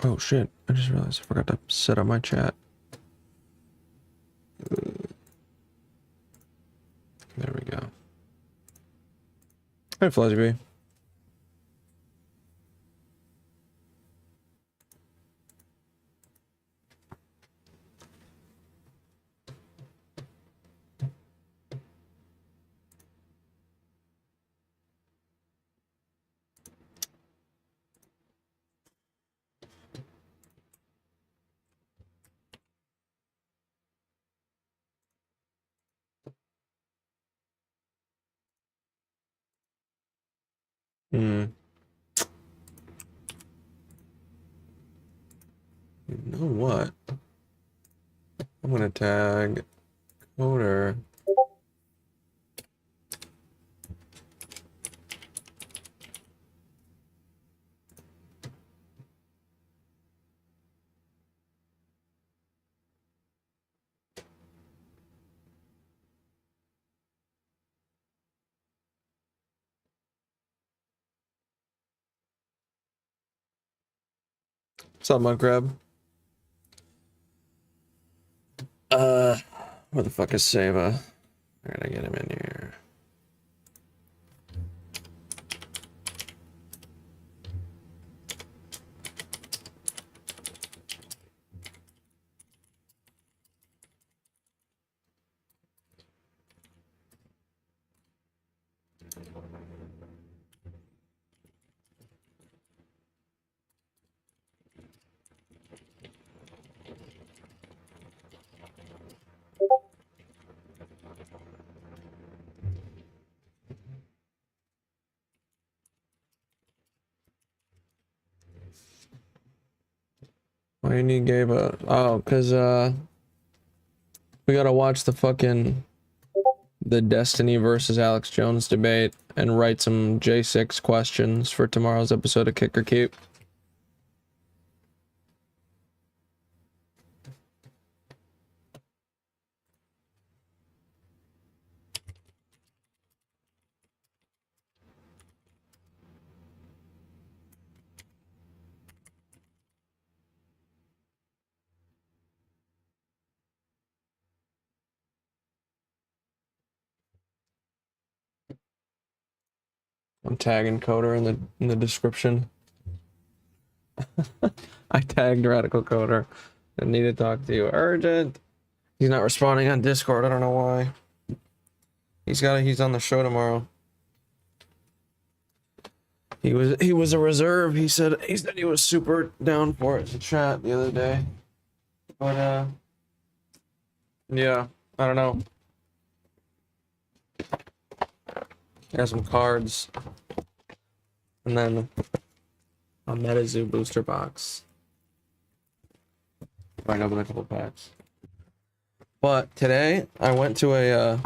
Oh shit, I just realized I forgot to set up my chat. There we go. Hi, Fuzzy. You know what? I'm gonna tag Coder. What's up, Mud Crab? Where the fuck is Saba? I gotta get him in here. Why do you need Gabe? Oh, cause we gotta watch the Destiny versus Alex Jones debate and write some J6 questions for tomorrow's episode of Kick or Keep. I'm tagging Coder in the description. I tagged RadicalCoder. I need to talk to you. Urgent. He's not responding on Discord. I don't know why. He's on the show tomorrow. He was a reserve. He said he was super down for it to chat the other day. But yeah, I don't know. I got some cards. And then a MetaZoo booster box. Might open a couple packs. But today I went to a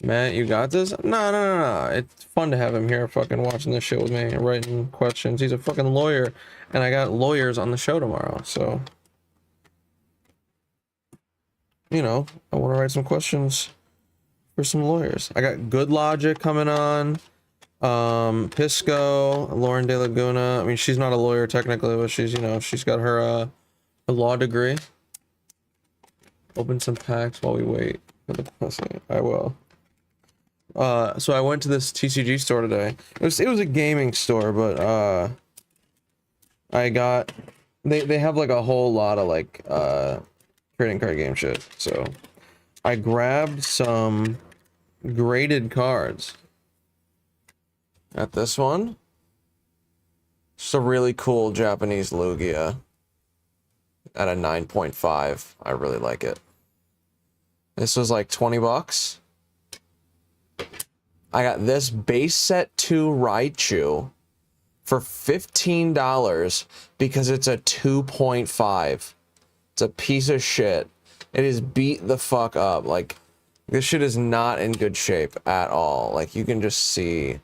Matt, you got this? No. It's fun to have him here fucking watching this shit with me and writing questions. He's a fucking lawyer, and I got lawyers on the show tomorrow, so you know, I want to write some questions for some lawyers. I got Good Logic coming on. Pisco, Lauren De Laguna. I mean, she's not a lawyer technically, but she's, you know, she's got her a law degree. Open some packs while we wait for the question. I will. So I went to this TCG store today. It was a gaming store, but I got they have like a whole lot of like trading card game shit. So I grabbed some graded cards. Got this one. It's a really cool Japanese Lugia at a 9.5. I really like it. This was like 20 bucks. I got this base set 2 Raichu for $15 because it's a 2.5. It's a piece of shit. It is beat the fuck up. Like, this shit is not in good shape at all. Like, you can just see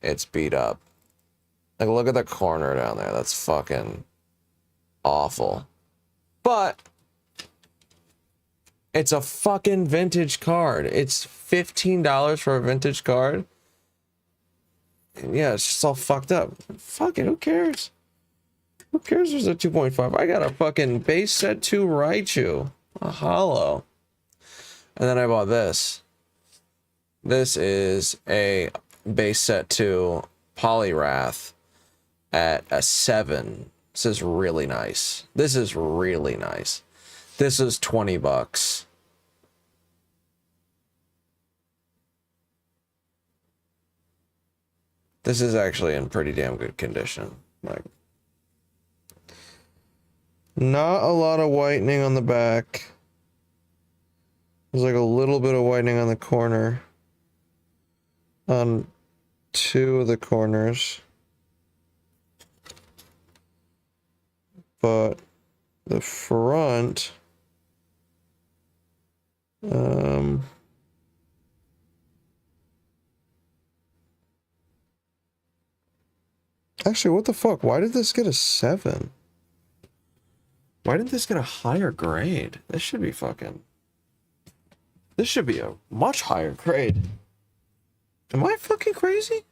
it's beat up. Like, look at the corner down there. That's fucking awful. But it's a fucking vintage card. It's $15 for a vintage card. And yeah, it's just all fucked up. Fuck it, who cares? Who cares if there's a 2.5? I got a fucking base set 2 Raichu. A hollow. And then I bought this. This is a base set 2 Poliwrath at a 7. This is really nice. This is really nice. This is 20 bucks. This is actually in pretty damn good condition. Like, not a lot of whitening on the back. There's like a little bit of whitening on the corner. On 2 of the corners. But the front, actually, what the fuck? Why did this get a 7? Why didn't this get a higher grade? This should be fucking... This should be a much higher grade. Am I fucking crazy?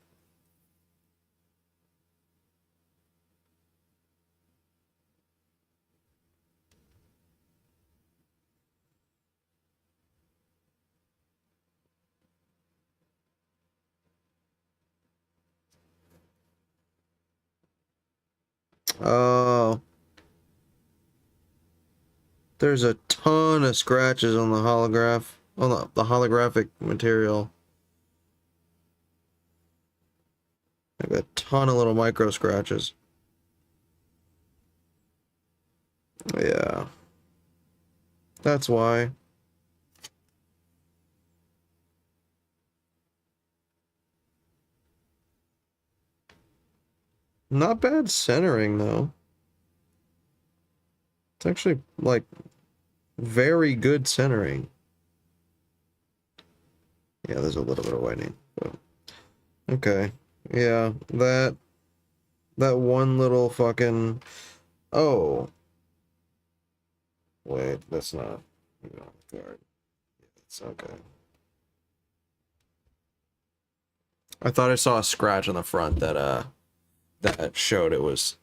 Oh. There's a ton of scratches on the holograph, on the holographic material. Like a ton of little micro scratches. Yeah. That's why. Not bad centering, though. It's actually, like, very good centering. Yeah, there's a little bit of whitening. But... Okay. Yeah, that one little fucking... Oh. Wait, that's not... Card. It's okay. I thought I saw a scratch on the front that showed it was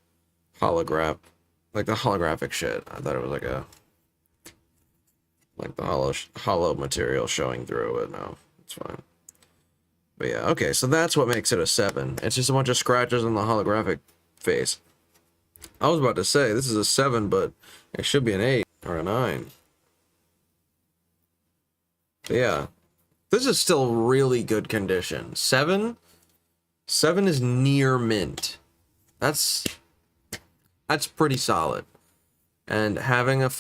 holograph, like the holographic shit. I thought it was like the hollow material showing through it. No, it's fine. But yeah, okay, so that's what makes it a 7. It's just a bunch of scratches on the holographic face. I was about to say this is a 7, but it should be an 8 or a 9. But yeah, this is still really good condition. 7 is near mint. That's pretty solid. And having a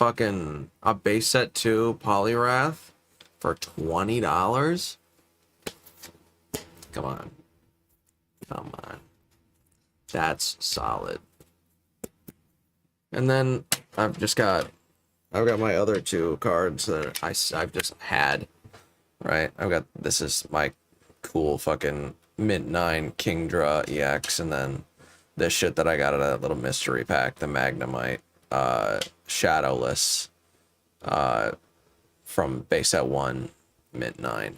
base set 2 Poliwrath for $20? Come on. Come on. That's solid. And then I've got my other 2 cards that I've just had. Right? This is my cool fucking Mint 9 Kingdra EX, and then this shit that I got at a little mystery pack, the Magnemite Shadowless from base set 1 Mint 9.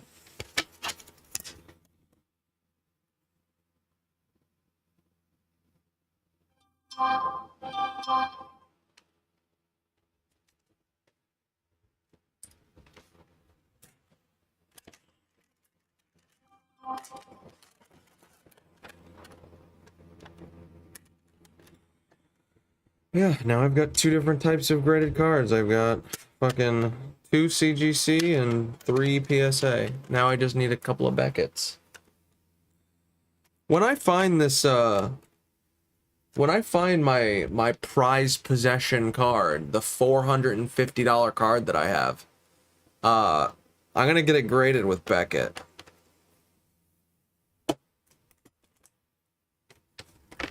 Yeah, now I've got 2 different types of graded cards. I've got fucking 2 CGC and 3 PSA. Now I just need a couple of Beckett's. When I find this, when I find my prized possession card, the $450 card that I have, I'm gonna get it graded with Beckett.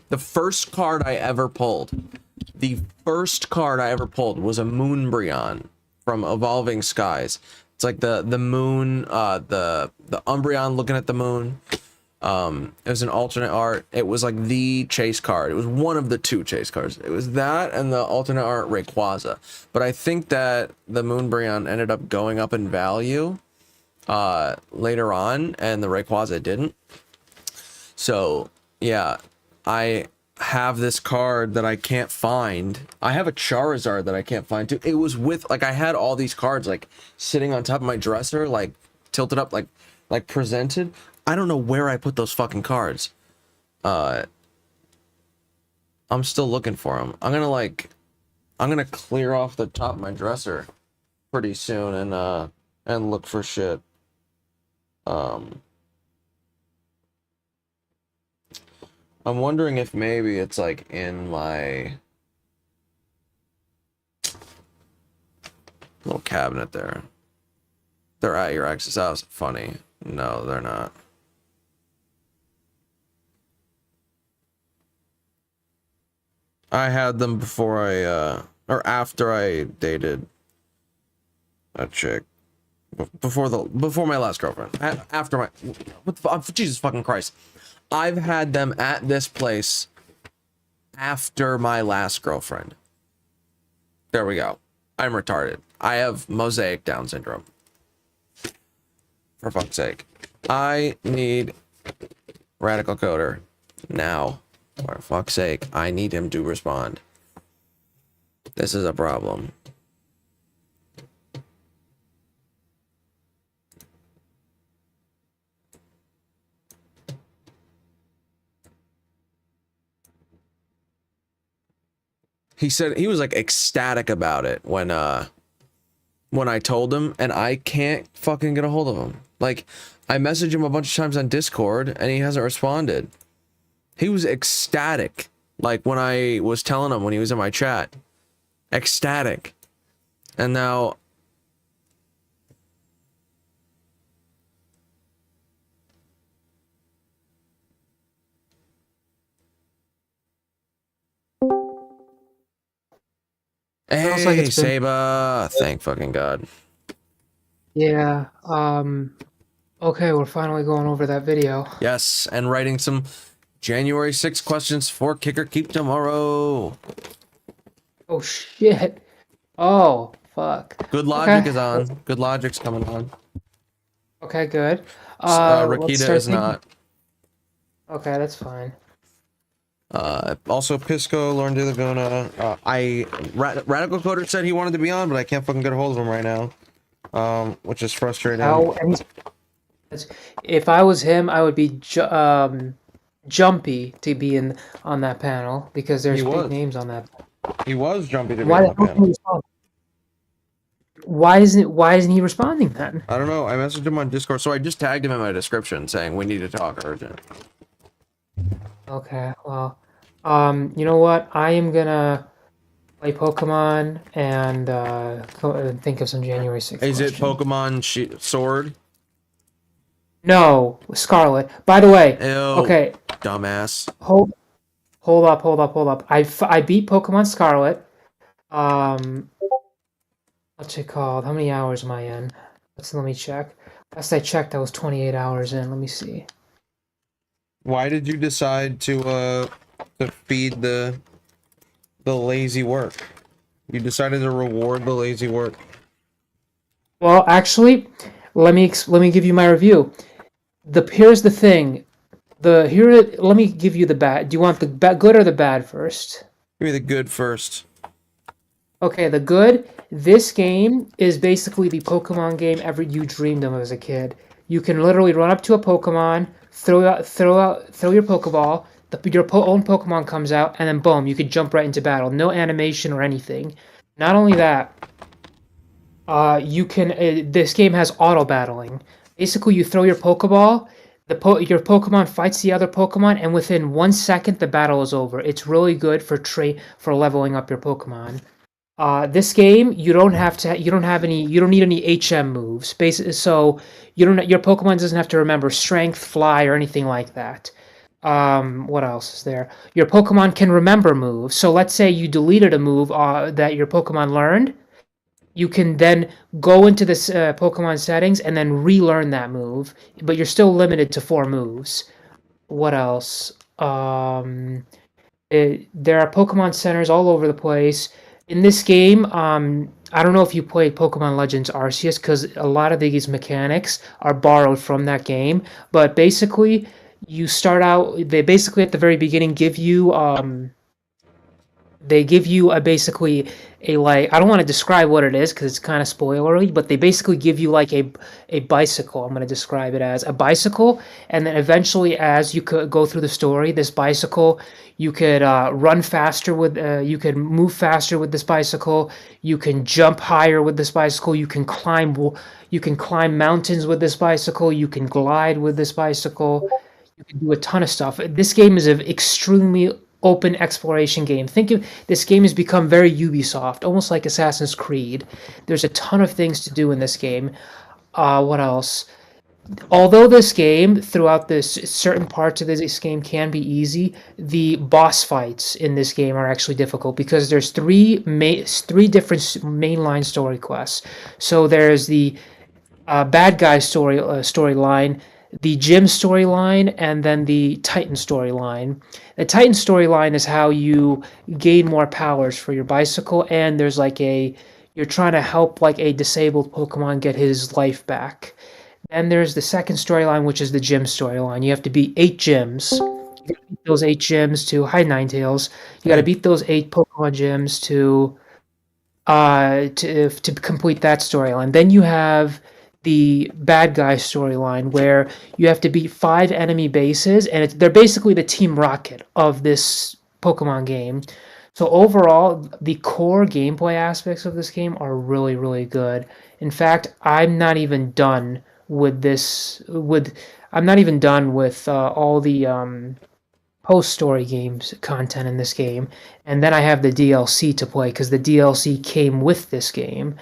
The first card I ever pulled was a Moonbryon from Evolving Skies. It's like the moon, the Umbreon looking at the moon. It was an alternate art. It was like the chase card. It was one of the 2 chase cards. It was that and the alternate art Rayquaza. But I think that the Moonbryon ended up going up in value later on, and the Rayquaza didn't. So yeah, I have this card that I can't find. I have a Charizard that I can't find too. It was with, like, I had all these cards, like, sitting on top of my dresser, like, tilted up, like presented. I don't know where I put those fucking cards. I'm still looking for them. I'm gonna clear off the top of my dresser pretty soon and look for shit. I'm wondering if maybe it's like in my little cabinet there. They're at your ex's house. Funny. No, they're not. I had them before or after I dated a chick. Before my last girlfriend. After my, what the fuck? Jesus fucking Christ. I've had them at this place after my last girlfriend. There we go. I'm retarded. I have mosaic Down syndrome. For fuck's sake. I need RadicalCoder now. For fuck's sake. I need him to respond. This is a problem. He said he was like ecstatic about it when I told him, and I can't fucking get a hold of him. Like, I messaged him a bunch of times on Discord and he hasn't responded. He was ecstatic, like when I was telling him when he was in my chat. Ecstatic. And now hey, like Sayba. Thank fucking God. Yeah, okay, we're finally going over that video. Yes, and writing some January 6 questions for Kicker Keep tomorrow. Oh, shit. Oh, fuck. Good Logic is on. Good Logic's coming on. Okay, good. Rakita is not. Okay, that's fine. Also Pisco, Lauren De Laguna. RadicalCoder said he wanted to be on, but I can't fucking get a hold of him right now. Which is frustrating. If I was him, I would be jumpy to be on that panel because there's big names on that. He was jumpy to be on that panel. Why isn't he responding then? I don't know. I messaged him on Discord, so I just tagged him in my description saying we need to talk urgent. Okay, well, you know what? I am gonna play Pokemon and think of some January 6th. Is it Pokemon Sword? No, Scarlet. By the way, Ew, okay. Dumbass. Hold up. I beat Pokemon Scarlet. What's it called? How many hours am I in? Let me check. Last I checked, I was 28 hours in. Let me see. Why did you decide to feed the lazy work? You decided to reward the lazy work. Well, actually, let me give you my review. Here's the thing. Let me give you the bad. Do you want the good or the bad first? Give me the good first. Okay, the good. This game is basically the Pokemon game you dreamed of as a kid. You can literally run up to a Pokemon, throw your Pokeball, your own Pokemon comes out, and then boom, you could jump right into battle. No animation or anything. Not only that, this game has auto battling. Basically, you throw your Pokeball, your Pokemon fights the other Pokemon, and within 1 second, the battle is over. It's really good for leveling up your Pokemon. This game, you don't need any HM moves. Basically, so your Pokemon doesn't have to remember Strength, Fly, or anything like that. What else is there? Your Pokemon can remember moves. So let's say you deleted a move that your Pokemon learned. You can then go into this Pokemon settings and then relearn that move, but you're still limited to 4 moves. What else? There are Pokemon centers all over the place. In this game, I don't know if you played Pokemon Legends Arceus, because a lot of these mechanics are borrowed from that game. But basically, you start out. They basically at the very beginning give you they give you a basically a like I don't want to describe what it is because it's kind of spoilery, but they basically give you like a bicycle. I'm going to describe it as a bicycle, and then eventually, as you could go through the story, this bicycle you could run faster with. You could move faster with this bicycle. You can jump higher with this bicycle. You can climb. You can climb mountains with this bicycle. You can glide with this bicycle. You can do a ton of stuff. This game is an extremely open exploration game. Think of this game has become very Ubisoft, almost like Assassin's Creed. There's a ton of things to do in this game. What else? Although this game, throughout this certain parts of this game can be easy, the boss fights in this game are actually difficult because there's three different mainline story quests. So there's the bad guy storyline, the Jim storyline, and then the Titan storyline. The Titan storyline is how you gain more powers for your bicycle, and there's like you're trying to help like a disabled Pokemon get his life back. Then there's the second storyline, which is the gym storyline. You have to beat 8 gyms. You gotta beat those 8 gyms to Hi Ninetales. You got to Hey, beat those 8 Pokemon gyms to complete that storyline. Then you have the bad guy storyline where you have to beat 5 enemy bases, and they're basically the Team Rocket of this Pokemon game. So overall, the core gameplay aspects of this game are really, really good. In fact, I'm not even done with this. With I'm not even done with all the post story games content in this game, and then I have the DLC to play because the DLC came with this game.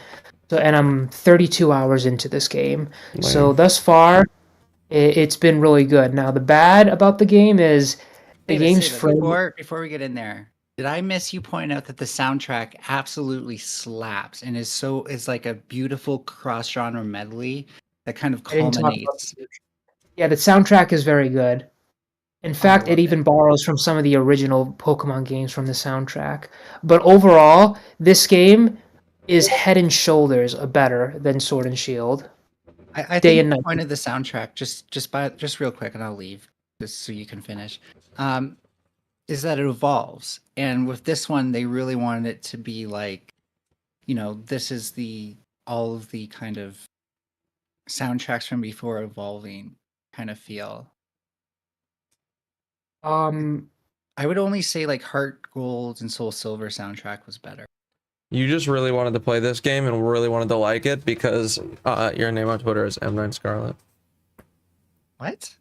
So, and I'm 32 hours into this game. So lame. thus far, it's been really good. Now the bad about the game is the game's Save it. frame. Before we get in there, did I miss you point out that the soundtrack absolutely slaps and is like a beautiful cross genre medley that kind of I didn't talk about. culminates? Yeah, the soundtrack is very good. In Oh, I fact, it love it. even borrows from some of the original Pokemon games from the soundtrack. But overall, this game is head and shoulders better than Sword and Shield. I Day think and the night. point of the soundtrack, just real quick, and I'll leave just so you can finish. Um, is that it evolves, and with this one, they really wanted it to be like, this is the all of the kind of soundtracks from before evolving kind of feel. Um, I would only say like Heart Gold and Soul Silver soundtrack was better. You just really wanted to play this game and really wanted to like it because your name on Twitter is M9 Scarlet. What?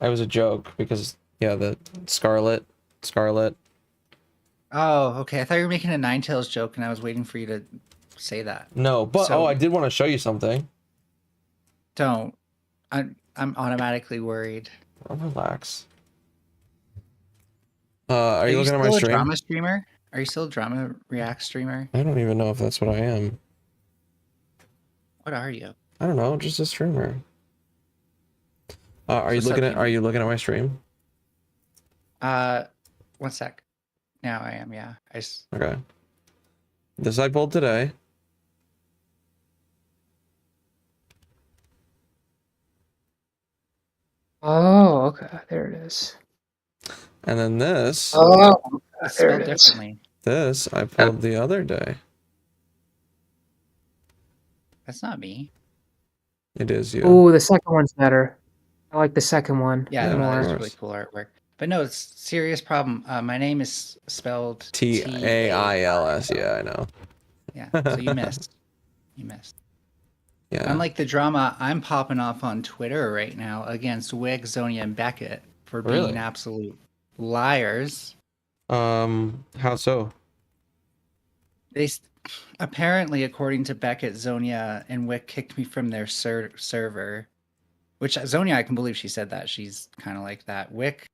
That was a joke because yeah, the Scarlet. Oh, okay. I thought you were making a Ninetales joke, and I was waiting for you to say that. No, but So I did want to show you something. don't. I'm automatically worried. Oh, relax. Are you looking at my still a stream? drama streamer? Are you still a drama react streamer? I don't even know if that's what I am. What are you? I don't know, just a streamer. Are you So looking at something- Are you looking at my stream? 1 sec. Now I am. Yeah. Okay. This I pulled today. oh, okay, there it is. And then this, Oh, It's there spelled it is. differently. this I pulled the other day. That's not me. It is you. Oh, the second one's better. I like the second one Yeah, Yeah, no, more. that's of really course. cool artwork. But no, it's a serious problem. My name is spelled TAILS. Yeah, I know. Yeah, so you missed. You missed. Yeah. Unlike the drama, I'm popping off on Twitter right now against Wig, Zonia, and Beckett for Really? being absolute liars. How so? Apparently, according to Beckett, Zonia and Wick kicked me from their server. Which Zonia, I can believe she said that. She's kind of like that. Wick,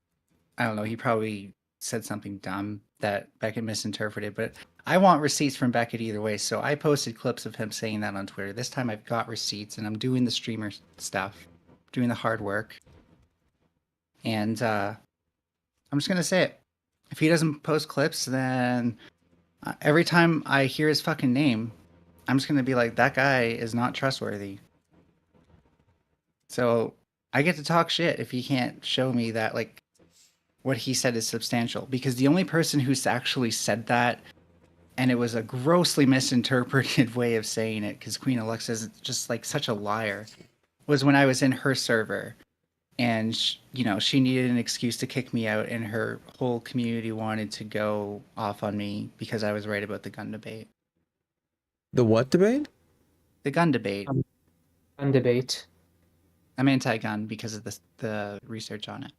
I don't know. He probably said something dumb that Beckett misinterpreted. But I want receipts from Beckett either way. So I posted clips of him saying that on Twitter. This time I've got receipts, and I'm doing the streamer stuff, doing the hard work. And I'm just gonna say it. If he doesn't post clips, then every time I hear his fucking name, I'm just gonna be like, that guy is not trustworthy. So I get to talk shit if he can't show me that like what he said is substantial. Because the only person who's actually said that, and it was a grossly misinterpreted way of saying it, because Queen Alexa is just like such a liar, was when I was in her server, and she needed an excuse to kick me out, and her whole community wanted to go off on me because I was right about the gun debate. The what debate? The gun debate. Gun debate. I'm anti-gun because of the research on it.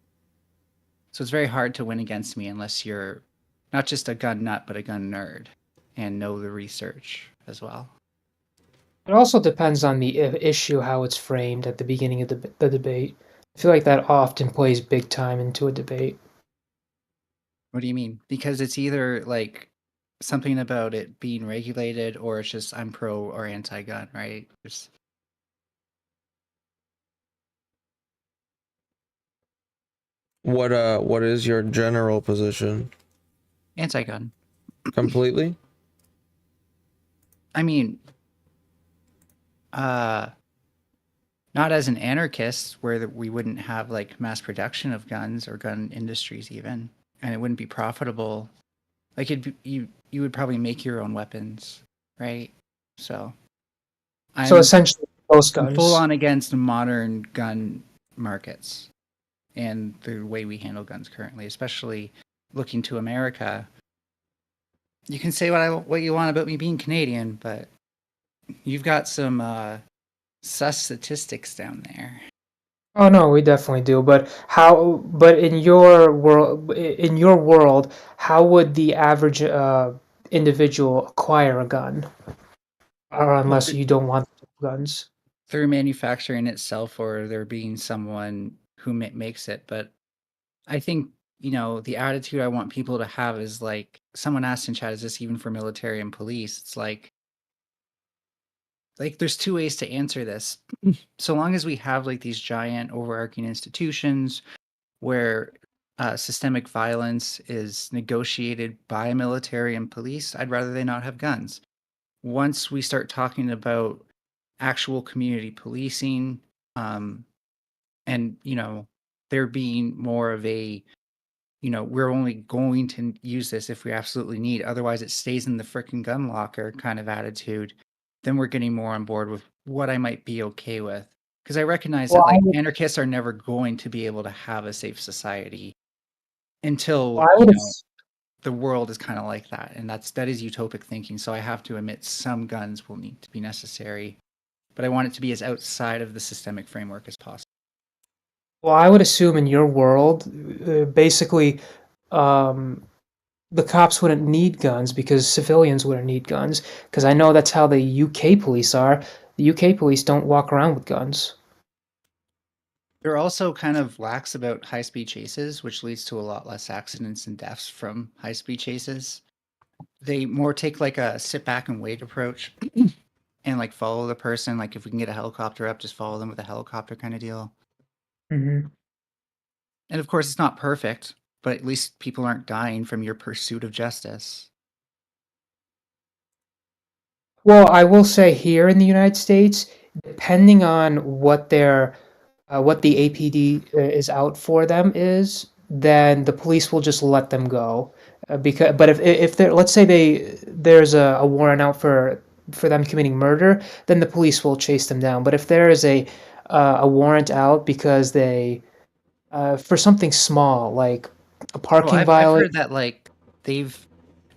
So it's very hard to win against me unless you're not just a gun nut, but a gun nerd and know the research as well. It also depends on the issue, how it's framed at the beginning of the debate. I feel like that often plays big time into a debate. What do you mean? Because it's either like something about it being regulated, or it's just I'm pro or anti-gun, right? What is your general position? Anti-gun. Completely? I mean, not as an anarchist, where we wouldn't have like mass production of guns or gun industries even, and it wouldn't be profitable. Like you would probably make your own weapons, right? So Essentially, most I'm guns. full on against modern gun markets and the way we handle guns currently, especially looking to America. You can say what you want about me being Canadian, but you've got some sus statistics down there. Oh no, we definitely do. But in your world, how would the average individual acquire a gun? Or unless you don't want guns. Through manufacturing itself, or there being someone who makes it. But I think, the attitude I want people to have is like, someone asked in chat, is this even for military and police? It's like there's two ways to answer this. So long as we have like these giant overarching institutions where systemic violence is negotiated by military and police, I'd rather they not have guns. Once we start talking about actual community policing, and there being more of a, we're only going to use this if we absolutely need, otherwise it stays in the frickin' gun locker kind of attitude, then we're getting more on board with what I might be okay with. Because I recognize that like anarchists are never going to be able to have a safe society until the world is kind of like that, and that is utopic thinking. So I have to admit some guns will need to be necessary, but I want it to be as outside of the systemic framework as possible. Well, I would assume in your world, basically, the cops wouldn't need guns because civilians wouldn't need guns. Because I know that's how the UK police are. The UK police don't walk around with guns. They're also kind of lax about high-speed chases, which leads to a lot less accidents and deaths from high-speed chases. They more take like a sit back and wait approach and like follow the person. Like if we can get a helicopter up, just follow them with a helicopter kind of deal. Mm-hmm. And of course, it's not perfect, but at least people aren't dying from your pursuit of justice. Well, I will say here in the United States, depending on what the APD is out for them is, then the police will just let them go. But if they're, let's say there's a warrant out for them committing murder, then the police will chase them down. But if there is a warrant out because they for something small like a parking violation, I've heard that like they've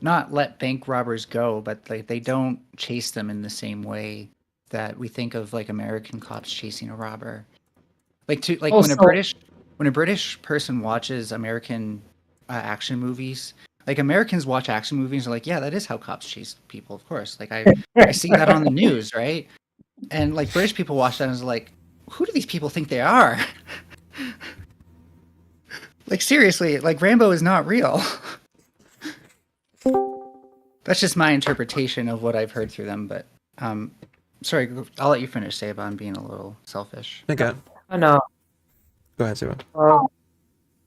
not let bank robbers go, but like they don't chase them in the same way that we think of like American cops chasing a robber. Like when a British person watches American action movies, like Americans watch action movies and are like, yeah, that is how cops chase people, of course. Like I see that on the news, right? And like British people watch that and is like, who do these people think they are? Like seriously, like Rambo is not real. That's just my interpretation of what I've heard through them, but sorry, I'll let you finish, Sayba. I'm being a little selfish. Okay. No. Go ahead, Sayba.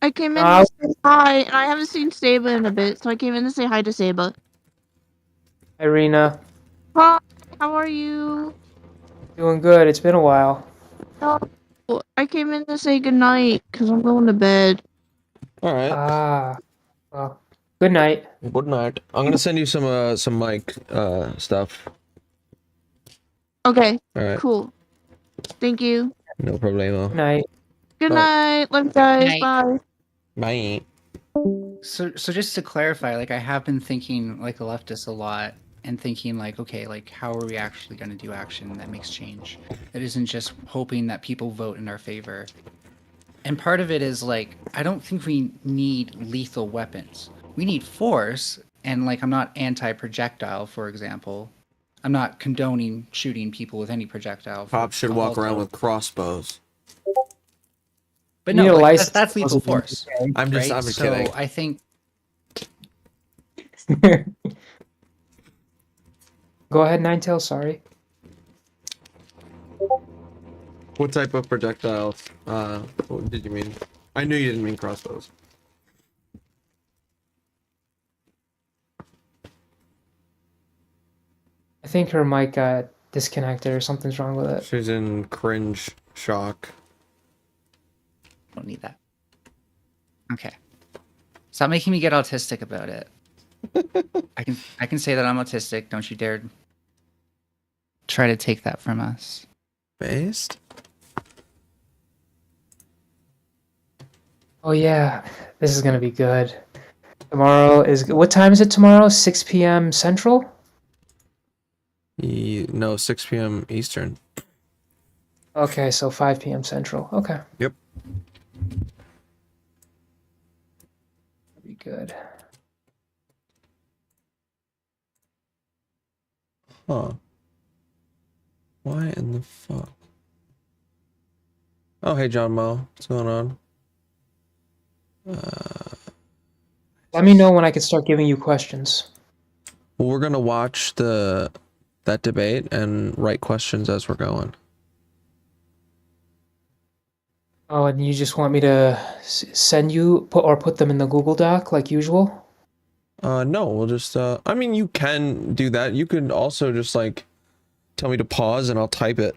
I came in to say hi, and I haven't seen Saba in a bit, so I came in to say hi to Saba. Irina. Hi, how are you? Doing good. It's been a while. Oh, I came in to say goodnight because I'm going to bed. All right. Well, good night. Good night. I'm gonna send you some mic stuff. Okay, All right. cool. Thank you. No problemo. Good night. Good Bye. night. Love you guys. Night. Bye. Bye. So just to clarify, like I have been thinking like a leftist a lot and thinking like, okay, like how are we actually going to do action that makes change? That isn't just hoping that people vote in our favor. And part of it is like, I don't think we need lethal weapons. We need force. And like, I'm not anti-projectile, for example. I'm not condoning shooting people with any projectile. Cops should walk around with crossbows. But You need no, a like, license that's lethal to be force. okay. I'm Right? just kidding. So I think Go ahead, Ninetales. Sorry. What type of projectiles? What did you mean? I knew you didn't mean crossbows. I think her mic got disconnected or something's wrong with it. She's in cringe shock. don't need that. Okay. Stop making me get autistic about it. I can say that I'm autistic. Don't you dare try to take that from us. Based? Oh yeah, this is gonna be good. Tomorrow is what time is it tomorrow? 6 p.m. Central? No, 6 p.m. Eastern. Okay, so 5 p.m. Central. Okay. Yep. Be good. Huh. Why in the fuck? Oh, hey, John Mo. What's going on? Let me know when I can start giving you questions. Well, we're gonna watch that debate and write questions as we're going. Oh, and you just want me to send you put them in the Google Doc like usual? No, we'll just, I mean, you can do that. You could also just, like, tell me to pause and I'll type it.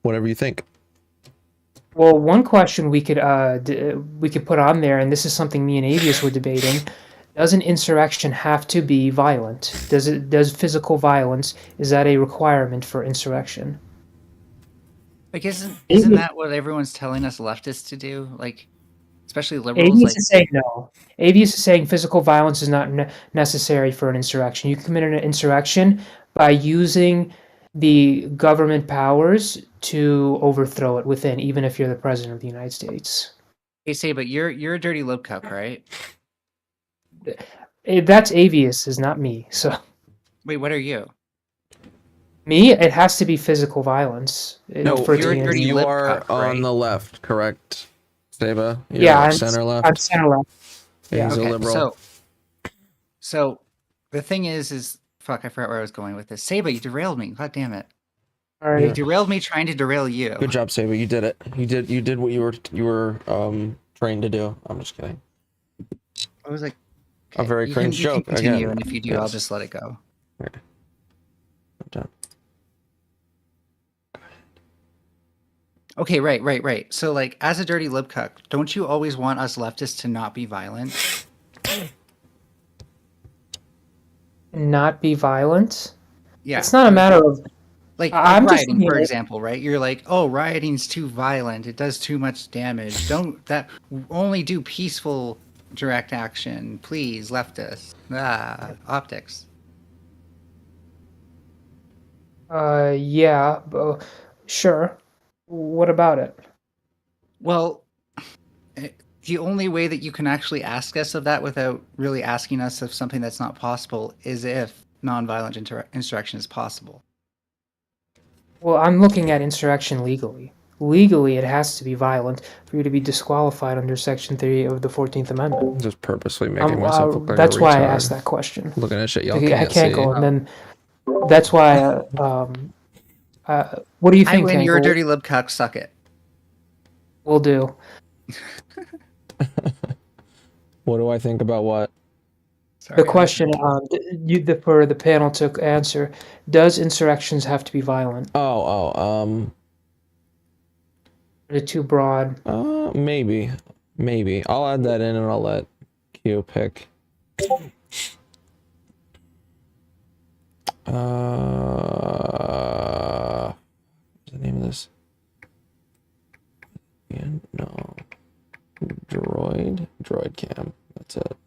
Whatever you think. Well, one question we could put on there, and this is something me and Avius were debating. Does an insurrection have to be violent? Does physical violence, is that a requirement for insurrection? Like, isn't that what everyone's telling us leftists to do? Like, especially liberals. Avius Like, is saying no. Avius is saying physical violence is not necessary for an insurrection. You can commit an insurrection by using the government powers to overthrow it within, even if you're the president of the United States. they say, but you're a dirty lip cup, right? That's Avius, is not me. So Wait, what are you? me, it has to be physical violence. No, for it to you're be a an dirty you lip are cup, on right? the left, correct, Saba? You're Yeah, like center left. I'm center left. Yeah. He's a liberal. So the thing is fuck, I forgot where I was going with this. Saba, you derailed me. God damn it. All You right. derailed me trying to derail you. Good job, Saba. You did it. You did what you were trained to do. I'm just kidding. I was like, A very you cringe can joke, continue, again. and if you do, Yes. I'll just let it go. Okay. I'm done. Okay, right. So, like, as a dirty lip cuck, don't you always want us leftists to not be violent? Not be violent. Yeah. It's not a matter of like I'm just rioting, for thinking- example, right? You're like, oh, rioting's too violent. It does too much damage. Don't that only do peaceful direct action, please, leftists. Optics. yeah, sure. What about it? Well, the only way that you can actually ask us of that without really asking us of something that's not possible is if nonviolent insurrection is possible. Well, I'm looking at insurrection legally. Legally, it has to be violent for you to be disqualified under Section 3 of the 14th Amendment. I'm just purposely making myself look like that's a why I retard. asked that question. Looking at shit y'all I can't can't see. go, and then that's why. What do you think? I win. You're a Cankle? dirty lib cuck. Suck it. Will do. What do I think about what? Sorry, The question for the panel to answer: does insurrections have to be violent? Oh, Or is it too broad? Maybe. Maybe. I'll add that in and I'll let Q pick. What's the name of this? Yeah, no. Droid cam. That's it.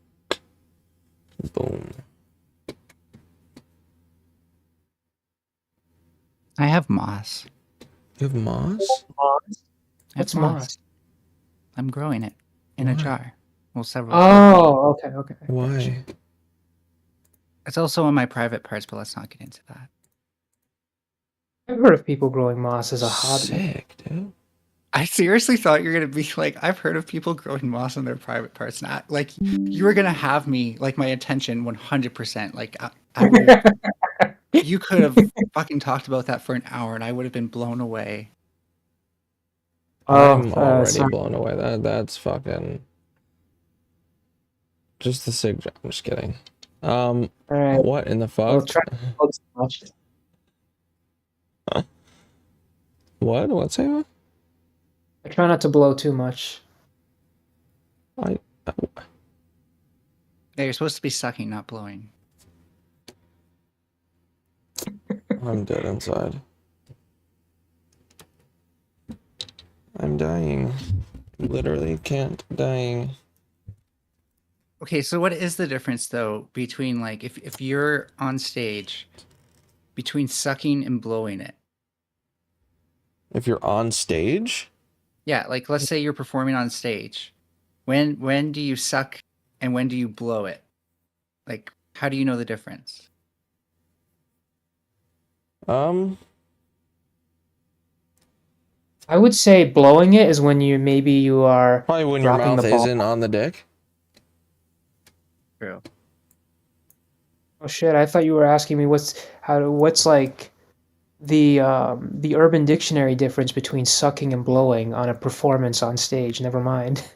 Boom. I have moss. You have moss? Moss? I have What's moss? I'm growing it in a Why? jar. Well, several. Oh, okay. Gotcha. Why? It's also in my private parts, but let's not get into that. I've heard of people growing moss as a hobby. Sick, dude. I seriously thought you were gonna be like, I've heard of people growing moss in their private parts. Not like you were gonna have me like my attention 100%. Like you could have fucking talked about that for an hour, and I would have been blown away. I'm already sorry. blown away. That's fucking just the sig. I'm just kidding. All right. What in the I'll fuck? try not to blow too much. What? What's that? I try not to blow too much. Yeah, you're supposed to be sucking, not blowing. I'm dead inside. I'm dying. Literally can't dying. Okay, so what is the difference though between like if you're on stage between sucking and blowing it? If you're on stage? Yeah, like let's say you're performing on stage. When do you suck and when do you blow it? Like how do you know the difference? I would say blowing it is when you are Probably when your dropping mouth the ball. isn't on the dick. True. Oh shit! I thought you were asking me what's like the Urban Dictionary difference between sucking and blowing on a performance on stage. Never mind.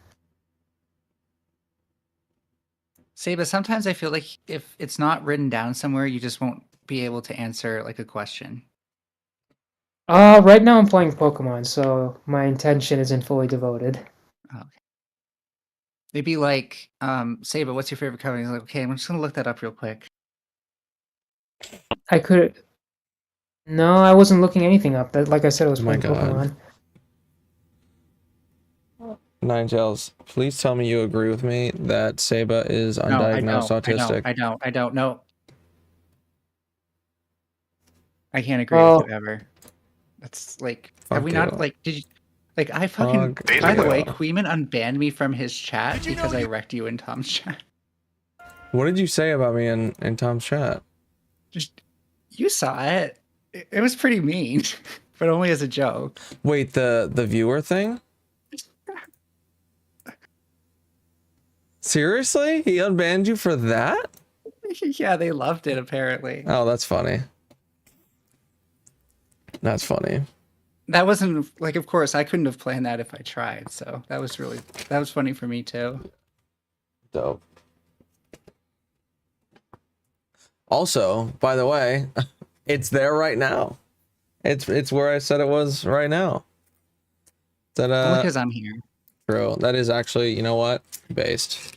But sometimes I feel like if it's not written down somewhere, you just won't be able to answer like a question. Right now I'm playing Pokemon, so my intention isn't fully devoted. Okay. Maybe like, Saba, what's your favorite color? He's like, okay, I'm just gonna look that up real quick. I could. No, I wasn't looking anything up. That, like I said, I was Oh my playing God. Pokemon. Ninetales, please tell me you agree with me that Saba is No, undiagnosed autistic. I don't know. I can't agree Well, with you ever. That's like, have Fuck we you. not like? Did you? Like I fucking. Fuck By the you. way, Queeman unbanned me from his chat because I wrecked you in Tom's chat. What did you say about me in Tom's chat? Just you saw it. It was pretty mean, but only as a joke. Wait, the viewer thing? Seriously? He unbanned you for that? Yeah, they loved it apparently. Oh, that's funny. That's funny. That wasn't like, of course, I couldn't have planned that if I tried. So that was funny for me too. Dope. Also, by the way, it's there right now. It's where I said it was right now. That Only because I'm here. Bro, that is actually, you know what? Based.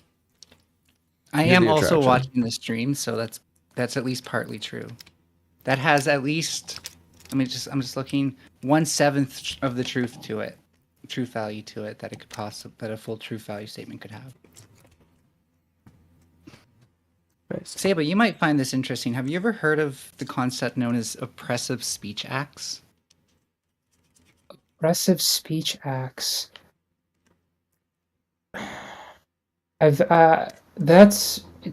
I You're am the also attraction. watching the stream, so that's at least partly true. That has at least, I'm just looking 1/7 of the truth value to it that it could that a full truth value statement could have. Based. Saba, you might find this interesting. Have you ever heard of the concept known as oppressive speech acts? oppressive speech acts. It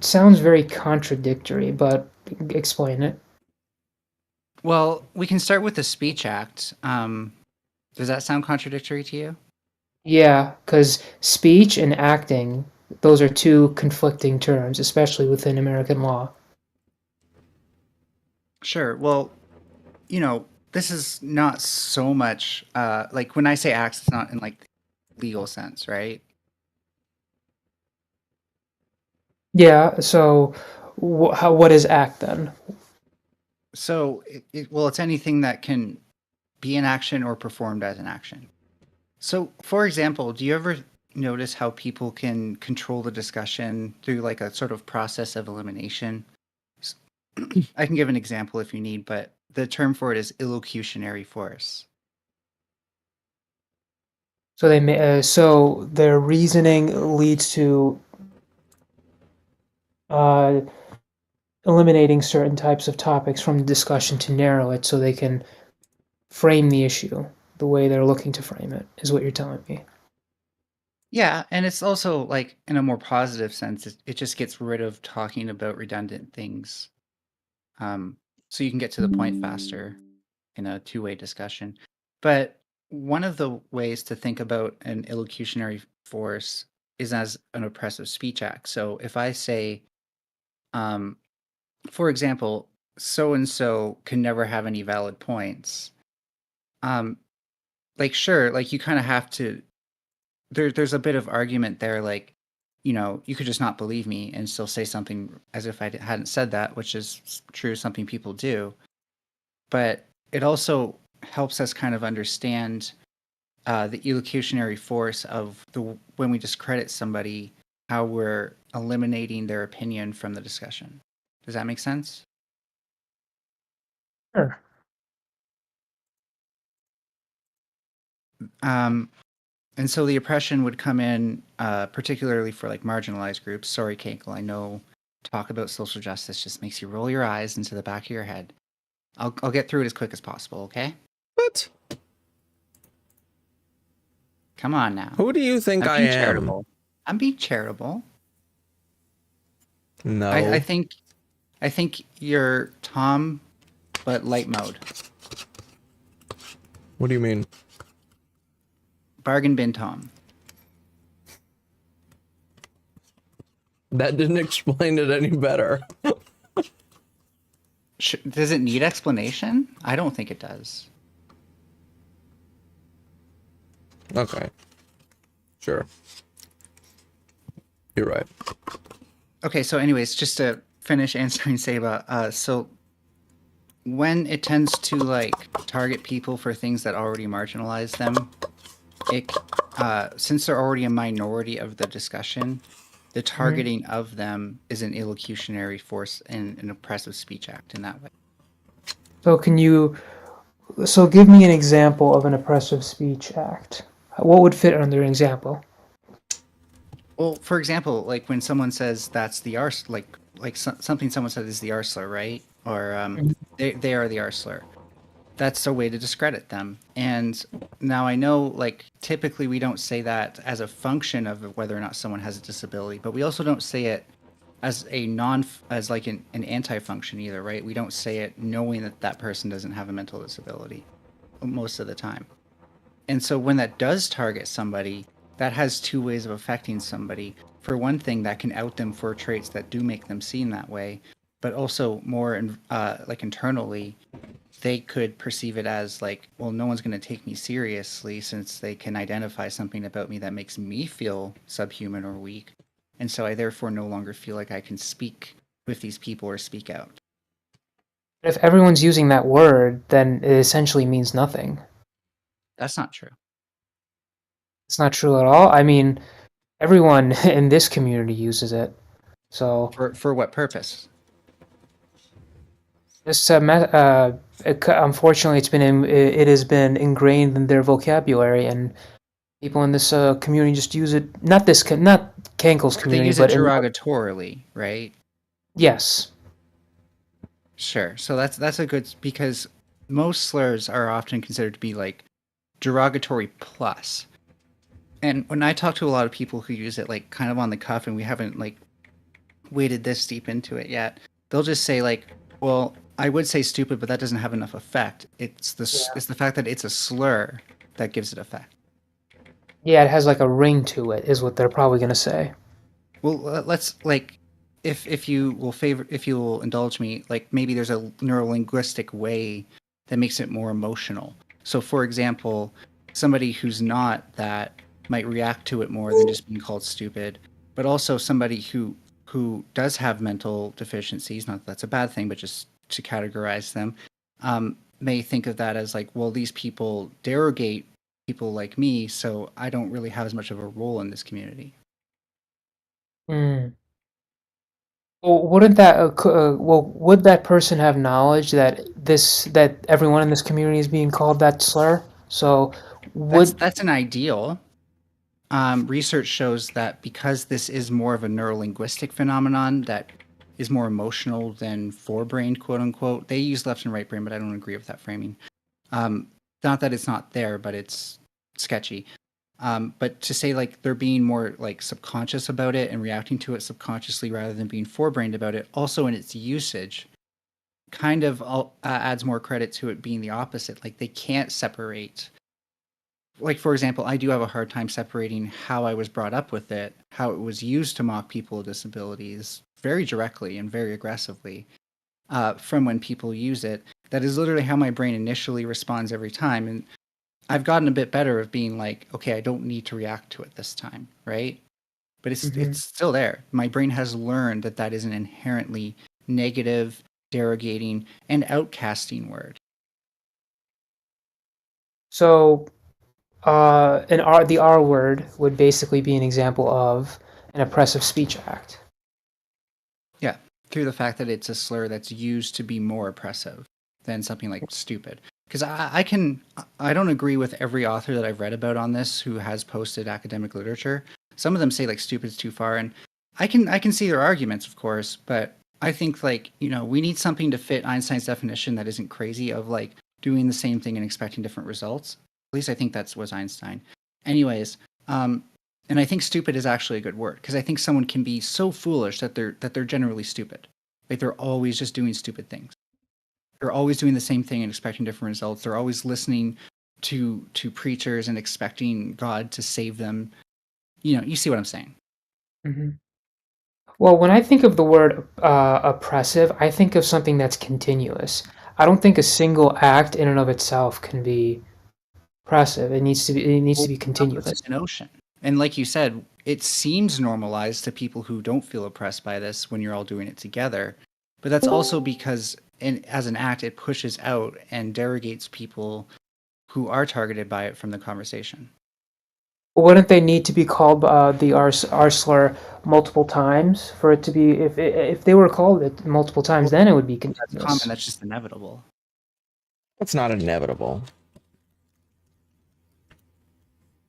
sounds very contradictory, but explain it. Well, we can start with the speech act. Does that sound contradictory to you? Yeah, because speech and acting, those are two conflicting terms, especially within American law. Sure. Well, this is not so much like when I say acts, it's not in like legal sense, right? Yeah, so what is act then? So, it's anything that can be an action or performed as an action. So, for example, do you ever notice how people can control the discussion through like a sort of process of elimination? S- I can give an example if you need, but the term for it is illocutionary force. So so their reasoning leads to uh, eliminating certain types of topics from the discussion to narrow it so they can frame the issue the way they're looking to frame it, is what you're telling me. Yeah, and it's also like in a more positive sense, it just gets rid of talking about redundant things. So you can get to the point faster in a two-way discussion. But one of the ways to think about an illocutionary force is as an oppressive speech act. So if I say, um, for example, so and so can never have any valid points, um, like sure, like you kind of have to. There's a bit of argument there, like you could just not believe me and still say something as if I hadn't said that, which is true, something people do. But it also helps us kind of understand the elocutionary force of the when we discredit somebody, how we're eliminating their opinion from the discussion. Does that make sense? Sure. Um, and so the oppression would come in, particularly for like marginalized groups. Sorry, Kankle, I know talk about social justice just makes you roll your eyes into the back of your head. I'll get through it as quick as possible, okay? What? Come on now. Who do you think I'm I being am? charitable. I'm being charitable. No. I think you're Tom, but light mode. What do you mean? Bargain bin Tom. That didn't explain it any better. Does it need explanation? I don't think it does. Okay. Sure. You're right. Okay, so anyways, just to finish answering Saba, so when it tends to like target people for things that already marginalize them, it since they're already a minority of the discussion, the targeting of them is an illocutionary force and an oppressive speech act in that way. So give me an example of an oppressive speech act. What would fit under an example? Well, for example, like when someone says that's the arse, something someone said is the arsler, right? Or they are the arsler. That's a way to discredit them. And now I know, like, typically we don't say that as a function of whether or not someone has a disability, but we also don't say it as as like an anti-function either, right? We don't say it knowing that that person doesn't have a mental disability most of the time. And so when that does target somebody, that has two ways of affecting somebody. For one thing, that can out them for traits that do make them seem that way, but also more like internally, they could perceive it as like, well, no one's going to take me seriously since they can identify something about me that makes me feel subhuman or weak. And so I therefore no longer feel like I can speak with these people or speak out. If everyone's using that word, then it essentially means nothing. That's not true. It's not true at all. I mean, everyone in this community uses it. So For what purpose? this unfortunately it has been ingrained in their vocabulary, and people in this community just use it. Not Kankle's They community, use it but derogatorily, right? yes. Sure. So that's a good, because most slurs are often considered to be like derogatory plus. And when I talk to a lot of people who use it like kind of on the cuff and we haven't like waded this deep into it yet, they'll just say like, well, I would say stupid, but that doesn't have enough effect. It's the fact that it's a slur that gives it effect. Yeah, it has like a ring to it, is what they're probably gonna say. Well, let's like, if you will indulge me, like maybe there's a neurolinguistic way that makes it more emotional. So, for example, somebody who's not that might react to it more than just being called stupid, but also somebody who does have mental deficiencies, not that that's a bad thing, but just to categorize them, may think of that as like, well, these people derogate people like me, so I don't really have as much of a role in this community. Hmm. Well, wouldn't that would that person have knowledge that everyone in this community is being called that slur? So That's an ideal. Research shows that because this is more of a neurolinguistic phenomenon that is more emotional than forebrained, quote unquote. They use left and right brain, but I don't agree with that framing. Not that it's not there, but it's sketchy. But to say like they're being more like subconscious about it and reacting to it subconsciously rather than being forebrained about it, also in its usage, kind of adds more credit to it being the opposite. Like they can't separate. Like for example, I do have a hard time separating how I was brought up with it, how it was used to mock people with disabilities very directly and very aggressively, from when people use it. That is literally how my brain initially responds every time. And I've gotten a bit better of being like, okay, I don't need to react to it this time, right? But it's still there. My brain has learned that that is an inherently negative, derogating, and outcasting word. So, the R word would basically be an example of an oppressive speech act. Yeah, through the fact that it's a slur that's used to be more oppressive than something like stupid. Because I don't agree with every author that I've read about on this who has posted academic literature. Some of them say like stupid's too far, and I can see their arguments, of course, but I think like, we need something to fit Einstein's definition that isn't crazy of like doing the same thing and expecting different results. At least I think that was Einstein. Anyways, and I think stupid is actually a good word because I think someone can be so foolish that they're generally stupid. Like they're always just doing stupid things. They're always doing the same thing and expecting different results. They're always listening to preachers and expecting God to save them. You see what I'm saying. Mm-hmm. Well, when I think of the word oppressive, I think of something that's continuous. I don't think a single act in and of itself can be oppressive. It needs to be continuous. It's an ocean. And like you said, it seems normalized to people who don't feel oppressed by this when you're all doing it together. But that's also because as an act, it pushes out and derogates people who are targeted by it from the conversation. Wouldn't they need to be called the R slur multiple times for it to be? If they were called it multiple times, then it would be continuous. That's common. That's just inevitable. That's not inevitable.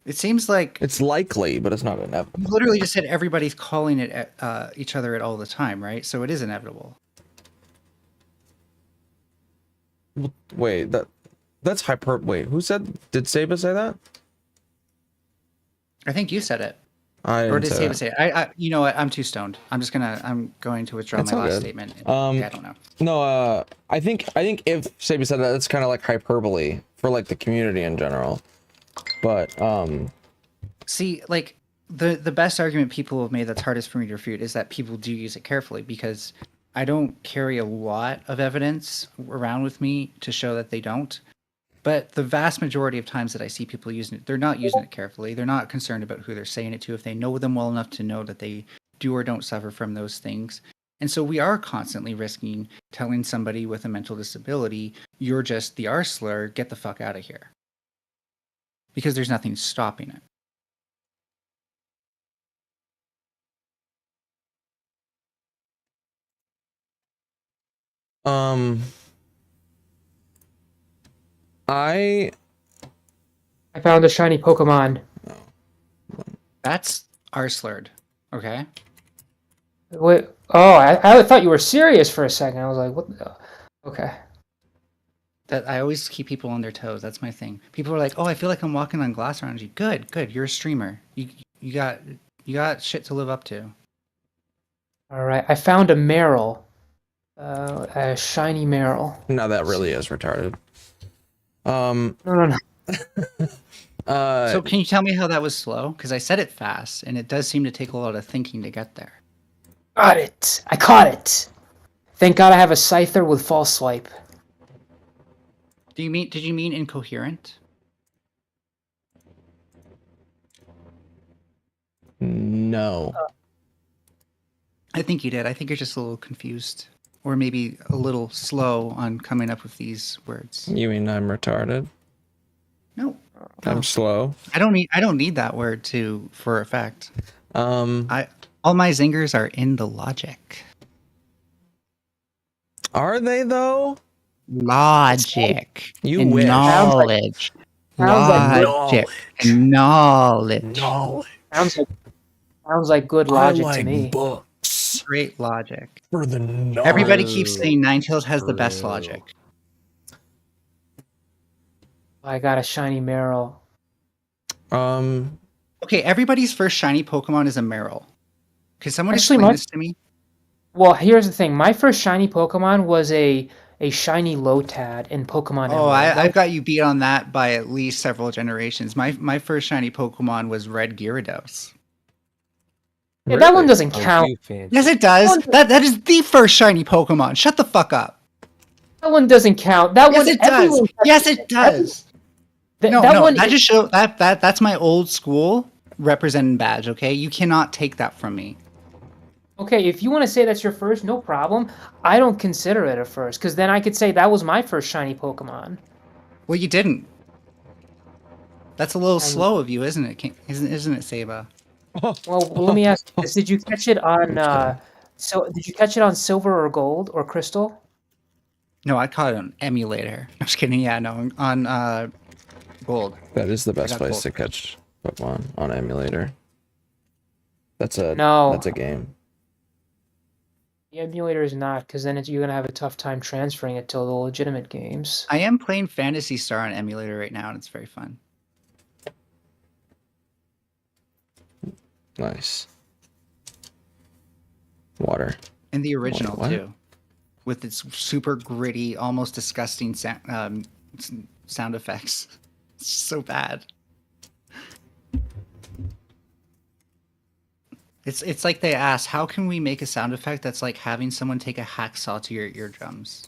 It seems like It's likely, but it's not inevitable. you literally just said everybody's calling it at each other at all the time, right? So it is inevitable. Wait, that's hyper. Wait, who said? Did Saba say that? I think you said it. I Or didn't did say Saba that. say it? I you know what? I'm too stoned. I'm going to withdraw That's my all last good. statement. Yeah, I don't know. No, I think if Saba said that, that's kind of like hyperbole for like the community in general. But See, like the best argument people have made that's hardest for me to refute is that people do use it carefully because I don't carry a lot of evidence around with me to show that they don't. But the vast majority of times that I see people using it, they're not using it carefully. They're not concerned about who they're saying it to. If they know them well enough to know that they do or don't suffer from those things. And so we are constantly risking telling somebody with a mental disability, you're just the R slur, get the fuck out of here. Because there's nothing stopping it. I found a shiny Pokemon. That's R slurred. Okay. Wait, oh, I thought you were serious for a second. I was like, what the? Okay. That I always keep people on their toes. That's my thing. People are like, "Oh, I feel like I'm walking on glass around you." Good. You're a streamer. You got shit to live up to. All right. I found a Meryl. A shiny Meryl. no, that really is retarded. No. So can you tell me how that was slow? Because I said it fast, and it does seem to take a lot of thinking to get there. Got it. I caught it. Thank God I have a Scyther with false swipe. Did you mean incoherent? No. I think you did. I think you're just a little confused, or maybe a little slow on coming up with these words. You mean I'm retarded? No, I'm slow. I don't need that word for effect. All my zingers are in the logic. Are they though? Logic. You and wish. knowledge. Sounds like good, Logic. And knowledge. sounds like good logic to me. books Great logic. for the knowledge. Everybody keeps saying Ninetales has the best logic. I got a shiny Meryl. Okay, everybody's first shiny Pokemon is a Meryl. Can someone Actually, explain this to me? Well, here's the thing. My first shiny Pokemon was a shiny Lotad in Pokemon Oh, Emerald. I've got you beat on that by at least several generations. My first shiny Pokemon was Red Gyarados. Yeah, that one doesn't count. Yes, it does. That is the first shiny Pokemon. Shut the fuck up. That one doesn't count. That Yes, one. it does. Yes, it does. No, that just show that's my old school representing badge. Okay, you cannot take that from me. Okay, if you want to say that's your first, no problem. I don't consider it a first, because then I could say that was my first shiny Pokemon. Well, you didn't. That's a little slow of you, isn't it? Isn't it, Sayba? Well, let me ask you this: did you catch it on? Did you catch it on Silver or Gold or Crystal? No, I caught it on emulator. I'm just kidding. Yeah, no, on Gold. That is the best place Gold. to catch Pokemon on emulator. That's a game. The emulator is not, because then you're gonna have a tough time transferring it to the legitimate games. I am playing Phantasy Star on emulator right now, and it's very fun. Nice. Water. And the original What? too, with its super gritty, almost disgusting sound effects. It's so bad. It's like they asked, how can we make a sound effect that's like having someone take a hacksaw to your eardrums?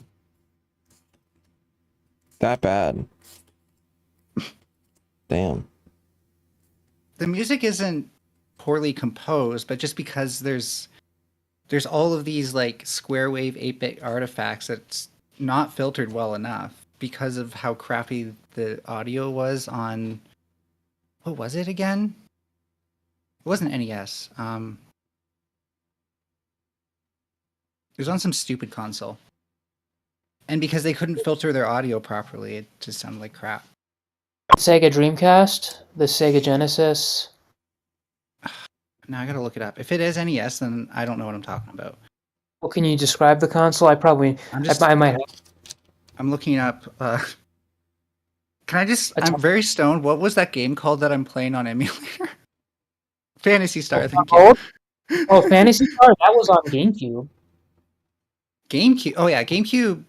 That bad. Damn. The music isn't poorly composed, but just because there's all of these like square wave 8-bit artifacts that's not filtered well enough because of how crappy the audio was on, what was it again? It wasn't NES. It was on some stupid console. And because they couldn't filter their audio properly, it just sounded like crap. Sega Dreamcast, the Sega Genesis. Now I gotta look it up. If it is NES, then I don't know what I'm talking about. Well, can you describe the console? I might have. I'm looking up. Can I just? I'm very stoned. What was that game called that I'm playing on emulator? Phantasy Star. Thank you. Oh, Phantasy Star. That was on GameCube. GameCube. Oh yeah, GameCube.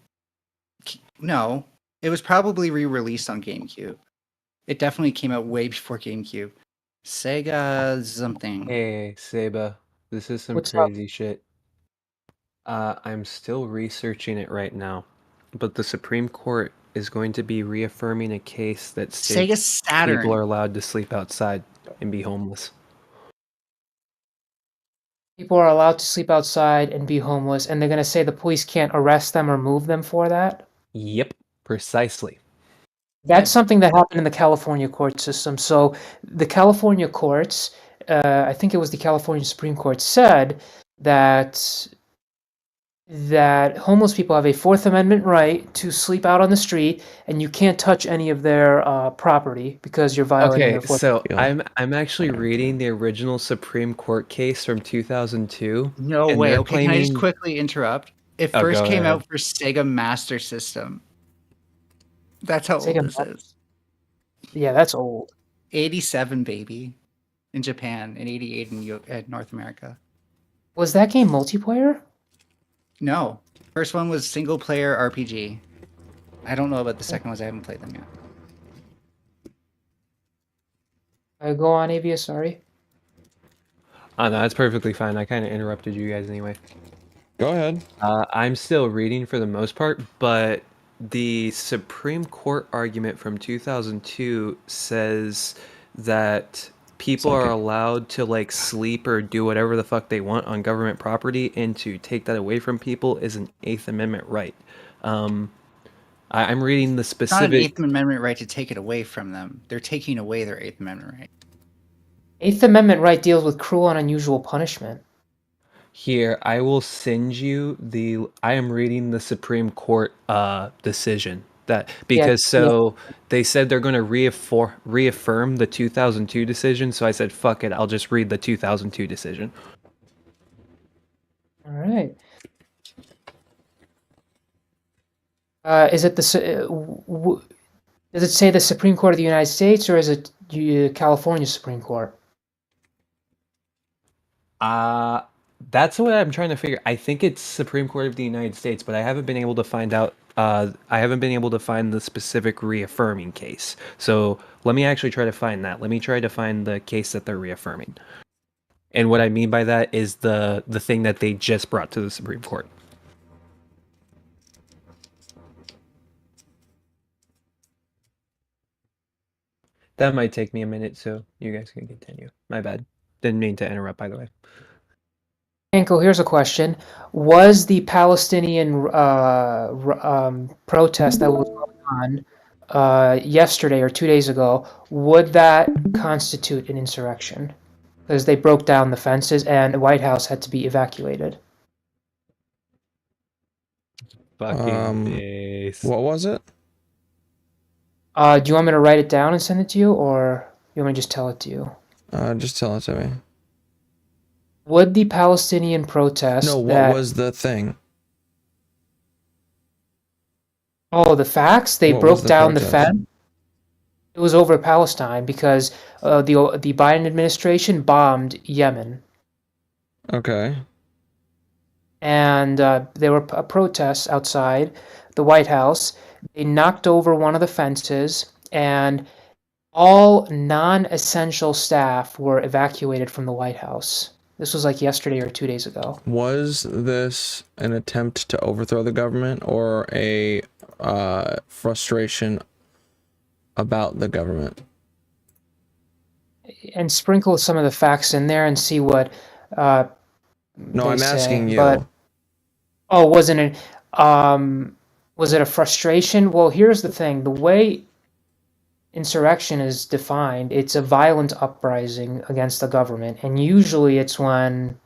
No, it was probably re-released on GameCube. It definitely came out way before GameCube. Sega something. Hey, Sayba. This is some What's up? crazy shit. I'm still researching it right now, but the Supreme Court is going to be reaffirming a case that Sega states Saturn. people are allowed to sleep outside and be homeless. People are allowed to sleep outside and be homeless, and they're going to say the police can't arrest them or move them for that? Yep, precisely. That's something that happened in the California court system. So the California courts, I think it was the California Supreme Court, said that homeless people have a Fourth Amendment right to sleep out on the street, and you can't touch any of their property because you're violating Okay, their Fourth so Yeah. I'm actually reading the original Supreme Court case from 2002. No and way. they're Okay, can I just claiming- quickly interrupt? It Oh, first go came ahead. out for Sega Master System. That's how Sega old this is. Yeah, that's old. 87, baby, in Japan, and 88 in North America. Was that game multiplayer? No, first one was single player RPG. I don't know about the second ones. I haven't played them yet. Go on, Avia, sorry. Oh, no, that's perfectly fine. I kind of interrupted you guys anyway. Go ahead. I'm still reading for the most part, but the Supreme Court argument from 2002 says that people are allowed to like sleep or do whatever the fuck they want on government property, and to take that away from people is an Eighth Amendment right. I'm reading the It's not an specific. Eighth Amendment right to take it away from them. They're taking away their Eighth Amendment right. Eighth Amendment right deals with cruel and unusual punishment. Here, I will send you the. I am reading the Supreme Court decision because they said they're going to reaffirm the 2002 decision. So I said, "Fuck it, I'll just read the 2002 decision." All right. Is it does it say the Supreme Court of the United States or is it California Supreme Court? That's what I'm trying to figure. I think it's Supreme Court of the United States, but I haven't been able to find out. I haven't been able to find the specific reaffirming case. So let me actually try to find that. Let me try to find the case that they're reaffirming. And what I mean by that is the thing that they just brought to the Supreme Court. That might take me a minute, so you guys can continue. My bad. Didn't mean to interrupt, by the way. Anko, here's a question. Was the Palestinian protest that was going on yesterday or 2 days ago, would that constitute an insurrection? Because they broke down the fences and the White House had to be evacuated. Fucking base. What was it? Do you want me to write it down and send it to you, or you want me to just tell it to you? Just tell it to me. Would the Palestinian protest... No, what was the thing? Oh, the facts? They What broke was the down the protest? fence. It was over Palestine because the Biden administration bombed Yemen. Okay. And there were protests outside the White House. They knocked over one of the fences, and all non-essential staff were evacuated from the White House. This was like yesterday or 2 days ago. Was this an attempt to overthrow the government or a frustration about the government? And sprinkle some of the facts in there and see what No, they I'm say. asking you. But, was it a frustration? Well, here's the thing. The way insurrection is defined, it's a violent uprising against the government, and usually it's when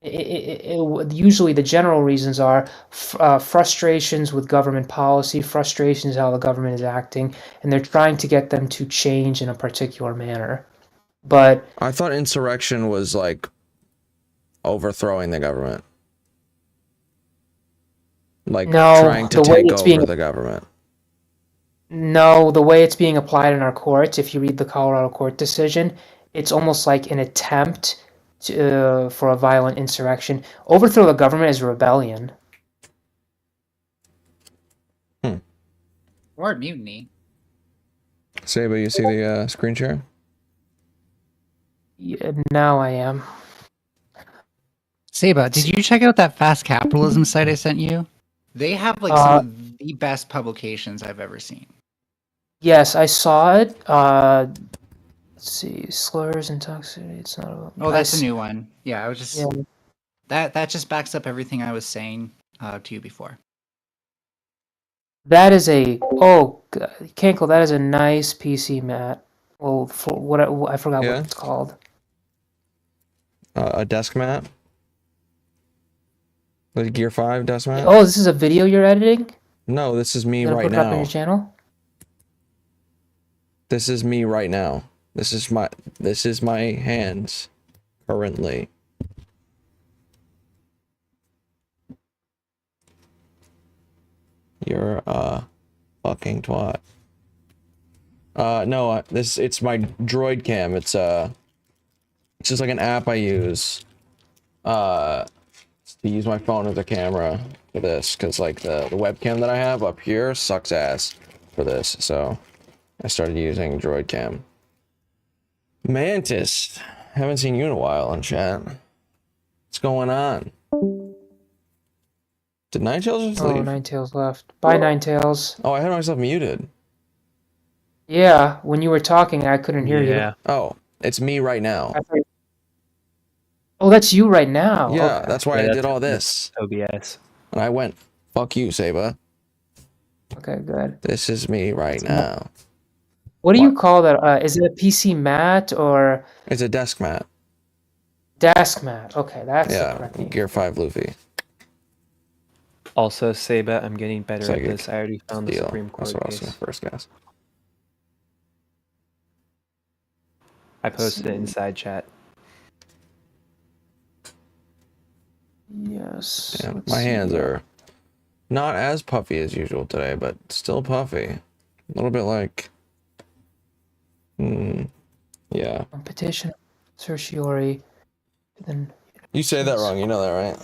usually the general reasons are frustrations with government policy, frustrations how the government is acting, and they're trying to get them to change in a particular manner. But I thought insurrection was like overthrowing the government. Like No, trying to the way take it's over being- the government. no, the way it's being applied in our courts, if you read the Colorado court decision, it's almost like an attempt for a violent insurrection. Overthrow the government is rebellion. Or mutiny. Sayba, you see the screen share? Yeah, now I am. Sayba, did you check out that fast capitalism site I sent you? They have like some of the best publications I've ever seen. Yes, I saw it. Let's see, slurs and toxicity. It's not. Oh, that's a new one. Yeah, I was just Yeah. that just backs up everything I was saying to you before. That is Kankle. That is a nice PC mat. Well, for what I forgot Yeah. what it's called. A desk mat? Like Gear 5 desk mat? Oh, this is a video you're editing? No, this is me You're gonna right put it up on now. your channel? This is me right now. This is my hands currently. You're a fucking twat. No, it's my droid cam. It's just like an app I use to use my phone as a camera for this, because like the webcam that I have up here sucks ass for this, so I started using droid cam. Mantis, haven't seen you in a while on chat. What's going on? Did Ninetails just Oh, leave? Ninetails left. Bye, Ninetails. Oh, I had myself muted. Yeah, when you were talking, I couldn't hear you. Oh, it's me right now. Oh, that's you right now. Yeah, Okay. that's why I did all this. OBS. And I went, fuck you, Sayba. Okay, good. This is me right now. What do you call that? Is it a PC mat or It's a desk mat. desk mat? Okay, that's the Yeah, correct name. Gear 5 Luffy. Also, Sayba, I'm getting better at Psychic this. I already found the Deal. Supreme That's Court what I was case. gonna first guess. I posted it inside chat. Yes. Yeah, let's my see. hands are not as puffy as usual today, but still puffy. A little bit like, yeah. Petition, certiorari. Then You say that wrong. You know that, right?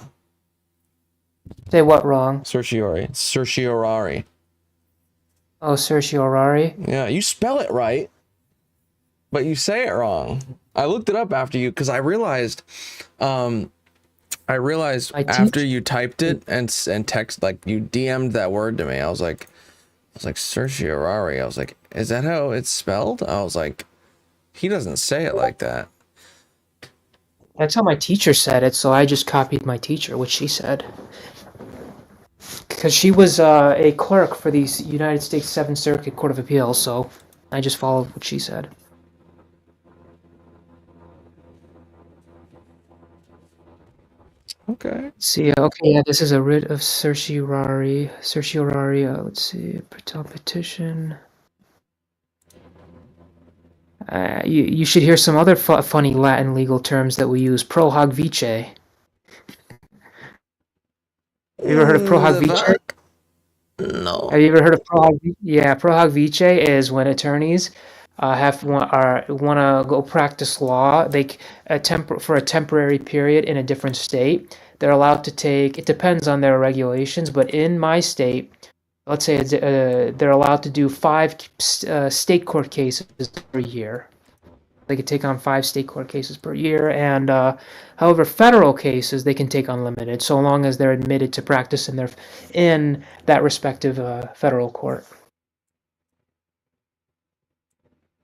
say what wrong? Certiorari. Certiorari. Oh, certiorari. Yeah, you spell it right, but you say it wrong. I looked it up after you because I realized after you typed it and text, like you DM'd that word to me. I was like certiorari. I was like, is that how it's spelled? I was like, he doesn't say it like that. That's how my teacher said it, so I just copied my teacher, what she said. Because she was a clerk for the United States Seventh Circuit Court of Appeals, so I just followed what she said. Okay. Let's see, okay, yeah, this is a writ of certiorari. Certiorari, let's see, petition. You should hear some other funny Latin legal terms that we use. Pro hoc vice. Have you ever heard of pro hoc vice? No. Have you ever heard of pro hoc vice? Yeah, pro hoc vice is when attorneys want to go practice law. They for a temporary period in a different state. They're allowed to take. It depends on their regulations, but in my state, let's say they're allowed to do 5 state court cases per year. They could take on 5 state court cases per year, and however, federal cases they can take unlimited, so long as they're admitted to practice in that respective federal court.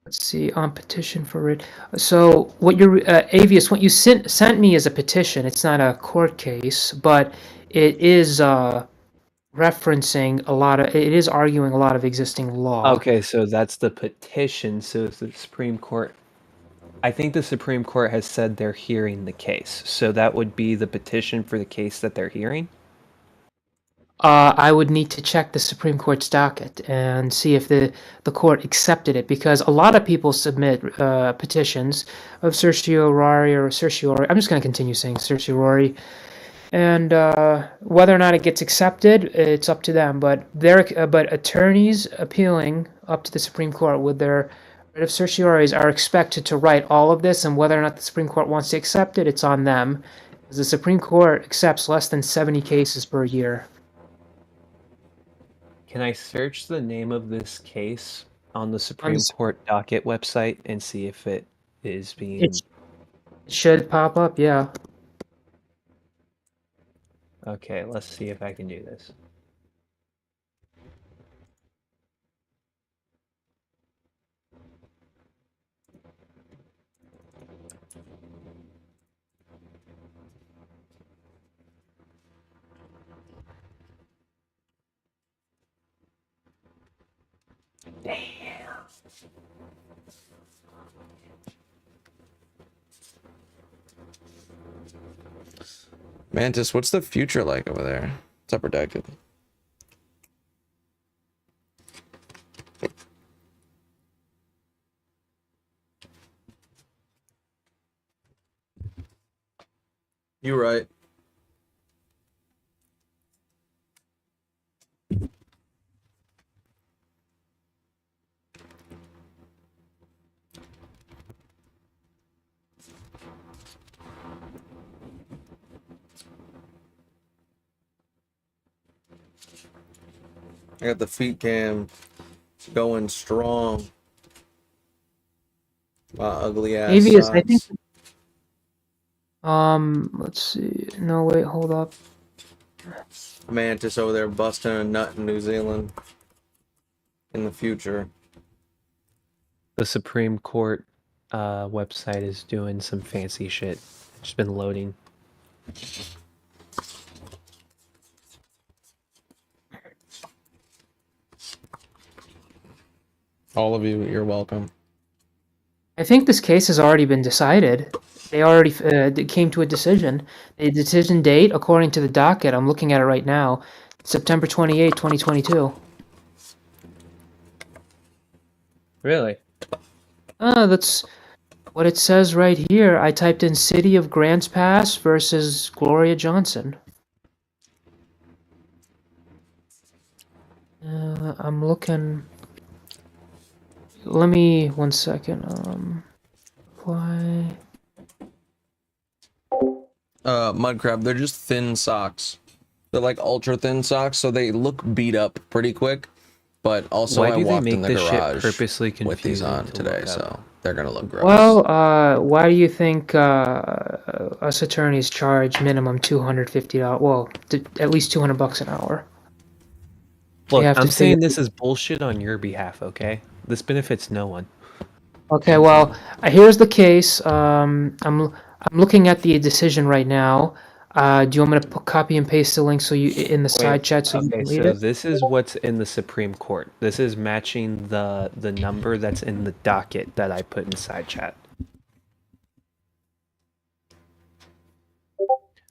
Let's see, on petition for writ. So what you're Avius, what you sent me is a petition. It's not a court case, but it is referencing a lot of. It is arguing a lot of existing law. Okay, so that's the petition. So the Supreme Court. I think the Supreme Court has said they're hearing the case. So that would be the petition for the case that they're hearing? I would need to check the Supreme Court's docket and see if the court accepted it, because a lot of people submit petitions of certiorari or certiorari. I'm just going to continue saying certiorari. And whether or not it gets accepted, it's up to them. But attorneys appealing up to the Supreme Court with their writ of certioraries are expected to write all of this, and whether or not the Supreme Court wants to accept it, it's on them. Because the Supreme Court accepts less than 70 cases per year. Can I search the name of this case on the Supreme Court docket website and see if it is being... It should pop up, yeah. Okay, let's see if I can do this. Damn. Mantis, what's the future like over there? It's up redacted. You're right. I got the feet cam going strong. My ugly ass Avius, I think. socks. Let's see. No, wait, hold up. Mantis over there busting a nut in New Zealand in the future. The Supreme Court website is doing some fancy shit. It's been loading. All of you, you're welcome. I think this case has already been decided. They already came to a decision. A decision date, according to the docket, I'm looking at it right now, September 28, 2022. Really? That's what it says right here. I typed in City of Grants Pass versus Gloria Johnson. I'm looking. Let me 1 second. Why? Mudcrab, they're just thin socks. They're like ultra thin socks, so they look beat up pretty quick. But also, Why I do they walked make in the this shit garage purposely with these confusing on to today, look up? so they're gonna look gross. Well, why do you think us attorneys charge minimum $250? Well, at least $200 an hour. Look, have to I'm saying figure- this is bullshit on your behalf, okay? This benefits no one. Okay, well, here's the case. I'm looking at the decision right now. Do you want me to copy and paste the link so you in the side chat so you Okay, can read so it? this is what's in the Supreme Court. This is matching the number that's in the docket that I put in side chat.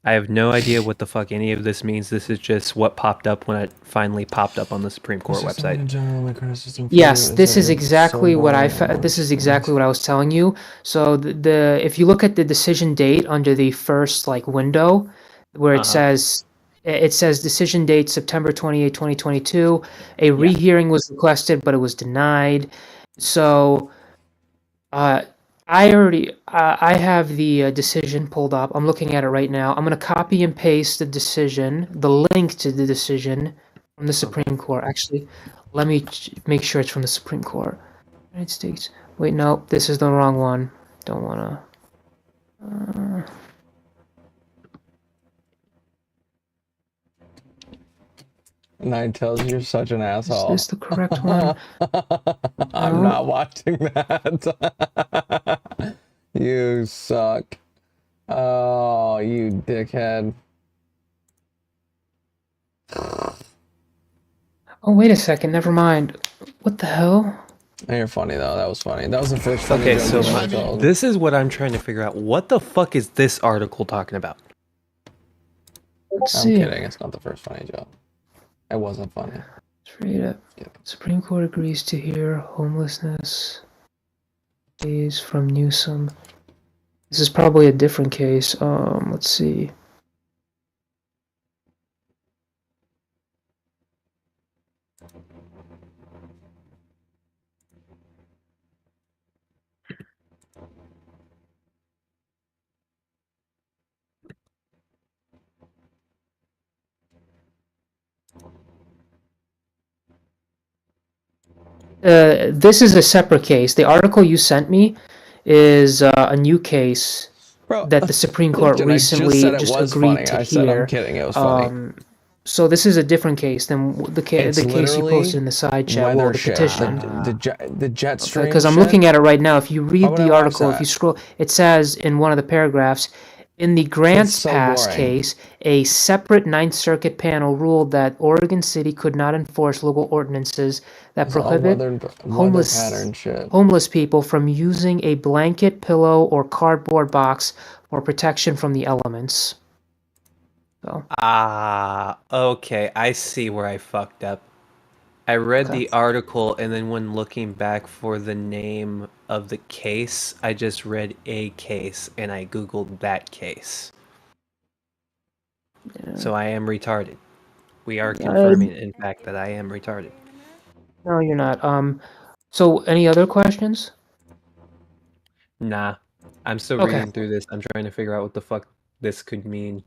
I have no idea what the fuck any of this means. This is just what popped up when it finally popped up on the Supreme Court website. Yes, this is exactly what this is exactly what I was telling you. So the if you look at the decision date under the first like window where it says decision date September 28, 2022, a rehearing was requested but it was denied. So I have the decision pulled up. I'm looking at it right now. I'm going to copy and paste the decision, the link to the decision from the Supreme Court. Actually, let me make sure it's from the Supreme Court. United States. Wait, no, this is the wrong one. Don't want to... Nine tells you're such an asshole. Is this the correct one? I'm not watching that. You suck. Oh, you dickhead. Oh, wait a second. Never mind. What the hell? You're funny though. That was funny. That was the first funny Okay, joke so I told. this is what I'm trying to figure out. What the fuck is this article talking about? Let's I'm see. kidding. It's not the first funny joke. It wasn't funny. Let's read it. Supreme Court agrees to hear homelessness case from Newsom. This is probably a different case. Let's see. This is a separate case. The article you sent me is a new case Bro, that the Supreme Court Jen, I just recently said it just was agreed funny. to I said I'm hear. kidding. It was funny. So this is a different case than the case you literally posted in the side chat. Well, weather the shit. petition. The jet stream. Because I'm looking at it right now. If you read would I the watch article, if that? you scroll, it says in one of the paragraphs, in the Grants so Pass boring. case, a separate Ninth Circuit panel ruled that Oregon City could not enforce local ordinances that prohibit homeless people from using a blanket, pillow, or cardboard box for protection from the elements. So. Okay. I see where I fucked up. I read Okay. the article, and then when looking back for the name of the case, I just read a case, and I googled that case. Yeah. So I am retarded. We are confirming, in fact, that I am retarded. No, you're not. So any other questions? Nah. I'm still Okay. reading through this. I'm trying to figure out what the fuck this could mean.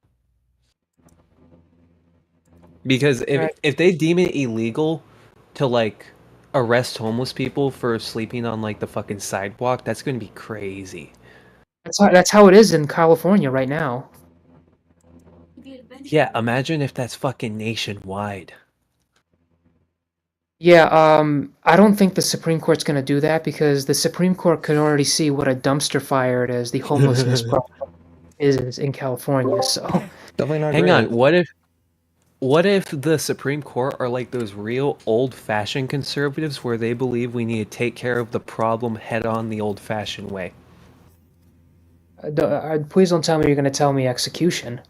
Because if they deem it illegal to like arrest homeless people for sleeping on like the fucking sidewalk, that's going to be crazy. That's how it is in California right now. Yeah, imagine if that's fucking nationwide. Yeah, I don't think the Supreme Court's going to do that because the Supreme Court could already see what a dumpster fire it is, the homelessness problem is in California. So Definitely not. Hang great. on, what if What if the Supreme Court are like those real old-fashioned conservatives where they believe we need to take care of the problem head-on the old-fashioned way? Please don't tell me you're going to tell me execution.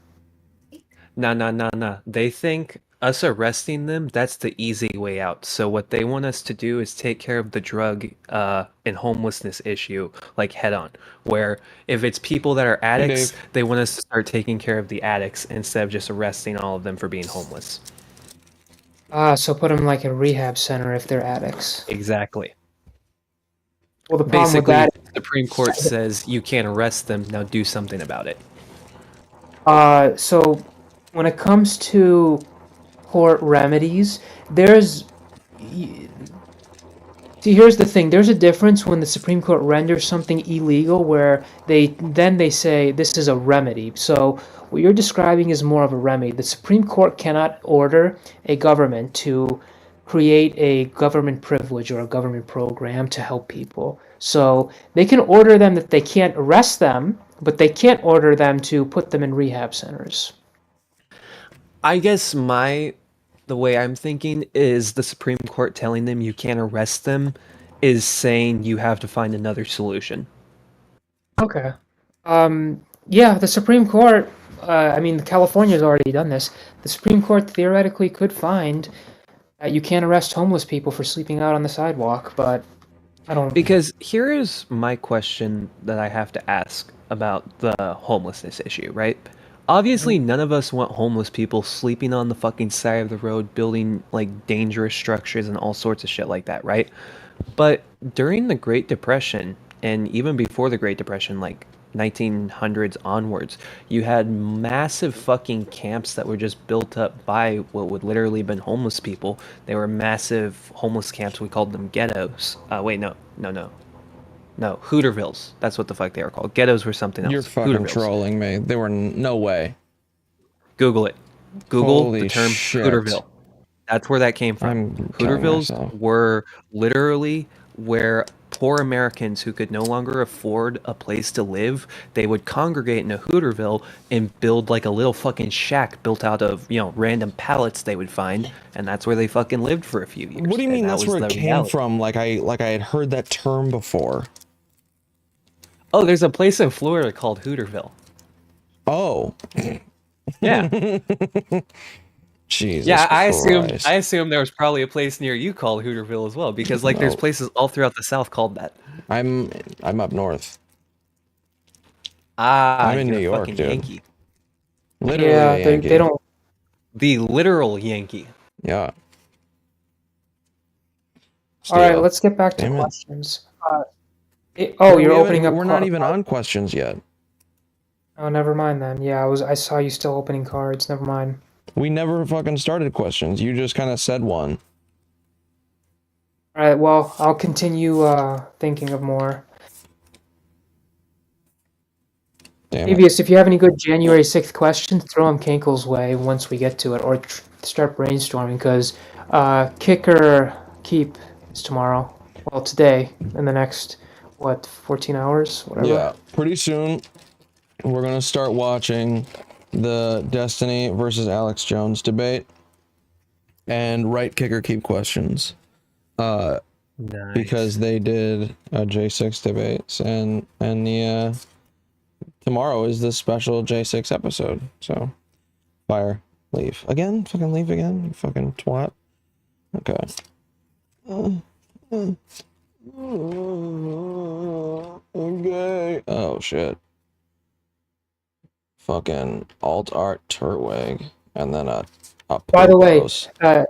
Nah. They think us arresting them, that's the easy way out. So what they want us to do is take care of the drug and homelessness issue, like head on. Where if it's people that are addicts, Dave. they want us to start taking care of the addicts instead of just arresting all of them for being homeless. So put them like in a rehab center if they're addicts. Exactly. Well, the problem with Basically, that, the Supreme Court says you can't arrest them, now do something about it. so when it comes to court remedies, see, here's the thing. There's a difference when the Supreme Court renders something illegal where they say this is a remedy. So what you're describing is more of a remedy. The Supreme Court cannot order a government to create a government privilege or a government program to help people. So they can order them that they can't arrest them, but they can't order them to put them in rehab centers. I guess the way I'm thinking is the Supreme Court telling them you can't arrest them is saying you have to find another solution. Okay. Yeah, the Supreme Court, I mean, California's already done this. The Supreme Court theoretically could find that you can't arrest homeless people for sleeping out on the sidewalk, but I don't... Because here is my question that I have to ask about the homelessness issue, right? Obviously, none of us want homeless people sleeping on the fucking side of the road, building, like, dangerous structures and all sorts of shit like that, right? But during the Great Depression, and even before the Great Depression, like 1900s onwards, you had massive fucking camps that were just built up by what would literally have been homeless people. They were massive homeless camps. We called them ghettos. Wait, no. Hootervilles. That's what the fuck they were called. Ghettos were something else. You're fucking Hootervilles. trolling me. They were no way. Google it. Google Holy the term shit. Hooterville. That's where that came from. I'm killing Hootervilles myself. were literally where poor Americans who could no longer afford a place to live, they would congregate in a Hooterville and build like a little fucking shack built out of, random pallets they would find, and that's where they fucking lived for a few years. What do you mean And that that's was where it the came reality. from? Like I had heard that term before. Oh, there's a place in Florida called Hooterville. Oh. Yeah. Jesus Yeah, I Christ. assume there was probably a place near you called Hooterville as well, because like there's No. places all throughout the South called that. I'm up north. Ah, I'm in you're New a York, fucking dude. Yankee. Literally Yeah, a they Yankee. don't... The literal Yankee. Yeah. All right, Still. let's get back to Damn it. questions. You're We haven't- opening up... We're not even on questions yet. Oh, never mind then. Yeah, I saw you still opening cards. Never mind. We never fucking started questions. You just kind of said one. All right, well, I'll continue thinking of more. Damn it. Avius, if you have any good January 6th questions, throw them Kankle's way once we get to it, or start brainstorming, because kick or keep is tomorrow. Well, today, in the next, 14 hours? Whatever. Yeah, pretty soon we're gonna start watching the Destiny versus Alex Jones debate and right kicker keep questions. Nice. Because they did a J6 debates and the tomorrow is the special J6 episode. So fire, leave again, fucking leave again, you fucking twat. Okay. Okay. Oh shit. Fucking alt art Turtwig and then a By the way, Popos.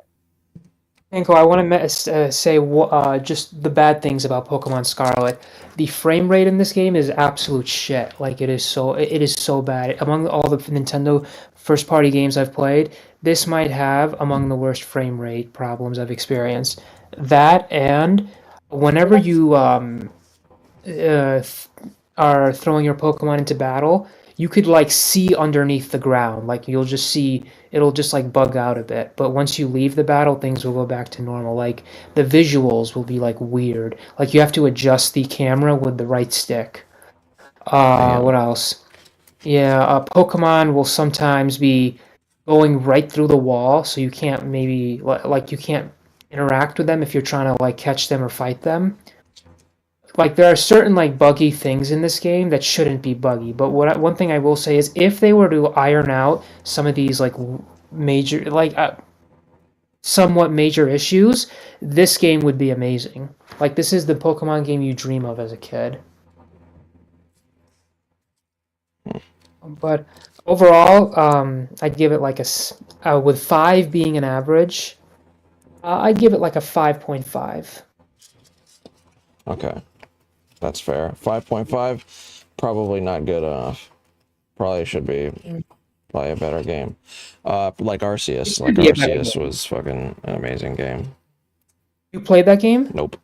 Kankle, I want to say just the bad things about Pokemon Scarlet. The frame rate in this game is absolute shit. Like it is so bad. Among all the Nintendo first-party games I've played, this might have among the worst frame rate problems I've experienced. That, and whenever you are throwing your Pokemon into battle, you could like see underneath the ground. Like you'll just see, it'll just like bug out a bit. But once you leave the battle, things will go back to normal. Like the visuals will be like weird. Like you have to adjust the camera with the right stick. Damn. What else? Yeah, Pokemon will sometimes be going right through the wall, so you can't maybe like you can't interact with them if you're trying to like catch them or fight them. Like there are certain like buggy things in this game that shouldn't be buggy. But one thing I will say is if they were to iron out some of these like major like somewhat major issues, this game would be amazing. Like this is the Pokemon game you dream of as a kid. But overall, I'd give it like with 5 being an average, I'd give it like a 5.5. Okay, that's fair. 5.5, probably not good enough. Probably should be probably a better game. Like Arceus. Like be a better Arceus game. was fucking an amazing game. You played that game? Nope.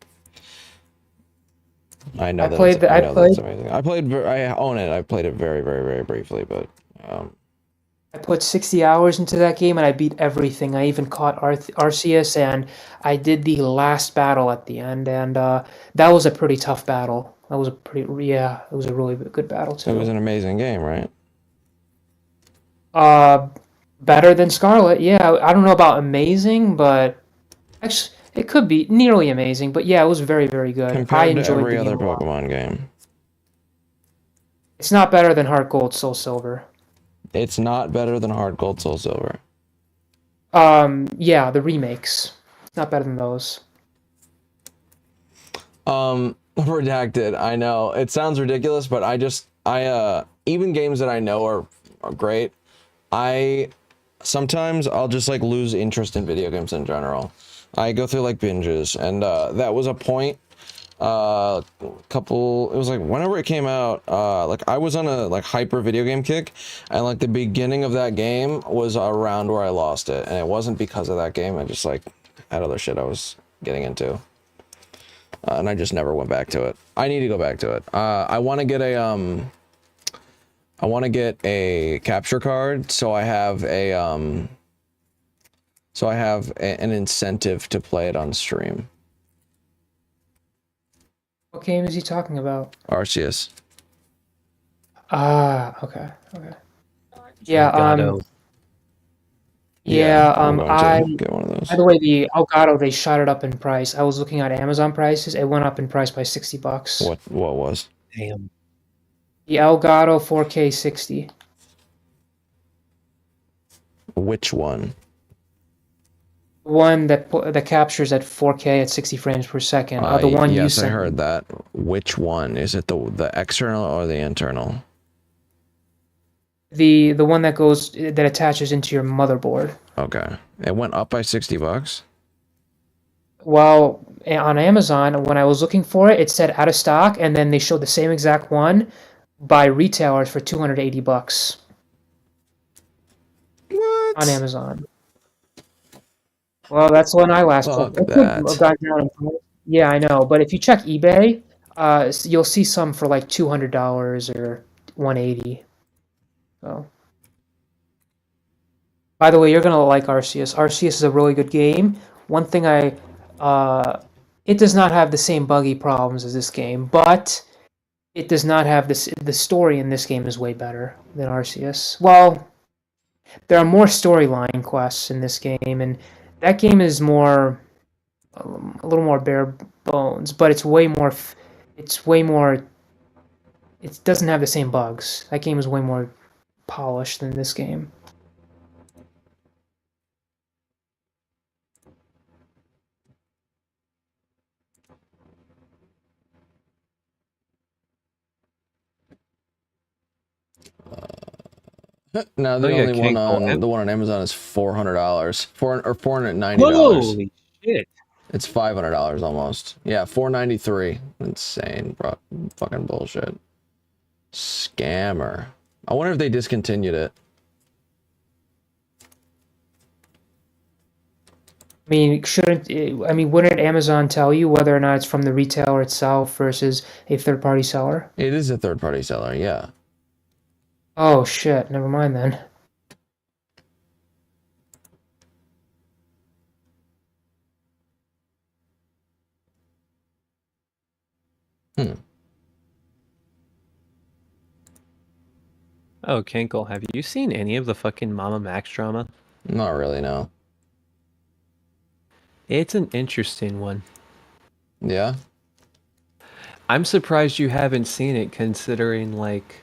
I know I that played it's, I know that it's played amazing. I own it. I played it very, very, very briefly, but I put 60 hours into that game and I beat everything. I even caught Arceus and I did the last battle at the end, and that was a pretty tough battle. That was it was a really good battle too. it was an amazing game, right? Better than Scarlet, yeah. I don't know about amazing, but actually, it could be nearly amazing. But yeah, it was very, very good. I Compared to enjoyed every the other game a lot. Pokemon game. It's not better than Heart Gold, Soul Silver. It's not better than Heart Gold, Soul Silver. Yeah, the remakes. It's not better than those. Redacted. I know it sounds ridiculous, but even games that I know are great. Sometimes I'll just like lose interest in video games in general. I go through like binges, and that was a point. It was like whenever it came out, like I was on a like hyper video game kick, and like the beginning of that game was around where I lost it, and it wasn't because of that game. I just like had other shit I was getting into. And I just never went back to it. I need to go back to it. I want to get a capture card, so I have an incentive to play it on stream. What game is he talking about? Arceus. Okay. Yeah, Elgato. I'm going to get one of those. by the way, the Elgato, they shot it up in price. I was looking at Amazon prices. It went up in price by $60. What was? Damn. The Elgato 4K 60. Which one? One that captures at 4K at 60 frames per second. The one you yes, I sent heard me. that. Which one? Is it the external or the internal? The one that attaches into your motherboard. Okay. It went up by $60. Well, on Amazon, when I was looking for it, it said out of stock, and then they showed the same exact one by retailers for $280 What? on Amazon. Well, that's when I last Fuck looked. that. Yeah, I know. But if you check eBay, you'll see some for like $200 or $180. So, by the way, you're gonna like Arceus. Arceus is a really good game. One thing it does not have the same buggy problems as this game, but it does not have this. The story in this game is way better than Arceus. Well, there are more storyline quests in this game, and that game is more, a little more bare bones, but it's way more. It doesn't have the same bugs. That game is way more polished than this game. No, the Oh, yeah, only one Canklemore. on the one on Amazon is $400, or $490. Holy shit. It's $500 almost. Yeah, $493. Insane, bro. Fucking bullshit. Scammer. I wonder if they discontinued it. Wouldn't Amazon tell you whether or not it's from the retailer itself versus a third-party seller? It is a third-party seller, yeah. Oh shit, never mind then. Oh, Kinkle, have you seen any of the fucking Mama Max drama? Not really, no. It's an interesting one. Yeah? I'm surprised you haven't seen it, considering, like,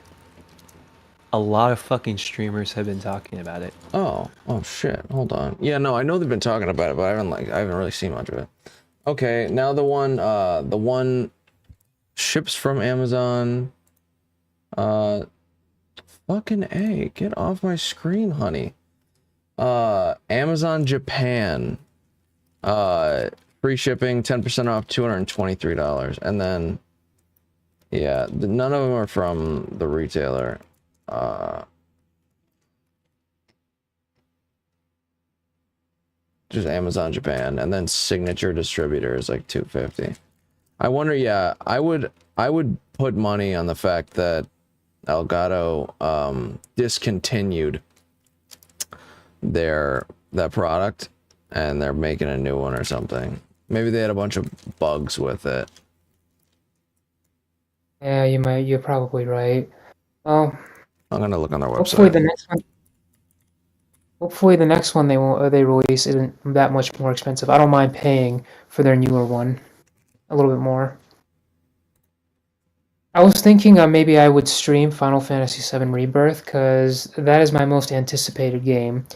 a lot of fucking streamers have been talking about it. Oh shit. Hold on. Yeah, no, I know they've been talking about it, but I haven't really seen much of it. Okay, now the one ships from Amazon. Fucking A, get off my screen, honey. Amazon Japan. Free shipping, 10% off, $223. And then yeah, none of them are from the retailer. Just Amazon Japan, and then signature distributor is like $250. I wonder, yeah, I would put money on the fact that Elgato discontinued that product and they're making a new one or something. Maybe they had a bunch of bugs with it. Yeah, you're probably right. Well, I'm gonna look on their hopefully website. the next one they release isn't that much more expensive. I don't mind paying for their newer one a little bit more. I was thinking maybe I would stream Final Fantasy VII Rebirth, because that is my most anticipated game.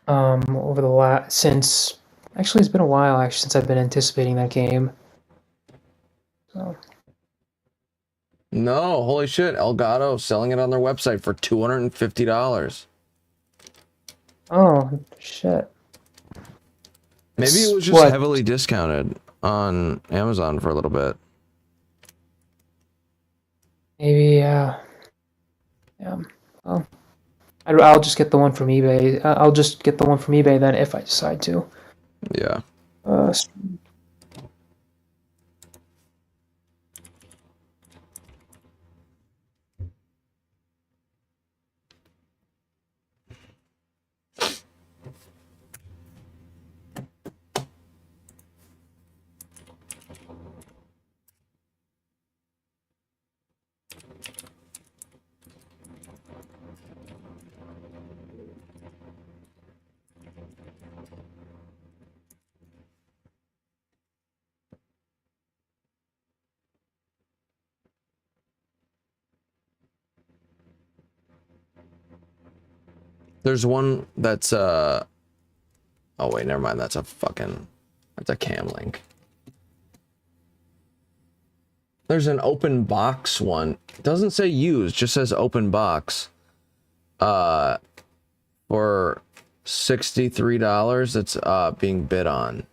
Over the since actually, it's been a while since I've been anticipating that game. So No, holy shit, Elgato selling it on their website for $250. oh shit. Maybe it was just What? heavily discounted on Amazon for a little bit. Maybe yeah. Well, I'll just get the one from eBay. I'll just get the one from eBay then if I decide to. Yeah. There's one that's oh wait, never mind, that's a cam link. There's an open box one. It doesn't say used, just says open box. For $63 it's being bid on.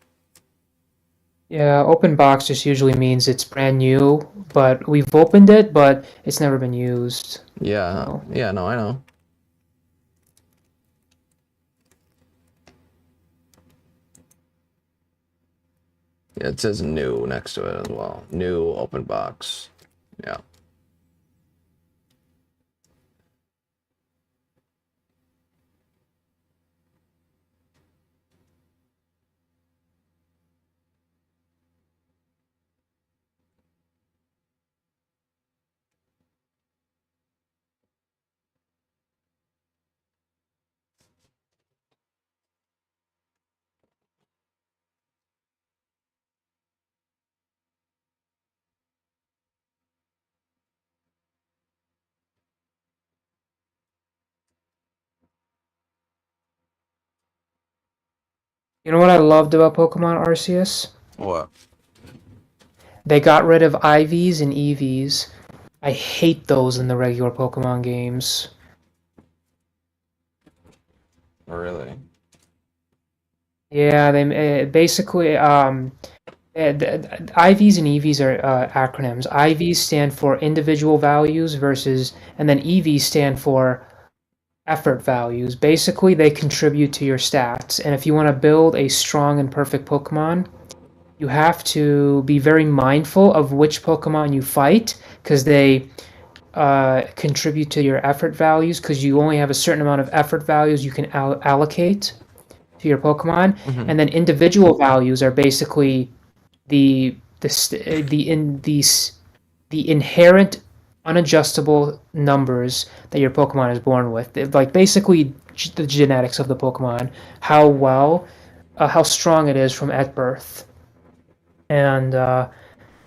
Yeah, open box just usually means it's brand new, but we've opened it, but it's never been used. Yeah. Oh. Yeah, no, I know. Yeah, it says new next to it as well. New open box. Yeah. You know what I loved about Pokemon Arceus? What? They got rid of IVs and EVs. I hate those in the regular Pokemon games. Really? Yeah, they basically IVs and EVs are acronyms. IVs stand for individual values and then EVs stand for effort values. Basically, they contribute to your stats. And if you want to build a strong and perfect Pokemon, you have to be very mindful of which Pokemon you fight, because they contribute to your effort values, because you only have a certain amount of effort values you can allocate to your Pokemon. Mm-hmm. And then individual values are basically the inherent unadjustable numbers that your Pokemon is born with. Like basically the genetics of the Pokemon, how strong it is from at birth. And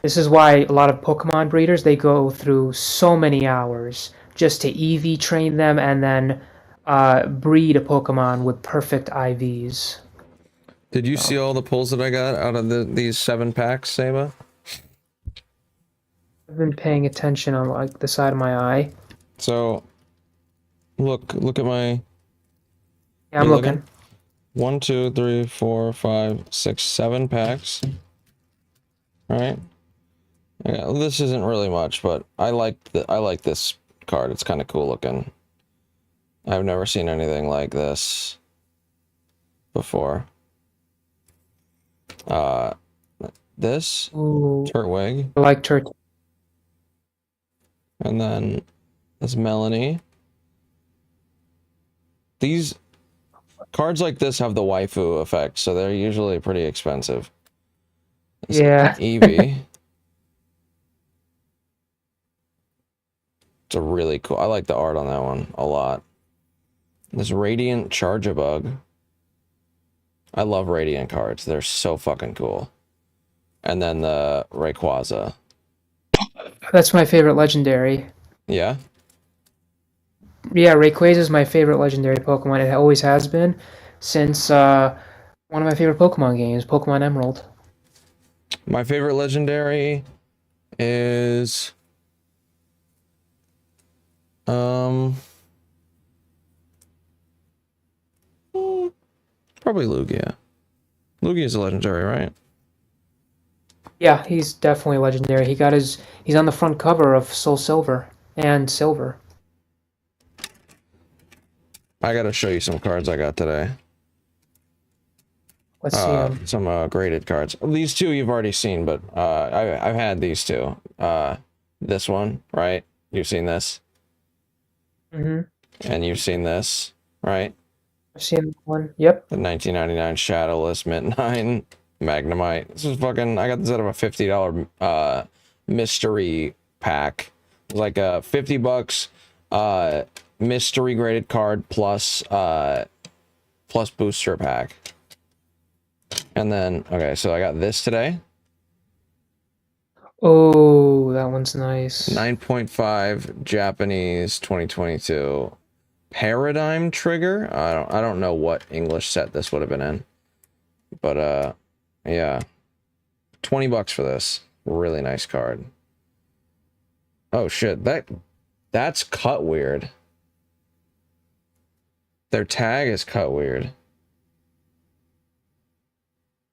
this is why a lot of Pokemon breeders, they go through so many hours just to EV train them and then breed a Pokemon with perfect IVs. Did you see all the pulls that I got out of these 7 packs, Sayba? I've been paying attention on like the side of my eye. So, look at my... Yeah, I'm You looking. 1, 2, 3, 4, 5, 6, 7 packs. Right? Yeah, this isn't really much, but I like this card. It's kind of cool looking. I've never seen anything like this before. This Ooh, Turtwig, I like Turtle. and then this Melanie. These cards like this have the waifu effect, so they're usually pretty expensive. This Yeah. Eevee. It's a really cool. I like the art on that one a lot. This Radiant Charjabug. I love Radiant cards. They're so fucking cool. And then the Rayquaza. That's my favorite legendary. Yeah? Yeah, Rayquaza is my favorite legendary Pokemon. It always has been since one of my favorite Pokemon games, Pokemon Emerald. My favorite legendary is probably Lugia. Lugia is a legendary, right? Yeah, he's definitely legendary. He's on the front cover of Soul Silver and Silver. I gotta show you some cards I got today. Let's see him. Some graded cards. These two you've already seen, but I've had these two. This one, right? You've seen this, Mm-hmm. and you've seen this, right? I've seen one. Yep. The 1999 Shadowless Mint 9 Magnemite. This is fucking. I got this out of a $50 mystery pack. It was like $50 mystery graded card plus booster pack. And then okay, so I got this today. Oh, that one's nice. 9.5 Japanese 2022 Paradigm Trigger. I don't know what English set this would have been in. But yeah. $20 for this. Really nice card. Oh shit, that's cut weird. Their tag is cut weird.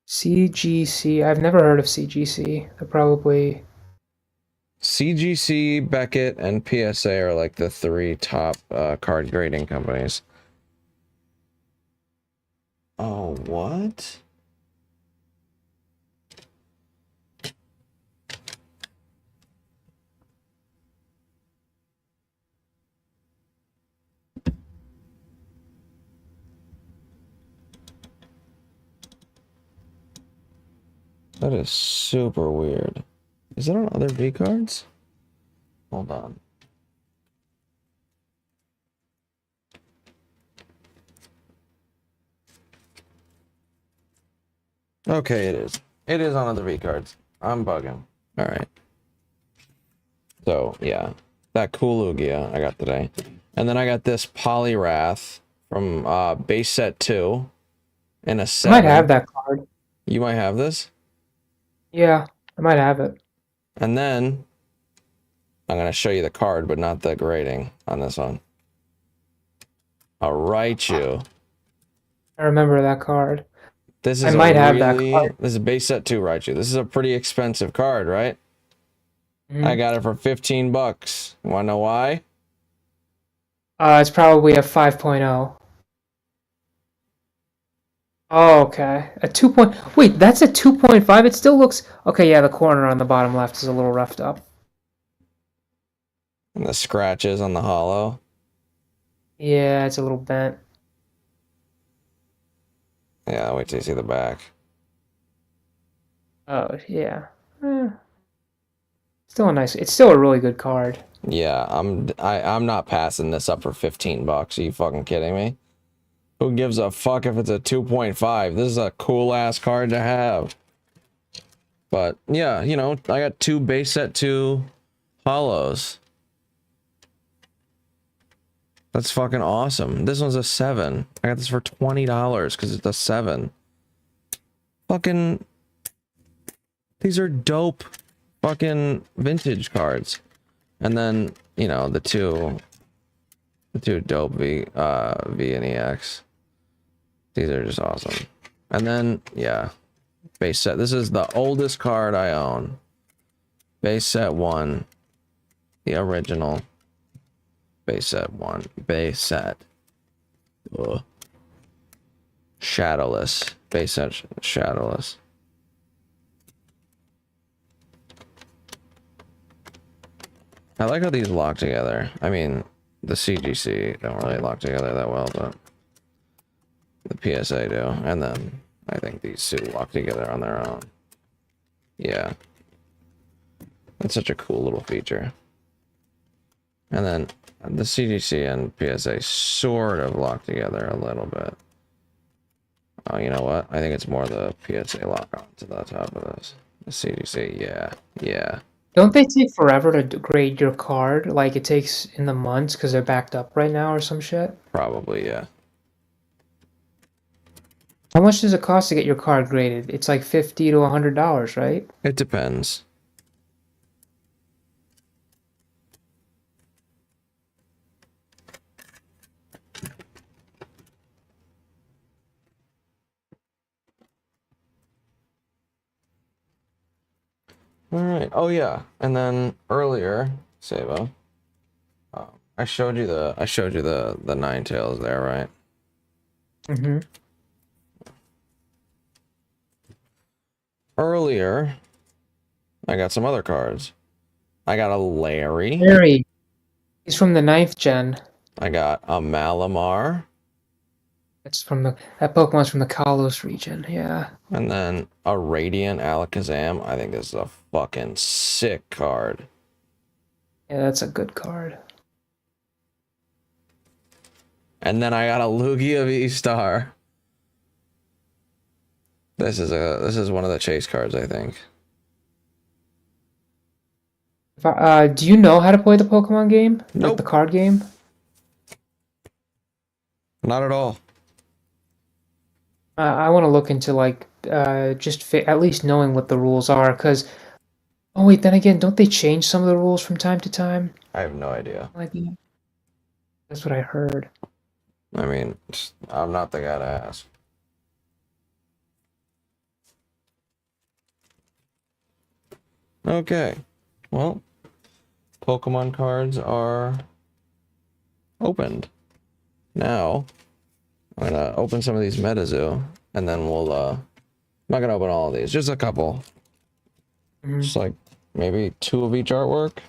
CGC. I've never heard of CGC. They're probably... CGC, Beckett, and PSA are like the 3 top card grading companies. Oh, what? That is super weird. Is it on other V cards? Hold on. Okay, it is. It is on other V cards. I'm bugging. Alright. So, yeah. That cool Lugia I got today. And then I got this Poliwrath from base set 2 in a I 7. might have that card. You might have this? Yeah, I might have it. And then I'm going to show you the card, but not the grading on this one. I'll write you. I remember that card. This is I might have that really, card. this is base set 2 Raichu. This is a pretty expensive card, right? I got it for $15. You want to know why? It's probably a 5.0. Oh, okay. A 2. Wait, that's a 2.5? It still looks... Okay, yeah, the corner on the bottom left is a little roughed up. And the scratches on the hollow. Yeah, it's a little bent. Yeah, wait till you see the back. Oh, yeah. Still a nice... It's still a really good card. Yeah, I'm not passing this up for $15. Are you fucking kidding me? Who gives a fuck if it's a 2.5? This is a cool ass card to have. But yeah, you know, I got 2 base set 2 hollows. That's fucking awesome. This one's a 7. I got this for $20 because it's a 7. Fucking, these are dope fucking vintage cards. And then, you know, the two dope V and EX. These are just awesome. And then, yeah, base set. This is the oldest card I own. Base set 1. The original. Base set 1. Base set. Ugh. Shadowless. Base set shadowless. I like how these lock together. I mean, the CGC don't really lock together that well, but the PSA do. And then I think these two lock together on their own. Yeah. That's such a cool little feature. And then the CGC and PSA sort of lock together a little bit. Oh, you know what? I think it's more the PSA lock on to the top of this. The CGC, yeah. Yeah. Don't they take forever to grade your card? Like it takes in the months because they're backed up right now or some shit? Probably, yeah. How much does it cost to get your card graded? It's like $50 to $100, right? It depends. All right. Oh yeah. And then earlier, Sabo, I showed you the Ninetales there, right? Mm-hmm. Earlier, I got some other cards. I got a Larry. Larry. He's from the 9th gen. I got a Malamar. It's from that Pokemon's from the Kalos region, yeah. And then a Radiant Alakazam. I think this is a fucking sick card. Yeah, that's a good card. And then I got a Lugia V-Star. This is one of the chase cards, I think. Do you know how to play the Pokemon game? Nope. Like the card game? Not at all. I want to look into like at least knowing what the rules are, because oh wait, then again, don't they change some of the rules from time to time? I have no idea. Like that's what I heard. I mean, I'm not the guy to ask. Okay. Well, Pokemon cards are opened. Now, I'm gonna open some of these Metazoo, and then we'll, I'm not gonna open all of these, just a couple. Mhm. Just like, maybe 2 of each artwork.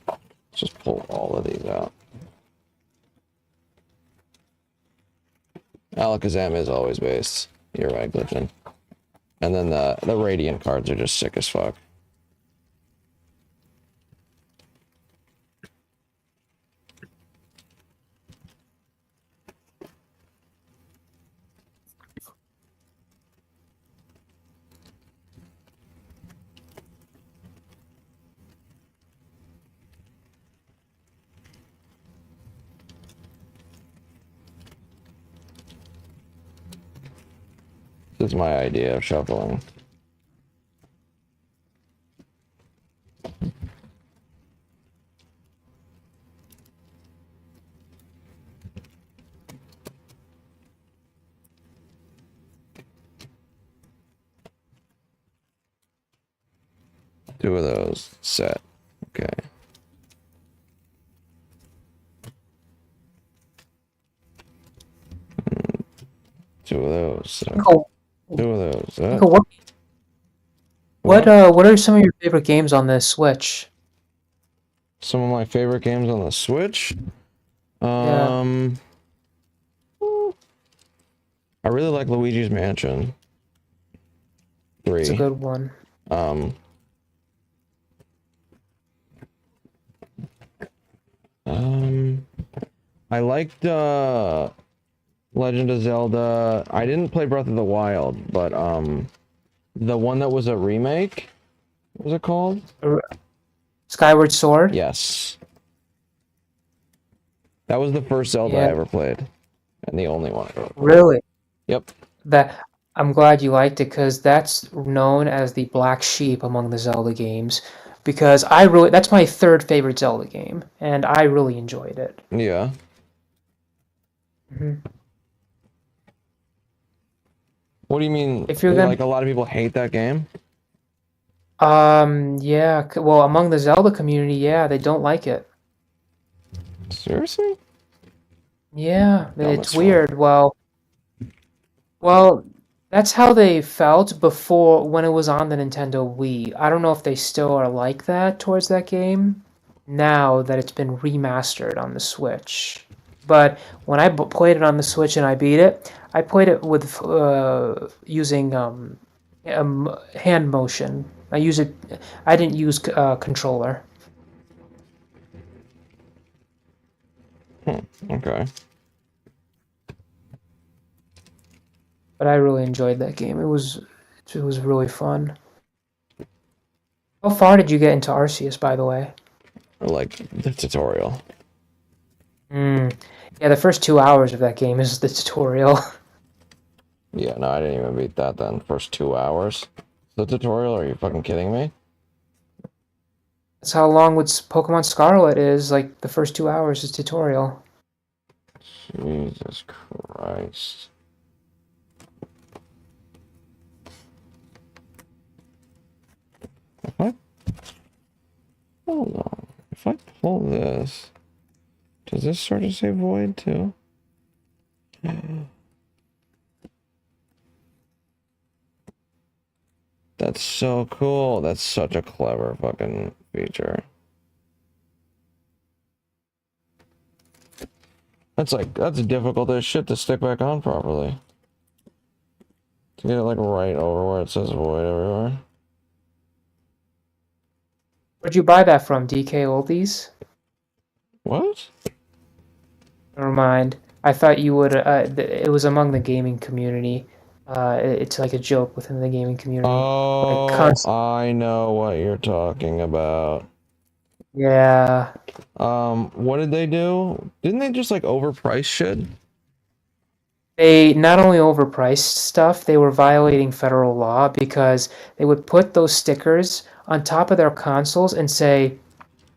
Let's just pull all of these out. Alakazam is always based. You're right, Glitchin. And then the Radiant cards are just sick as fuck. This is my idea of shuffling. Two of those set. Okay. Two of those. Set. Cool. Two of those. Cool. What are some of your favorite games on the Switch? some of my favorite games on the Switch. Yeah. I really like Luigi's Mansion 3. It's a good one. I liked Legend of Zelda. I didn't play Breath of the Wild, but the one that was a remake, what was it called? Skyward Sword? Yes. That was the first Zelda I Yeah. ever played. And the only one I ever played. Really? Yep. I'm glad you liked it, because that's known as the black sheep among the Zelda games. Because that's my third favorite Zelda game, and I really enjoyed it. Yeah. Mhm. What do you mean? If you're gonna- Like, a lot of people hate that game? Yeah, well, among the Zelda community, yeah, they don't like it. Seriously? Yeah, Dumb it's as fuck. weird. Well, that's how they felt before when it was on the Nintendo Wii. I don't know if they still are like that towards that game now that it's been remastered on the Switch. But when I played it on the Switch and I beat it, I played it with using hand motion. I didn't use controller. Okay. But I really enjoyed that game. It was really fun. How far did you get into Arceus, by the way? Like, the tutorial. Yeah, the first 2 hours of that game is the tutorial. Yeah, no, I didn't even beat that then. First 2 hours. The tutorial? Are you fucking kidding me? That's how long with Pokemon Scarlet is. Like, the first 2 hours is tutorial. Jesus Christ. Hold on. If I pull this, does this start to say void too? That's so cool. That's such a clever fucking feature. That's difficult as shit to stick back on properly. To get it like right over where it says void everywhere. Where'd you buy that from? DK Oldies? What? Never mind. I thought you would. It was among the gaming community. It's like a joke within the gaming community. Oh, Like I know what you're talking about. Yeah. What did they do? Didn't they just like overprice shit? They not only overpriced stuff, they were violating federal law because they would put those stickers on top of their consoles and say,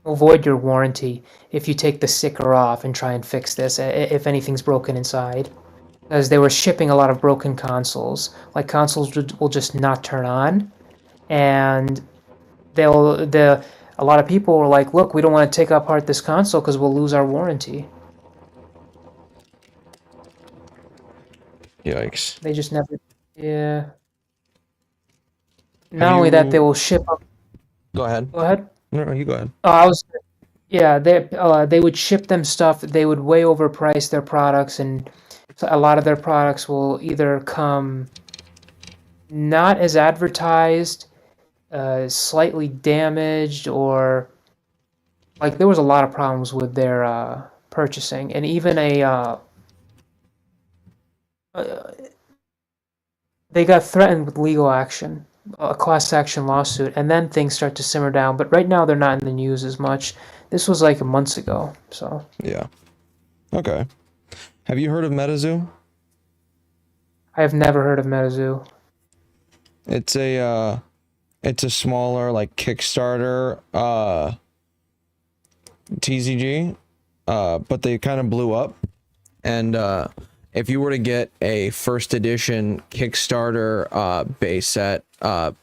"We'll void your warranty if you take the sticker off and try and fix this if anything's broken inside." Because they were shipping a lot of broken consoles. Like consoles will just not turn on, and a lot of people were like, "Look, we don't want to take apart this console because we'll lose our warranty." Yikes. They just never, yeah. Not only that, they will ship up. Go ahead. Go ahead. No, you go ahead. Yeah, they would ship them stuff. They would way overprice their products, and a lot of their products will either come not as advertised, slightly damaged, or like there was a lot of problems with their purchasing, and even they got threatened with legal action, a class action lawsuit, and then things start to simmer down. But right now they're not in the news as much. This was like months ago, so. Yeah. Okay. Have you heard of MetaZoo? I have never heard of MetaZoo. It's a smaller like Kickstarter TCG, but they kind of blew up, and if you were to get a first edition Kickstarter base set, MetaZoo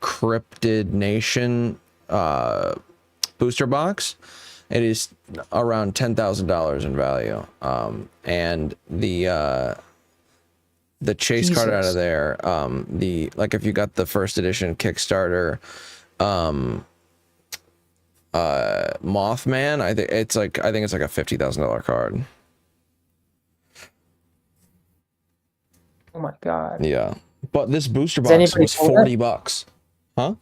Cryptid Nation booster box, it is around $10,000 in value. And the chase card out of there, like if you got the first edition Kickstarter Mothman, I think it's like a $50,000 card. Oh my god. Yeah, but this booster Has box anybody was pulled $40. Huh?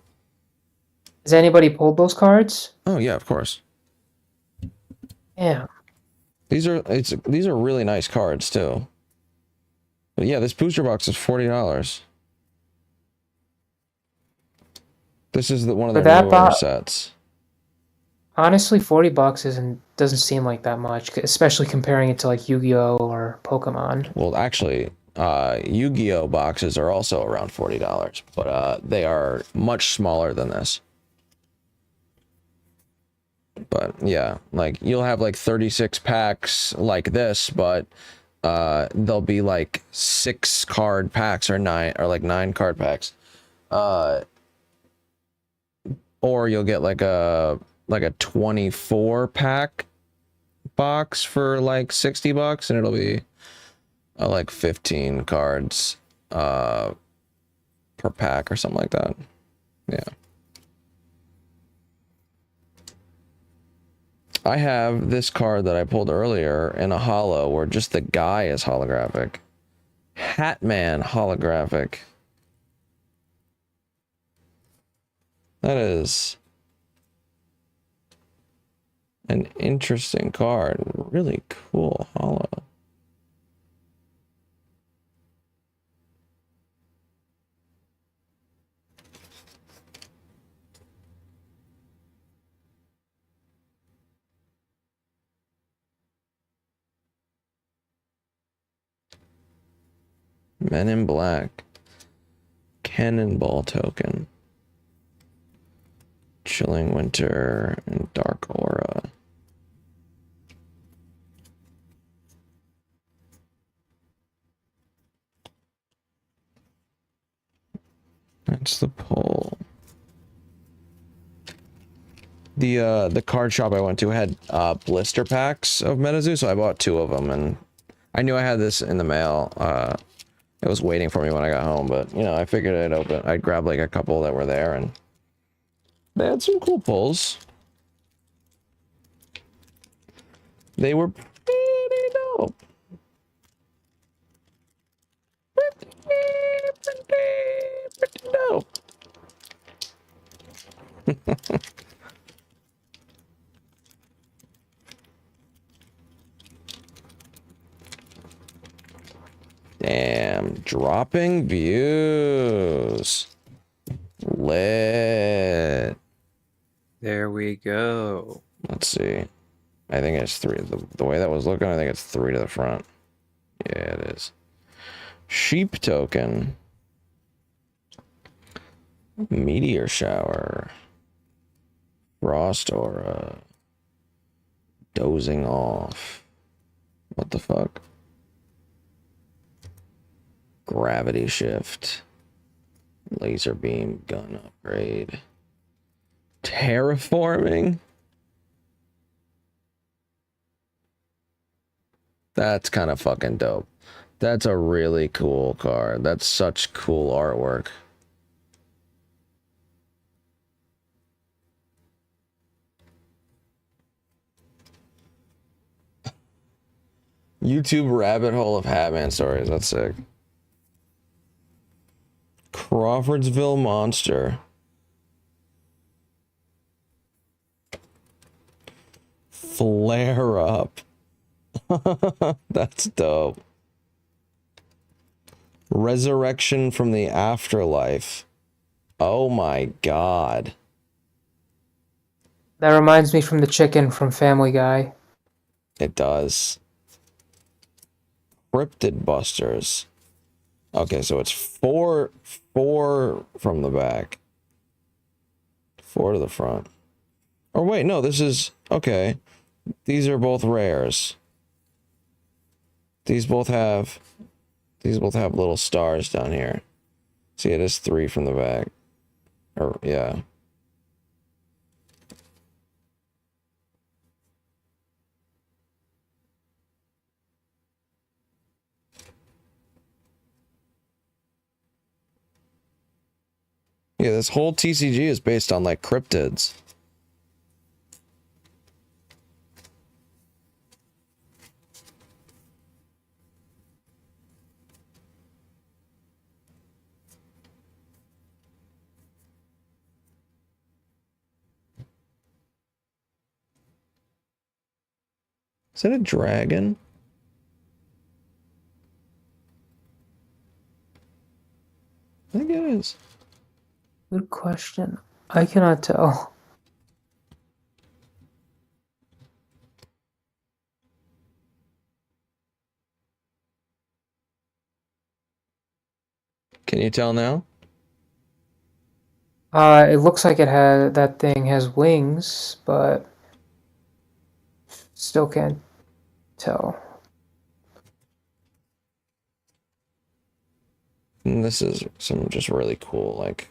Has anybody pulled those cards? Oh yeah, of course. Yeah. These are really nice cards too. But yeah, this booster box is $40. This is one of For their that newer box, sets. honestly, $40 doesn't seem like that much, especially comparing it to like Yu-Gi-Oh or Pokemon. Well, actually, Yu-Gi-Oh boxes are also around $40, but they are much smaller than this. But yeah, like you'll have like 36 packs like this, but there'll be like 6 card packs or 9 card packs. Or you'll get like a 24 pack box for like $60, and it'll be like 15 cards per pack or something like that. Yeah. I have this card that I pulled earlier in a holo where just the guy is holographic. Hatman holographic. That is an interesting card. Really cool holo. Men in Black. Cannonball token. Chilling Winter and Dark Aura. That's the pull. The card shop I went to had blister packs of MetaZoo, so I bought 2 of them, and I knew I had this in the mail. It was waiting for me when I got home, but you know, I figured I'd grab like a couple that were there, and they had some cool pulls. They were pretty dope. Pretty dope. Damn, dropping views. Lit. There we go. Let's see. I think it's 3. The way that was looking, I think it's 3 to the front. Yeah, it is. Sheep token. Meteor shower. Frost aura. Dozing off. What the fuck? Gravity shift. Laser beam gun upgrade. Terraforming. That's kind of fucking dope. That's a really cool card. That's such cool artwork. YouTube rabbit hole of Hatman stories. That's sick. Crawfordsville Monster. Flare up. That's dope. Resurrection from the afterlife. Oh my god. That reminds me from the chicken from Family Guy. It does. Cryptid Busters. Okay, so it's four from the back. 4 to the front. Or wait, no, this is... Okay. These are both rares. These both have little stars down here. See, it is 3 from the back. Or, yeah. Yeah, this whole TCG is based on, like, cryptids. Is that a dragon? I think it is. Good question. I cannot tell. Can you tell now? It looks like that thing has wings, but still can't tell. And this is some just really cool, like,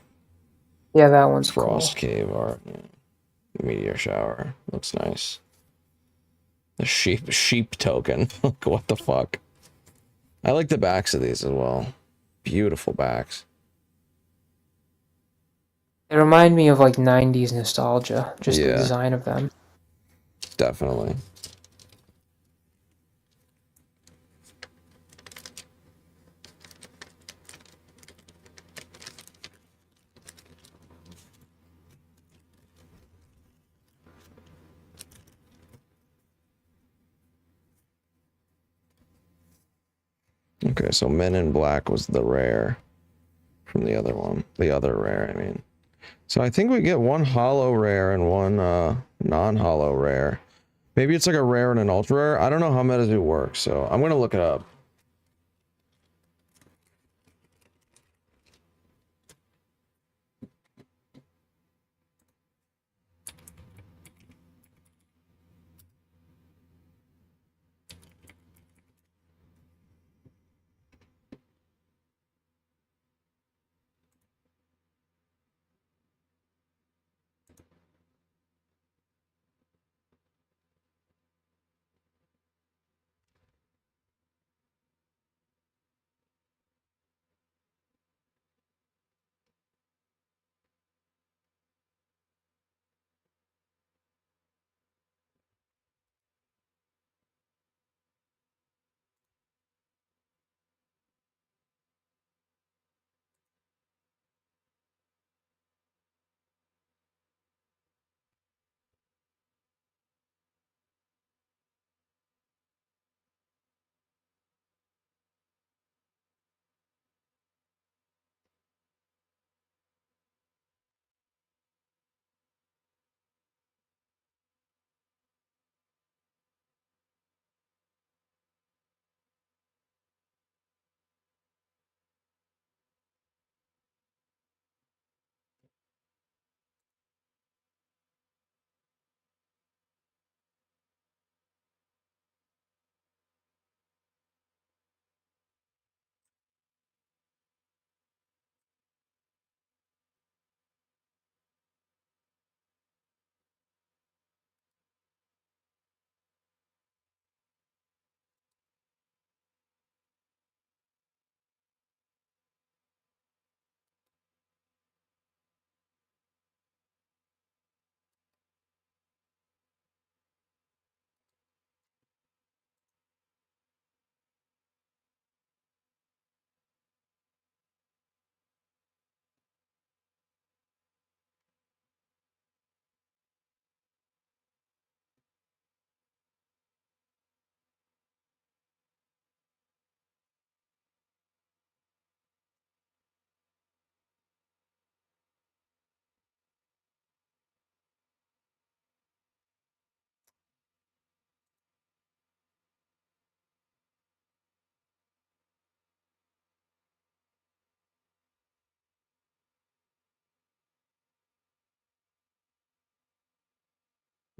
Yeah, that one's frost cool. cave art. Yeah. Meteor shower. Looks nice. The sheep token. Like, what the fuck? I like the backs of these as well. Beautiful backs. They remind me of like 90s nostalgia, just the Yeah. design of them. Definitely. Okay, so Men in Black was the rare from the other one. The other rare, I mean. So I think we get one hollow rare and one non-hollow rare. Maybe it's like a rare and an ultra rare. I don't know how MetaZoo works, so I'm gonna look it up.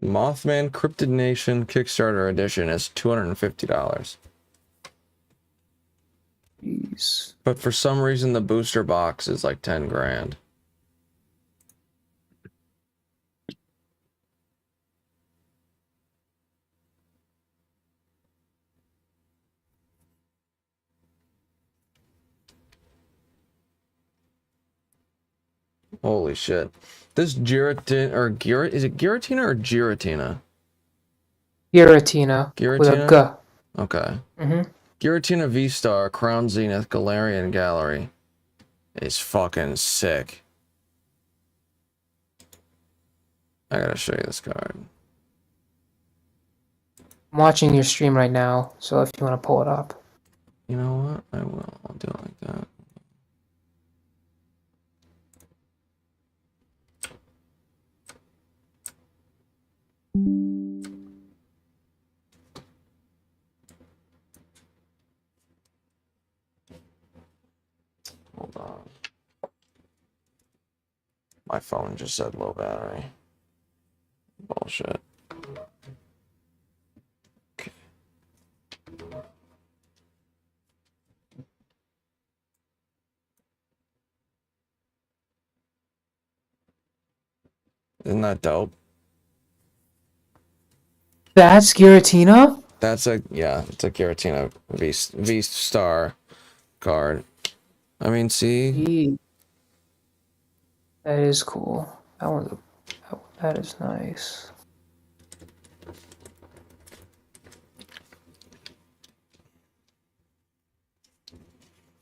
Mothman Cryptid Nation Kickstarter edition is $250. Jeez. But for some reason the booster box is like 10 grand. Holy shit. This Giratina, or is it Giratina or Giratina? Giratina with a Giratina? G. Okay. Mm-hmm. Giratina V-Star, Crown Zenith, Galarian Gallery. Is fucking sick. I gotta show you this card. I'm watching your stream right now, so if you want to pull it up. You know what? I will. I'll do it like that. Hold on. My phone just said low battery. Bullshit. Okay. Isn't that dope? That's Giratina? That's a, yeah, it's a Giratina V star card. I mean, see, Gee. That is cool. That is nice.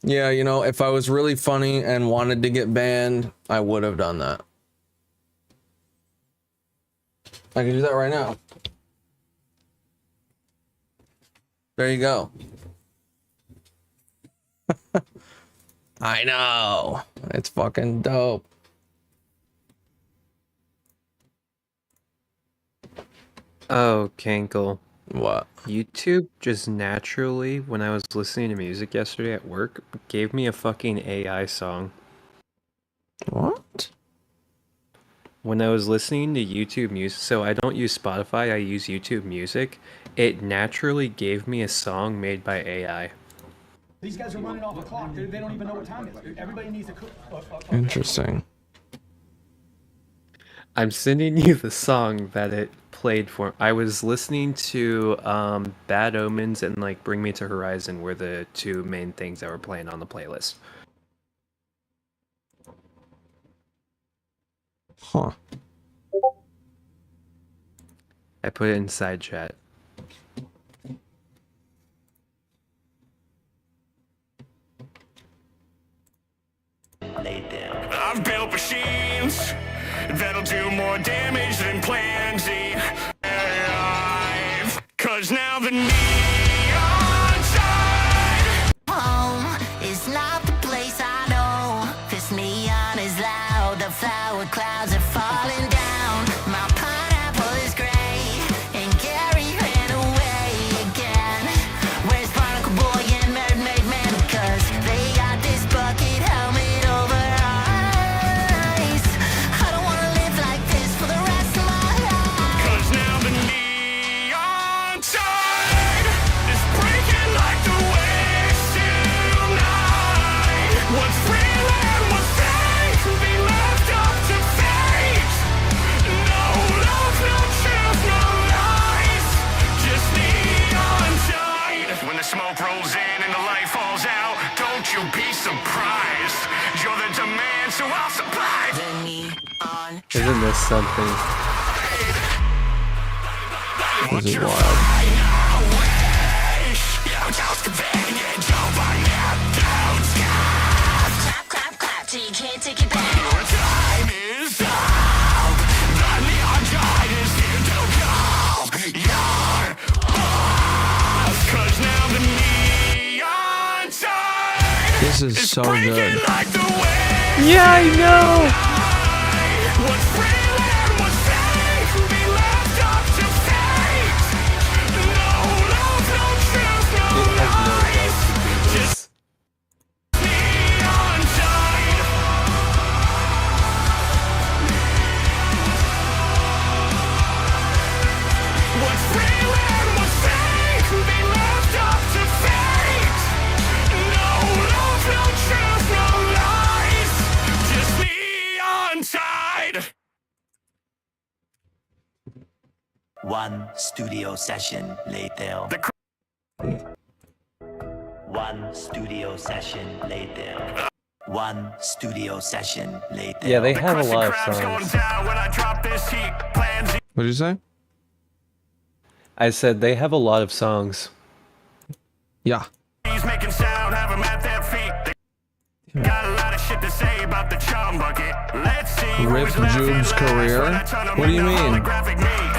yeah, you know, if I was really funny and wanted to get banned, I would have done that. I can do that right now. There you go. I know. It's fucking dope. Oh, Cankle. What? YouTube just naturally, when I was listening to music yesterday at work, gave me a fucking AI song. What? When I was listening to YouTube music, so I don't use Spotify, I use YouTube Music, it naturally gave me a song made by AI. These guys are running off a clock. They don't even know what time it is. Everybody needs to cook. Interesting. I'm sending you the song that it played for. I was listening to Bad Omens and like Bring Me to Horizon were the two main things that were playing on the playlist. Huh. I put it in side chat. I've built machines that'll do more damage than Plan Z. Cause now the neon side. Home is not the place I know. This neon is loud. The flower clouds are falling down. My pineapple is gray, and Gary ran away again. Where's Barnacle Boy and Mermaid Man? Cause they got this bucket helmet over eyes. I don't wanna live like this for the rest of my life. Cause now the neon tide is breaking like the waves tonight. What's real and what's fake will be left up to fate. No love, no truth, no lies, just neon tide. When the smoke rolls in and the light falls out, don't you be surprised. You're the demand, so I'll supply. The neon Isn't this something? This is wild. clap, clap, clap till you can't take it back. Your time is up. The neon tide is here to call your off. 'Cause now the neon tide This is so breaking good. like the waves. Yeah, I know! What's real and what's fake will be left up to fate. No love, no truth, no It has no lies. right to do this. Neon tide. What's real and what's fake will be left up to fate. No love, no truth, no lies, just neon tide. One studio session later. One studio session later. One studio session later. Yeah, they have a Krusty lot of Krab's going songs. down when I drop this heat. Plan Z. What did you say? I said they have a lot of songs. Yeah. He's making sound, have him at their feet. They got a lot of shit to say about the chum bucket. Let's see Rip who's laughing Jube's last career? when I turn 'em What do you into mean? holographic meat.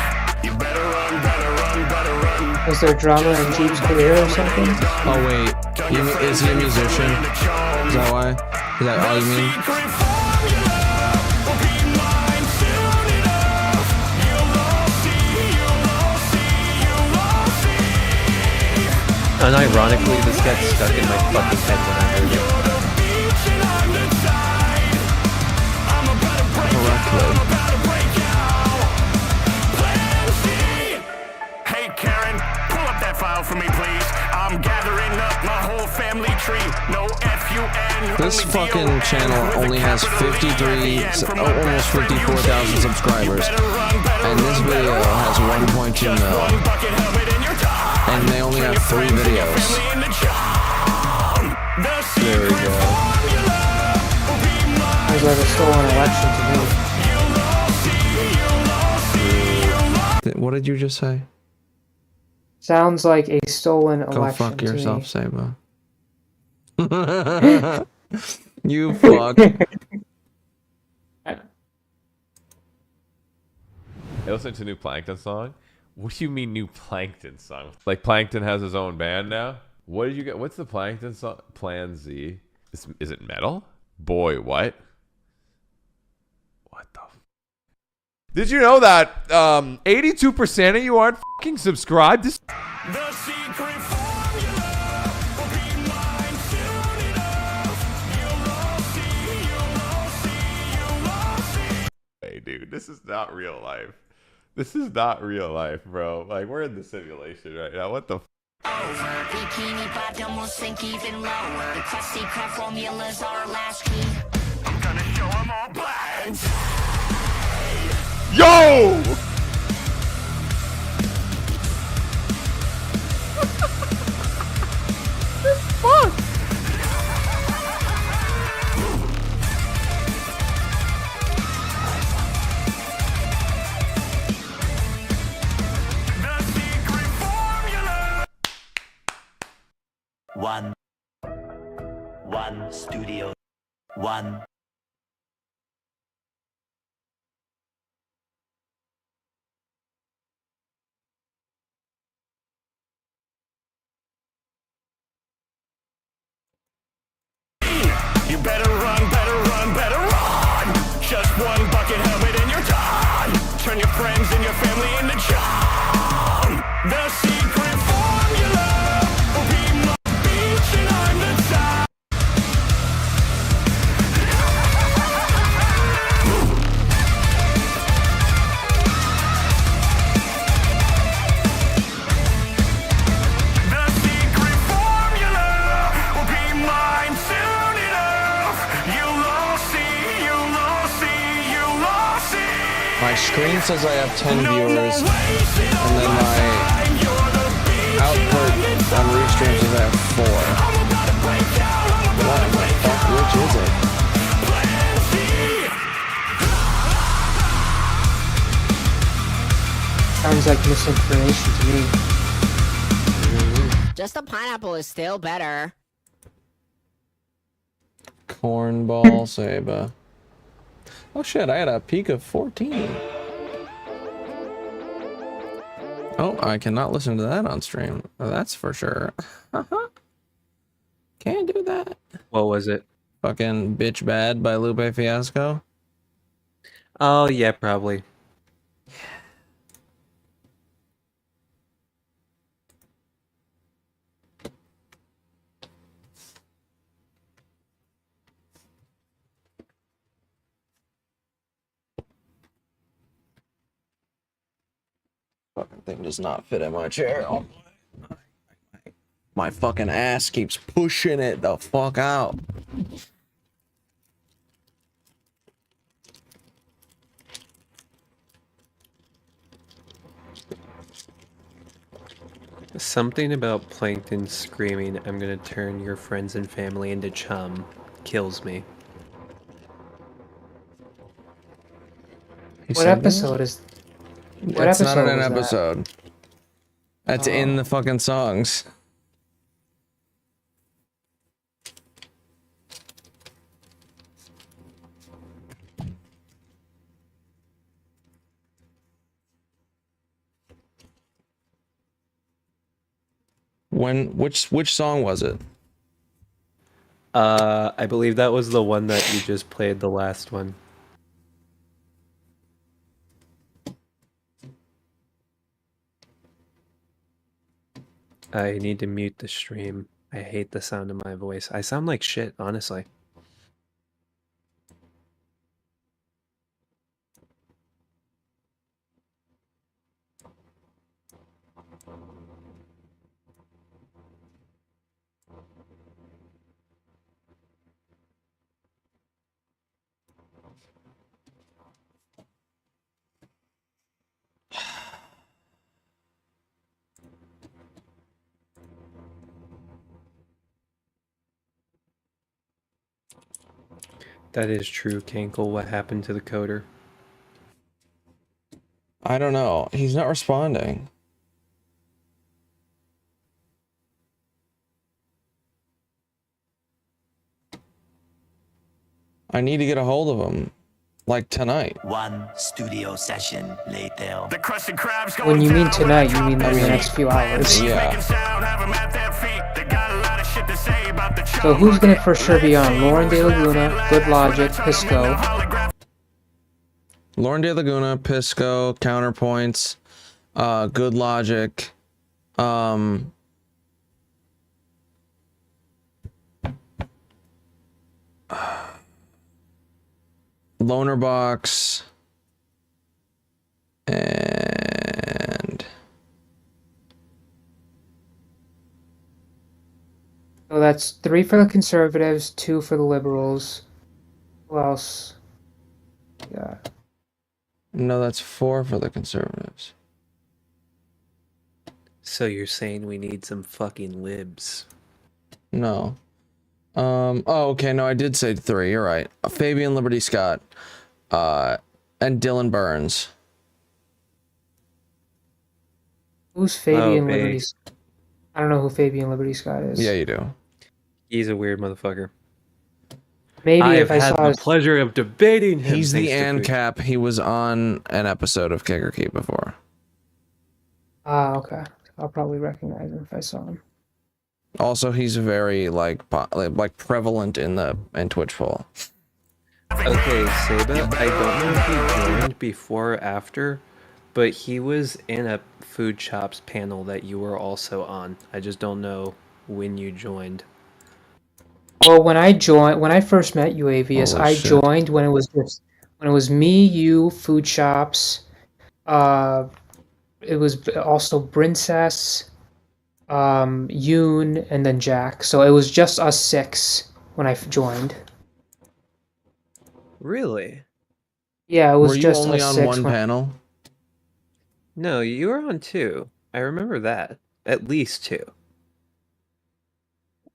You better run, better run, better run. Was there drama in Jeep's career or something? Oh wait, is he a musician? Is that why? Is that all you mean? Unironically, this got stuck in my fucking head when I heard it. Correctly. Hey Karen, pull up that file for me, please. I'm gathering up my whole family tree. No FUN. This fucking channel only has almost 54,000 subscribers, and this video has 1.2 mil, and they only have 3 videos. There we go. Sounds like a stolen election to me. What did you just say? Sounds like a stolen Go election fuck to yourself, me. Sayba. You fuck. I listened to new Plankton song. What do you mean new Plankton song? Like Plankton has his own band now? What did you get? What's the Plankton song? Plan Z. Is it metal? Boy, what? What the Did you know that 82% of you aren't fucking subscribed? The secret formula will be mine soon enough. You'll see. Hey, dude, this is not real life. This is not real life, bro. Like, we're in the simulation right now. What the Bikini bottom will sink even lower. The crusty crap formulas are our last key. I'm gonna show them all blind. Yo! Fuck! The secret formula. One studio. One. You better run, better run, better run. Just one bucket helmet and you're done. Turn your friends and your family into John. The secret formula will be my beach and I'm the top. The secret formula will be mine soon enough. You'll all see, you'll all see, you'll all see. My screen says I have 10 viewers, and then my output on Restream says I have 4. What the fuck? Which is it? Sounds like misinformation to me. Just a pineapple is still better. Cornball Sayba. Oh shit, I had a peak of 14. Oh, I cannot listen to that on stream. That's for sure. Can't do that. What was it? Fucking Bitch Bad by Lupe Fiasco. Oh, yeah, probably. Fucking thing does not fit in my chair. Oh, my fucking ass keeps pushing it the fuck out. Something about Plankton screaming, "I'm gonna turn your friends and family into chum," kills me. He What said episode is? What That's not episode in an was that? episode. That's in the fucking songs. Which song was it? I believe that was the one that you just played, the last one. I need to mute the stream. I hate the sound of my voice. I sound like shit, honestly. That is true, Cankle. What happened to the coder? I don't know. He's not responding. I need to get a hold of him, like tonight. One studio session later. The crusty crabs When you mean tonight, you mean like the next few hours. Yeah. So who's gonna for sure be on? Lauren De Laguna, Good Logic, Pisco. Lauren De Laguna, Pisco, Counterpoints, Good Logic, Loner Box, and So that's 3 for the conservatives, 2 for the liberals. Who else? Yeah. no, that's 4 for the conservatives. So you're saying we need some fucking libs? No. Oh, okay, no, I did say 3, you're right. Fabian Liberty Scott, and Dylan Burns. Who's Fabian Oh, Liberty? I don't know who Fabian Liberty Scott is. Yeah, you do. He's a weird motherfucker. Maybe I if have I had saw the his... pleasure of debating him. He's the thanks to Food. ANCAP. He was on an episode of KoK before. Ah, okay. I'll probably recognize him if I saw him. Also, he's very like prevalent in Twitch full. Okay, Saba, I don't know if he joined before or after, but he was in a Food Chops panel that you were also on. I just don't know when you joined. Well, when I first met you, Avius, Holy I shit. joined when it was me, you, Food Shops. It was also Princess, Yoon, and then Jack. So it was just us 6 when I joined. Really? Yeah, it was Were you just only us on 6 one when- panel? No, you were on 2. I remember that. At least 2.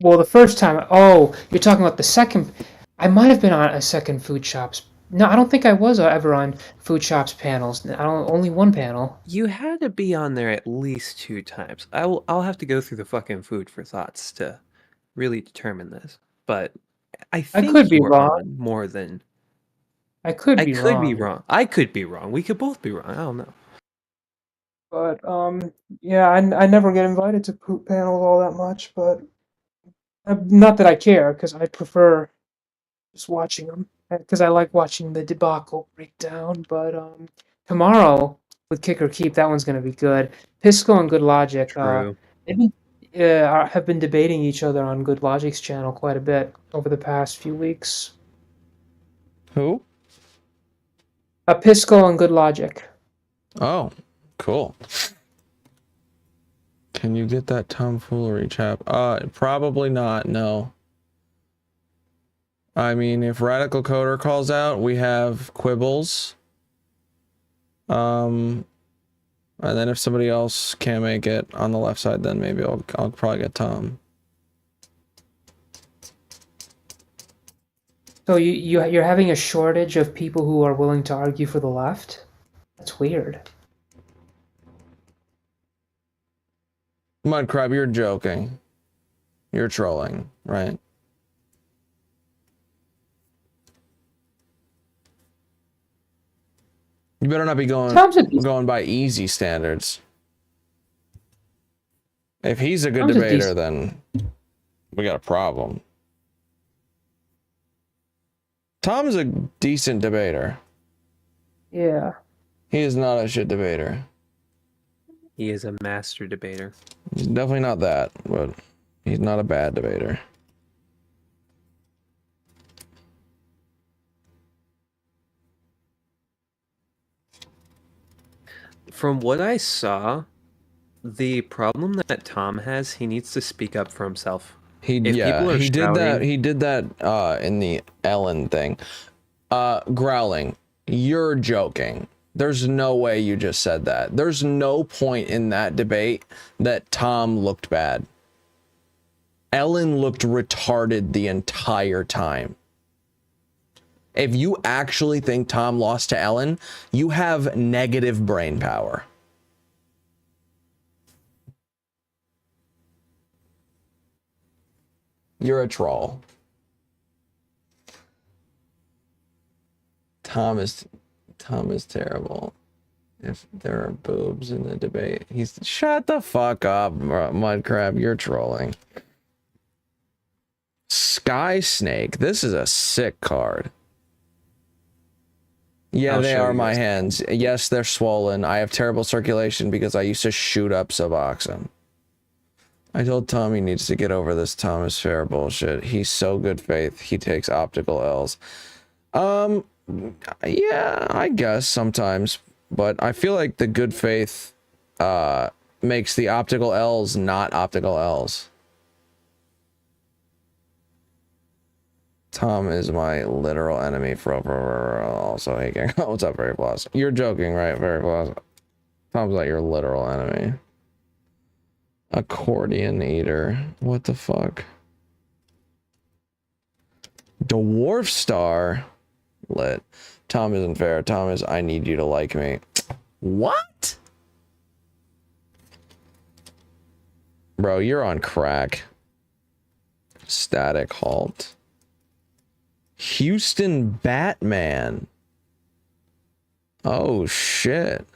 Well, the first time. Oh, you're talking about the second. I might have been on a second Food Shops. No, I don't think I was ever on Food Shops panels. Only one panel. You had to be on there at least 2 times. I'll have to go through the fucking Food for Thoughts to really determine this. But I think could be you were wrong. on more than I could I be could wrong. be wrong. I could be wrong. We could both be wrong. I don't know. But yeah, I never get invited to poop panels all that much. But not that I care, because I prefer just watching them. Because I like watching the debacle break down. But tomorrow with Kick or Keep, that one's gonna be good. Pisco and Good Logic. True. Have been debating each other on Good Logic's channel quite a bit over the past few weeks. Who? Pisco and Good Logic. Oh, cool. Can you get that tomfoolery chap? Probably not, no. I mean, if RadicalCoder calls out, we have Quibbles. And then if somebody else can't make it on the left side, then maybe I'll probably get Tom. So you're having a shortage of people who are willing to argue for the left? That's weird. Mudcrab, you're joking. You're trolling, right? You better not be going by easy standards. If he's a good Tom's a debater, decent- then we got a problem. Tom's a decent debater. Yeah. He is not a shit debater. He is a master debater. He's definitely not that, but he's not a bad debater. From what I saw, the problem that Tom has, he needs to speak up for himself. He If people are he did that. shouting- He did that in the Ellen thing. Growling. You're joking. There's no way you just said that. There's no point in that debate that Tom looked bad. Ellen looked retarded the entire time. If you actually think Tom lost to Ellen, you have negative brain power. You're a troll. Tom is terrible. If there are boobs in the debate, he's shut the fuck up, Mudcrab. You're trolling. Sky Snake. This is a sick card. Yeah, I'll they show are you my guys. hands. Yes, they're swollen. I have terrible circulation because I used to shoot up Suboxone. I told Tom he needs to get over this Thomas Fair bullshit. He's so good faith. He takes optical L's. Yeah, I guess sometimes, but I feel like the good faith makes the optical L's not optical L's. Tom is my literal enemy for also hating. What's up, Very Plus? You're joking, right, Very Plus? Tom's not your literal enemy. Accordion eater. What the fuck? Dwarf star. Lit. Tom isn't fair. Tom is, I need you to like me. What? Bro, you're on crack. Static halt. Houston Batman. Oh shit.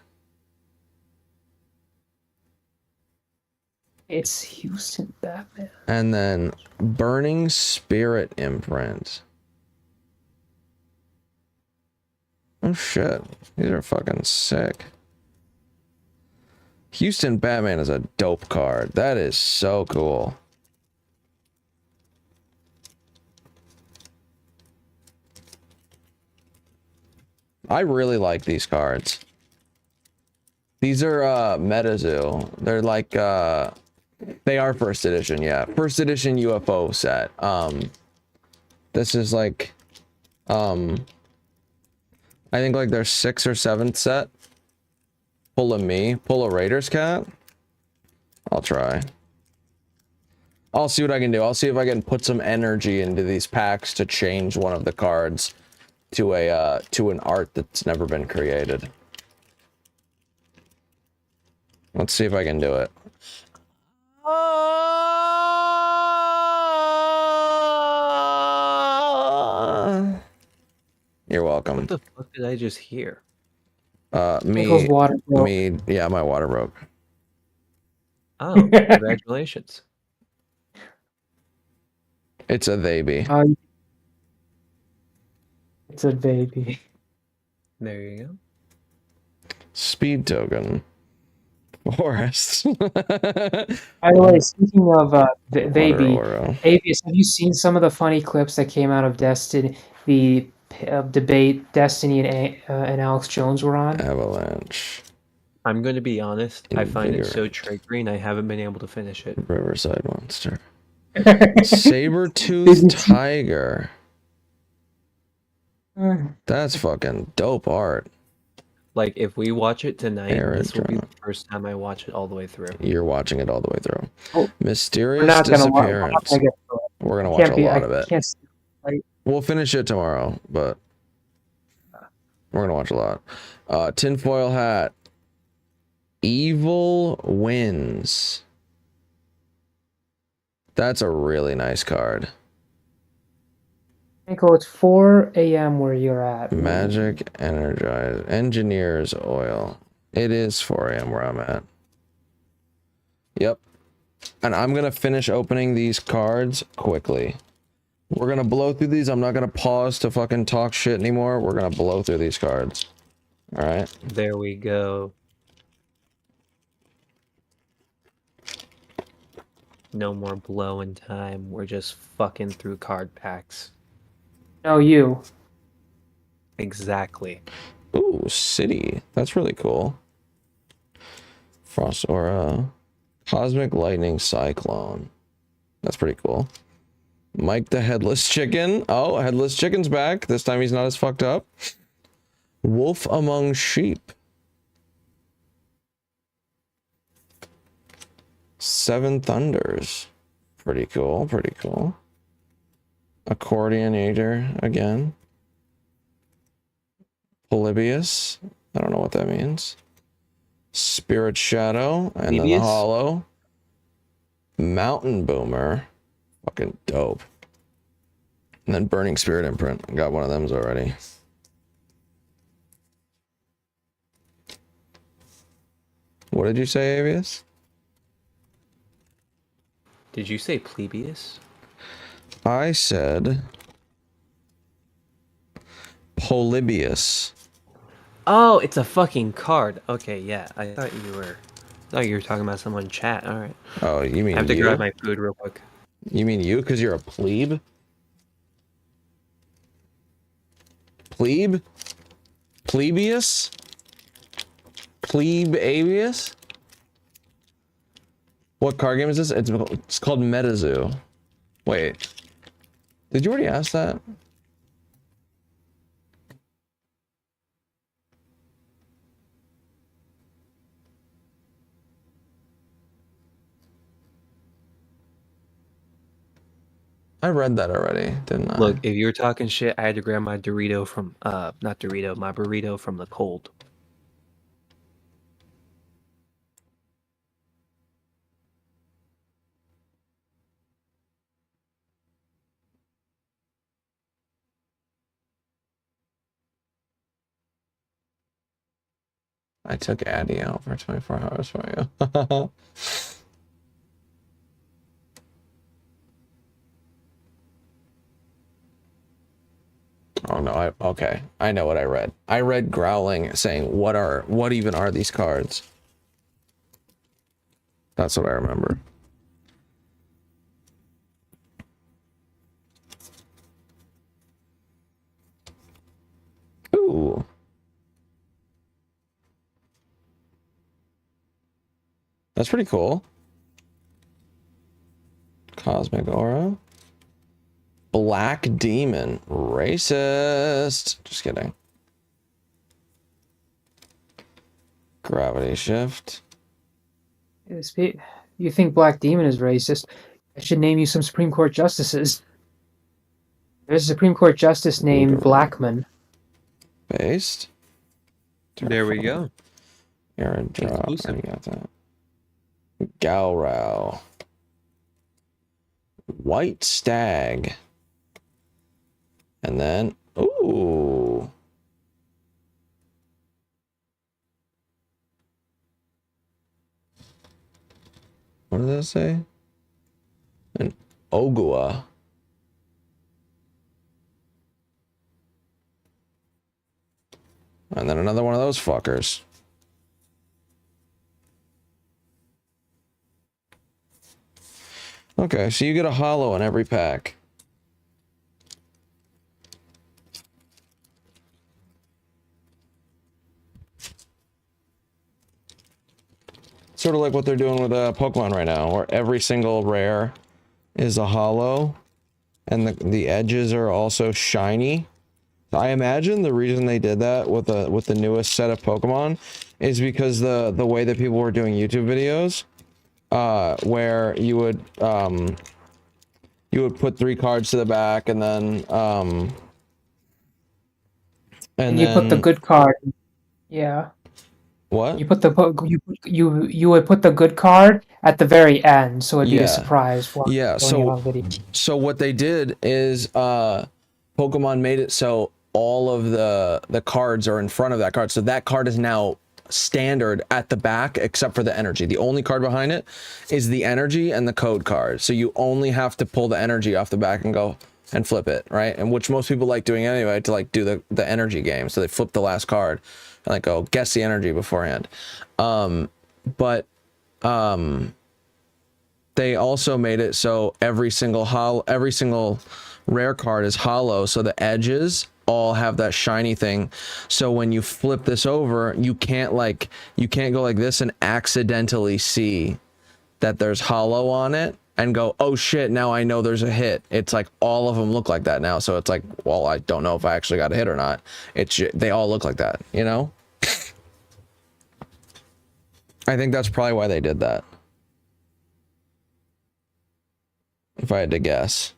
It's Houston Batman. And then Burning Spirit imprint. Oh shit. These are fucking sick. Houston Batman is a dope card. That is so cool. I really like these cards. These are MetaZoo. They're like they are first edition, yeah. First edition UFO set. This is like I think like their 6th or 7th set. Pull a me, pull a Raiders cat. I'll try. I'll see what I can do. I'll see if I can put some energy into these packs to change one of the cards to a to an art that's never been created. Let's see if I can do it. You're welcome. What the fuck did I just hear? Nichols' water broke. Yeah, my water broke. Oh, congratulations. It's a baby. It's a baby. There you go. Speed token. Forest. By the way, speaking of baby, Avius, have you seen some of the funny clips that came out of Destiny, the debate Destiny and Alex Jones were on? Avalanche. I'm going to be honest. I find it so Invigorate. triggering. I haven't been able to finish it. Riverside Monster. Saber-toothed Tiger. That's fucking dope art. Like, if we watch it tonight, this will be Aerodrome. the first time I watch it all the way through. You're watching it all the way through. Oh, Mysterious We're not gonna wa- we're Disappearance. not gonna get through it. We're gonna watch Can't a be- lot I of it. can't see it, right? We'll finish it tomorrow, but we're gonna watch a lot. Tinfoil Hat. Evil Wins. That's a really nice card. Nico, it's 4 a.m. where you're at. Magic Energize. Engineer's Oil. It is 4 a.m. where I'm at. Yep. And I'm gonna finish opening these cards quickly. We're gonna blow through these. I'm not gonna pause to fucking talk shit anymore. We're gonna blow through these cards. Alright. There we go. No more blowing time. We're just fucking through card packs. No, you. Exactly. Ooh, City. That's really cool. Frost Aura. Cosmic Lightning Cyclone. That's pretty cool. Mike the Headless Chicken. Oh, Headless Chicken's back. This time he's not as fucked up. Wolf Among Sheep. Seven Thunders. Pretty cool, pretty cool. Accordion Eater again. Polybius. I don't know what that means. Spirit Shadow. And then the Hollow. Mountain Boomer. Fucking dope. And then Burning Spirit Imprint. I got one of them already. What did you say, Avius? Did you say Plebius? I said Polybius. Oh, it's a fucking card. Okay, yeah. I thought you were talking about someone in chat. All right. Oh, you mean I have to you? grab my food real quick. You mean you because you're a plebe? Plebe? Plebius? Plebe-avius? What card game is this? It's called MetaZoo. Wait. Did you already ask that? I read that already, didn't I? Look, if you were talking shit, I had to grab my Dorito from not Dorito, my burrito from the cold. I took Addy out for 24 hours for you. Oh no, okay. I know what I read. I read Growling saying, what even are these cards? That's what I remember. Ooh. That's pretty cool. Cosmic Aura. Black Demon. Racist. Just kidding. Gravity Shift. You think Black Demon is racist? I should name you some Supreme Court justices. There's a Supreme Court justice named Blackman. Based. There we go. Aaron Drop. You got that. Galrow. White Stag. And then, ooh. What does that say? An Ogua. And then another one of those fuckers. Okay, so you get a hollow in every pack. Sort of like what they're doing with Pokemon right now, where every single rare is a hollow, and the edges are also shiny. I imagine the reason they did that with the newest set of Pokemon is because the way that people were doing YouTube videos, where you would put 3 cards to the back, and then and you put the good card. Yeah. What? You put you would put the good card at the very end, so it'd be a surprise. Yeah. So what they did is Pokemon made it so all of the cards are in front of that card, so that card is now standard at the back except for the energy. The only card behind it is the energy and the code card. So you only have to pull the energy off the back and go and flip it, right? And which most people like doing anyway to like do the energy game. So they flip the last card and like go guess the energy beforehand. They also made it so every single rare card is hollow, so the edges all have that shiny thing. So when you flip this over, you can't go like this and accidentally see that there's hollow on it and go, oh shit, now I know there's a hit. It's like all of them look like that now. So it's like, well, I don't know if I actually got a hit or not. They all look like that, you know? I think that's probably why they did that. If I had to guess.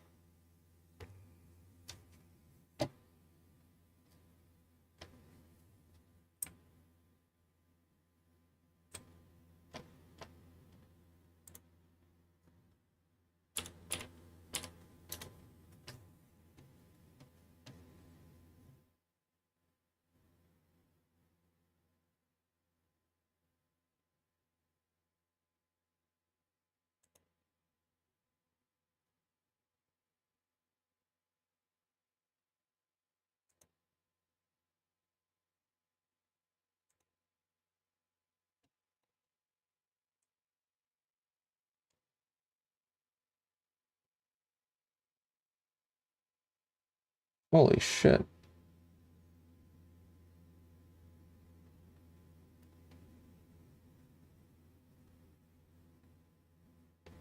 Holy shit.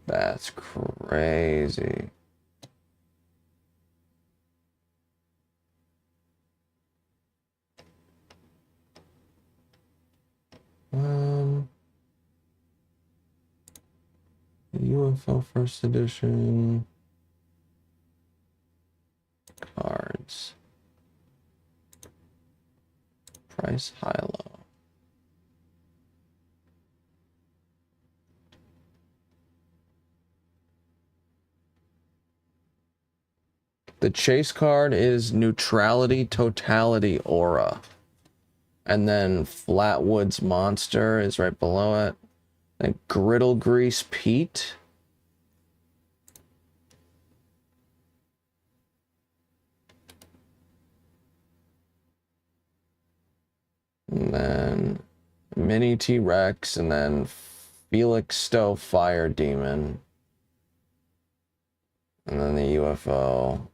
That's crazy. UFO first edition cards. Price high low. The chase card is neutrality, totality, aura. And then Flatwoods Monster is right below it. And Griddle Grease Pete. And then Mini T-Rex, and then Felix Stowe Fire Demon. And then the UFO.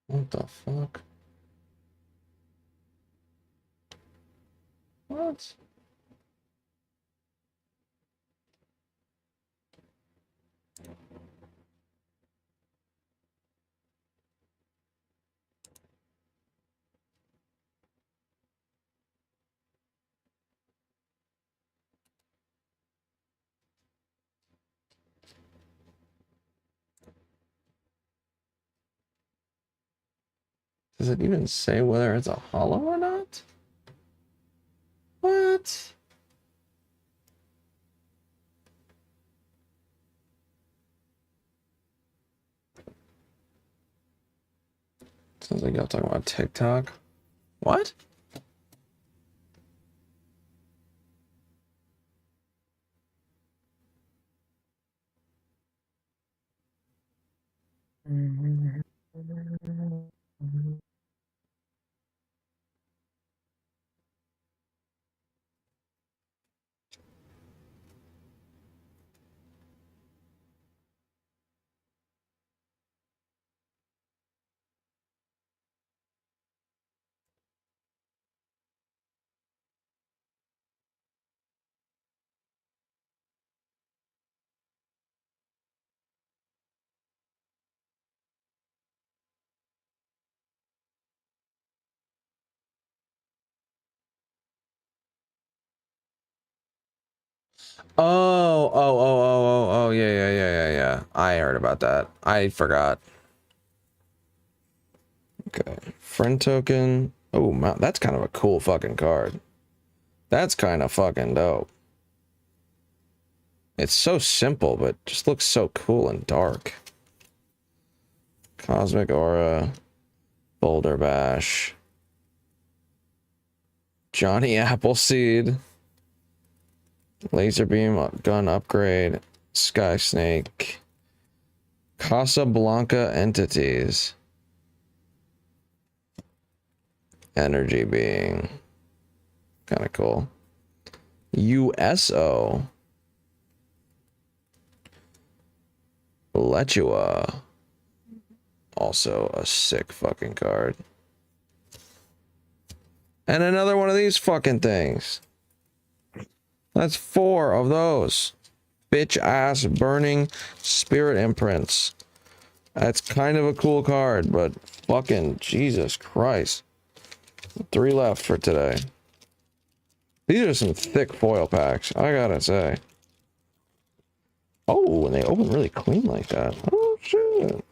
What the fuck? What? Does it even say whether it's a hollow or not? What? Sounds like y'all talking about TikTok. What? Oh, yeah. I heard about that. I forgot. Okay. Friend token. Oh, that's kind of a cool fucking card. That's kind of fucking dope. It's so simple, but just looks so cool and dark. Cosmic Aura. Boulder Bash. Johnny Appleseed. Laser Beam Gun Upgrade. Sky Snake. Casablanca Entities. Energy Being. Kind of cool. USO. Lechua. Also a sick fucking card. And another one of these fucking things. That's 4 of those. Bitch ass burning spirit imprints. That's kind of a cool card, but fucking Jesus Christ. 3 left for today. These are some thick foil packs, I gotta say. Oh, and they open really clean like that. Oh shit.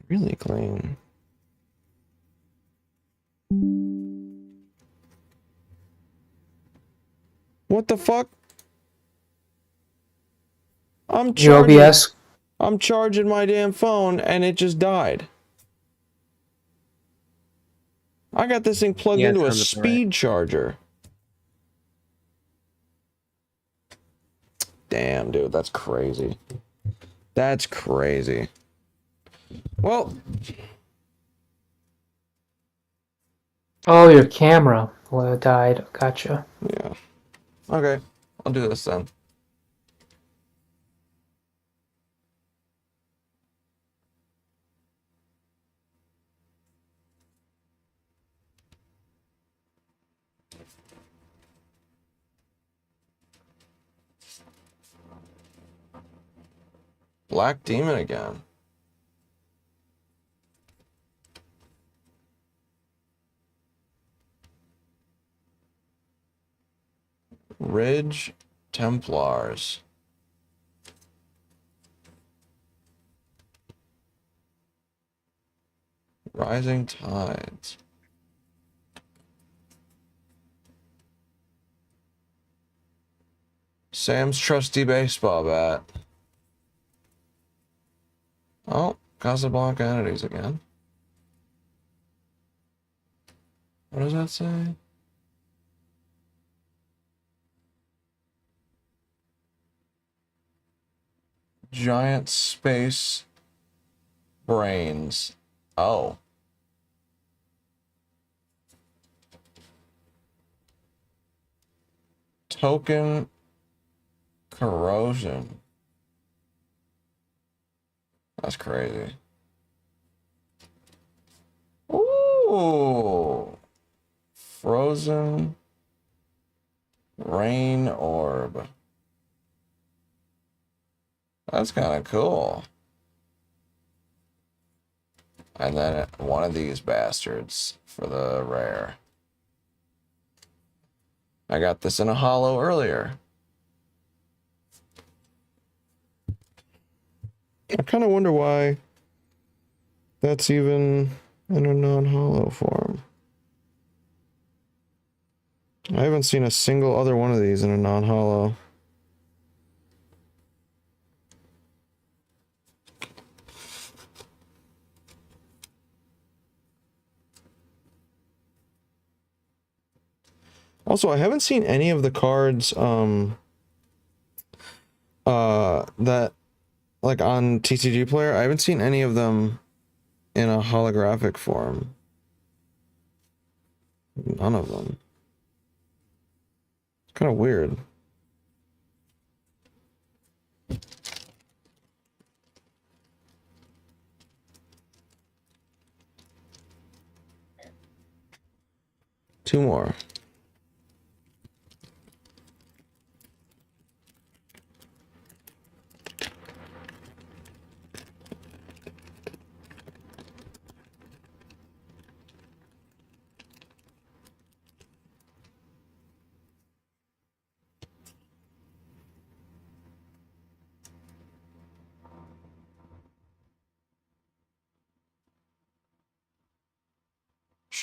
Really clean. What the fuck? I'm charging. OBS. I'm charging my damn phone and it just died. I got this thing plugged into a speed charger. Damn, dude, that's crazy. That's crazy. Well. Oh, your camera died. Gotcha. Yeah. Okay, I'll do this then. Black Demon again. Ridge Templars. Rising Tides. Sam's trusty baseball bat. Oh, Casablanca Entities again. What does that say? Giant space brains. Oh. Token corrosion. That's crazy. Ooh. Frozen rain orb. That's kind of cool. And then one of these bastards for the rare. I got this in a holo earlier. I kind of wonder why that's even in a non-holo form. I haven't seen a single other one of these in a non-holo. Also, I haven't seen any of the cards that like on TCG Player. I haven't seen any of them in a holographic form. None of them. It's kind of weird. Two more.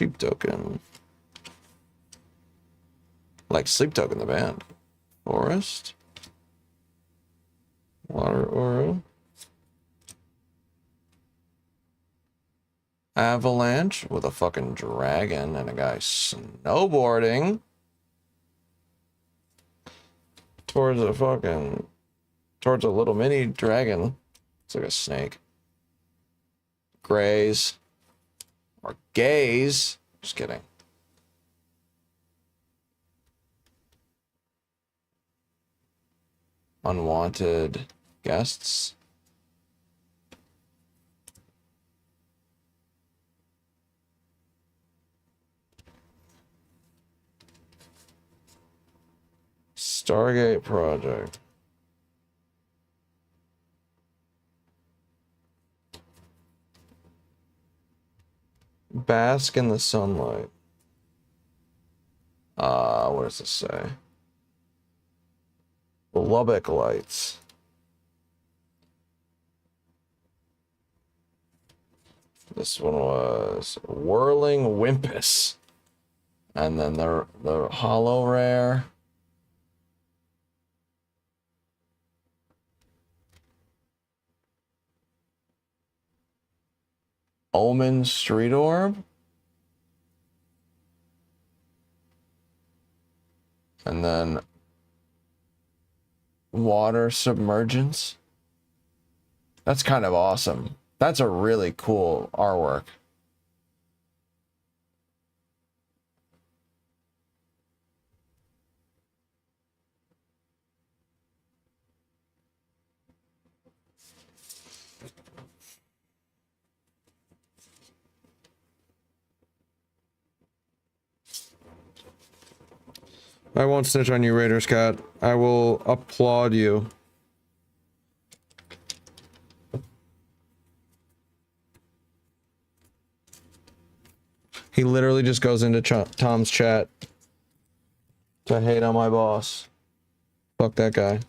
Sheep token. Like sleep token, the band. Forest. Water aura. Avalanche with a fucking dragon and a guy snowboarding towards a little mini dragon. It's like a snake. Graze. Or gaze. Just kidding. Unwanted guests. Stargate Project. Bask in the sunlight. What does this say? Lubbock Lights. This one was Whirling Wimpus. And then the Hollow Rare. Omen Street Orb. And then Water Submergence. That's kind of awesome. That's a really cool artwork. I won't snitch on you, Raiders Cat. I will applaud you. He literally just goes into Tom's chat to hate on my boss. Fuck that guy.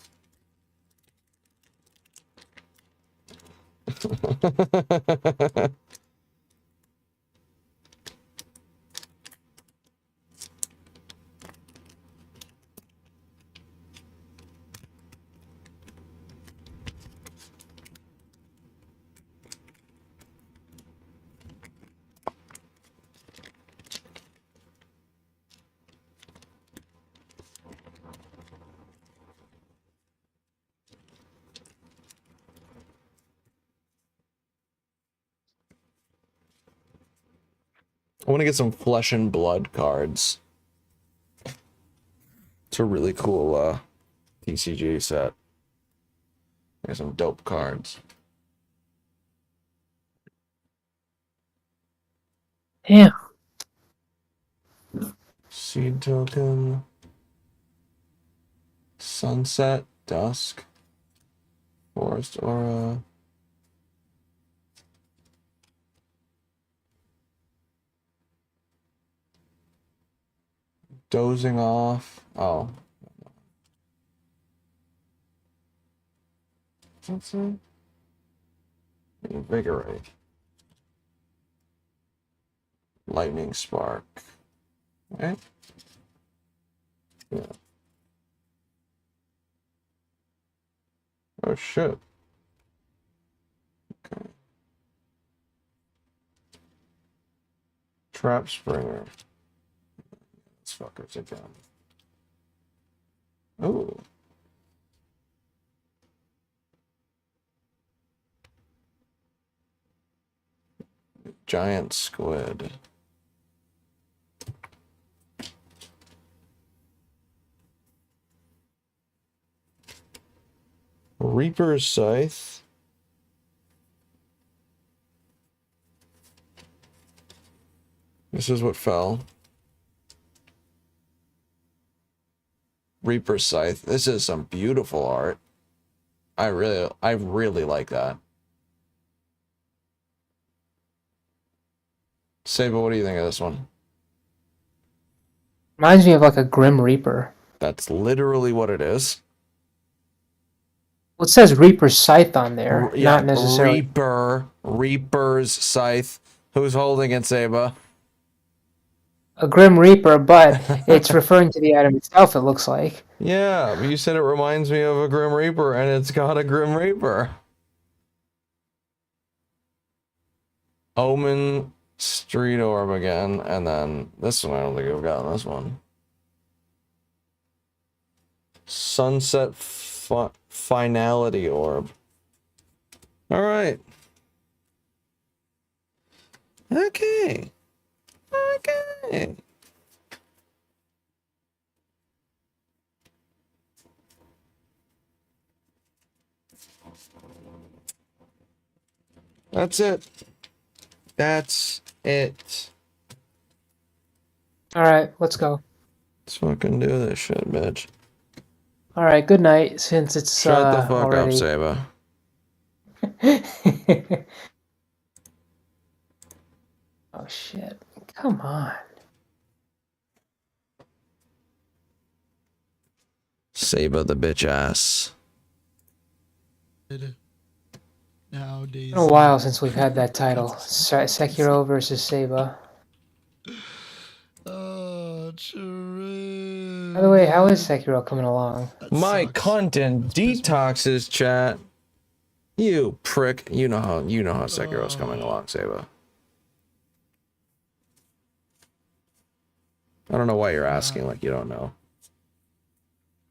I want to get some Flesh and Blood cards. It's a really cool TCG set. There's some dope cards. Yeah. Seed token. Sunset, Dusk. Forest Aura. Dozing off. Oh. What's that? Invigorate. Lightning Spark. Right? Yeah. Oh shit. Okay. Trap Springer. These fuckers again. Ooh. Giant Squid. Reaper's Scythe. This is what fell. Reaper's Scythe. This is some beautiful art. I really like that. Saba, what do you think of this one? Reminds me of like a Grim Reaper. That's literally what it is. Well, it says Reaper's Scythe on there, Yeah, not necessarily. Reaper's Scythe. Who's holding it, Saba? a Grim Reaper, but it's referring to the item itself, it looks like. Yeah, but you said it reminds me of a Grim Reaper, and it's got a Grim Reaper. Omen Street Orb again, and then this one, I don't think I've gotten this one. Sunset Finality Orb. Alright. Okay. Okay. That's it. That's it. Alright, let's go. Let's fucking do this shit, bitch. Alright, good night, since it's Shut the fuck already... up, Sayba. Oh shit. Come on. Sayba the bitch ass. It's Nowadays. been a while since we've had that title. Sekiro versus Sayba. True. By the way, how is Sekiro coming along? My content detoxes, chat. You prick. You know how Sekiro's coming along, Sayba. I don't know why you're asking like you don't know.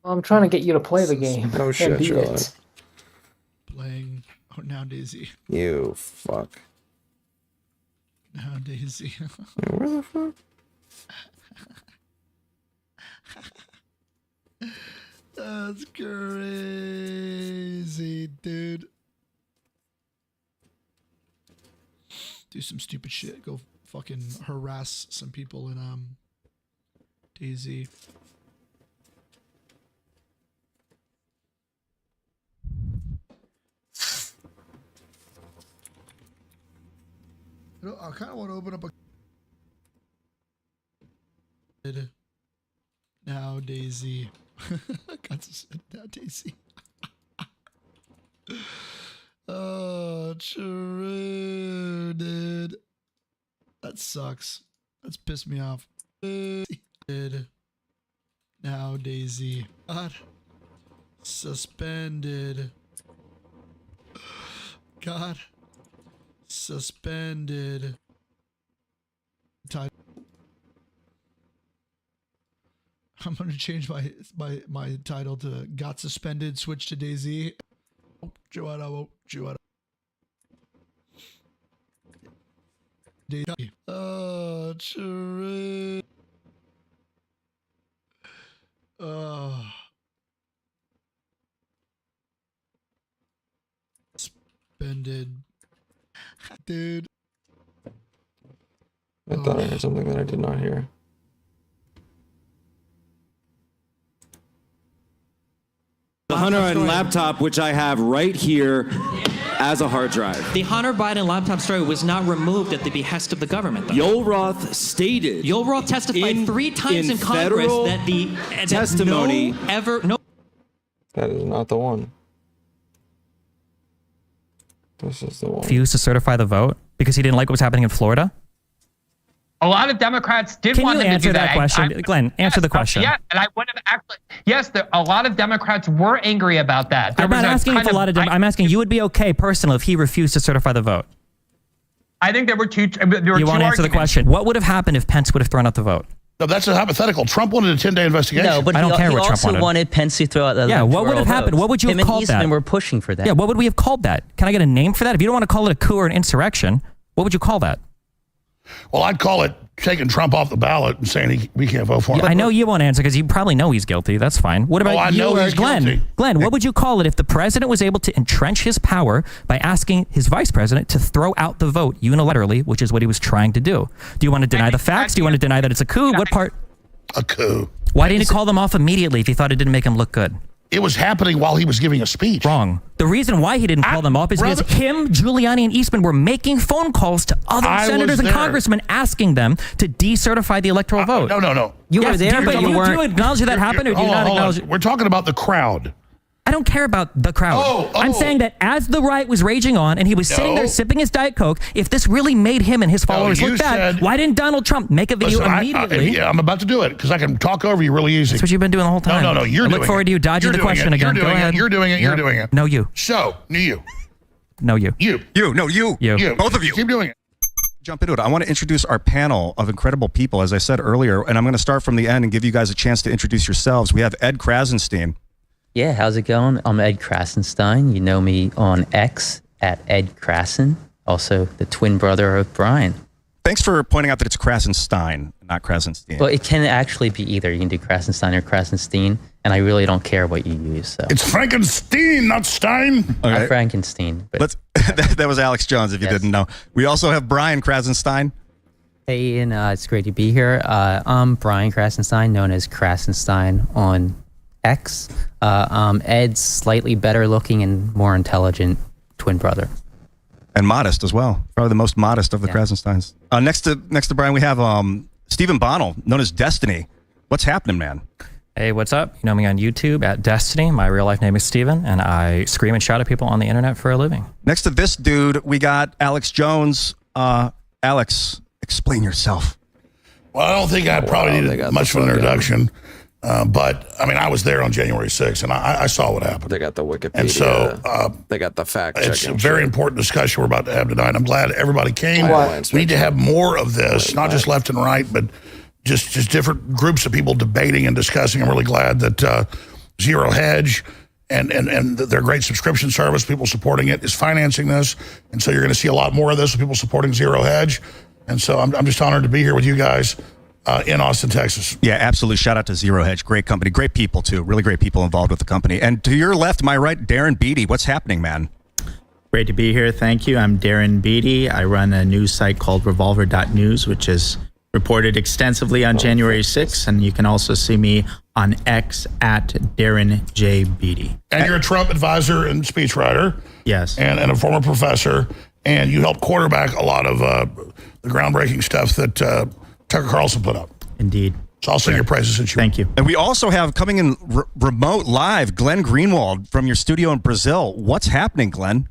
Well, I'm trying to get you to play the game. No and shit, beat Charlotte. it. Playing. Oh, now Daisy. You fuck. Now Daisy. Where the fuck? That's crazy, dude. Do some stupid shit. Go fucking harass some people in Daisy. You know, I kind of want to open up a. Now Daisy. Now Daisy. Oh, true, dude. That sucks. That's pissed me off. Now Daisy. God. Suspended. God. Suspended. I'm gonna change my title to "Got Suspended." Switch to Daisy. Daisy. Oh, true. Oh. Suspended. Dude. I thought I heard something that I did not hear. The Hunter Biden laptop, which I have right here as a hard drive. The Hunter Biden laptop story was not removed at the behest of the government, though. Yoel Roth stated. Yoel Roth testified 3 times in Congress that the testimony That is not the one. This is the one. Refused to certify the vote because he didn't like what was happening in Florida? A lot of Democrats did want them to do that. Can you answer that question? Glenn, answer the question. Yeah, and I would have actually. Yes, a lot of Democrats were angry about that. I'm not asking if a lot of I'm asking you would be okay personally if he refused to certify the vote. I think there were two. You won't answer the question. What would have happened if Pence would have thrown out the vote? No, that's a hypothetical. Trump wanted a 10-day investigation. No, but I don't care what Trump also wanted Pence to throw out the Yeah, what would have happened? What would you have called that? Him and Eastman were pushing for that. Yeah, what would we have called that? Can I get a name for that? If you don't want to call it a coup or an insurrection, what would you call that? Well, I'd call it taking Trump off the ballot and saying we can't vote for him. I know you won't answer because you probably know he's guilty. That's fine. What about you or Glenn? Guilty. Glenn, what would you call it if the president was able to entrench his power by asking his vice president to throw out the vote unilaterally, which is what he was trying to do? Do you want to deny the facts? Do you want to deny that it's a coup? What part? A coup. Why didn't he call them off immediately if he thought it didn't make him look good? It was happening while he was giving a speech. Wrong. The reason why he didn't call them off is because him, Giuliani, and Eastman were making phone calls to other senators and congressmen asking them to decertify the electoral vote. No. You were there, but you weren't. Do you acknowledge that happened, or do you not acknowledge it? We're talking about the crowd. I don't care about the crowd. I'm saying that as the riot was raging on and he was sitting there sipping his Diet Coke, if this really made him and his followers look bad, why didn't Donald Trump make a video immediately? I'm about to do it because I can talk over you really easy. That's what you've been doing the whole time. No, you're doing it. I look forward to you dodging the question again. Go ahead. You're doing it. You're doing it. No, you. So, you. No, you. You. No, you. Both of you. Keep doing it. Jump into it. I want to introduce our panel of incredible people, as I said earlier, and I'm going to start from the end and give you guys a chance to introduce yourselves. We have Ed Krasenstein. Yeah, how's it going? I'm Ed Krasenstein. You know me on X at Ed Krasen, also the twin brother of Brian. Thanks for pointing out that it's Krasenstein, not Krasenstein. Well, it can actually be either. You can do Krasenstein or Krasenstein, and I really don't care what you use. So it's Frankenstein, not Stein. Not Frankenstein. But that was Alex Jones, if you didn't know. We also have Brian Krasenstein. Hey, Ian. It's great to be here. I'm Brian Krasenstein, known as Krasenstein on X. Ed's slightly better looking and more intelligent twin brother. And modest as well. Probably the most modest of the Krasensteins. Next to Brian, we have Stephen Bonnell, known as Destiny. What's happening, man? Hey, what's up? You know me on YouTube at Destiny. My real life name is Steven, and I scream and shout at people on the internet for a living. Next to this dude, we got Alex Jones. Alex, explain yourself. Well, I don't think I probably needed much of an introduction. But, I mean, I was there on January 6th, and I saw what happened. They got the Wikipedia. And so they got the fact-checking. It's a very important discussion we're about to have tonight. I'm glad everybody came. What? We need to have more of this, not just left and right, but just different groups of people debating and discussing. I'm really glad that Zero Hedge and their great subscription service, people supporting it, is financing this. And so you're going to see a lot more of this with people supporting Zero Hedge. And so I'm just honored to be here with you guys. In Austin, Texas. Yeah, absolutely. Shout out to Zero Hedge. Great company. Great people, too. Really great people involved with the company. And to your left, my right, Darren Beatty. What's happening, man? Great to be here. Thank you. I'm Darren Beatty. I run a news site called Revolver.news, which is reported extensively on January 6th. And you can also see me on X at Darren J. Beatty. And you're a Trump advisor and speechwriter. Yes. And a former professor. And you helped quarterback a lot of the groundbreaking stuff that Tucker Carlson put up. Indeed. So I'll sing your praises since you. Thank you. And we also have coming in remote live, Glenn Greenwald from your studio in Brazil. What's happening, Glenn?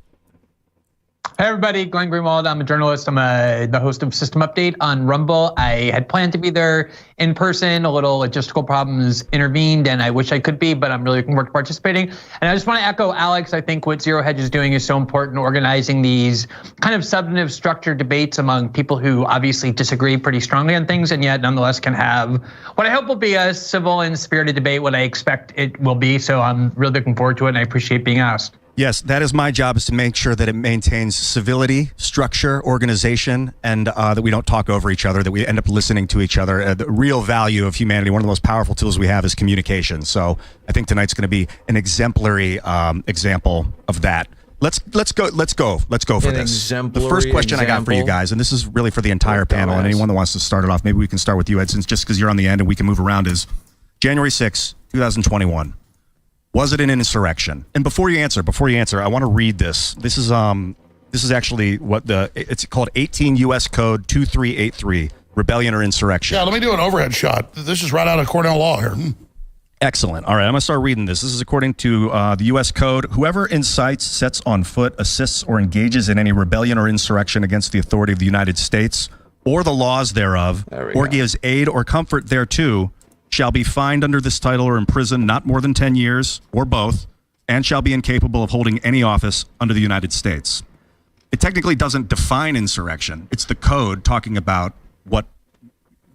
Hey everybody, Glenn Greenwald. I'm a journalist. I'm the host of System Update on Rumble. I had planned to be there in person. A little logistical problems intervened, and I wish I could be, but I'm really looking forward to participating. And I just want to echo Alex. I think what Zero Hedge is doing is so important, organizing these kind of substantive structured debates among people who obviously disagree pretty strongly on things, and yet nonetheless can have what I hope will be a civil and spirited debate, what I expect it will be. So I'm really looking forward to it, and I appreciate being asked. Yes, that is my job, is to make sure that it maintains civility, structure, organization, and that we don't talk over each other, that we end up listening to each other. The real value of humanity, one of the most powerful tools we have, is communication. So I think tonight's going to be an exemplary example of that. Let's go for this. The first question I got for you guys, and this is really for the entire panel, and anyone that wants to start it off, maybe we can start with you, Ed, since just because you're on the end and we can move around, is January 6, 2021. Was it an insurrection? And before you answer, I want to read this. This is actually what it's called 18 U.S. Code 2383, rebellion or insurrection. Yeah, let me do an overhead shot. This is right out of Cornell Law here. Excellent. All right, I'm going to start reading this. This is according to the U.S. Code. Whoever incites, sets on foot, assists, or engages in any rebellion or insurrection against the authority of the United States or the laws thereof, or gives aid or comfort thereto, shall be fined under this title or imprisoned not more than 10 years, or both, and shall be incapable of holding any office under the United States. It technically doesn't define insurrection. It's the code talking about what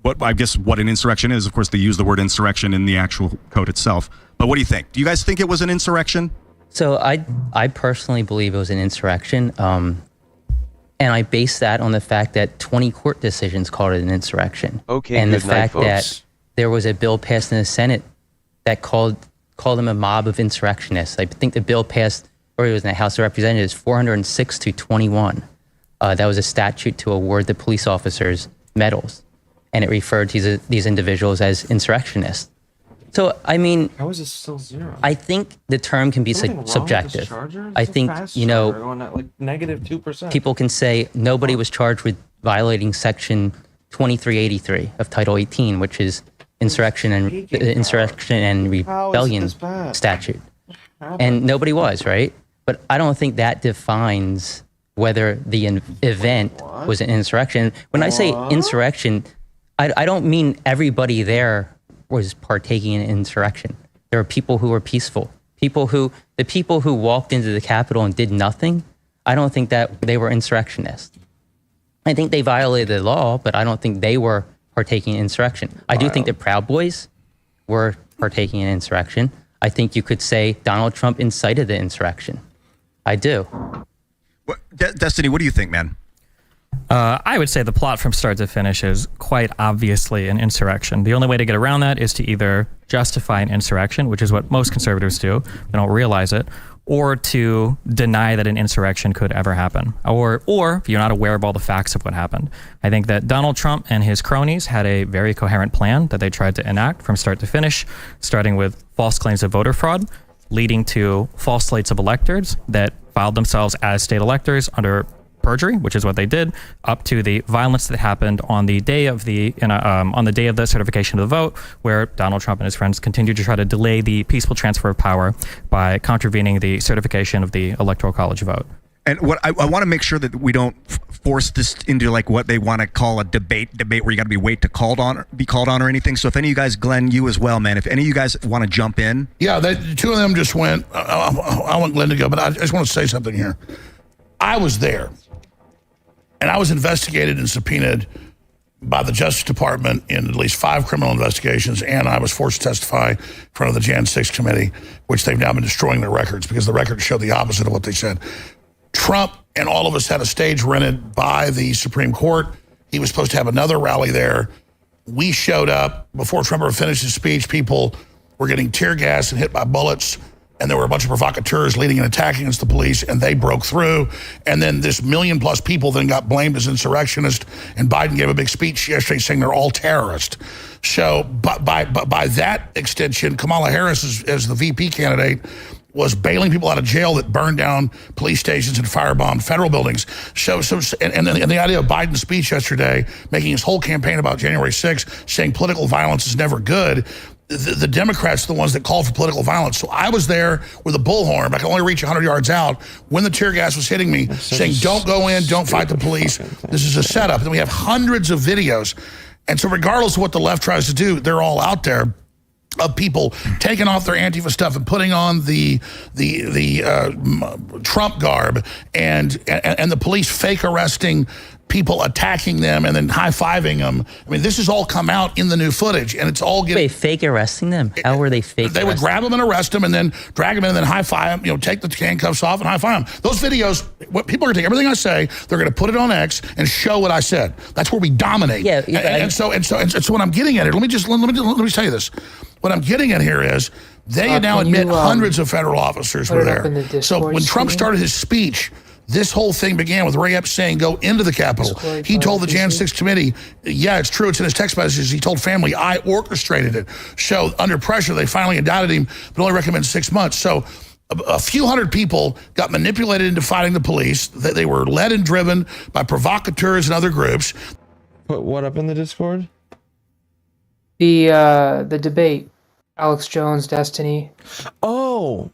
an insurrection is. Of course, they use the word insurrection in the actual code itself. But what do you think? Do you guys think it was an insurrection? So I personally believe it was an insurrection. And I base that on the fact that 20 court decisions called it an insurrection. Okay, and the good night, fact folks. that there was a bill passed in the Senate that called them a mob of insurrectionists. I think the bill passed, or it was in the House of Representatives, 406 to 21. That was a statute to award the police officers medals, and it referred to these individuals as insurrectionists. So, I mean, how is it still zero? I think the term can be subjective. I think, you know, like -2%. people can say nobody was charged with violating Section 2383 of Title 18, which is insurrection and rebellion statute. and nobody was, right? But I don't think that defines whether the event was an insurrection. When I say insurrection, I don't mean everybody there was partaking in insurrection. There were people who were peaceful. The people who walked into the Capitol and did nothing, I don't think that they were insurrectionists. I think they violated the law, but I don't think they were partaking in insurrection. I do think the Proud Boys were partaking in insurrection. I think you could say Donald Trump incited the insurrection. I do. Destiny, what do you think, man? I would say the plot from start to finish is quite obviously an insurrection. The only way to get around that is to either justify an insurrection, which is what most conservatives do, they don't realize it, or to deny that an insurrection could ever happen, or if you're not aware of all the facts of what happened. I think that Donald Trump and his cronies had a very coherent plan that they tried to enact from start to finish, starting with false claims of voter fraud, leading to false slates of electors that filed themselves as state electors under perjury, which is what they did, up to the violence that happened on the day of the certification of the vote, where Donald Trump and his friends continued to try to delay the peaceful transfer of power by contravening the certification of the Electoral College vote. And what I want to make sure that we don't force this into like what they want to call a debate where you got to be called on or anything. So if any of you guys, Glenn, you as well, man, if any of you guys want to jump in. Yeah, two of them just went. I want Glenn to go, but I just want to say something here. I was there. And I was investigated and subpoenaed by the Justice Department in at least 5 criminal investigations, and I was forced to testify in front of the Jan 6 committee, which they've now been destroying their records because the records show the opposite of what they said. Trump and all of us had a stage rented by the Supreme Court. He was supposed to have another rally there. We showed up. Before Trump ever finished his speech, people were getting tear gas and hit by bullets. And there were a bunch of provocateurs leading an attack against the police, and they broke through. And then this 1 million+ people then got blamed as insurrectionists. And Biden gave a big speech yesterday saying they're all terrorists. So by that extension, Kamala Harris, as the VP candidate, was bailing people out of jail that burned down police stations and firebombed federal buildings. And the idea of Biden's speech yesterday, making his whole campaign about January 6th, saying political violence is never good. The Democrats are the ones that called for political violence. So I was there with a bullhorn. I could only reach 100 yards out when the tear gas was hitting me, saying, don't go in, don't fight the police. This is a setup. And we have hundreds of videos. And so regardless of what the left tries to do, they're all out there of people taking off their Antifa stuff and putting on the Trump garb and the police fake arresting people, attacking them and then high-fiving them. I mean, this has all come out in the new footage, and it's all getting... Wait, fake arresting them? How were they fake They would grab them and arrest them and then drag them in and then high-five them, take the handcuffs off and high-five them. Those videos, what people are going to take everything I say, they're going to put it on X and show what I said. That's where we dominate. Yeah, and so what I'm getting at here, let me tell you this. What I'm getting at here is they now admit hundreds of federal officers were there. So when Trump started his speech, this whole thing began with Ray Epps saying, go into the Capitol. He told the Jan 6 committee, yeah, it's true, it's in his text messages. He told family, I orchestrated it. So under pressure, they finally indicted him, but only recommended 6 months. So a few hundred people got manipulated into fighting the police. They were led and driven by provocateurs and other groups. Put what up in the Discord? The debate. Alex Jones, Destiny. Oh!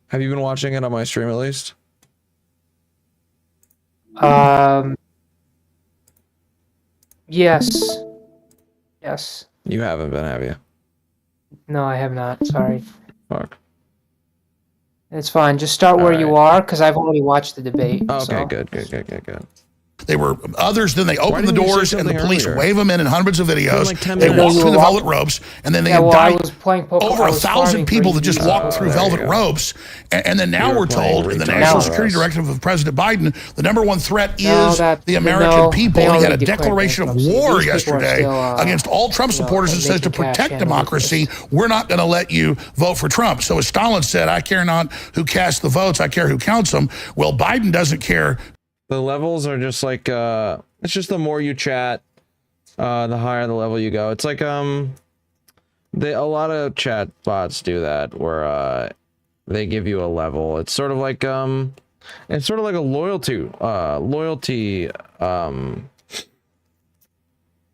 Have you been watching it on my stream at least? Yes. Yes. You haven't been, have you? No, I have not. Sorry. Fuck. It's fine. Just start where you are, because I've already watched the debate. Okay, so. Good. They were others, then they opened the doors and the police wave them in hundreds of videos. Like they walked through the velvet ropes, and then they indict over 1,000 people that just walked through velvet ropes. And then now we're told in the National Security Directive of President Biden, the #1 threat is the American people. He had a declaration of war yesterday against all Trump supporters that says to protect democracy, we're not going to let you vote for Trump. So as Stalin said, I care not who casts the votes, I care who counts them. Well, Biden doesn't care. The levels are just like, it's just the more you chat, the higher the level you go. It's like, a lot of chat bots do that where, they give you a level. It's sort of like, a loyalty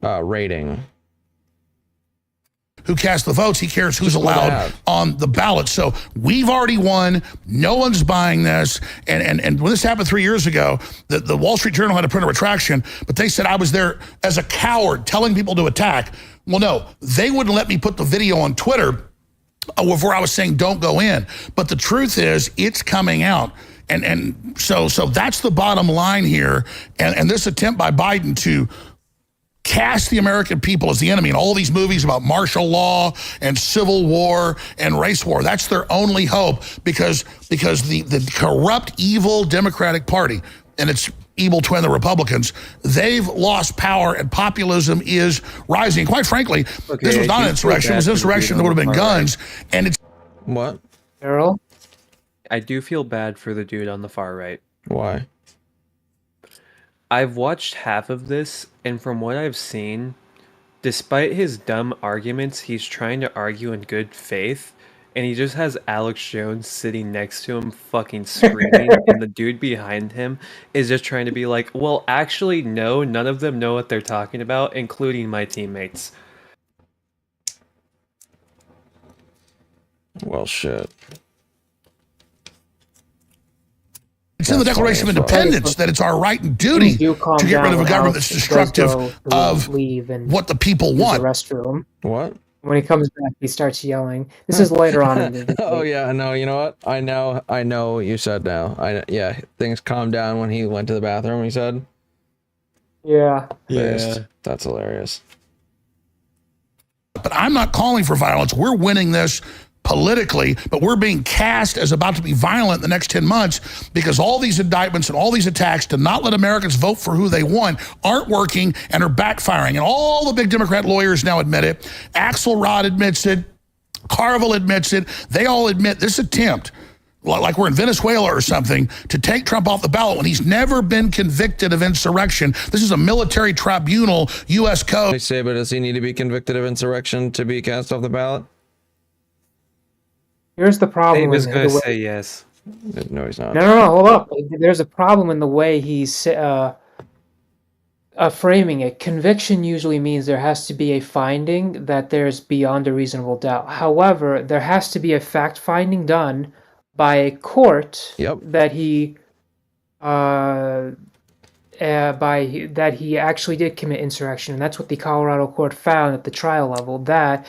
rating. who casts the votes. He cares who's allowed on the ballot. So we've already won. No one's buying this. And when this happened 3 years ago, the Wall Street Journal had to print a retraction, but they said I was there as a coward telling people to attack. Well, no, they wouldn't let me put the video on Twitter where I was saying don't go in. But the truth is it's coming out. And so that's the bottom line here. And this attempt by Biden to cast the American people as the enemy in all these movies about martial law and civil war and race war, that's their only hope because the corrupt, evil Democratic Party and its evil twin, the Republicans, they've lost power and populism is rising. And quite frankly, this was not an insurrection. It was an insurrection that would have been guns. And it's... What? Errol? I do feel bad for the dude on the far right. Why? I've watched half of this, and from what I've seen, despite his dumb arguments, he's trying to argue in good faith, and he just has Alex Jones sitting next to him fucking screaming, and the dude behind him is just trying to be like, well, actually, no, none of them know what they're talking about, including my teammates. Well, shit. It's in the Declaration of Independence that it's our right and duty to get rid of a government that's destructive of what the people want. Restroom. What? When he comes back, he starts yelling. This is later on in the debate. Oh yeah, no, you know what? I know what you said now. Yeah, things calmed down when he went to the bathroom, he said. Yeah. Based. That's hilarious. But I'm not calling for violence. We're winning this politically, but we're being cast as about to be violent in the next 10 months because all these indictments and all these attacks to not let Americans vote for who they want aren't working and are backfiring. And all the big Democrat lawyers now admit it. Axelrod admits it. Carville admits it. They all admit this attempt, like we're in Venezuela or something, to take Trump off the ballot when he's never been convicted of insurrection. This is a military tribunal, U.S. code. I say, but does he need to be convicted of insurrection to be cast off the ballot? Here's the problem. He was going to say yes. No, he's not. No, hold up. There's a problem in the way he's framing it. Conviction usually means there has to be a finding that there's beyond a reasonable doubt. However, there has to be a fact finding done by a court that he actually did commit insurrection, and that's what the Colorado court found at the trial level. That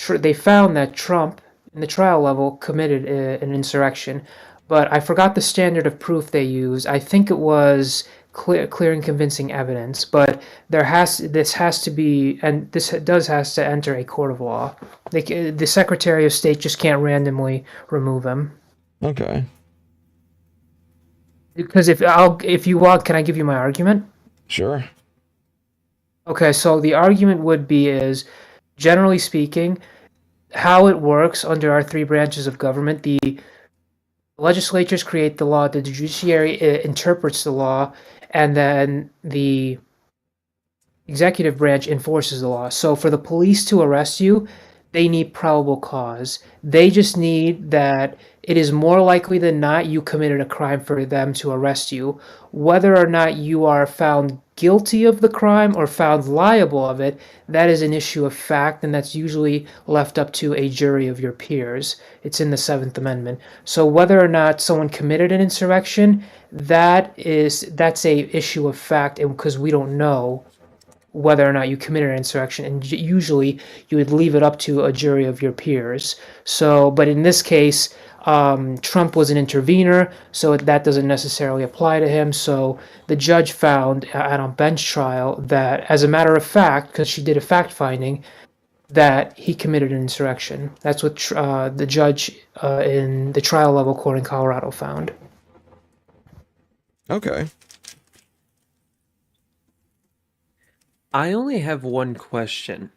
they found that Trump, in the trial level, committed an insurrection, but I forgot the standard of proof they used. I think it was clear and convincing evidence, but this has to enter a court of law. The Secretary of State just can't randomly remove him. Okay. Because if you want, can I give you my argument? Sure. Okay, so the argument would be is, generally speaking, how it works under our three branches of government. The legislatures create the law, the judiciary interprets the law, and then the executive branch enforces the law. So for the police to arrest you, they need probable cause. They just need that it is more likely than not you committed a crime for them to arrest you. Whether or not you are found guilty of the crime or found liable of it, that is an issue of fact, and that's usually left up to a jury of your peers. It's in the 7th Amendment. So whether or not someone committed an insurrection, that's a issue of fact, and because we don't know whether or not you committed an insurrection, and usually you would leave it up to a jury of your peers. So, but in this case, Trump was an intervener, so that doesn't necessarily apply to him. So the judge found at a bench trial that, as a matter of fact, because she did a fact finding, that he committed an insurrection. That's what the judge in the trial level court in Colorado found. Okay. I only have one question.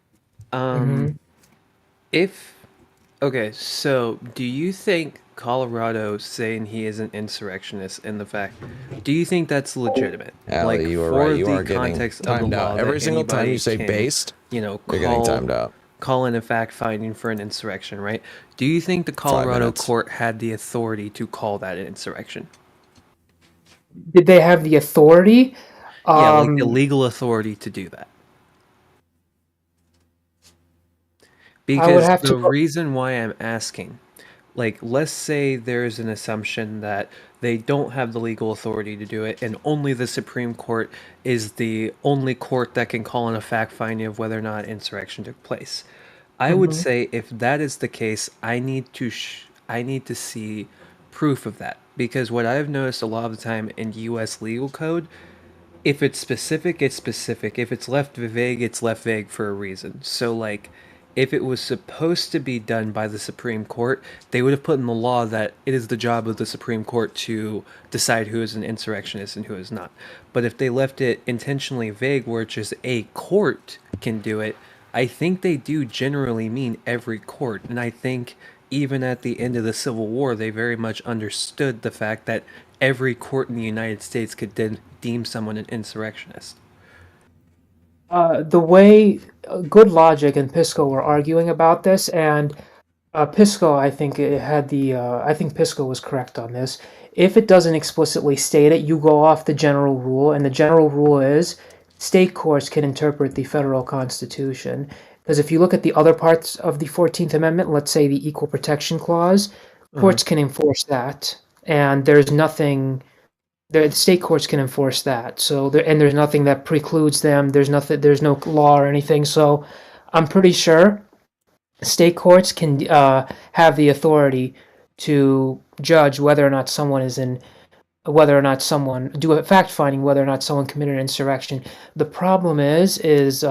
Okay, so do you think Colorado saying he is an insurrectionist in the fact, do you think that's legitimate? Allie, you are right. You are getting timed out. Every single time you say based, you're getting timed out. Call in a fact finding for an insurrection, right? Do you think the Colorado court had the authority to call that an insurrection? Did they have the authority? Yeah, like the legal authority to do that. Because have the to- reason why I'm asking, like, let's say there's an assumption that they don't have the legal authority to do it, and only the Supreme Court is the only court that can call in a fact finding of whether or not insurrection took place. I would Mhm. say if that is the case, I need to see proof of that, because what I've noticed a lot of the time in U.S. legal code, if it's specific, it's specific. If it's left vague, it's left vague for a reason. So, like, if it was supposed to be done by the Supreme Court, they would have put in the law that it is the job of the Supreme Court to decide who is an insurrectionist and who is not. But if they left it intentionally vague, where it's just a court can do it, I think they do generally mean every court. And I think even at the end of the Civil War, they very much understood the fact that every court in the United States could then deem someone an insurrectionist. The way Good Logic and Pisco were arguing about this, and Pisco, I think I think Pisco was correct on this. If it doesn't explicitly state it, you go off the general rule, and the general rule is state courts can interpret the federal Constitution. Because if you look at the other parts of the 14th Amendment, let's say the Equal Protection Clause, courts can enforce that, and there's nothing. The state courts can enforce that. So there's nothing that precludes them. There's no law or anything. So I'm pretty sure state courts can have the authority to judge whether or not someone do a fact finding whether or not someone committed an insurrection. The problem is this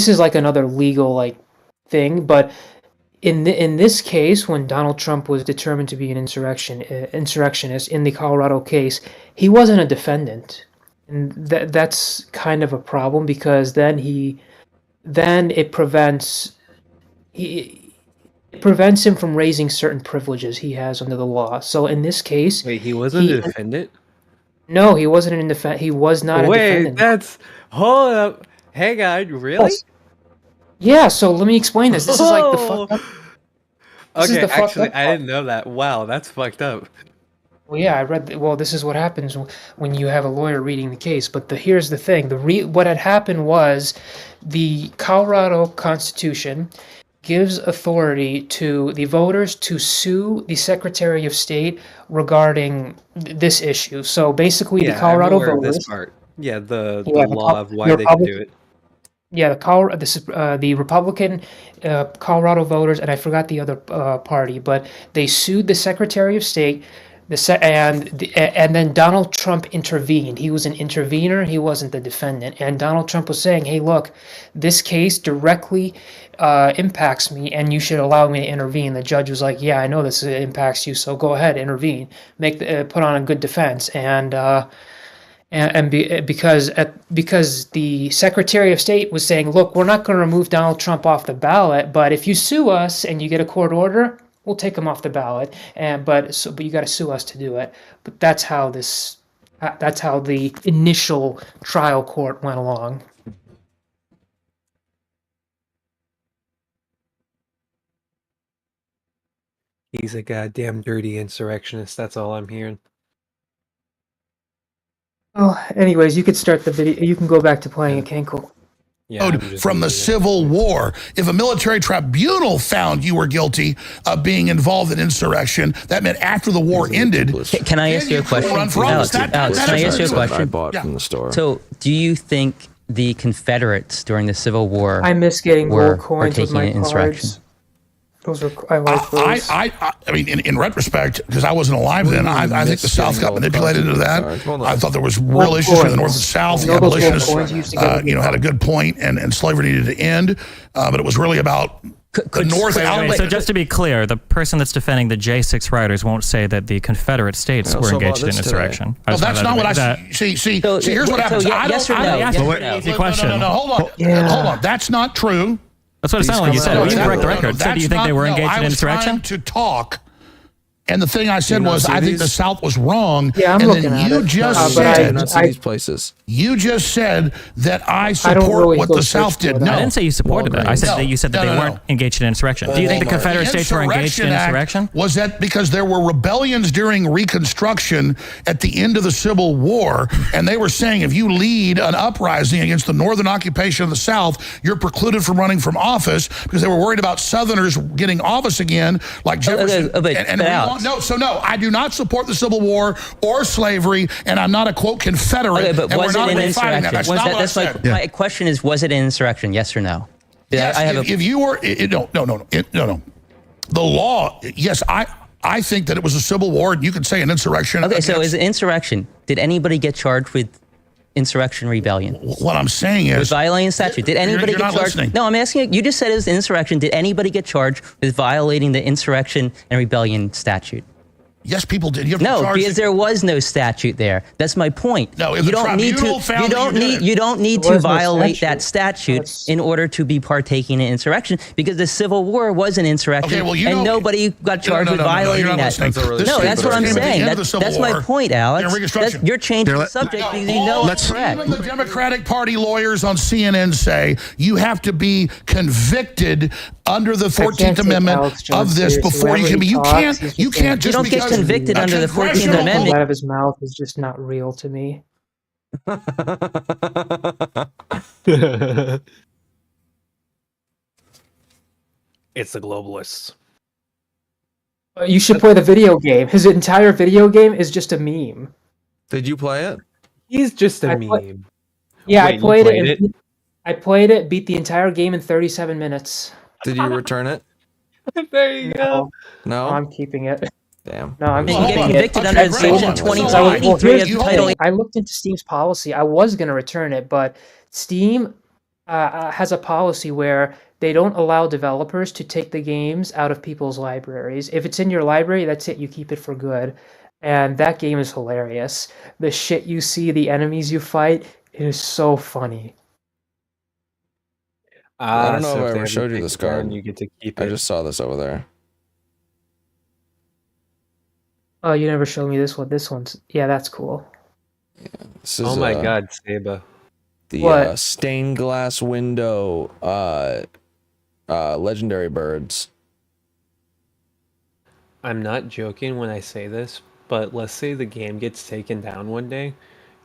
is like another legal thing, but in this case, when Donald Trump was determined to be an insurrectionist in the Colorado case, he wasn't a defendant, and that's kind of a problem, because then it prevents him from raising certain privileges he has under the law. So in this case, wait, he wasn't a defendant? No, he wasn't he was not a defendant. Wait, hold up. Hang on, really? Yes. Yeah, so let me explain this. This is like the fucked up. Okay, actually, I didn't know that. Wow, that's fucked up. Well, yeah, I read. Well, this is what happens when you have a lawyer reading the case. But here's the thing: what had happened was the Colorado Constitution gives authority to the voters to sue the Secretary of State regarding this issue. So basically, the Colorado I'm aware of voters. this part. Yeah, the law of why they can do it. Yeah, the Republican Colorado voters, and I forgot the other party, but they sued the Secretary of State, and then Donald Trump intervened. He was an intervener. He wasn't the defendant. And Donald Trump was saying, "Hey, look, this case directly impacts me, and you should allow me to intervene." The judge was like, "Yeah, I know this impacts you, so go ahead, intervene, put on a good defense." Because the Secretary of State was saying, "Look, we're not going to remove Donald Trump off the ballot, but if you sue us and you get a court order, we'll take him off the ballot. But you got to sue us to do it." But that's how the initial trial court went along. He's a goddamn dirty insurrectionist. That's all I'm hearing. Well, anyways, you could start the video. You can go back to playing a Cankle. From the Civil War. If a military tribunal found you were guilty of being involved in insurrection, that meant after the war ended. Can I ask you a question? Alex, can I ask you a question? I bought from the store. So, do you think the Confederates during the Civil War I miss getting were gold coins with partaking my in insurrection? cards. I like those. I mean, in retrospect, because I wasn't alive then, I think the South got manipulated into that. I thought there was real issues in the North and South. The abolitionists, had a good point, and slavery needed to end. But it was really about the North outlet. So just to be clear, the person that's defending the J6 riders won't say that the Confederate States were engaged in insurrection. Well, that's not what I see. See, here's what happens. Easy question. No, hold on. That's not true. That's what it sounded like you said. You can correct the record. So do you think they were engaged in insurrection? I was trying to talk, and the thing I said was, I think the South was wrong. Yeah, I'm and looking then at you it. just But said, I not see these places. You just said that I don't support really what go the search South for did. that. No, I didn't say you supported that. I said that you said that they weren't engaged in insurrection. Do you think the Confederate States were engaged in insurrection? Was that because there were rebellions during Reconstruction at the end of the Civil War, and they were saying if you lead an uprising against the Northern occupation of the South, you're precluded from running from office because they were worried about Southerners getting office again, like Jefferson. No, I do not support the Civil War or slavery, and I'm not a quote Confederate. Okay, but and was we're it not an really fighting that. insurrection? That's Was not that, what that's I my, said. my question is, was it an insurrection? Yes or no? Yes, if you were, no. The law, yes, I think that it was a civil war, and you could say an insurrection. Okay, so is it insurrection? Did anybody get charged with insurrection rebellion? What I'm saying is... With violating statute. Did anybody get charged? Listening. No, I'm asking you. You just said it was insurrection. Did anybody get charged with violating the insurrection and rebellion statute? Yes, people did. You have to No, charge because there was no statute there. That's my point. No, if you the don't need to. tribunal found that you did it. You don't need There to was no violate statute. that statute in order to be partaking in insurrection, because the Civil War was an insurrection, Okay, well, you and know- nobody got charged with you're violating not that. listening. No, that's what I'm At the saying. end of the Civil That's my War, point, in Alex. Reconstruction. You're changing the subject because you know it's correct. Even the Democratic Party lawyers on CNN say you have to be convicted under the 14th Amendment of this before you can be. You can't just You don't get because convicted a under the 14th congressional- Amendment. Out of his mouth is just not real to me. It's the globalists. You should play the video game. His entire video game is just a meme. Did you play it? He's just a I meme. play- Yeah, Wait, I played you it. I played it, beat the entire game in 37 minutes. Did you return it? There you go. No? I'm keeping it. Damn. No, I'm You keeping get it. convicted under Section 2283 of the Title. I looked into Steam's policy. I was going to return it, but Steam has a policy where they don't allow developers to take the games out of people's libraries. If it's in your library, that's it. You keep it for good. And that game is hilarious. The shit you see, the enemies you fight, it is so funny. I don't know so if I they ever haven't showed you picked this it down, card. You get to keep I it. just saw this over there. Oh, you never showed me this one. This one's, yeah, that's cool. This is, Oh my God, Saba. The What? stained glass window legendary birds. I'm not joking when I say this, but let's say the game gets taken down one day,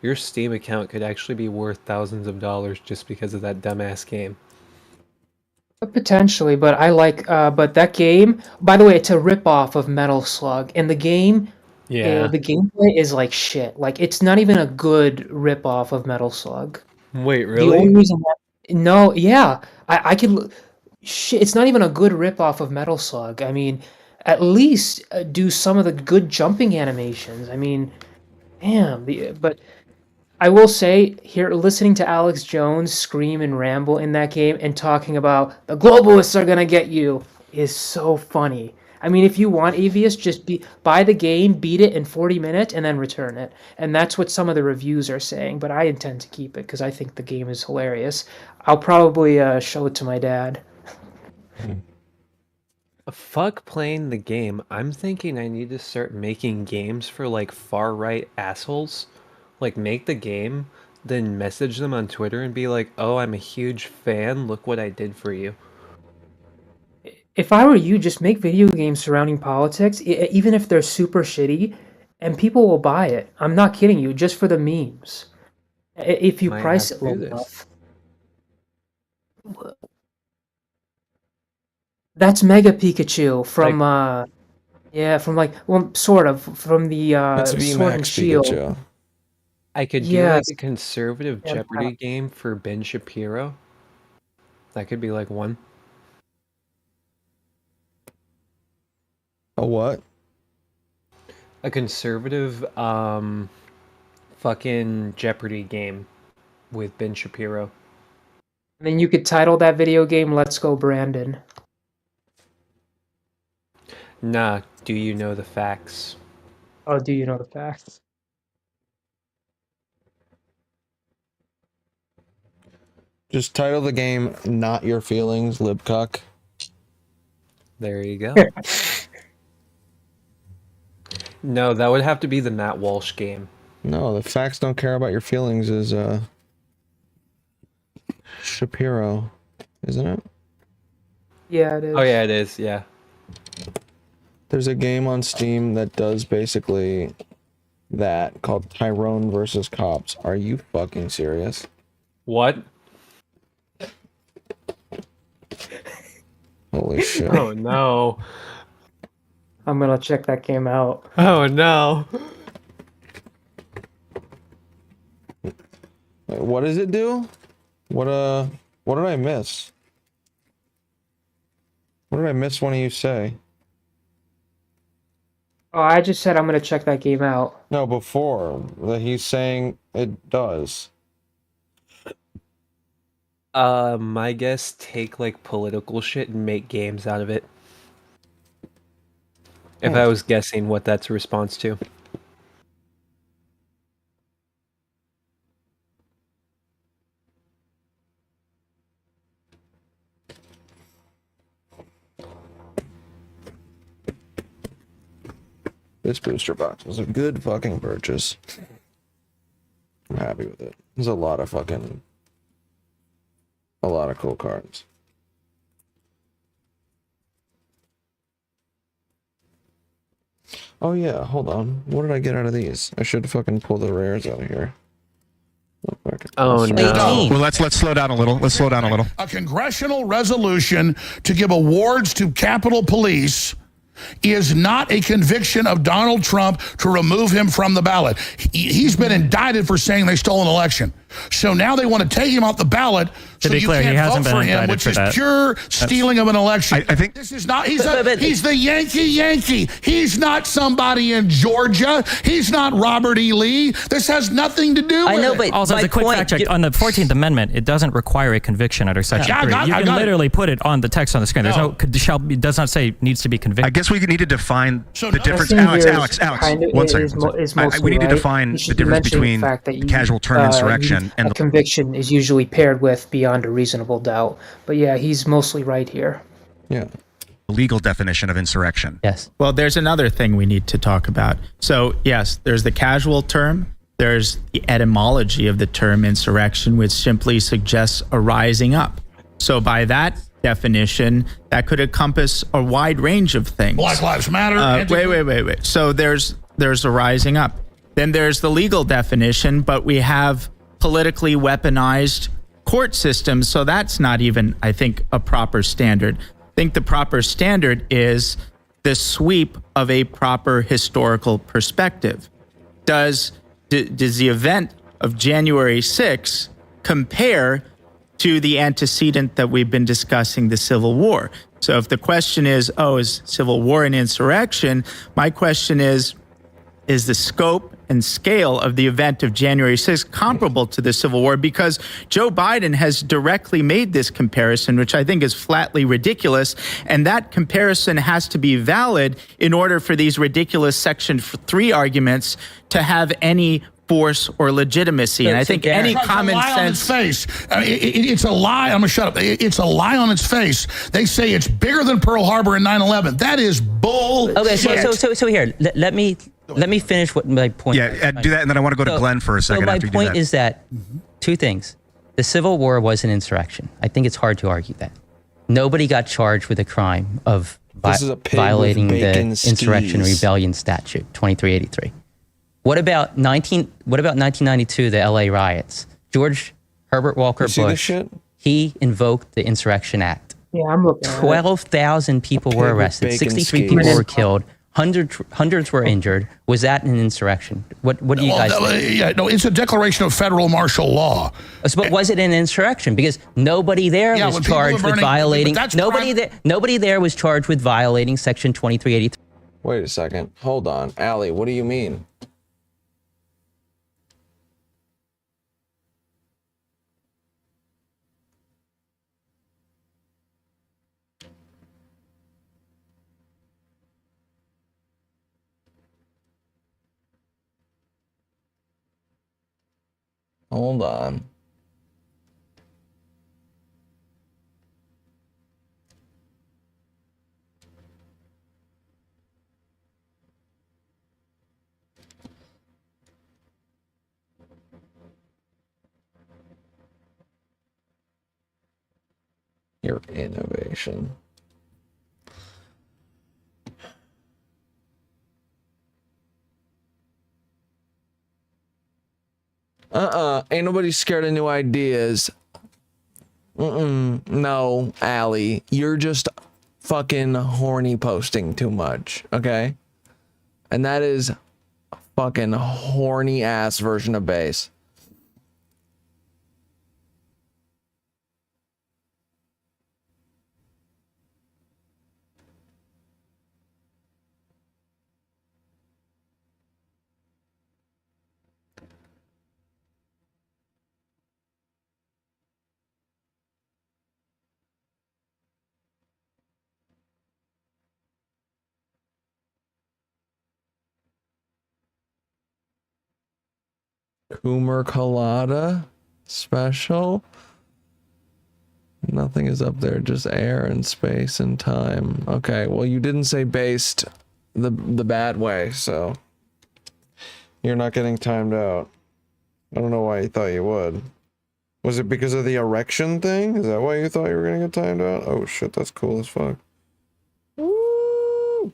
your Steam account could actually be worth thousands of dollars just because of that dumbass game. Potentially, but I like, but that game, by the way, it's a ripoff of Metal Slug, and the game, Yeah. the gameplay is like shit. Like, it's not even a good ripoff of Metal Slug. Wait, The only really? reason no, yeah, I could, shit, it's not even a good ripoff of Metal Slug. I mean, at least do some of the good jumping animations. I mean, damn, but I will say, here, listening to Alex Jones scream and ramble in that game and talking about the globalists are gonna get you is so funny. I mean, if you want Avius, just buy the game, beat it in 40 minutes, and then return it. And that's what some of the reviews are saying, but I intend to keep it because I think the game is hilarious. I'll probably show it to my dad. Fuck playing the game. I'm thinking I need to start making games for like far-right assholes. Like, make the game, then message them on Twitter and be like, oh, I'm a huge fan, look what I did for you. If I were you, just make video games surrounding politics, even if they're super shitty, and people will buy it. I'm not kidding you, just for the memes. If you Might price have it to low do this. enough. That's Mega Pikachu from, yeah, from like, well, sort of, from the That's Sword and VMAX Shield. Pikachu. I could do Yes. like a conservative Yeah, Jeopardy game for Ben Shapiro. That could be like one. A what? A conservative fucking Jeopardy game with Ben Shapiro. And then you could title that video game Let's Go Brandon. Nah, do you know the facts? Oh, do you know the facts? Just title the game Not Your Feelings, Libcuck. There you go. No, that would have to be the Matt Walsh game. No, the facts don't care about your feelings is Shapiro, isn't it? Yeah, it is. Oh yeah, it is. Yeah. There's a game on Steam that does basically that called Tyrone versus Cops. Are you fucking serious? What? Holy shit. Oh no. I'm gonna check that game out. Oh no. Wait, what does it do? What did I miss? What did I miss one of you say? Oh, I just said I'm gonna check that game out. No, before that he's saying it does. My guess, take like political shit and make games out of it. If I was guessing what that's a response to. This booster box was a good fucking purchase. I'm happy with it. There's a lot of cool cards. Oh yeah, hold on. What did I get out of these? I should fucking pull the rares out of here. Oh no. Well, let's slow down a little. Let's slow down a little. A congressional resolution to give awards to Capitol Police is not a conviction of Donald Trump to remove him from the ballot. He's been indicted for saying they stole an election. So now they want to take him off the ballot so be you clear, he can't hasn't vote been for him, indicted which for is that. pure stealing of an election. I think this is not, he's the Yankee. He's not somebody in Georgia. He's not Robert E. Lee. This has nothing to do with it. Also, as a quick fact check, on the 14th Amendment, it doesn't require a conviction under Section 3. You can literally put it on the text on the screen. There's no, it does not say needs to be convicted. I guess we need to define the difference. Alex, One second. We need to define the difference between the casual term insurrection and a conviction is usually paired with beyond a reasonable doubt. But yeah, he's mostly right here. Yeah. the legal definition of insurrection. Yes. Well, there's another thing we need to talk about. So, yes, there's the casual term. There's the etymology of the term insurrection, which simply suggests a rising up. So by that definition, that could encompass a wide range of things. Black Lives Matter. Wait. So there's a rising up. Then there's the legal definition, but we have politically weaponized court systems. So that's not even, I think, a proper standard. I think the proper standard is the sweep of a proper historical perspective. Does the event of January 6th compare to the antecedent that we've been discussing, the Civil War? So if the question is, is Civil War an insurrection? My question is the scope and scale of the event of January 6th comparable to the Civil War? Because Joe Biden has directly made this comparison, which I think is flatly ridiculous. And that comparison has to be valid in order for these ridiculous Section 3 arguments to have any force or legitimacy. And I think any common sense... It's a lie. I'm going to shut up. It's a lie on its face. They say it's bigger than Pearl Harbor and 9/11. That is bull. Okay, so here, let me finish what my point. Yeah, do that, and then I want to go to Glenn for a second. So my after you do point that. is that two things: the Civil War was an insurrection. I think it's hard to argue that. Nobody got charged with a crime of violating the Insurrection and Rebellion Statute 2383. What about 1992, the LA riots? George Herbert Walker Bush, he invoked the Insurrection Act. Yeah, I'm looking at it. 12,000 people were arrested. 63 people were killed. Hundreds were injured. Was that an insurrection? What do you guys think? Yeah, no, it's a declaration of federal martial law. But was it an insurrection? Because nobody there was charged with violating. Nobody there was charged with violating Section 2383. Wait a second. Hold on, Allie. What do you mean? Hold on. Your innovation. Ain't nobody scared of new ideas. No, Allie. You're just fucking horny posting too much, okay? And that is a fucking horny ass version of base. Coomer Colada special. Nothing is up there, just air and space and time. Okay, well you didn't say based the bad way, so you're not getting timed out. I don't know why you thought you would. Was it because of the erection thing? Is that why you thought you were gonna get timed out? Oh shit, that's cool as fuck. Woo!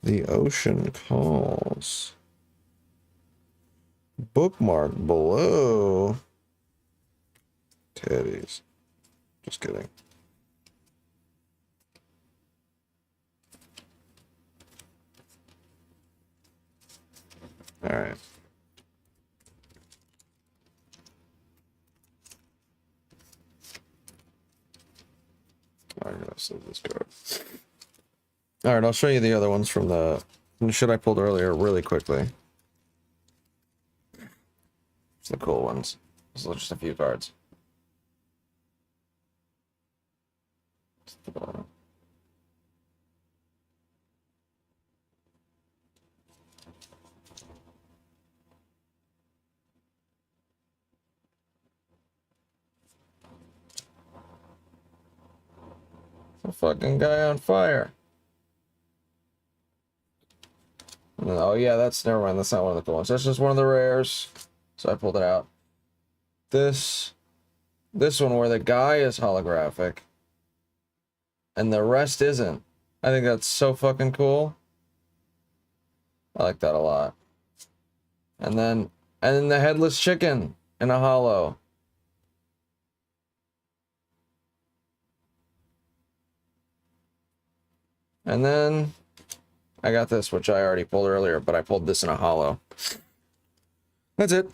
The ocean calls. Bookmark below. Teddies. Just kidding. All right. I'm gonna save this card. All right, I'll show you the other ones from the shit I pulled earlier really quickly. It's the cool ones. This is just a few cards. A fucking guy on fire. Oh yeah, that's never mind. That's not one of the cool ones. That's just one of the rares. So I pulled it out. This one where the guy is holographic and the rest isn't. I think that's so fucking cool. I like that a lot. And then the headless chicken in a hollow. And then I got this, which I already pulled earlier, but I pulled this in a hollow. That's it.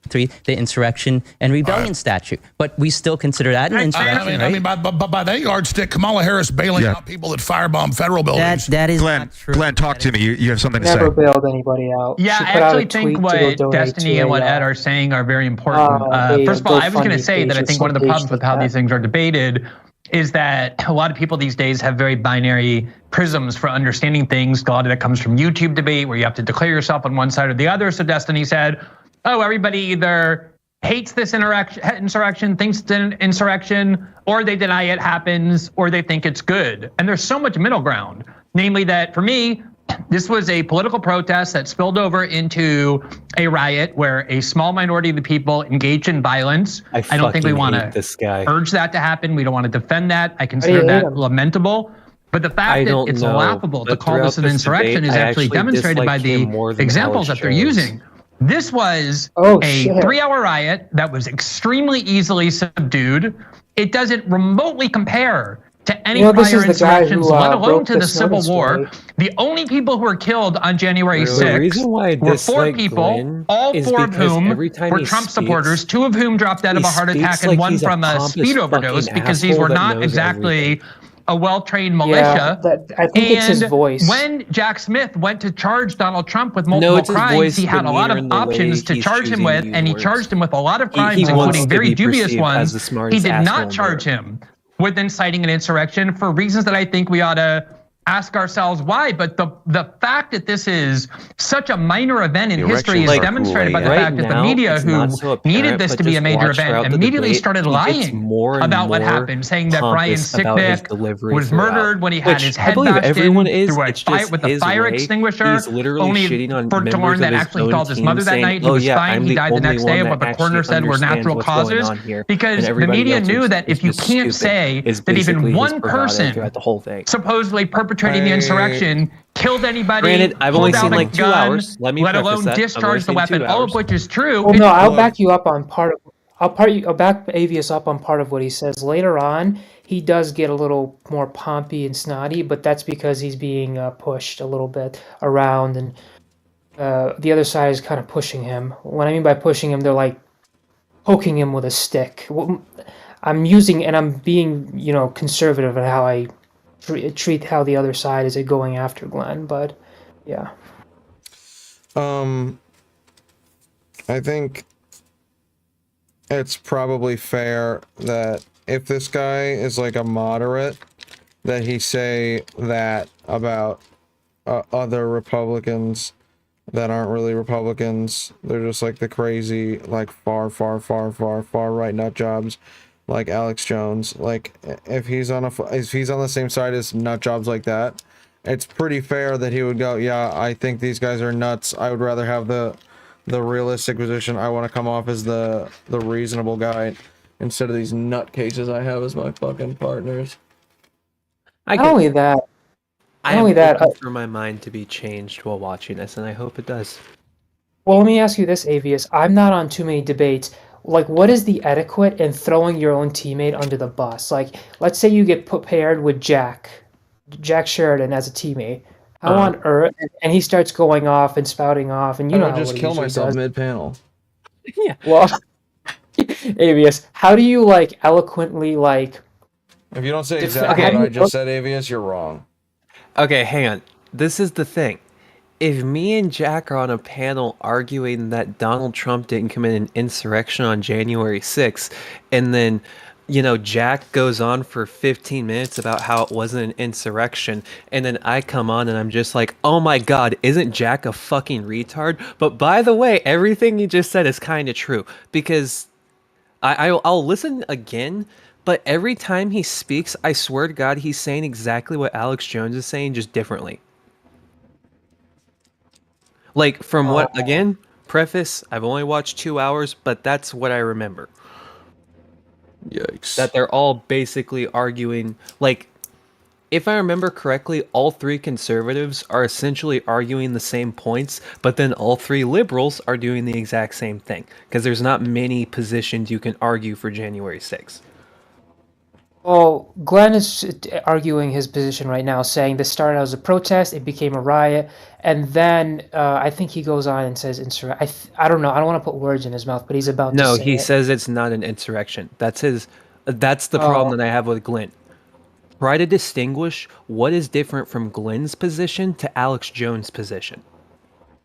3, the insurrection and rebellion statute, but we still consider that an insurrection. I mean, by that yardstick, Kamala Harris bailing out people that firebomb federal buildings. That is Glenn, not true. Glenn, talk to me. You have something to Never say. bailed anybody out. Yeah, She I put out a actually think tweet to go what donate Destiny to and what a, Ed are saying are very important. First of all, I was going to say that I think one of the problems with how these things are debated is that a lot of people these days have very binary prisms for understanding things. A lot of that comes from YouTube debate where you have to declare yourself on one side or the other. So Destiny said, oh, everybody either hates this insurrection, thinks it's an insurrection, or they deny it happens, or they think it's good. And there's so much middle ground. Namely that for me, this was a political protest that spilled over into a riot where a small minority of the people engaged in violence. I don't think we want to urge that to happen. We don't want to defend that. I consider that lamentable. But the fact that it's laughable to call this an insurrection is actually demonstrated by the examples that they're using. This was a 3-hour riot that was extremely easily subdued. It doesn't remotely compare to any prior insurrections, let alone to the Civil War. The only people who were killed on January 6th were 4 people, all 4 of whom were Trump supporters, 2 of whom dropped dead of a heart attack and 1 from a speed overdose, because these were not exactly a well-trained militia. I think it's his voice. When Jack Smith went to charge Donald Trump with multiple crimes, he had a lot of options to charge him with, and he charged him with a lot of crimes, including very dubious ones. He did not charge him with inciting an insurrection for reasons that I think we ought to ask ourselves why. But the fact that this is such a minor event in history is Like, demonstrated by the right fact that the now, media, it's who not so needed apparent, this but to be a just major watch event, throughout the immediately debate, started he gets lying more and about what more happened, saying that Brian pompous about his Sicknick delivery was throughout. murdered when he had Which his I head believe bashed everyone in is. through a It's fight just with a his fire way. extinguisher. He's literally Only shitting on for to members learn of that his actually he own called his team, mother that saying, night. He "Oh was yeah, fine. I'm He the died the only next day one of that what the actually coroner said were understands natural what's going causes. on here." Because And the everybody media else knew is that if you just can't stupid, say is that even basically his one bravado person throughout the whole thing. supposedly perpetrating the insurrection killed anybody, Granted, I've only pulled out seen a like 2 gun, hours. Let me let preface alone that. I've only discharged the seen 2 weapon, all of hours. which is true. Well, no, I'll back you up on part of. I'll back Avius up on part of what he says later on. He does get a little more pompy and snotty, but that's because he's being pushed a little bit around, and the other side is kind of pushing him. What I mean by pushing him, they're like poking him with a stick. I'm using, and I'm being, conservative in how I treat how the other side is going after Glenn, but yeah. I think it's probably fair that if this guy is like a moderate, that he say that about other Republicans that aren't really Republicans. They're just like the crazy, like far right nut jobs, like Alex Jones. Like if he's on the same side as nut jobs like that, it's pretty fair that he would go, yeah, I think these guys are nuts. I would rather have the realistic position. I want to come off as the reasonable guy instead of these nutcases I have as my fucking partners. Not only that, I am open for my mind to be changed while watching this, and I hope it does. well, let me ask you this, Avius. I'm not on too many debates. Like, what is the etiquette in throwing your own teammate under the bus? Like, let's say you get paired with Jack Sheridan as a teammate. How on earth? And he starts going off and spouting off, and you I know would how just what he kill usually myself does. mid-panel. Yeah. Well, Avius, how do you eloquently If you don't say Def- exactly okay. what I just said, Avius, you're wrong. Okay, hang on. This is the thing. If me and Jack are on a panel arguing that Donald Trump didn't commit an insurrection on January 6th, and then, Jack goes on for 15 minutes about how it wasn't an insurrection, and then I come on and I'm just like, oh my god, isn't Jack a fucking retard? But by the way, everything you just said is kind of true, because I'll listen again, but every time he speaks, I swear to God, he's saying exactly what Alex Jones is saying, just differently. Like, from what, again, preface, I've only watched 2 hours, but that's what I remember. Yikes. That they're all basically arguing, like, if I remember correctly, all 3 conservatives are essentially arguing the same points, but then all 3 liberals are doing the exact same thing, because there's not many positions you can argue for January 6th. Well, Glenn is arguing his position right now, saying this started out as a protest, it became a riot, and then I think he goes on and says I don't know, I don't want to put words in his mouth, but he's about to No, say he it. says it's not an insurrection. That's the problem that I have with Glenn. Try to distinguish what is different from Glenn's position to Alex Jones' position.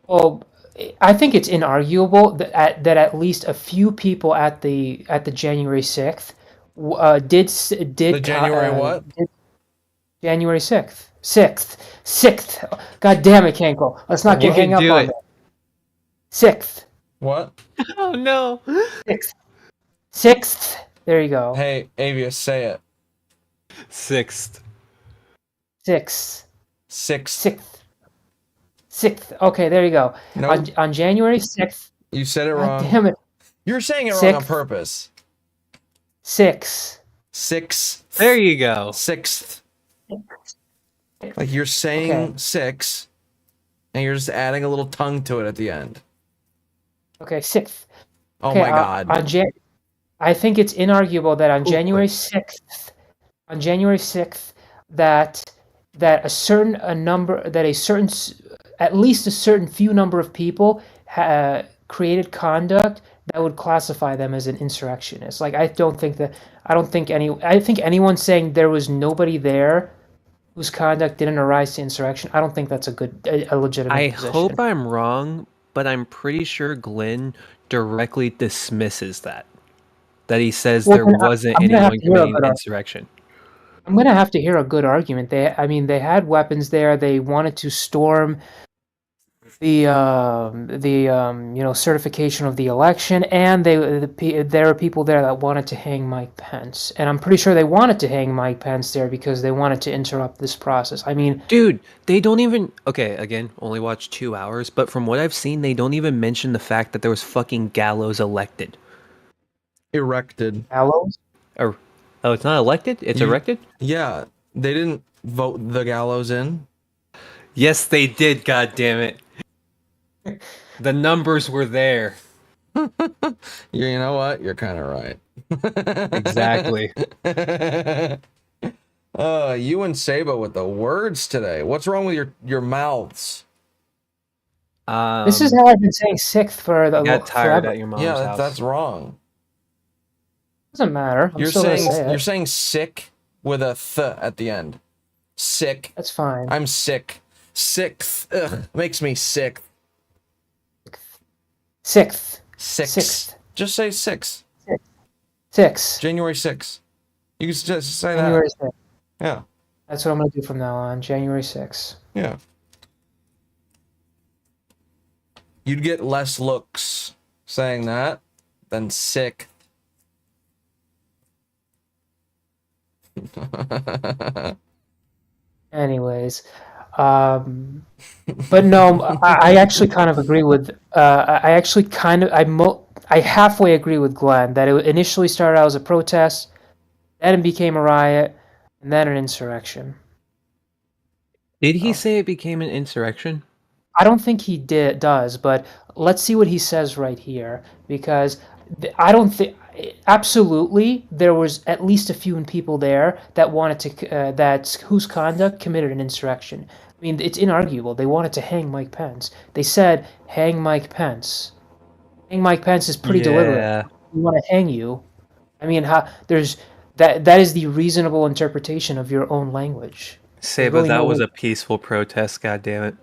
Well, I think it's inarguable that at least a few people at the January 6th did The January what? January 6th. 6th. God damn it, Cankle. Let's not You get hang can up do on it. that. 6th. What? Oh no. 6th. There you go. Hey, Avius, say it. 6th. 6th. 6th. 6th. Okay, there you go. Nope. On January 6th. You said it God wrong. damn it. You're saying it wrong on 6th. purpose. 6th. 6th. There you go. 6th. Like you're saying 6, and you're just adding a little tongue to it at the end. Okay, 6th. Oh Okay, my god. I think it's inarguable that on January 6th, that at least a certain few number of people created conduct that would classify them as an insurrectionist. Like I think anyone saying there was nobody there whose conduct didn't arise to insurrection, I don't think that's a legitimate I position. hope I'm wrong, but I'm pretty sure Glenn directly dismisses that. That he says Well, there then wasn't I'm gonna have anyone to hear committing about it. insurrection. I'm gonna have to hear a good argument. I mean, they had weapons there. They wanted to storm the certification of the election, and there are people there that wanted to hang Mike Pence, and I'm pretty sure they wanted to hang Mike Pence there because they wanted to interrupt this process. I mean, Dude, they don't even. Okay, again, only watched 2 hours, but from what I've seen, they don't even mention the fact that there was fucking gallows elected. Erected. Gallows? Or, oh, it's not elected? It's erected? Yeah, they didn't vote the gallows in. Yes, they did, God damn it. The numbers were there. You know what? You're kind of right. Exactly. You and Saba with the words today. What's wrong with your mouths? this is how I've been saying sixth for the got tired forever. at your mom's Yeah, house. that's wrong. Doesn't matter. I'm still gonna say it. You're saying sick with a th at the end. Sick. That's fine. I'm sick. Sixth. Ugh, makes me sick. Sixth. Sixth. Just say six. Six. January 6th. You can just say January that. 6th. Yeah. That's what I'm gonna do from now on. January 6th. Yeah. You'd get less looks saying that than sick. Anyways, but no, I actually kind of agree with. I halfway agree with Glenn that it initially started out as a protest, then it became a riot, and then an insurrection. Did he say it became an insurrection? I don't think he does, but let's see what he says right here, because I don't think. Absolutely, there was at least a few people there that wanted to whose conduct committed an insurrection. I mean, it's inarguable. They wanted to hang Mike Pence. They said, "Hang Mike Pence." Hang Mike Pence is pretty deliberate. We want to hang you. I mean, there's that is the reasonable interpretation of your own language. Say, but that was a peaceful protest, God damn it.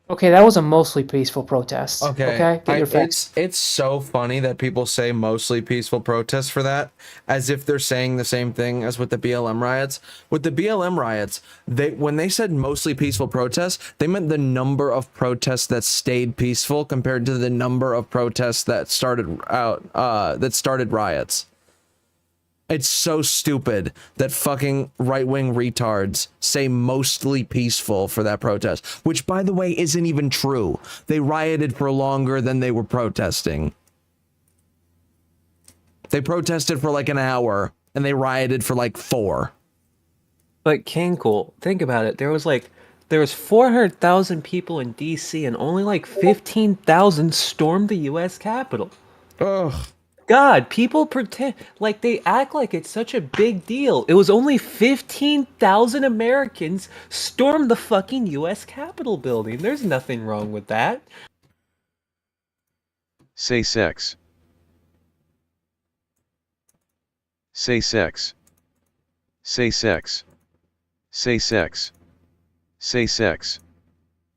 Okay, that was a mostly peaceful protest. Okay, get your facts. It's so funny that people say mostly peaceful protests for that, as if they're saying the same thing as with the BLM riots. With the BLM riots, when they said mostly peaceful protests, they meant the number of protests that stayed peaceful compared to the number of protests that started riots. It's so stupid that fucking right-wing retards say mostly peaceful for that protest, which, by the way, isn't even true. They rioted for longer than they were protesting. They protested for like an hour, and they rioted for like 4. But Cankle, think about it. There was 400,000 people in DC, and only like 15,000 stormed the U.S. Capitol. Ugh. God, people pretend like they act like it's such a big deal. It was only 15,000 Americans stormed the fucking U.S. Capitol building. There's nothing wrong with that. Say sex. Say sex. Say sex. Say sex. Say sex.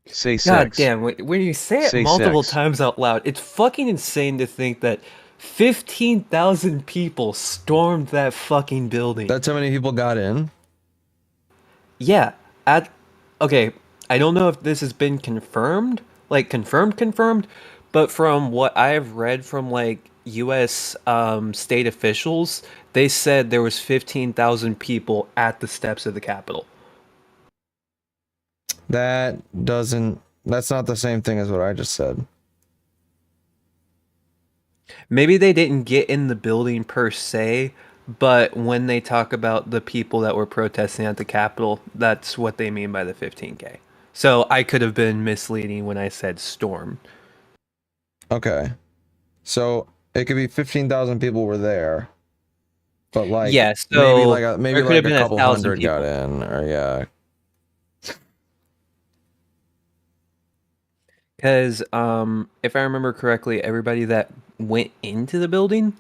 Say sex. God damn, when you say it multiple times out loud, it's fucking insane to think that 15,000 people stormed that fucking building. That's how many people got in? Yeah. Okay, I don't know if this has been confirmed, but from what I've read from like US state officials, they said there was 15,000 people at the steps of the Capitol. That's not the same thing as what I just said. Maybe they didn't get in the building per se, but when they talk about the people that were protesting at the Capitol, that's what they mean by the 15K. So I could have been misleading when I said storm. Okay. So it could be 15,000 people were there, but like maybe like a couple hundred got in, or yeah. Because if I remember correctly, everybody that went into the building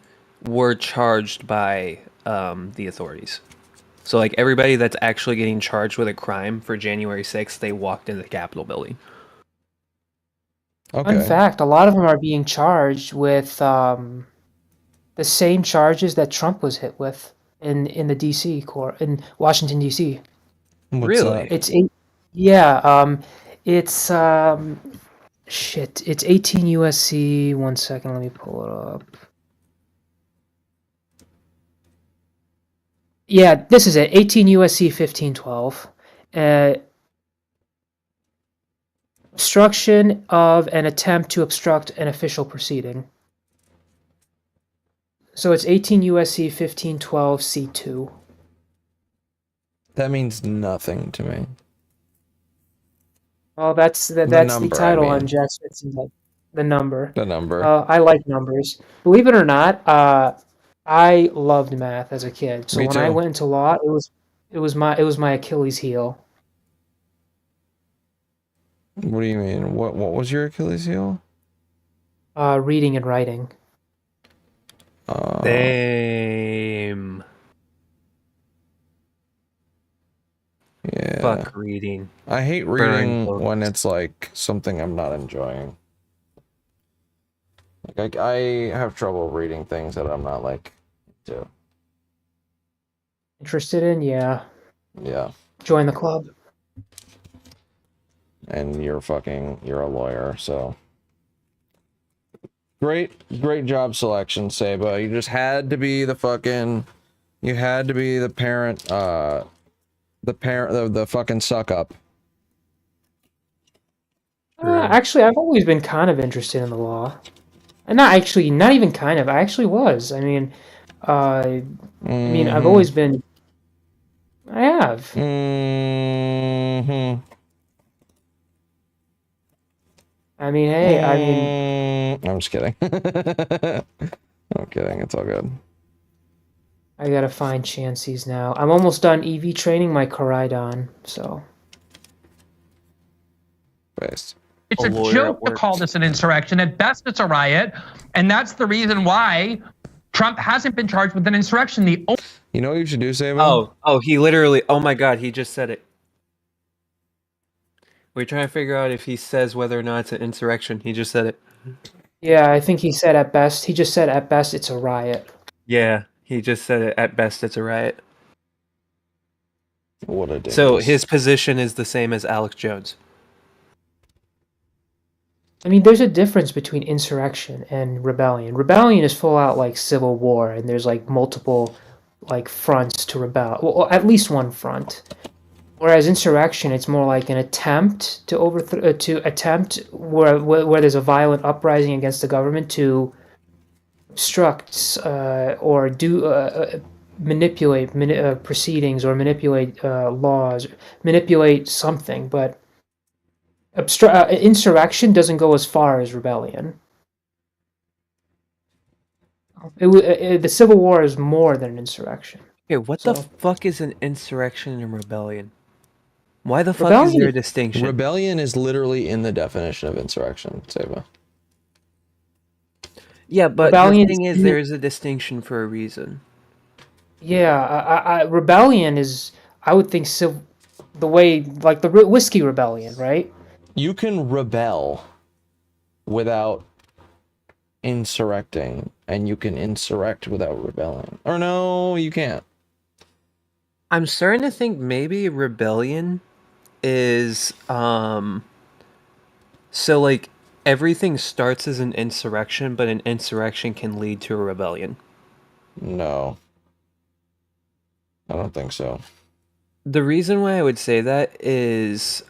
were charged by the authorities. So like everybody that's actually getting charged with a crime for January 6th, they walked into the Capitol building. Okay. In fact, a lot of them are being charged with the same charges that Trump was hit with. in the D.C. court in Washington D.C. What's Really? that? It's eight. Yeah. It's shit. It's 18 USC. 1 second. Let me pull it up. Yeah, this is it. 18 USC 1512. Obstruction of an attempt to obstruct an official proceeding. So it's 18 USC 1512 C2. That means nothing to me. Well, that's the number, title I mean. on Jack Smithson's the number. The number. I like numbers. Believe it or not, I loved math as a kid. So Me when I too. went into law, it was my Achilles heel. What do you mean? What was your Achilles heel? Reading and writing. Same. Yeah. Fuck reading. I hate Burn reading books. when it's like something I'm not enjoying. Like I have trouble reading things that I'm not like into. Interested in? Yeah. Yeah. Join the club. And you're a lawyer, so great job selection, Sayba. You just had to be the fucking parent the fucking suck up. Actually, I've always been kind of interested in the law. And not even kind of. I actually was. I mean, I've always been. I have. Mm-hmm. I mean, hey, I'm just kidding. I'm kidding. It's all good. I gotta find chances now. I'm almost done EV training my Koraidon, so. Best. It's a joke to call this an insurrection. At best, it's a riot. And that's the reason why Trump hasn't been charged with an insurrection. You know what you should do, Sayba? Oh, he literally, oh my god, he just said it. We're trying to figure out if he says whether or not it's an insurrection. He just said it. Yeah, I think he said at best. He just said at best it's a riot. Yeah, he just said it. At best, it's a riot. What a dingus. So his position is the same as Alex Jones. I mean, there's a difference between insurrection and rebellion. Rebellion is full out like civil war, and there's like multiple like fronts to rebel. Well, at least one front. Whereas insurrection, it's more like an attempt to where there's a violent uprising against the government to obstruct or do manipulate proceedings or manipulate laws, manipulate something. But insurrection doesn't go as far as rebellion. The Civil War is more than an insurrection. Okay, what the fuck is an insurrection and rebellion? Why the fuck is Rebellion there a is- distinction? Rebellion is literally in the definition of insurrection, Sayba. Yeah, but Rebellion the thing is- is, there is a distinction for a reason. Yeah, rebellion is, I would think, the way, like the whiskey rebellion, right? You can rebel without insurrecting, and you can insurrect without rebelling. Or no, you can't. I'm starting to think maybe rebellion is so like everything starts as an insurrection, but an insurrection can lead to a rebellion. No. I don't think so. The reason why I would say that is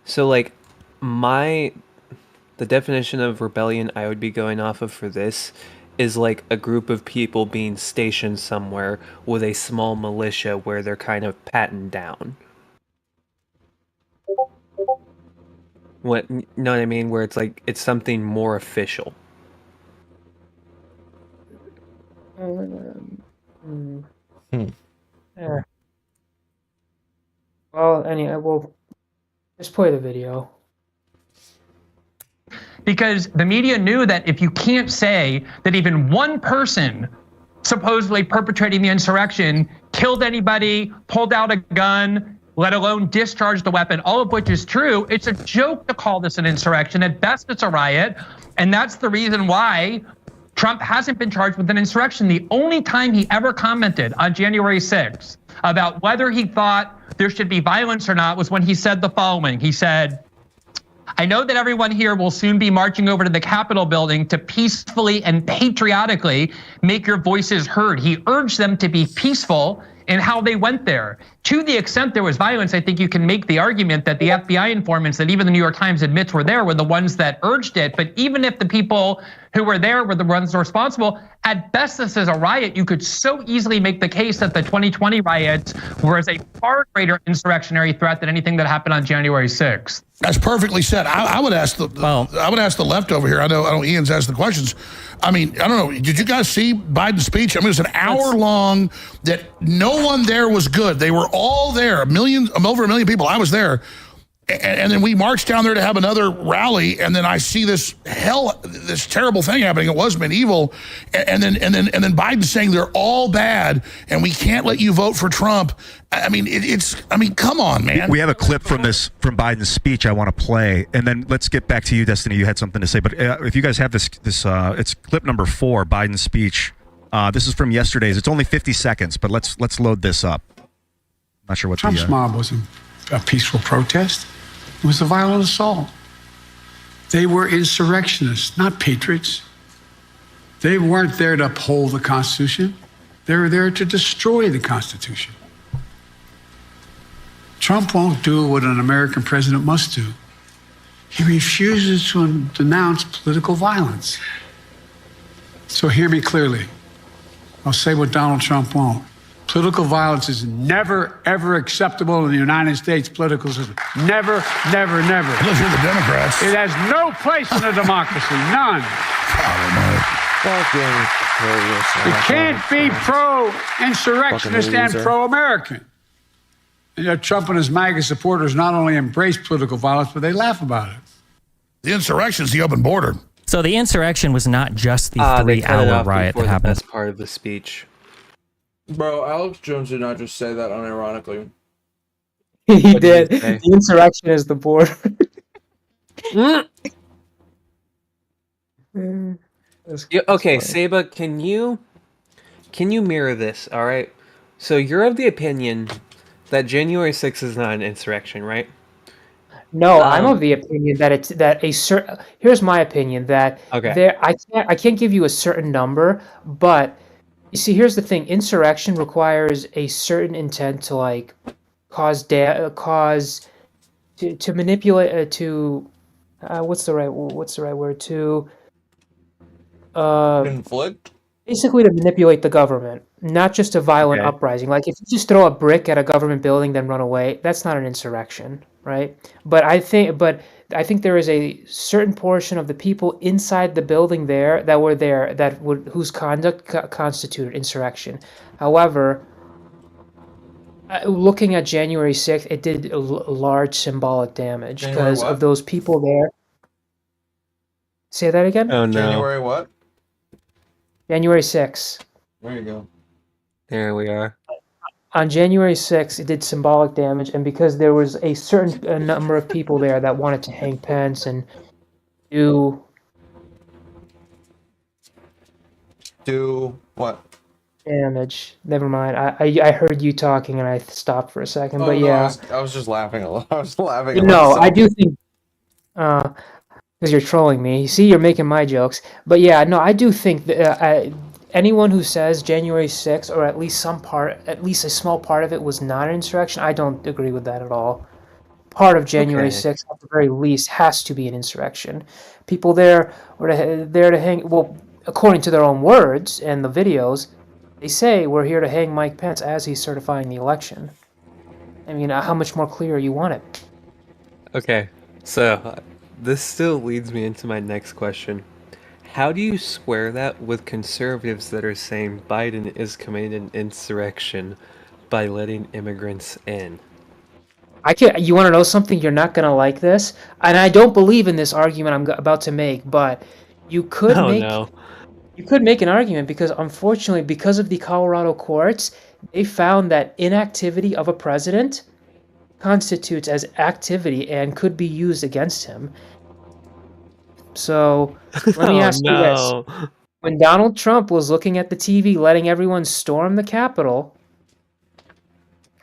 so like the definition of rebellion I would be going off of for this is like a group of people being stationed somewhere with a small militia where they're kind of patting down. What, you know what I mean? Where it's like, it's something more official. Yeah. Well, anyway, we'll just play the video. Because the media knew that if you can't say that even one person supposedly perpetrating the insurrection killed anybody, pulled out a gun, let alone discharged the weapon, all of which is true, it's a joke to call this an insurrection. At best, it's a riot. And that's the reason why Trump hasn't been charged with an insurrection. The only time he ever commented on January 6th about whether he thought there should be violence or not was when he said the following. He said, I know that everyone here will soon be marching over to the Capitol building to peacefully and patriotically make your voices heard. He urged them to be peaceful in how they went there. To the extent there was violence, I think you can make the argument that the FBI informants that even the New York Times admits were there were the ones that urged it. But even if the people who were there were the ones responsible, at best this is a riot. You could so easily make the case that the 2020 riots were as a far greater insurrectionary threat than anything that happened on January 6th. That's perfectly said. I would ask I would ask the left over here. I know Ian's asked the questions. I mean, I don't know. Did you guys see Biden's speech? I mean, it was an hour long that no one there was good. They were all there, over a million people. I was there. And then we marched down there to have another rally, and then I see this terrible thing happening. It was medieval, and then Biden saying they're all bad, and we can't let you vote for Trump. I mean, come on, man. We have a clip from Biden's speech I want to play, and then let's get back to you, Destiny. You had something to say, but if you guys have this, it's clip number 4, Biden's speech. This is from yesterday's. It's only 50 seconds, but let's load this up. Not sure what Trump's mob wasn't a peaceful protest. It was a violent assault. They were insurrectionists, not patriots. They weren't there to uphold the Constitution. They were there to destroy the Constitution. Trump won't do what an American president must do. He refuses to denounce political violence. So hear me clearly. I'll say what Donald Trump won't. Political violence is never, ever acceptable in the United States political system. Never, never, never. Unless you're the Democrats. It has no place in a democracy. None. You can't be pro-insurrectionist and pro-American. And yet Trump and his MAGA supporters not only embrace political violence, but they laugh about it. The insurrection is the open border. So the insurrection was not just the 3-hour riot that happened. That's part of the speech. Bro, Alex Jones did not just say that unironically. He did. The insurrection is the border. Okay, Sayba, can you mirror this? All right. So you're of the opinion that January 6th is not an insurrection, right? No, I'm of the opinion that it's that a certain. Here's my opinion that I can't give you a certain number, but you see, here's the thing: insurrection requires a certain intent to like cause to manipulate what's the right word to inflict. Basically, to manipulate the government, not just a violent uprising. Like if you just throw a brick at a government building then run away, that's not an insurrection, right? But I think there is a certain portion of the people inside the building there that were there whose conduct constituted insurrection. However, looking at January 6th, it did large symbolic damage because of those people there. Say that again? Oh no. January what? January 6th. There you go. There we are. On January 6th, it did symbolic damage, and because there was a certain number of people there that wanted to hang Pence and do what? Damage. Never mind. I heard you talking and I stopped for a second, but no, yeah. I was just laughing a lot. I was laughing. No, I do think because you're trolling me. See, you're making my jokes. But yeah, no, I do think that anyone who says January 6th, or at least a small part of it was not an insurrection, I don't agree with that at all. Part of January 6th, at the very least, has to be an insurrection. People there were there to hang, well, according to their own words and the videos, they say we're here to hang Mike Pence as he's certifying the election. I mean, how much more clear you want it? Okay, so this still leads me into my next question. How do you square that with conservatives that are saying Biden is committing an insurrection by letting immigrants in? You want to know something? You're not going to like this. And I don't believe in this argument I'm about to make, but you could you could make an argument because unfortunately, because of the Colorado courts, they found that inactivity of a president constitutes as activity and could be used against him. So let me ask you this. When Donald Trump was looking at the TV, letting everyone storm the Capitol,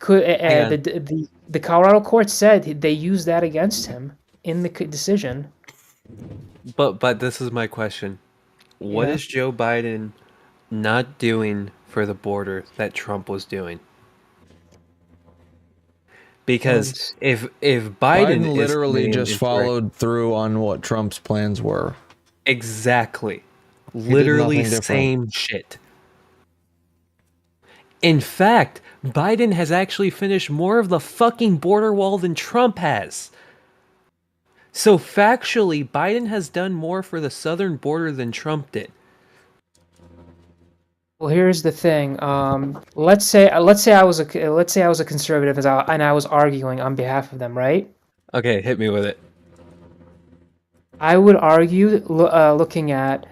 Hang on. the Colorado court said they used that against him in the decision. But this is my question. What Yeah. is Joe Biden not doing for the border that Trump was doing? Because if Biden is literally committing just followed through on what Trump's plans were. Exactly. did Literally nothing different. same shit. In fact, Biden has actually finished more of the fucking border wall than Trump has. So factually, Biden has done more for the southern border than Trump did. Well, here's the thing. Let's say I was a conservative and I was arguing on behalf of them, right? Okay, hit me with it. I would argue, looking at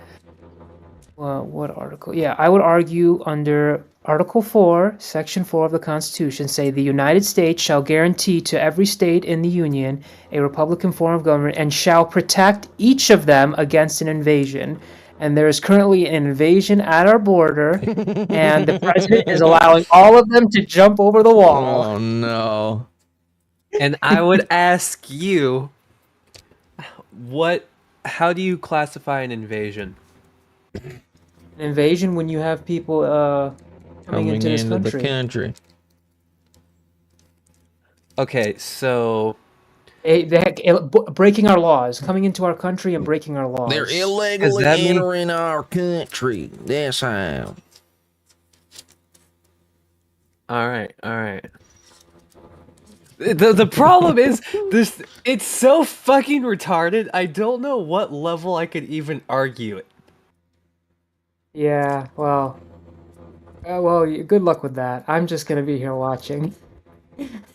what article? Yeah, I would argue under Article 4, Section 4 of the Constitution, say the United States shall guarantee to every state in the Union a Republican form of government and shall protect each of them against an invasion. And there is currently an invasion at our border, and the president is allowing all of them to jump over the wall. Oh no. And I would ask you, how do you classify an invasion? An invasion when you have people coming into this country. the country. Okay, so breaking our laws, coming into our country and breaking our laws. They're illegally entering our country. That's how. All right. The problem is this. It's so fucking retarded. I don't know what level I could even argue it. Yeah, well, good luck with that. I'm just gonna be here watching.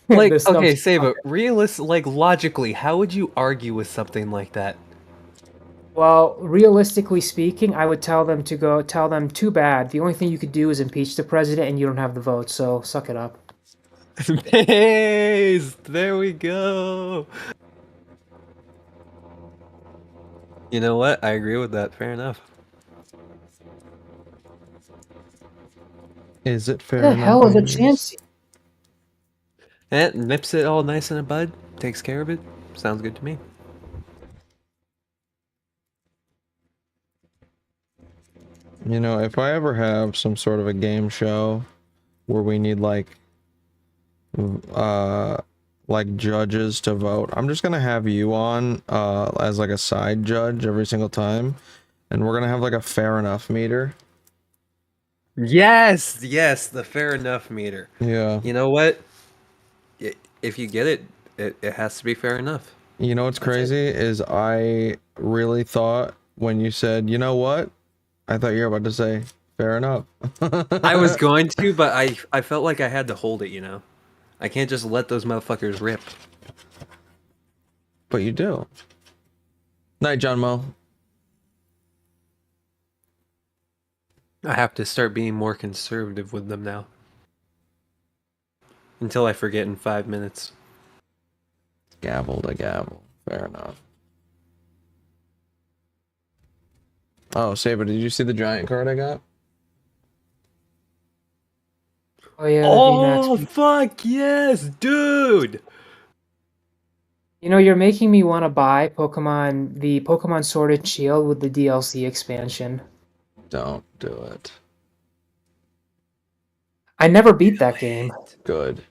Like, This okay, stuff's- Saba, logically, how would you argue with something like that? Well, realistically speaking, I would tell them too bad. The only thing you could do is impeach the president, and you don't have the vote. So suck it up. Base! There we go. You know what? I agree with that. Fair enough. Is it fair The enough? hell is a chance? It nips it all nice in a bud. Takes care of it. Sounds good to me. You know, if I ever have some sort of a game show where we need like judges to vote, I'm just gonna have you on as like a side judge every single time, and we're gonna have like a fair enough meter. Yes, the fair enough meter. Yeah. You know what? If you get it, it has to be fair enough. You know what's crazy is I really thought when you said, you know what? I thought you were about to say, fair enough. I was going to, but I felt like I had to hold it, you know? I can't just let those motherfuckers rip. But you do. Night, John Mo. I have to start being more conservative with them now. Until I forget in 5 minutes. Gavel to gavel. Fair enough. Oh, Saber, did you see the giant card I got? Oh yeah. Oh fuck yes, dude! You know, you're making me want to buy the Pokemon Sword and Shield with the DLC expansion. Don't do it. I never beat that game. Good.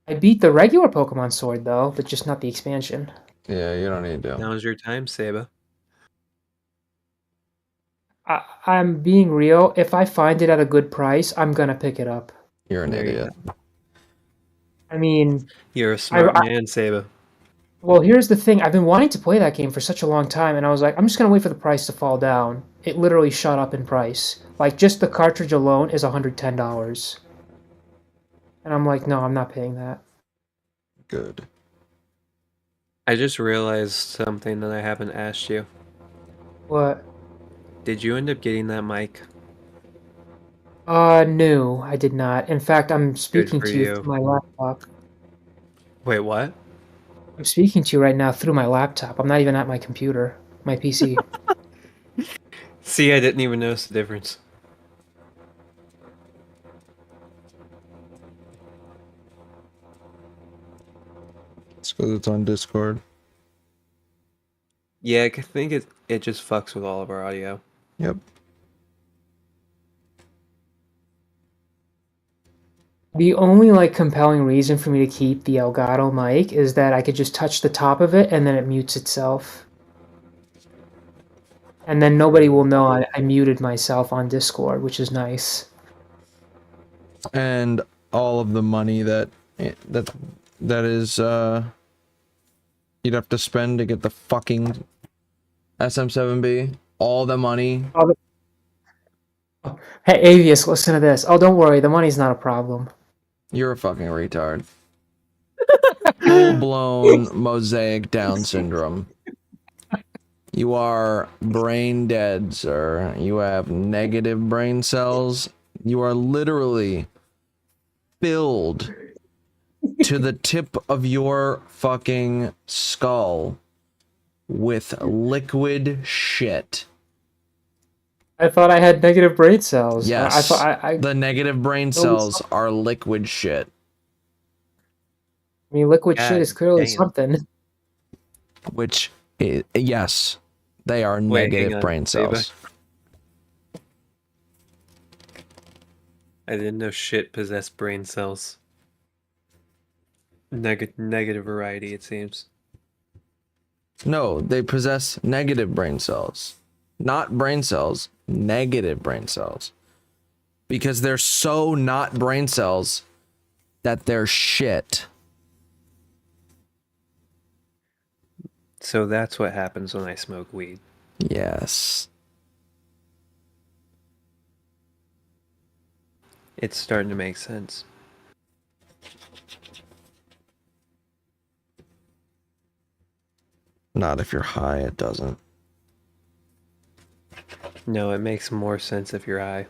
I beat the regular Pokemon Sword though, but just not the expansion. Yeah, you don't need to. Now's your time, Saba. I'm being real. If I find it at a good price, I'm gonna pick it up. You're an There you idiot. I mean, You're a smart man, Saba. well, here's the thing. I've been wanting to play that game for such a long time, and I was like, I'm just gonna wait for the price to fall down. It literally shot up in price. Like, just the cartridge alone is $110. And I'm like, no, I'm not paying that. Good. I just realized something that I haven't asked you. What? Did you end up getting that mic? No, I did not. In fact, I'm speaking for to you you. through my laptop. Wait, what? I'm speaking to you right now through my laptop. I'm not even at my computer, my PC. See, I didn't even notice the difference. It's because it's on Discord. Yeah, I think it just fucks with all of our audio. Yep. The only like compelling reason for me to keep the Elgato mic is that I could just touch the top of it and then it mutes itself. And then nobody will know I muted myself on Discord, which is nice. And all of the money that is you'd have to spend to get the fucking SM7B, all the money. Hey, Avius, listen to this. Oh, don't worry, the money's not a problem. You're a fucking retard. Full-blown mosaic Down syndrome. You are brain dead, sir. You have negative brain cells. You are literally filled to the tip of your fucking skull with liquid shit. I thought I had negative brain cells. Yes. I thought the negative brain cells are liquid shit. I mean, liquid shit is clearly damn. something. Which, yes, they are Wait, hang negative on, brain Saba. cells. I didn't know shit possessed brain cells. Negative variety, it seems. No, they possess negative brain cells. Not brain cells, negative brain cells. Because they're so not brain cells that they're shit. So that's what happens when I smoke weed. Yes. It's starting to make sense. Not if you're high, it doesn't. No, it makes more sense if you're high.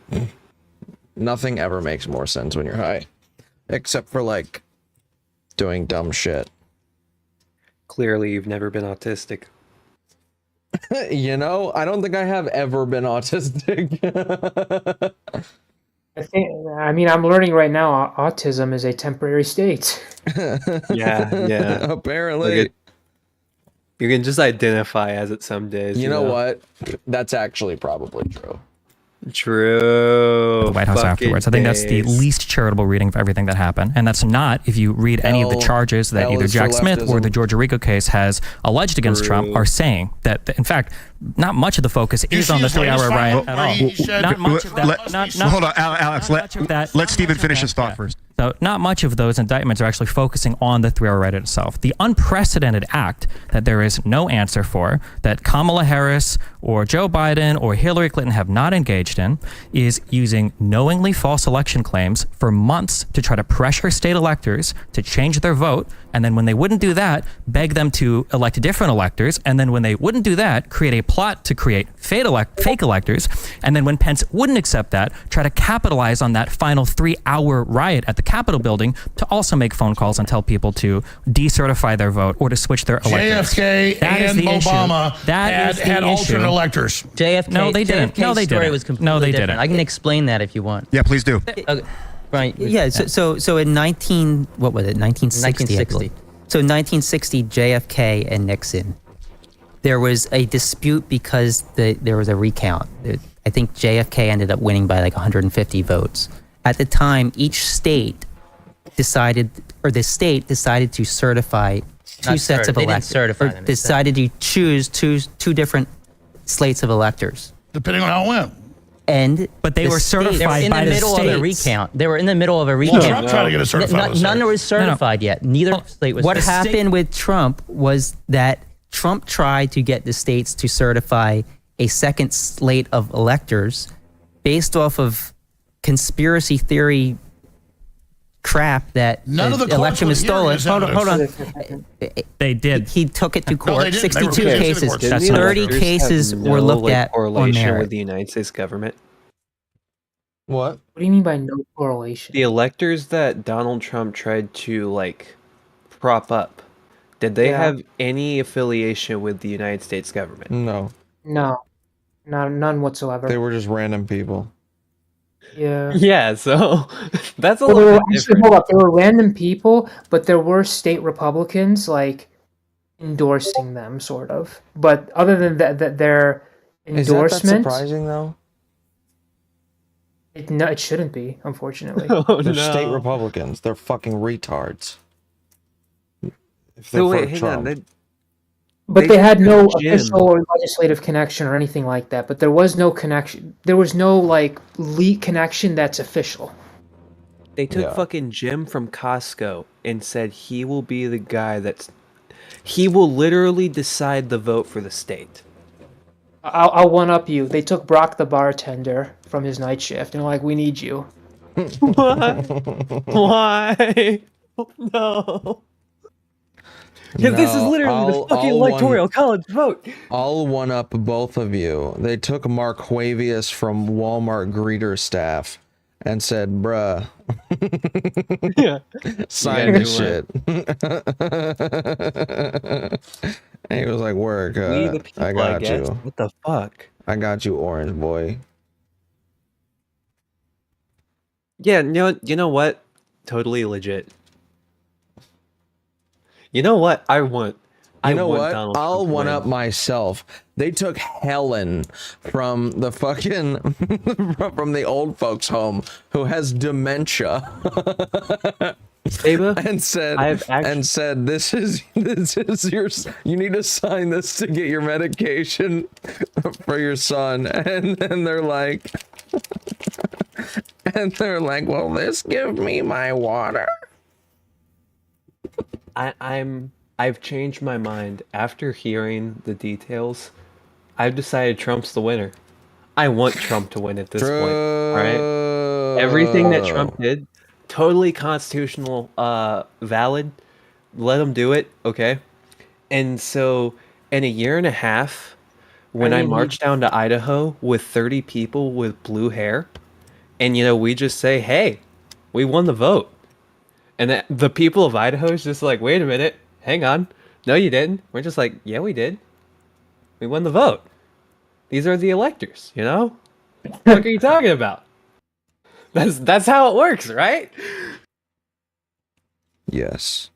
Nothing ever makes more sense when you're high. Except for, like, doing dumb shit. Clearly, you've never been autistic. You know, I don't think I have ever been autistic. I mean, I'm learning right now autism is a temporary state. Yeah. Apparently. Like you can just identify as it some days. You know what? That's actually probably true. True. The White House afterwards. I think that's the least charitable reading of everything that happened. And that's not if you read any of the charges that either Jack Smith or the Georgia RICO case has alleged against Trump are saying that, in fact, not much of the focus is on the 3-hour riot at all. Not much of that. Hold on, Alex. Let Stephen finish his thought first. So not much of those indictments are actually focusing on the 3-hour riot itself. The unprecedented act that there is no answer for, that Kamala Harris or Joe Biden or Hillary Clinton have not engaged in, is using knowingly false election claims for months to try to pressure state electors to change their vote, and then when they wouldn't do that, beg them to elect different electors, and then when they wouldn't do that, create a plot to create fake electors, and then when Pence wouldn't accept that, try to capitalize on that final 3-hour riot at the Capitol building to also make phone calls and tell people to decertify their vote or to switch their electors. JFK and Obama had alternate electors. JFK. No, they didn't. No, they story didn't. was completely No, they different. didn't. I can explain that if you want. Yeah, please do. Right. Yeah. So in 1960. 1960. So in 1960, JFK and Nixon, there was a dispute because there was a recount. I think JFK ended up winning by like 150 votes. At the time, each state decided, or the state decided to certify two sets of They didn't electors. certify Or them. decided to choose two different slates of electors. Depending on how it went. But they were certified they were in by the the middle of a states. recount. They were in the middle of a recount. Trump tried to get it certified. None was certified yet. Neither slate was. What happened with Trump was that Trump tried to get the states to certify a second slate of electors based off of conspiracy theory crap that None of the election was courts stolen. would hear Hold this on. They did. He took it to they court. didn't. They 62 refused to cases. court. That's 30 Electors cases have were no, looked like, at on correlation merit. with the United States government. What? What do you mean by no correlation? The electors that Donald Trump tried to like prop up, did they Yeah. have any affiliation with the United States government? No. No. None whatsoever. They were just random people. Yeah. Yeah, so that's a Well, little bit actually, different. hold up. There were random people, but there were state Republicans like endorsing them, sort of. But other than that their Is that endorsement, surprising though? no, it shouldn't be, unfortunately. Oh They're state no. Republicans. They're fucking retards. If they're So for wait, hang on. Trump. But they had took no a gym. official or legislative connection or anything like that. But there was no connection. There was no like leak connection that's official. They took Yeah. fucking Jim from Costco and said he will be the guy he will literally decide the vote for the state. I'll one up you. They took Brock the bartender from his night shift and were like, we need you. What? Why? No. Yeah, this is No, literally the fucking I'll electoral college vote. I'll one up both of you. They took Mark Huavius from Walmart greeter staff and said, bruh, Yeah. sign You this gotta shit. And he was like, work, We the people, I got guess. you. What the fuck? I got you, orange boy. Yeah, you know what? Totally legit. You know what? I want Donald I'll Trump to one win. up myself. They took Helen from the fucking from the old folks home who has dementia. Ava, and said this is your, you need to sign this to get your medication for your son. And they're like well, this give me my water. I've changed my mind after hearing the details. I've decided Trump's the winner. I want Trump to win at this point. Right? Everything that Trump did, totally constitutional, valid. Let him do it, okay? And so, in a year and a half, when I marched down to Idaho with 30 people with blue hair, and we just say, "Hey, we won the vote," and the people of Idaho is just like, "Wait a minute, hang on, no, you didn't." We're just like, "Yeah, we did. We won the vote. These are the electors, What are you talking about?" That's how it works, right? Yes.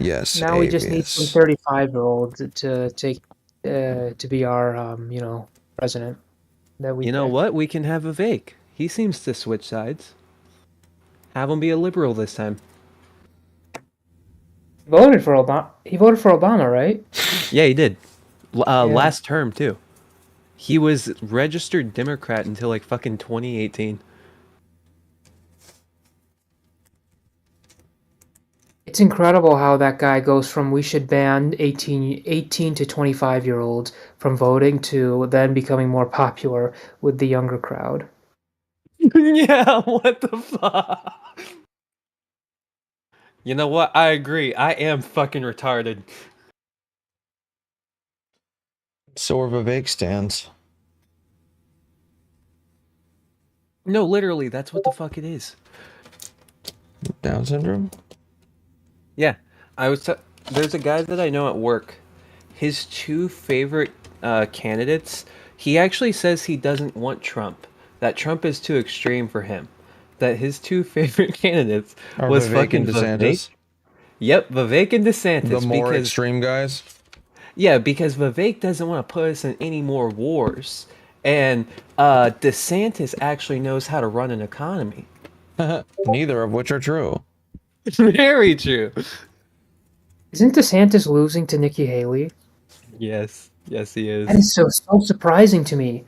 Yes. Now we just need Avius. some 35-year-olds to take to be our president. That we You know pick. what? We can have Vivek. He seems to switch sides. Have him be a liberal this time. He voted for Obama, right? Yeah, he did. Last term too. He was registered Democrat until like fucking 2018. It's incredible how that guy goes from we should ban 18 to 25-year-olds from voting to then becoming more popular with the younger crowd. Yeah, what the fuck? You know what? I agree. I am fucking retarded. So are Vivek stands. No, literally, that's what the fuck it is. Down syndrome? Yeah, there's a guy that I know at work. His two favorite candidates. He actually says he doesn't want Trump. That Trump is too extreme for him. That his two favorite candidates was Vivek fucking and DeSantis? Vivek. Yep, Vivek and DeSantis. The more extreme guys? Yeah, because Vivek doesn't want to put us in any more wars, and DeSantis actually knows how to run an economy. Neither of which are true. Very true. Isn't DeSantis losing to Nikki Haley? Yes, he is. That is so surprising to me.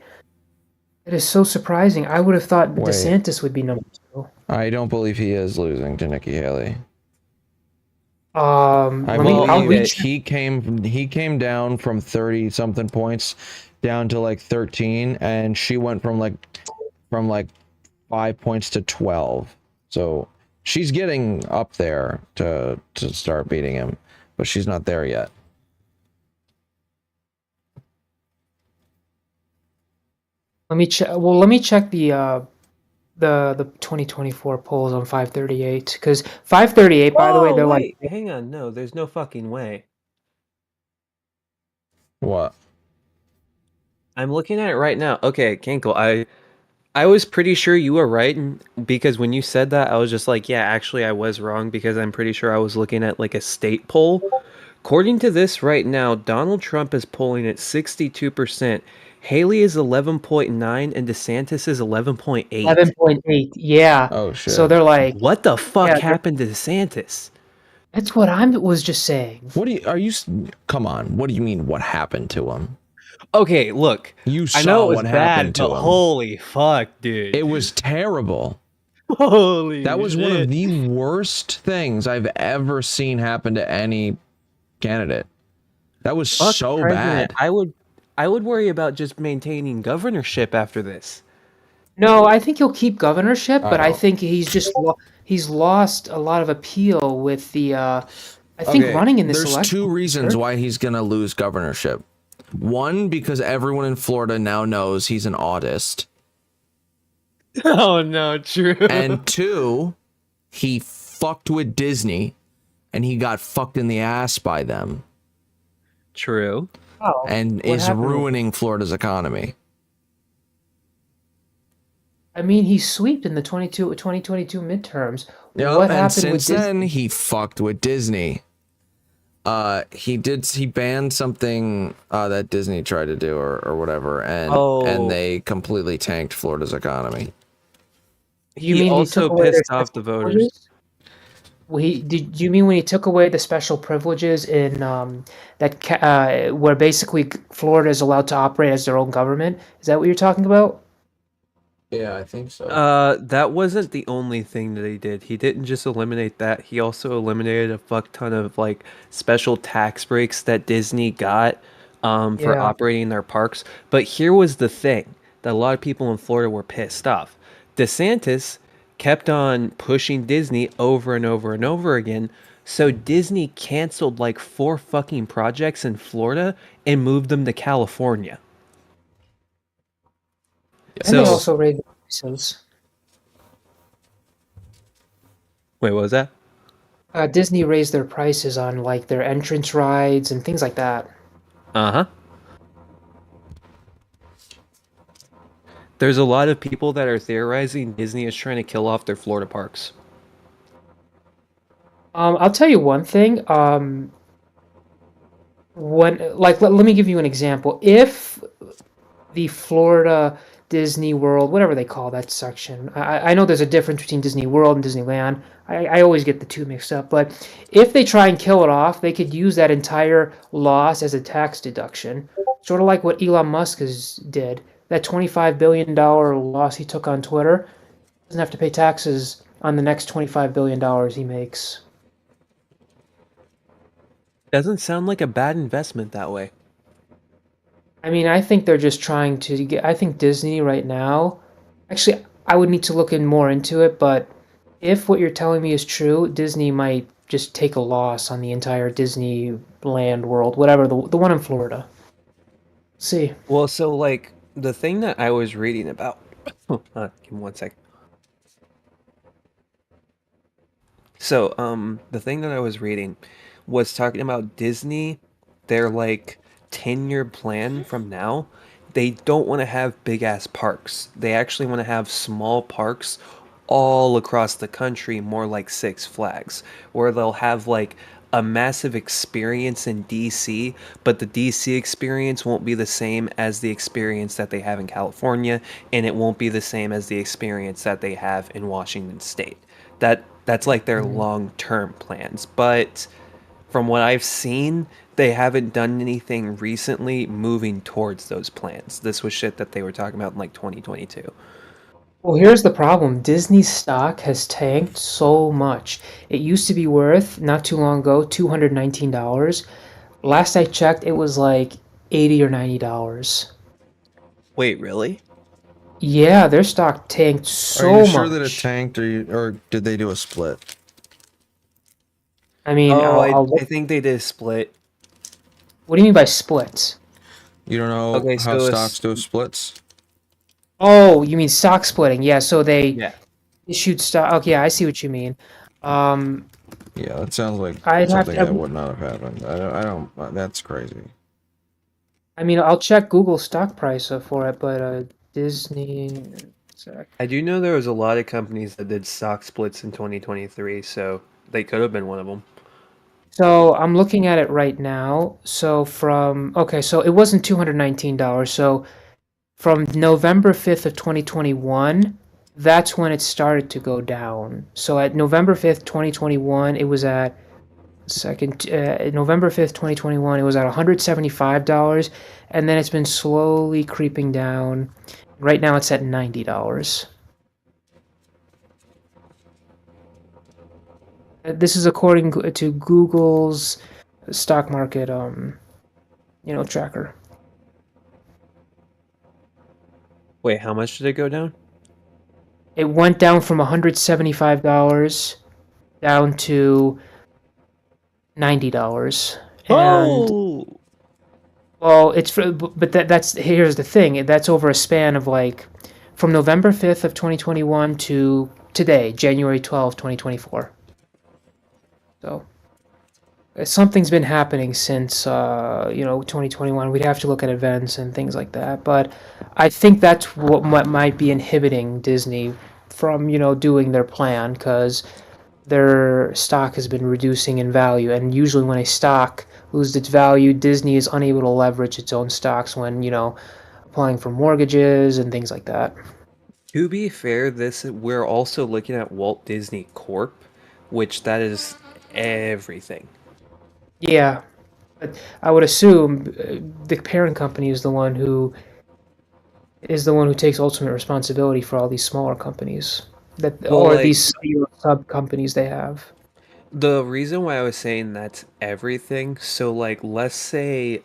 It is so surprising. I would have thought DeSantis would be number 2. I don't believe he is losing to Nikki Haley. I believe he came down from 30 something points down to like 13, and she went from like 5 points to 12. So she's getting up there to start beating him, but she's not there yet. Let me check. Well, let me check the 2024 polls on 538, because 538, by the way, they're wait, like, hang on, no, there's no fucking way. What? I'm looking at it right now. Okay, Cankle, I was pretty sure you were right, because when you said that, I was just like, yeah, actually, I was wrong, because I'm pretty sure I was looking at like a state poll. According to this right now, Donald Trump is polling at 62%. Haley is 11.9 and DeSantis is 11.8. 11.8. Yeah. Oh So they're like, what the fuck yeah, happened to DeSantis? That's what I was just saying. What do you come on, what do you mean what happened to him? Okay, look. You I know saw it was what bad, happened to but him. holy fuck, dude. It was terrible. Holy That was one shit. of the worst things I've ever seen happen to any candidate. That was Fuck so president. bad. I would worry about just maintaining governorship after this. No, I think he'll keep governorship, but I don't. think he's lost a lot of appeal with the I think running in this there's election. two reasons why he's gonna lose governorship. One, because everyone in Florida now knows he's an autist. Oh no, true. And two, he fucked with Disney and he got fucked in the ass by them. True. Oh, and what is happened with- ruining Florida's economy. I mean, he sweeped in the 2022 midterms. Yeah, What and happened with since then Disney? he fucked with Disney. He banned something that Disney tried to do or whatever, and they completely tanked Florida's economy. You He mean also took away their pissed off the special voters. privileges? Did you mean when he took away the special privileges in where basically Florida is allowed to operate as their own government? Is that what you're talking about? Yeah, I think so. That wasn't the only thing that he did. He didn't just eliminate that. He also eliminated a fuck ton of like special tax breaks that Disney got for Yeah. operating their parks. But here was the thing that a lot of people in Florida were pissed off. DeSantis kept on pushing Disney over and over and over again. So Disney canceled like 4 fucking projects in Florida and moved them to California. And they also raised the prices. Wait, what was that? Disney raised their prices on like their entrance rides and things like that. Uh-huh. There's a lot of people that are theorizing Disney is trying to kill off their Florida parks. I'll tell you one thing. Let me give you an example. If the Florida Disney World, whatever they call that section, I know there's a difference between Disney World and Disneyland. I always get the two mixed up. But if they try and kill it off, they could use that entire loss as a tax deduction, sort of like what Elon Musk did. That $25 billion loss he took on Twitter, doesn't have to pay taxes on the next $25 billion he makes. Doesn't sound like a bad investment that way. I mean, I think they're just trying to get. I think Disney right now. Actually, I would need to look more into it. But if what you're telling me is true, Disney might just take a loss on the entire Disneyland world, whatever the one in Florida. See. Well, so like the thing that I was reading about. Give me 1 second. So, the thing that I was reading was talking about Disney. Their like 10-year plan from now. They don't want to have big ass parks. They actually want to have small parks all across the country, more like Six Flags, where they'll have like a massive experience in DC, but the DC experience won't be the same as the experience that they have in California, and it won't be the same as the experience that they have in Washington State. That's like their long-term plans. But from what I've seen, they haven't done anything recently moving towards those plans. This was shit that they were talking about in like 2022. Well, here's the problem. Disney's stock has tanked so much. It used to be worth, not too long ago, $219. Last I checked, it was like $80 or $90. Wait, really? Yeah, their stock tanked so Are you much. sure that it tanked, or did they do a split? I mean, I think they did a split. What do you mean by splits? You don't know Okay, how so stocks do splits? Oh, you mean stock splitting? Yeah, so they issued stock. Okay, yeah, I see what you mean. Yeah, that sounds like I'd have something to- that would not have happened. I don't. That's crazy. I mean, I'll check Google stock price for it, but Disney. I do know there was a lot of companies that did stock splits in 2023, so they could have been one of them. So I'm looking at it right now. So so it wasn't $219. So from November 5th of 2021, that's when it started to go down. So at November 5th, 2021, it was at November 5th, 2021, it was at $175, and then it's been slowly creeping down. Right now it's at $90. This is according to Google's stock market tracker. Wait, how much did it go down? It went down from $175 down to $90. And well, that's here's the thing. That's over a span of from November 5th of 2021 to today, January 12th, 2024. So something's been happening since 2021. We'd have to look at events and things like that, but I think that's what might be inhibiting Disney from doing their plan, because their stock has been reducing in value, and usually when a stock loses its value, Disney is unable to leverage its own stocks when applying for mortgages and things like that. To be fair, we're also looking at Walt Disney Corp, which that is everything. Yeah, but I would assume the parent company is the one who takes ultimate responsibility for all these smaller companies these sub companies they have. The reason why I was saying that's everything, so let's say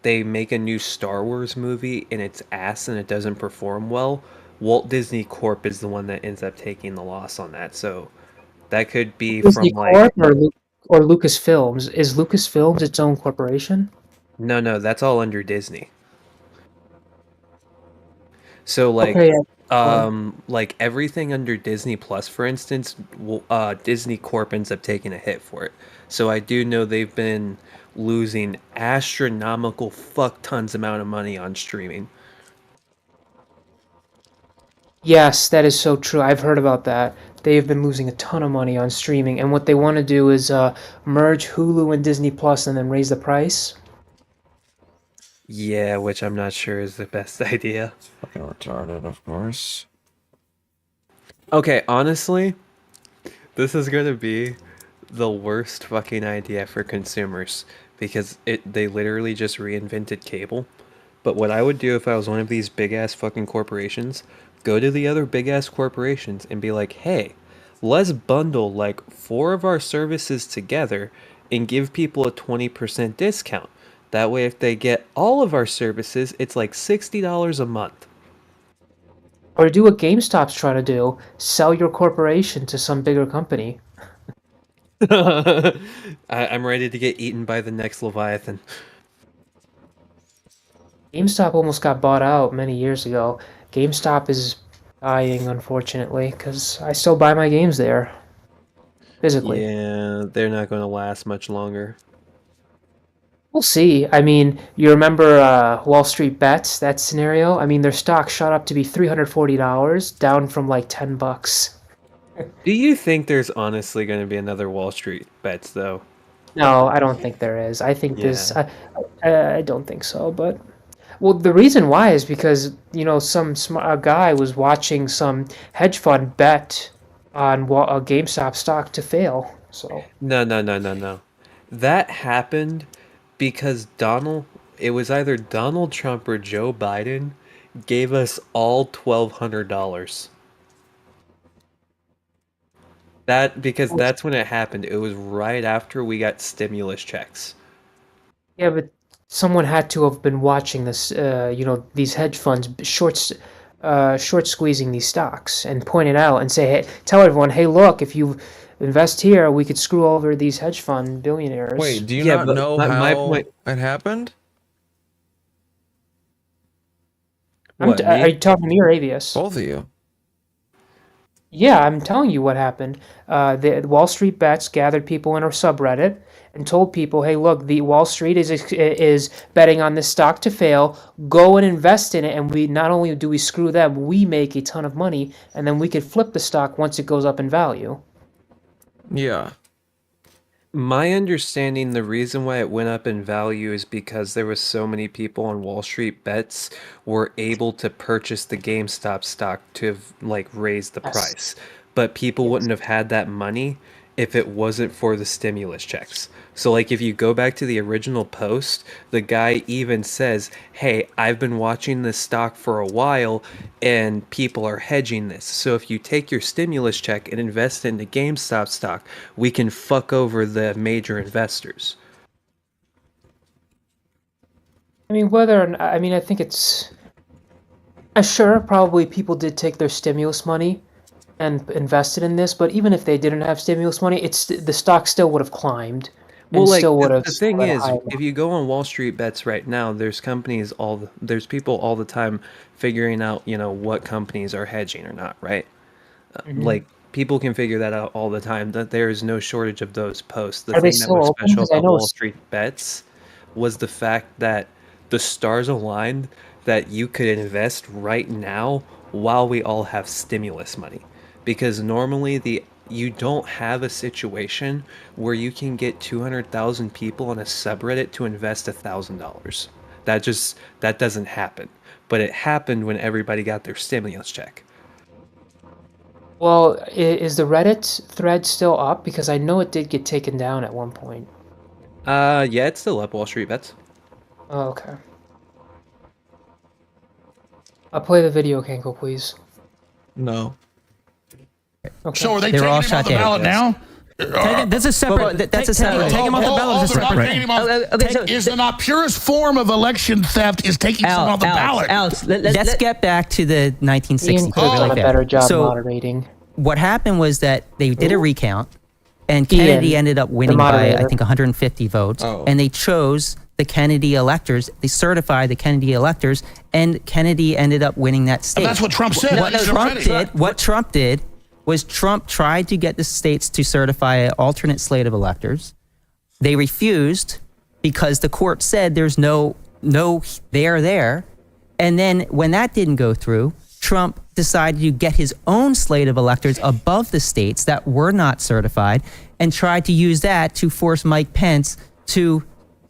they make a new Star Wars movie and it's ass and it doesn't perform well, Walt Disney Corp is the one that ends up taking the loss on that. So that could be Disney from Corp or Lucasfilms. Is Lucasfilms its own corporation? No, that's all under Disney. So Okay, everything under Disney Plus, for instance, Disney Corp ends up taking a hit for it. So I do know they've been losing astronomical fuck tons amount of money on streaming. Yes, that is so true. I've heard about that. They've been losing a ton of money on streaming, and what they want to do is merge Hulu and Disney Plus and then raise the price. Yeah, which I'm not sure is the best idea. Fucking retarded, of course. Okay, honestly, this is gonna be the worst fucking idea for consumers, because they literally just reinvented cable. But what I would do if I was one of these big ass fucking corporations, go to the other big ass corporations and be like, hey, let's bundle 4 of our services together and give people a 20% discount. That way, if they get all of our services, it's $60 a month. Or do what GameStop's trying to do: sell your corporation to some bigger company. I'm ready to get eaten by the next Leviathan. GameStop almost got bought out many years ago. GameStop is dying, unfortunately, because I still buy my games there. Physically. Yeah, they're not going to last much longer. We'll see. I mean, you remember Wall Street Bets, that scenario? I mean, their stock shot up to be $340, down from $10. Do you think there's honestly going to be another Wall Street Bets, though? No, I don't think there is. I think I don't think so, but... Well, the reason why is because, a guy was watching some hedge fund bet on a GameStop stock to fail, so... No. That happened because it was either Donald Trump or Joe Biden gave us all $1,200. Because that's when it happened. It was right after we got stimulus checks. Yeah, but someone had to have been watching this, these hedge funds short squeezing these stocks and point it out and say, hey, tell everyone, hey, look, if you invest here, we could screw over these hedge fund billionaires. Wait, do you not know how it happened? Are you talking to me or Avius? Both of you. Yeah, I'm telling you what happened. The Wall Street Bets gathered people in a subreddit and told people, "Hey, look, the Wall Street is betting on this stock to fail. Go and invest in it, and we not only do we screw them, we make a ton of money, and then we could flip the stock once it goes up in value." Yeah. My understanding, the reason why it went up in value is because there was so many people on Wall Street Bets were able to purchase the GameStop stock to like raise the price. But people wouldn't have had that money if it wasn't for the stimulus checks. So like if you go back to the original post, the guy even says, "Hey, I've been watching this stock for a while and people are hedging this. So if you take your stimulus check and invest into GameStop stock, we can fuck over the major investors." I mean, whether or not, I mean, I think it's sure, probably people did take their stimulus money and invested in this, but even if they didn't have stimulus money, the stock still would have climbed. Well, And like still would have the thing sold at a is, high if you go on Wall Street Bets right now, there's companies there's people all the time figuring out, what companies are hedging or not, right? Mhm. Like people can figure that out all the time. That there is no shortage of those posts. The Are they thing that still was open? special 'Cause I about know Wall Street Bets was the fact that the stars aligned that you could invest right now while we all have stimulus money. Because normally you don't have a situation where you can get 200,000 people on a subreddit to invest $1,000. That doesn't happen. But it happened when everybody got their stimulus check. Well, is the Reddit thread still up? Because I know it did get taken down at one point. Yeah, it's still up, Wall Street Bets. Oh, okay. I'll play the video, Kanko, please. No. Okay. So are they taking him off the ballot now? That's a separate. That's a separate. Take him off the ballot. Is a separate thing. Is the not purest form of election theft is taking someone off the ballot? Alex, let's get back to the 1960s. Ian could've done a better job moderating. What happened was that they did a recount, and Kennedy ended up winning by, I think, 150 votes. And they chose the Kennedy electors. They certified the Kennedy electors, and Kennedy ended up winning that state. And that's what Trump said. What Trump did was Trump tried to get the states to certify an alternate slate of electors. They refused because the court said there's no there there. And then when that didn't go through, Trump decided to get his own slate of electors above the states that were not certified and tried to use that to force Mike Pence to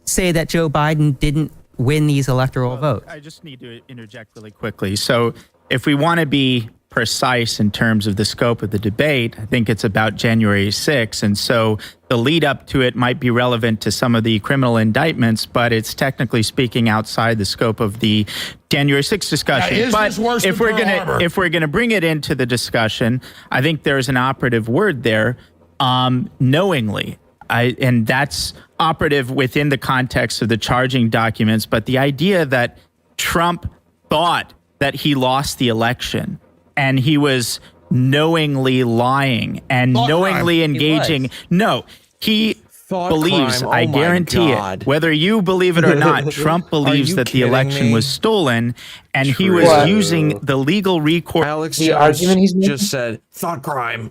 say that Joe Biden didn't win these electoral votes. I just need to interject really quickly. So if we want to be precise in terms of the scope of the debate, I think it's about January 6th. And so the lead up to it might be relevant to some of the criminal indictments, but it's technically speaking outside the scope of the January 6th discussion. Now, is but this worse if than we're Pearl gonna Harbor? if we're gonna bring it into the discussion, I think there's an operative word there, knowingly. And that's operative within the context of the charging documents. But the idea that Trump thought that he lost the election and he was knowingly lying and knowingly engaging. No, he believes, crime. I Oh my guarantee God. it, whether you believe it or not, Trump believes you that the kidding election me? was stolen and he was True. using the legal recourse. Alex The Jones argument he's making? just said thought crime.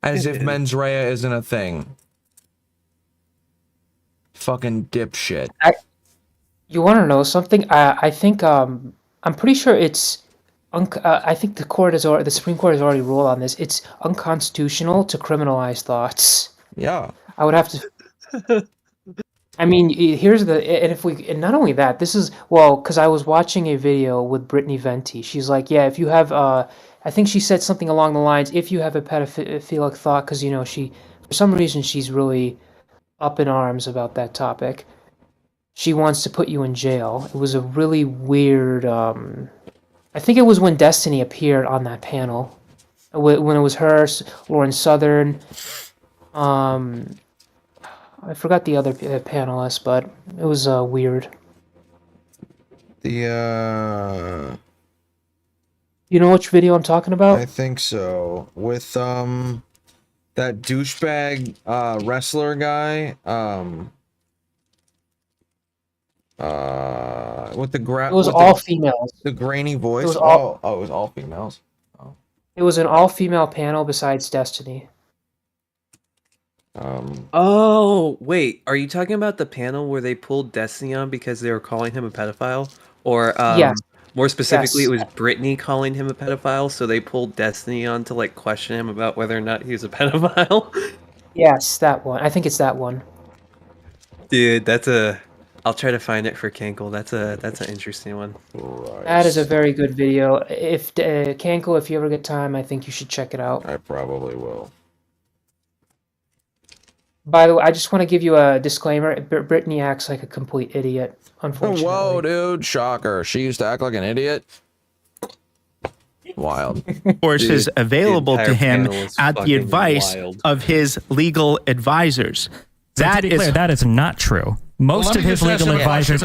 As if mens rea isn't a thing. Fucking dipshit. You want to know something? I think I'm pretty sure it's. I think the Supreme Court has already ruled on this. It's unconstitutional to criminalize thoughts. Yeah. I would have to. I mean, and not only that, this is, well, because I was watching a video with Brittany Venti. She's like, yeah, if you have, I think she said something along the lines, if you have a pedophilic thought, because, for some reason, she's really up in arms about that topic. She wants to put you in jail. It was a really weird, I think it was when Destiny appeared on that panel. When it was her, Lauren Southern, I forgot the other panelists, but it was weird. You know which video I'm talking about? I think so. With that douchebag wrestler guy. with the It was all females. The grainy voice. It was all. Oh, it was all females. It was an all-female panel besides Destiny. Oh, wait. Are you talking about the panel where they pulled Destiny on because they were calling him a pedophile? Or Yes. more specifically, Yes. it was Brittany calling him a pedophile, so they pulled Destiny on to like question him about whether or not he was a pedophile? Yes, that one. I think it's that one. Dude, that's a... I'll try to find it for Cankle. That's an interesting one. That is a very good video. If Cankle, if you ever get time, I think you should check it out. I probably will. By the way, I just want to give you a disclaimer. Brittany acts like a complete idiot, unfortunately. Whoa, dude! Shocker. She used to act like an idiot. Wild. Resources available to him at the fucking advice wild. of his legal advisors. So to be clear, that is not true. Most of his legal advisors,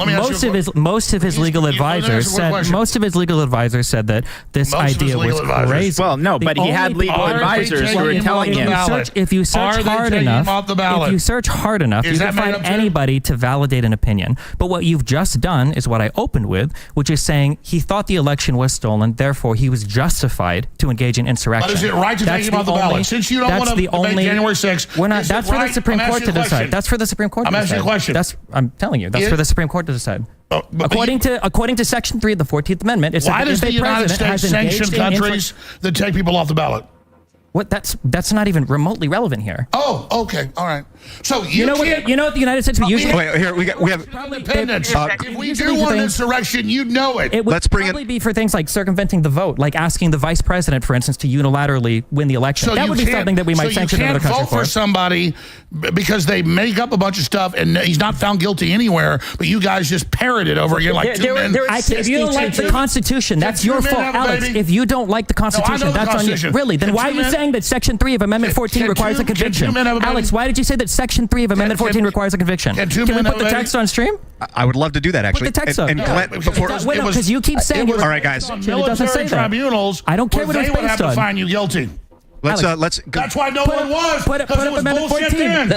most of his legal advisors said that this idea was crazy. Well, no, but he had legal advisors who were telling him. If you search hard enough, you can find anybody to validate an opinion. But what you've just done is what I opened with, which is saying he thought the election was stolen, therefore he was justified to engage in insurrection. But is it right to take him off the ballot? Since you don't want to debate January 6th, we're not. That's for the Supreme Court to decide. That's for the Supreme Court to decide. I'm asking you a question. I'm telling you, that's for the Supreme Court to decide. According to Section 3 of the 14th Amendment, it says why that does if the a United president States has engaged sanction in countries that take people off the ballot? What? That's not even remotely relevant here. Oh, okay, all right. So you know what the United States usually. Wait, here we have independence. If we do want an insurrection, you'd know it. It would probably be for things like circumventing the vote, like asking the vice president, for instance, to unilaterally win the election. So that would be something that we might sanction another country vote for somebody because they make up a bunch of stuff and he's not found guilty anywhere, but you guys just parrot it over again like two men. If you don't like the Constitution, that's your fault, Alex. If you don't like the Constitution, that's on you. Really? Then why are you saying that Section 3 of Amendment 14 requires a conviction? Alex, why did you say that Section 3 of Amendment 14 requires a conviction? Can we put the text on stream? I would love to do that, actually. Put the text up. And Glenn, because you keep saying all right, guys. Military tribunals. I don't care what it's they would have based on. to find you guilty. Let's That's why no one was. Put up Amendment 14.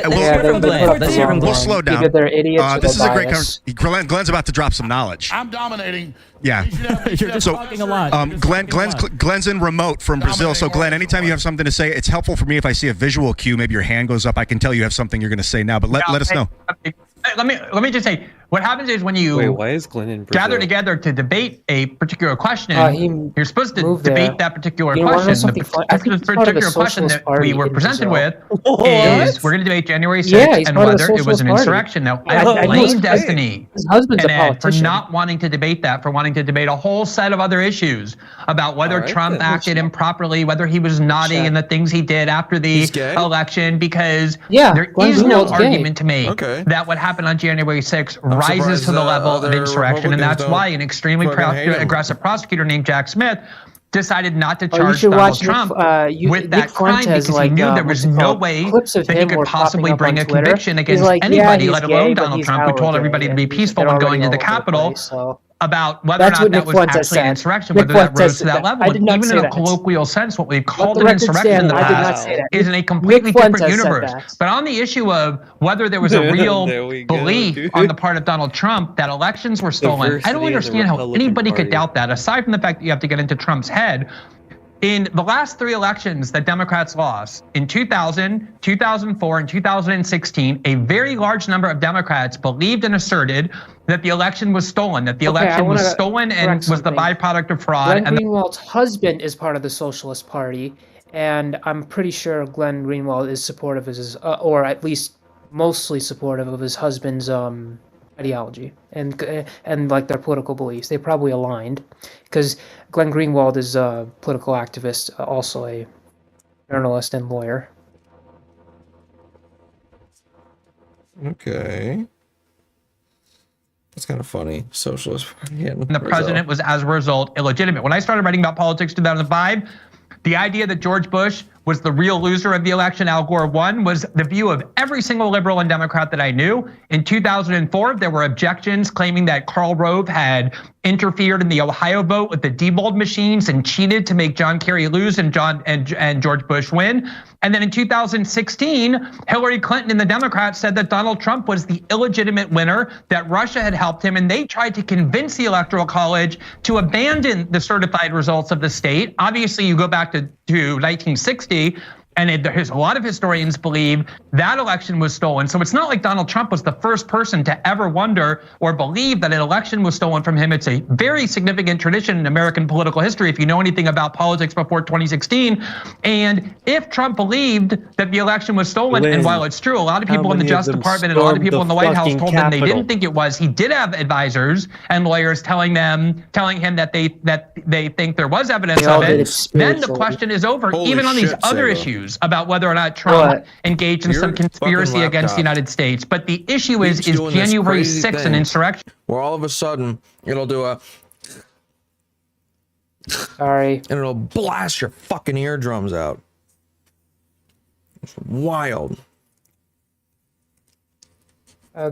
We'll slow down. Either they're idiots or this is they're a great biased. conversation. Glenn's about to drop some knowledge. I'm dominating. Yeah. You're just talking a lot. Glenn's in remote from Brazil. So Glenn, anytime you have something to say, it's helpful for me if I see a visual cue. Maybe your hand goes up. I can tell you have something you're going to say now. But let us know. Let me just say, what happens is when you why is Glenn in Brazil? gather together to debate a particular question, you're supposed to debate that particular question. The particular question that we were presented with is we're going to debate January 6th and whether it was an insurrection. Now, I blame Destiny and Ed for not wanting to debate that, for wanting to debate a whole set of other issues about whether Trump acted improperly, whether he was naughty and the things he did after the election, because there is no argument to make that what happened on January 6th rises to the level of insurrection, and that's why an extremely aggressive prosecutor named Jack Smith decided not to charge Donald Trump with that crime because he knew there was no way that he could possibly bring a conviction against anybody, let alone Donald Trump, who told everybody to be peaceful when going to the Capitol. About whether or not that was actually an insurrection, whether that rose to that level. Even in a colloquial sense, what we've called an insurrection in the past is in a completely different universe. But on the issue of whether there was a real belief on the part of Donald Trump that elections were stolen, I don't understand how anybody could doubt that, aside from the fact that you have to get into Trump's head. In the last 3 elections that Democrats lost, in 2000, 2004, and 2016, a very large number of Democrats believed and asserted that the election was stolen, that the election was stolen and was the byproduct of fraud. Glenn Greenwald's husband is part of the Socialist Party, and I'm pretty sure Glenn Greenwald is supportive of his, or at least mostly supportive of his husband's ideology and like their political beliefs. They probably aligned because Glenn Greenwald is a political activist, also a journalist and lawyer. Okay. That's kind of funny. Socialist Party. And the president was, as a result, illegitimate. When I started writing about politics in 2005, the idea that George Bush was the real loser of the election. Al Gore won, was the view of every single liberal and Democrat that I knew. In 2004, there were objections claiming that Karl Rove had interfered in the Ohio vote with the Diebold machines and cheated to make John Kerry lose and George Bush win. And then in 2016, Hillary Clinton and the Democrats said that Donald Trump was the illegitimate winner, that Russia had helped him, and they tried to convince the Electoral College to abandon the certified results of the state. Obviously, you go back to 1960, and there's a lot of historians believe that election was stolen. So it's not like Donald Trump was the first person to ever wonder or believe that an election was stolen from him. It's a very significant tradition in American political history, if you know anything about politics before 2016. And if Trump believed that the election was stolen, and while it's true, a lot of people in the Justice Department and a lot of people in the White House told him they didn't think it was, he did have advisors and lawyers telling him that they think there was evidence of it. Then the question is over, even on these other issues about whether or not Trump engaged in some conspiracy against the United States. But the issue is January 6th an insurrection? Where all of a sudden it'll do a sorry, and it'll blast your fucking eardrums out. It's wild.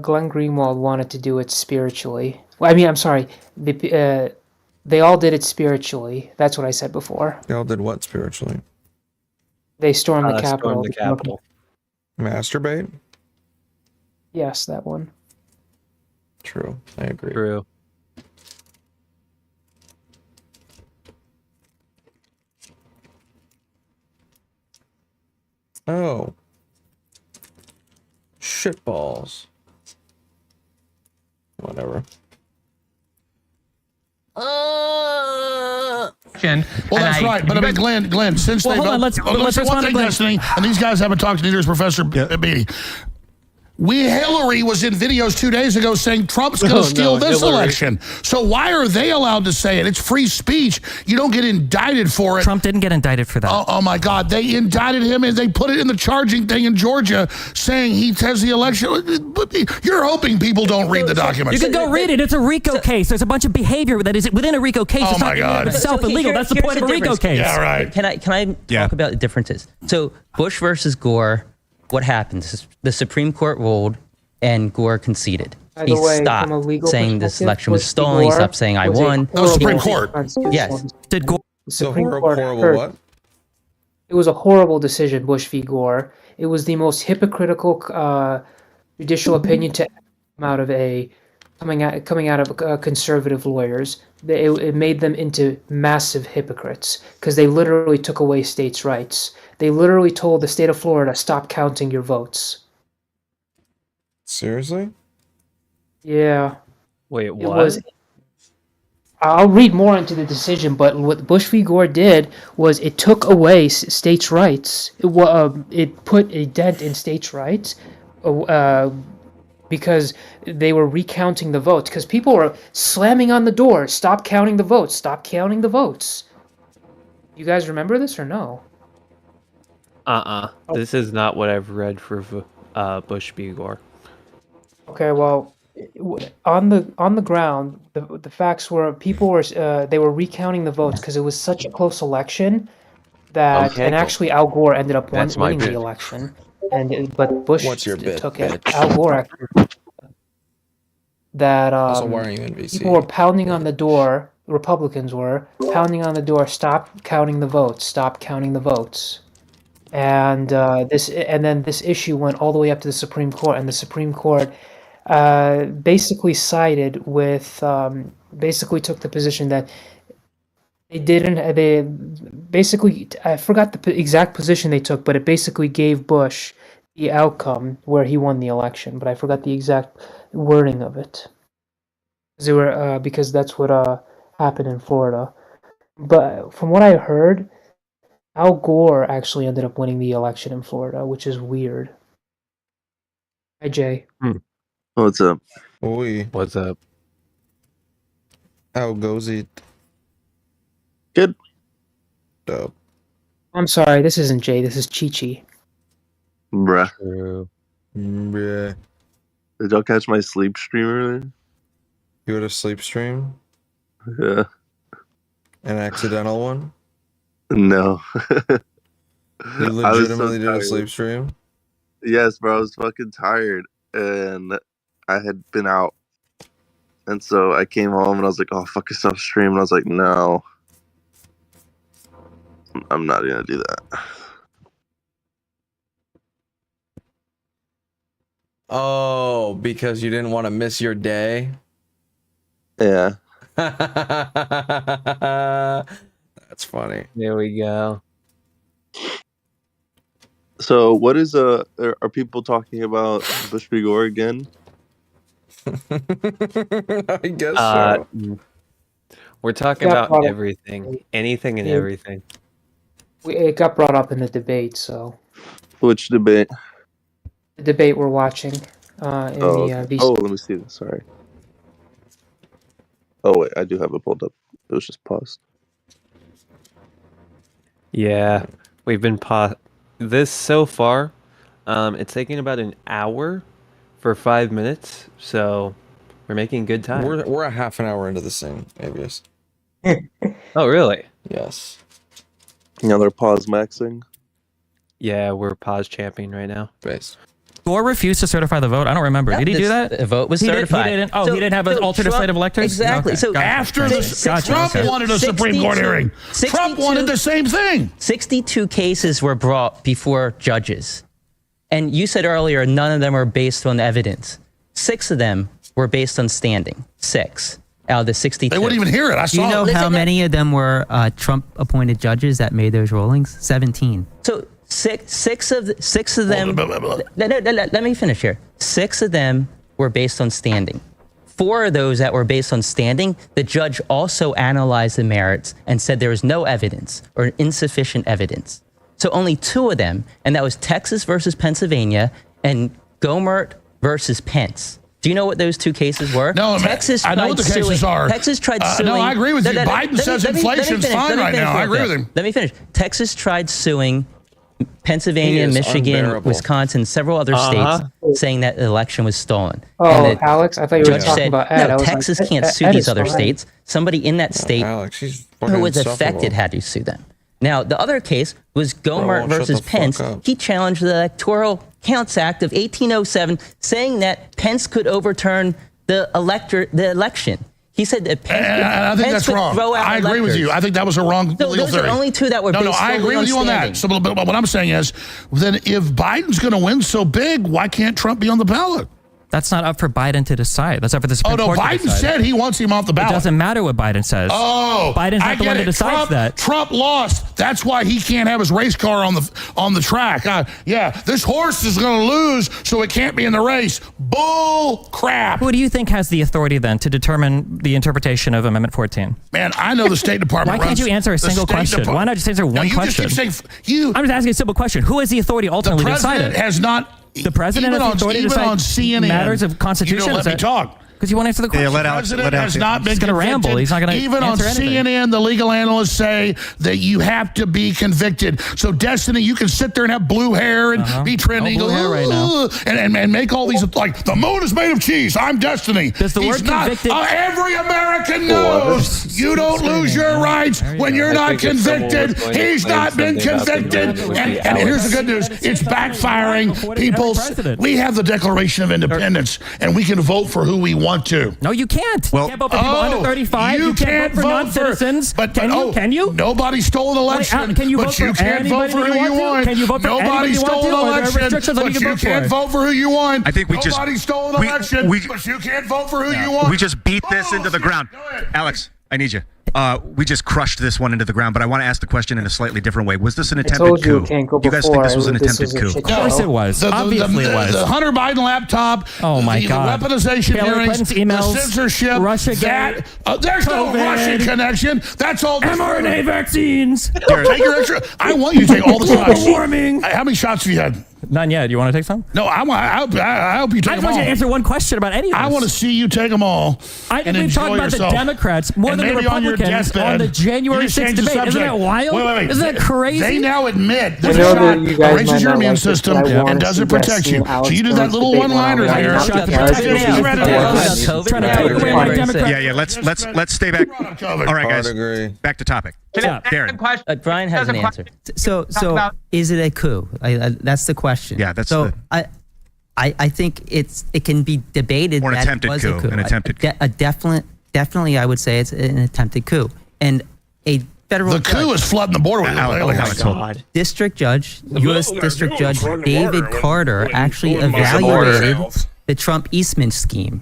Glenn Greenwald wanted to do it spiritually. Well, I mean, I'm sorry. They all did it spiritually. That's what I said before. They all did what spiritually? They stormed the Capitol. Masturbate? Yes, that one. True. I agree. True. Oh. Shitballs. Whatever. Well, that's right. But I mean, Glenn, since Well, they've... hold on, let's say one respond to thing, Glenn. Destiny, and these guys haven't talked to neither is Professor Beatty. Hillary was in videos 2 days ago saying Trump's going to steal this election. So why are they allowed to say it? It's free speech. You don't get indicted for it. Trump didn't get indicted for that. Oh my God. They indicted him and they put it in the charging thing in Georgia saying he has the election. You're hoping people don't read the documents. You can go read it. It's a RICO case. There's a bunch of behavior that is within a RICO case. Oh It's my God. It's self illegal. That's the point of a RICO case. Yeah, right. Can I talk about the differences? So Bush versus Gore, what happened? The Supreme Court ruled and Gore conceded. By He the way, stopped from a legal saying this perspective, election was Bush v. stolen. He Gore stopped saying I was a won. That was Supreme horrible Court. constitutional Yes. Did Gore? The So Supreme horrible, Court horrible heard- what? It was a horrible decision, Bush v. Gore. It was the most hypocritical judicial opinion to come out of conservative lawyers. It made them into massive hypocrites because they literally took away states' rights. They literally told the state of Florida, stop counting your votes. Seriously? Yeah. Wait, It what? was. I'll read more into the decision, but what Bush v. Gore did was it took away states' rights. It put a dent in states' rights because they were recounting the votes. Because people were slamming on the door, stop counting the votes, stop counting the votes. You guys remember this or no? This is not what I've read for Bush v. Gore. Okay, well, on the ground, the facts were people were they were recounting the votes because it was such a close election that, Okay, and cool. actually Al Gore ended up That's my winning the bit. election, but Bush What's your bit, took it. bitch? Al Gore actually that Also, why are you in VC? people were pounding on the door. Republicans were pounding on the door. Stop counting the votes. Stop counting the votes. And then this issue went all the way up to the Supreme Court, and the Supreme Court basically sided with, basically took the position that they basically, I forgot the exact position they took, but it basically gave Bush the outcome where he won the election, but I forgot the exact wording of it. Because that's what happened in Florida. But from what I heard, Al Gore actually ended up winning the election in Florida, which is weird. Hi, Jay. What's up? Oi. What's up? How goes it? Good. Dope. I'm sorry, this isn't Jay, this is Chi-Chi. Bruh. True. Bruh. Did y'all catch my sleep stream earlier? You had a sleep stream? Yeah. An accidental one? No. You I was so legitimately did a tired. sleep stream? Yes, bro. I was fucking tired, and I had been out, and so I came home and I was like, "Oh, fuck yourself, stream." And I was like, "No, I'm not gonna do that." Oh, because you didn't want to miss your day? Yeah. That's funny. There we go. So, what is are people talking about Bush v. Gore again? I guess so. We're talking Got about brought up- everything, anything and Yeah. everything. It got brought up in the debate, so Which debate? the debate we're watching in Oh, the okay. VC. Oh, let me see this. Sorry. Oh wait, I do have it pulled up. It was just paused. Yeah, we've been this so far. It's taking about an hour for 5 minutes, so we're making good time. We're a half an hour into this thing, Avius. Oh, really? Yes. Now they're pause maxing. Yeah, we're pause champing right now. Base. Gore refused to certify the vote. I don't remember. Did he do that? The vote was He certified. didn't. Oh, he didn't have an alternate slate of electors. Exactly. Okay, So gotcha. After Gotcha. Trump wanted a Supreme Court hearing. Trump wanted the same thing. 62 cases were brought before judges. And you said earlier none of them were based on evidence. 6 of them were based on standing. 6 out of the 62. They wouldn't even hear it. I Do you saw know it. how many of them were Trump-appointed judges that made those rulings? 17. So six of them. Let me finish here. 6 of them were based on standing. 4 of those that were based on standing, the judge also analyzed the merits and said there was no evidence or insufficient evidence. So only 2 of them, and that was Texas versus Pennsylvania and Gomert versus Pence. Do you know what those 2 cases were? No, Texas. I know what the cases are. Texas tried suing. No, I agree with you. Biden says inflation's fine right now. I agree with him. Let me finish. Texas tried suing Pennsylvania, He is Michigan, unbearable. Wisconsin, several other states, saying that the election was stolen. Oh, And the Alex, I thought you were judge talking said, about Ed. I no, was like, Texas Ed- can't sue Ed these is other fine. states. Somebody in that state Alex, she's who was affected had to sue them. Now, the other case was Gomert shut versus the fuck Pence. up. He challenged the Electoral Counts Act of 1807, saying that Pence could overturn the election. He said that Pence, And I think Pence that's could wrong. throw out I agree with electors. you. I think that was a wrong So legal those are theory. only 2 that were No, based I solely agree with on you on standing. that. So, but what I'm saying is, then if Biden's going to win so big, why can't Trump be on the ballot? That's not up for Biden to decide. That's up for the Supreme Oh, no, Court to Biden decide. said he wants him off the It ballot. doesn't matter what Biden says. Oh, Biden's I not the get one it. who decides Trump, that. Trump lost. That's why he can't have his race car on the track. Yeah, this horse is going to lose, so it can't be in the race. Bull crap. Who do you think has the authority then to determine the interpretation of Amendment 14? Man, I know the State Department. Why can't you answer a the single State question? Department. Why not just answer No, one you question? Just keep saying, I'm just asking a simple question. Who has the authority the ultimately to decide president it? has not. The president even has the authority to even decide on CNN, matters of constitution. You don't let me talk. Because you won't answer the question. The president has not been He's going to convicted. ramble. He's not going to Even on answer anything. CNN, the legal analysts say that you have to be convicted. So, Destiny, you can sit there and have blue hair and be trending. No blue hair right now. And make all these, like, the moon is made of cheese. I'm Destiny. Does the He's word not, convicted- every American knows you don't lose your rights when you're not convicted. He's not been convicted. And here's the good news. It's backfiring. We have the Declaration of Independence, and we can vote for who we want to. No, you can't. You can't vote for people under 35. You can't vote for non-citizens. Can you? Nobody stole an election. Can you but vote you for can't vote anybody for who that you want. Can you vote for Nobody anybody you stole want an to? Or are there election. restrictions on who But you you can can't vote vote for who you want. I think we just- Nobody stole an election. But you can't vote for who you want. We just beat this into the ground. Alex, I need you. We just crushed this one into the ground, but I want to ask the question in a slightly different way. Was this an attempted told you coup? it can't go Do you guys think before. this was an This attempted is a coup? shit Of course it was. Obviously it was. The Hunter Biden laptop. Oh my the God. weaponization Hillary hearings. Clinton's emails, The censorship. Russia That. There's no COVID, Russian connection. That's all. mRNA vaccines. Take your extra. I want you to take all the Global shots. warming. How many shots have you had? None yet. You want to take some? No, I hope you take I them just want you all. to answer one question about any of this. I want to see you take them all. I think we've talked about the Democrats more than the Republicans on the January 6th debate. Isn't that wild? Wait. Isn't that crazy? They now admit that I the know shot that you guys raises might your not immune like this, system but I and wanna doesn't see protect you. Alex So you do Jones that little debate one-liner one-on-one. there. I'm not Trying gonna to argue read with it you. out. Trying to take away my Democrat. Yeah, let's stay back. All right, guys. Agree. Back to topic. Darren. Brian has an answer. So is it a coup? That's the question. Yeah, that's so. I think it can be debated. Or an that attempted it was coup. A coup. An attempted coup. Definitely, I would say it's an attempted coup. And a federal The coup is flooding the border with God. District Judge, U.S. District Judge David Carter actually evaluated the Trump Eastman scheme.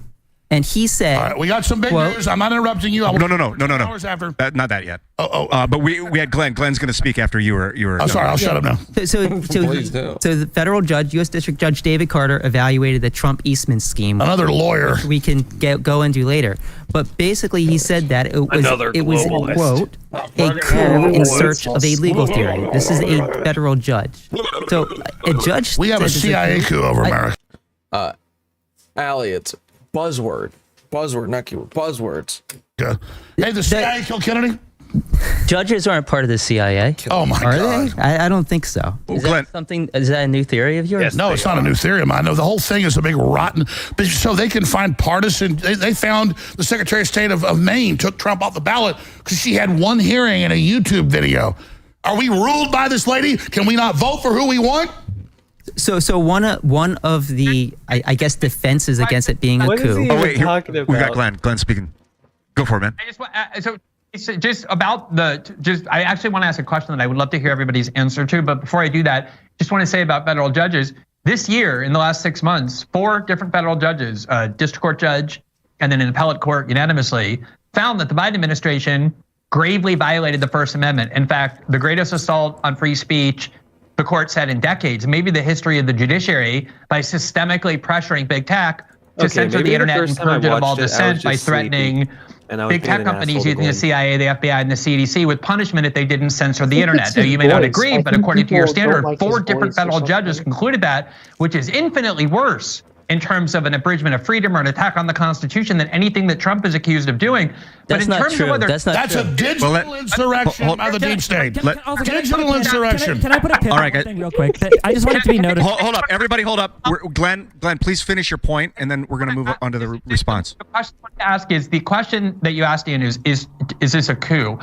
And he said, all right, we got some big news. I'm not interrupting you. No. Hours after. Not that yet. But we had Glenn. Glenn's going to speak after you were. I'm sorry. I'll shut up now. So the federal judge, U.S. District Judge David Carter, evaluated the Trump Eastman scheme. Another lawyer. Which we can go into later. But basically, he said that it was quote, a coup in search of a legal theory. This is a federal judge. So a judge. We have a CIA coup over America. Allie, it's buzzword, not keyword. Buzzwords. Yeah. Hey, the CIA killed Kennedy? Judges aren't part of the CIA. Oh my Are God! They? I don't think so. Is that a new theory of yours? No, it's not a new theory of mine. No, the whole thing is a big rotten. So they can find partisan. They found the Secretary of State of Maine took Trump off the ballot because she had one hearing in a YouTube video. Are we ruled by this lady? Can we not vote for who we want? So one of the I guess defenses against it being a coup. Oh wait, we got Glenn. Glenn speaking. Go for it, man. I just want so it's just about I actually want to ask a question that I would love to hear everybody's answer to. But before I do that, just want to say about federal judges. This year, in the last 6 months, 4 different federal judges, a district court judge, and then an appellate court unanimously found that the Biden administration gravely violated the First Amendment. In fact, the greatest assault on free speech, the court said, in decades, maybe the history of the judiciary, by systemically pressuring big tech to censor the internet and purge it of all dissent by threatening big tech companies using the CIA, the FBI, and the CDC with punishment if they didn't censor the internet. Now, you may not agree, but according to your standard, 4 different federal judges concluded that, which is infinitely worse in terms of an abridgment of freedom or an attack on the Constitution than anything that Trump is accused of doing. That's not true. That's a digital insurrection by the deep state. Digital insurrection. Can I put a pin on thing real quick? I just want it to be noted. Hold up, everybody, hold up. Glenn, please finish your point, and then we're going to move on to the response. The question I want to ask is the question that you asked, Ian, is this a coup?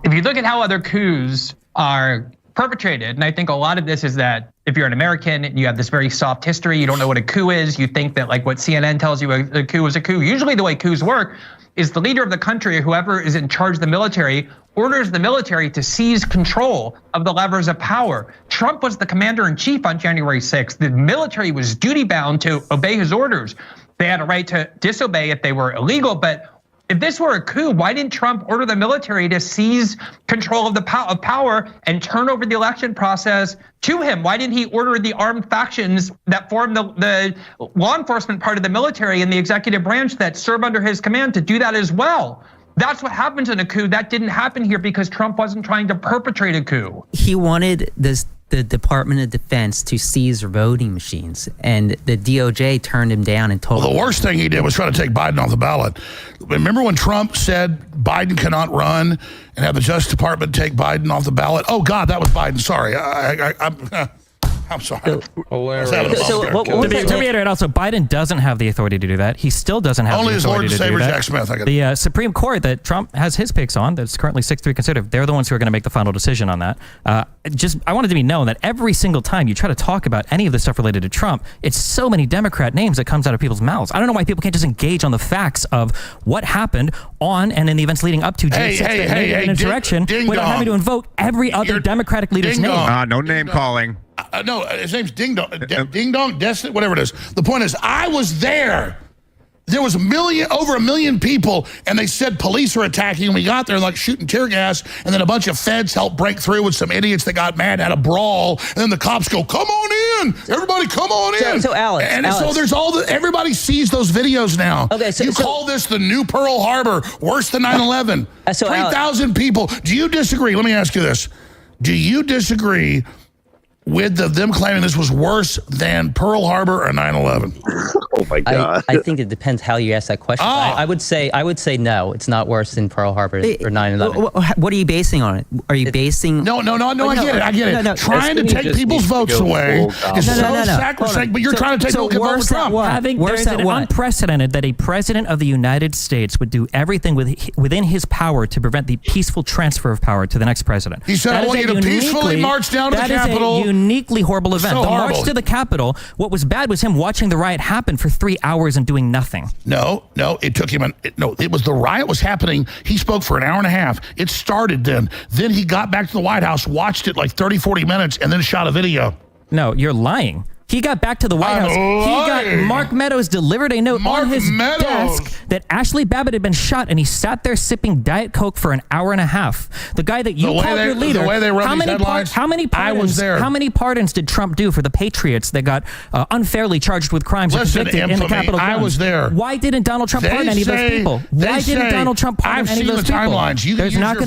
If you look at how other coups are perpetrated, and I think a lot of this is that if you're an American and you have this very soft history, you don't know what a coup is, you think that like what CNN tells you a coup is a coup. Usually the way coups work is the leader of the country or whoever is in charge of the military orders the military to seize control of the levers of power. Trump was the commander-in-chief on January 6th. The military was duty-bound to obey his orders. They had a right to disobey if they were illegal, but if this were a coup, why didn't Trump order the military to seize control of the power and turn over the election process to him? Why didn't he order the armed factions that form the law enforcement part of the military and the executive branch that serve under his command to do that as well? That's what happens in a coup. That didn't happen here because Trump wasn't trying to perpetrate a coup. He wanted the Department of Defense to seize voting machines, and the DOJ turned him down and told him. The worst thing he did was try to take Biden off the ballot. Remember when Trump said Biden cannot run and have the Justice Department take Biden off the ballot? Oh, God, that was Biden. Sorry. I'm sorry. To reiterate, also, Biden doesn't have the authority to do that. He still doesn't have Only the authority to do that. Only his Lord and Savior Jack Smith. The Supreme Court that Trump has his picks on, that's currently 6-3 conservative, they're the ones who are going to make the final decision on that. I wanted to be known that every single time you try to talk about any of the stuff related to Trump, it's so many Democrat names that comes out of people's mouths. I don't know why people can't just engage on the facts of what happened on and in the events leading up to June 6th an insurrection without having to invoke every other Democratic leader's name. No name calling. No, his name's Ding Dong, Ding Dong, Destiny, whatever it is. The point is, I was there. There was over a million people, and they said police are attacking, and we got there like shooting tear gas, and then a bunch of feds helped break through with some idiots that got mad, had a brawl, and then the cops go, "Come on in, everybody, come on in." So Alex, so there's everybody sees those videos now. Okay, so you call this the new Pearl Harbor, worse than 9/11. 3,000 people. Do you disagree? Let me ask you this: do you disagree with them claiming this was worse than Pearl Harbor or 9/11. Oh my God. I think it depends how you ask that question. I would say no, it's not worse than Pearl Harbor or 9/11. What are you basing on it? Are you basing? No, I get it. Trying to take people's votes away is so sacrosanct, but you're trying to take people vote with Trump. There's it unprecedented that a president of the United States would do everything within his power to prevent the peaceful transfer of power to the next president. He said, I want you to peacefully march down to the Capitol. That is a uniquely horrible event. So the horrible. march to the Capitol, what was bad was him watching the riot happen for 3 hours and doing nothing. No, it took him, it was the riot was happening. He spoke for an hour and a half. It started then. Then he got back to the White House, watched it like 30, 40 minutes, and then shot a video. No, you're lying. He got back to the White House. He got Mark Meadows delivered a note on his desk that Ashley Babbitt had been shot, and he sat there sipping Diet Coke for an hour and a half. The guy that you called your leader. The way they run these headlines, I was there. How many pardons did Trump do for the patriots that got unfairly charged with crimes and convicted in the Capitol grounds? I was there. Why didn't Donald Trump pardon any of those people? Why didn't Donald Trump pardon any of those people? There's not going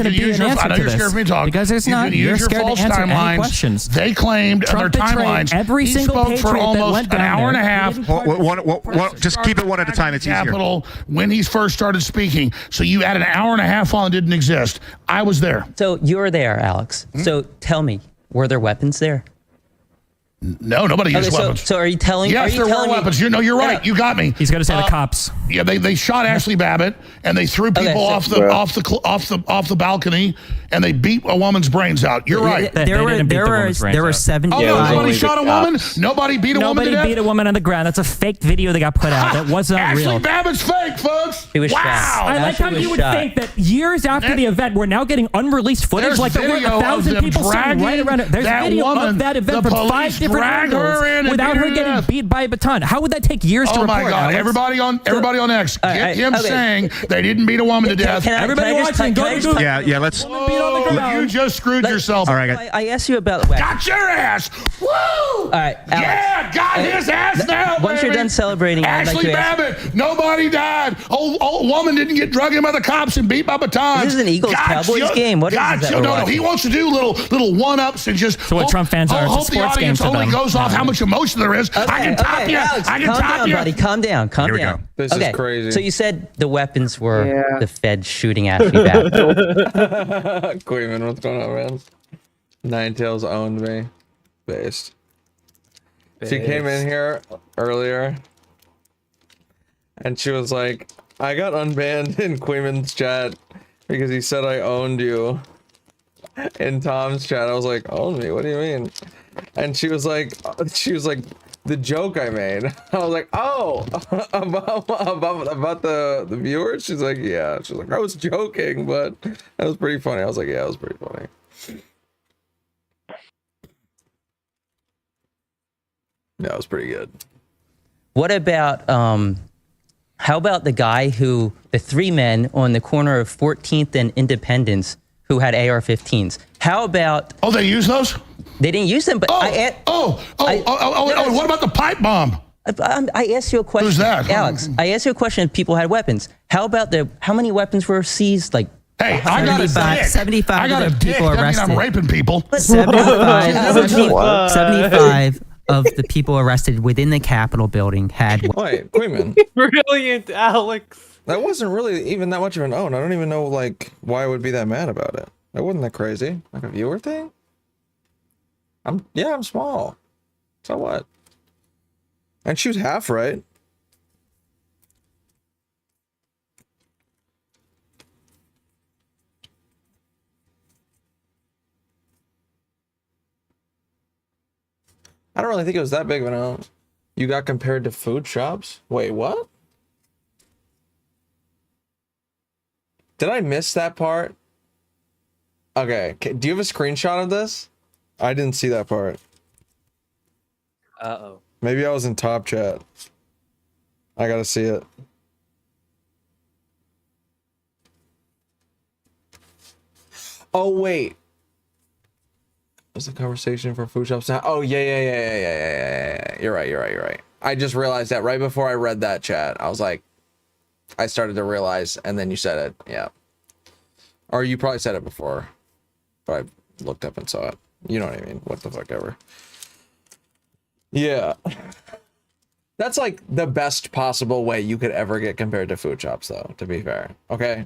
to be an answer to this. Because there's not. You're scared to answer any questions. They claimed on their timelines. Every single for almost an hour and a half. Just keep it one at a time. It's easier. When he first started speaking. So you added an hour and a half on that didn't exist. I was there. So you're there, Alex. So tell me, were there weapons there? No, nobody used weapons. So are you telling? Yes, there were weapons. You're right. You got me. He's going to say the cops. Yeah, they shot Ashley Babbitt and they threw people off the balcony and they beat a woman's brains out. You're right. There were 75. Oh, nobody shot a woman. Nobody beat a woman to death. Nobody beat a woman on the ground. That's a fake video that got put out. That was not real. Ashley Babbitt's fake, folks. She was shot. I like how you would think that years after the event, we're now getting unreleased footage. Like there were 1,000 people sitting right around it. There's video of that event from 5 different angles without her getting beat by a baton. How would that take years to report? Oh my God! Everybody on X, get him saying they didn't beat a woman to death. Everybody watching, go to Google. Yeah. Let's. You just screwed yourself. All right. I asked you about weapons. Got your ass. Woo! All right, Alex. Yeah, got his ass now. Once you're done celebrating, Ashley Babbitt, nobody died. Old woman didn't get drugged in by the cops and beat by batons. This is an Eagles-Cowboys game. What is that? No, he wants to do little one-ups and just. So what Trump fans are. Hope the audience only goes off how much emotion there is. I can top you. Alex, I can top you. Buddy. Calm down. Here we go. This is crazy. So you said the weapons were the Fed shooting Ashley Babbitt. Queeman, what's going on, man? Ninetales owned me. Based. She came in here earlier and she was like, I got unbanned in Queeman's chat because he said I owned you. In Tom's chat, I was like, own me? What do you mean? And she was like, the joke I made. I was like, oh, about the viewers? She's like, yeah. She's like, I was joking, but that was pretty funny. I was like, yeah, it was pretty funny. That was pretty good. What about, how about the guy the 3 men on the corner of 14th and Independence who had AR-15s? How about... Oh, they use those? They didn't use them, but what about the pipe bomb? I asked you a question. Who's that? Alex, I asked you a question if people had weapons. How about how many weapons were seized? Like, hey, I got a dick. 75 I got a dick. people arrested. That mean I'm raping people. 75 of the people arrested within the Capitol building had. Wait, Queeman. Brilliant, Alex. That wasn't really even that much of an own. I don't even know like why I would be that mad about it. That wasn't that crazy. Like a viewer thing. I'm small. So what? And she was half right. I don't really think it was that big of an own. You got compared to food shops? Wait, what? Did I miss that part? Okay, do you have a screenshot of this? I didn't see that part. Uh-oh. Maybe I was in top chat. I gotta see it. Oh, wait. Was the conversation for food shops now? Oh, yeah. You're right. I just realized that right before I read that chat. I was like, I started to realize, and then you said it. Yeah. Or you probably said it before, but I looked up and saw it. You know what I mean? What the fuck ever. Yeah. That's like the best possible way you could ever get compared to food shops, though, to be fair. Okay?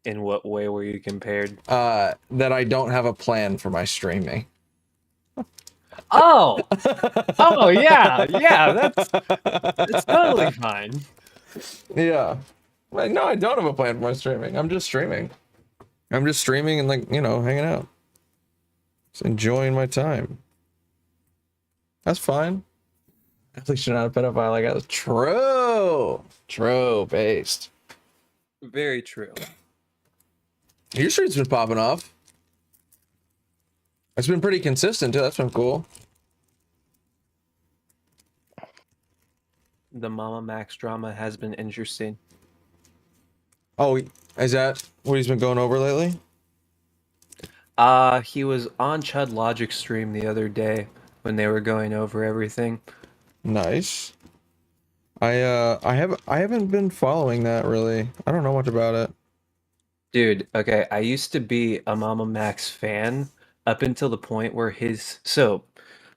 In what way were you compared? That I don't have a plan for my streaming. Oh! Oh, yeah! Yeah, that's totally fine. Yeah. Like, no, I don't have a plan for my streaming. I'm just streaming. I'm just streaming and, like, you know, hanging out. Just enjoying my time. That's fine. At least you're not a pedophile like us. True. True. Based. Very true. Your stream's been popping off. It's been pretty consistent, too. That's been cool. The Mama Max drama has been interesting. Oh, is that what he's been going over lately? He was on Chud Logic stream the other day when they were going over everything. Nice. I haven't been following that really. I don't know much about it. Dude, okay, I used to be a Mama Max fan up until the point where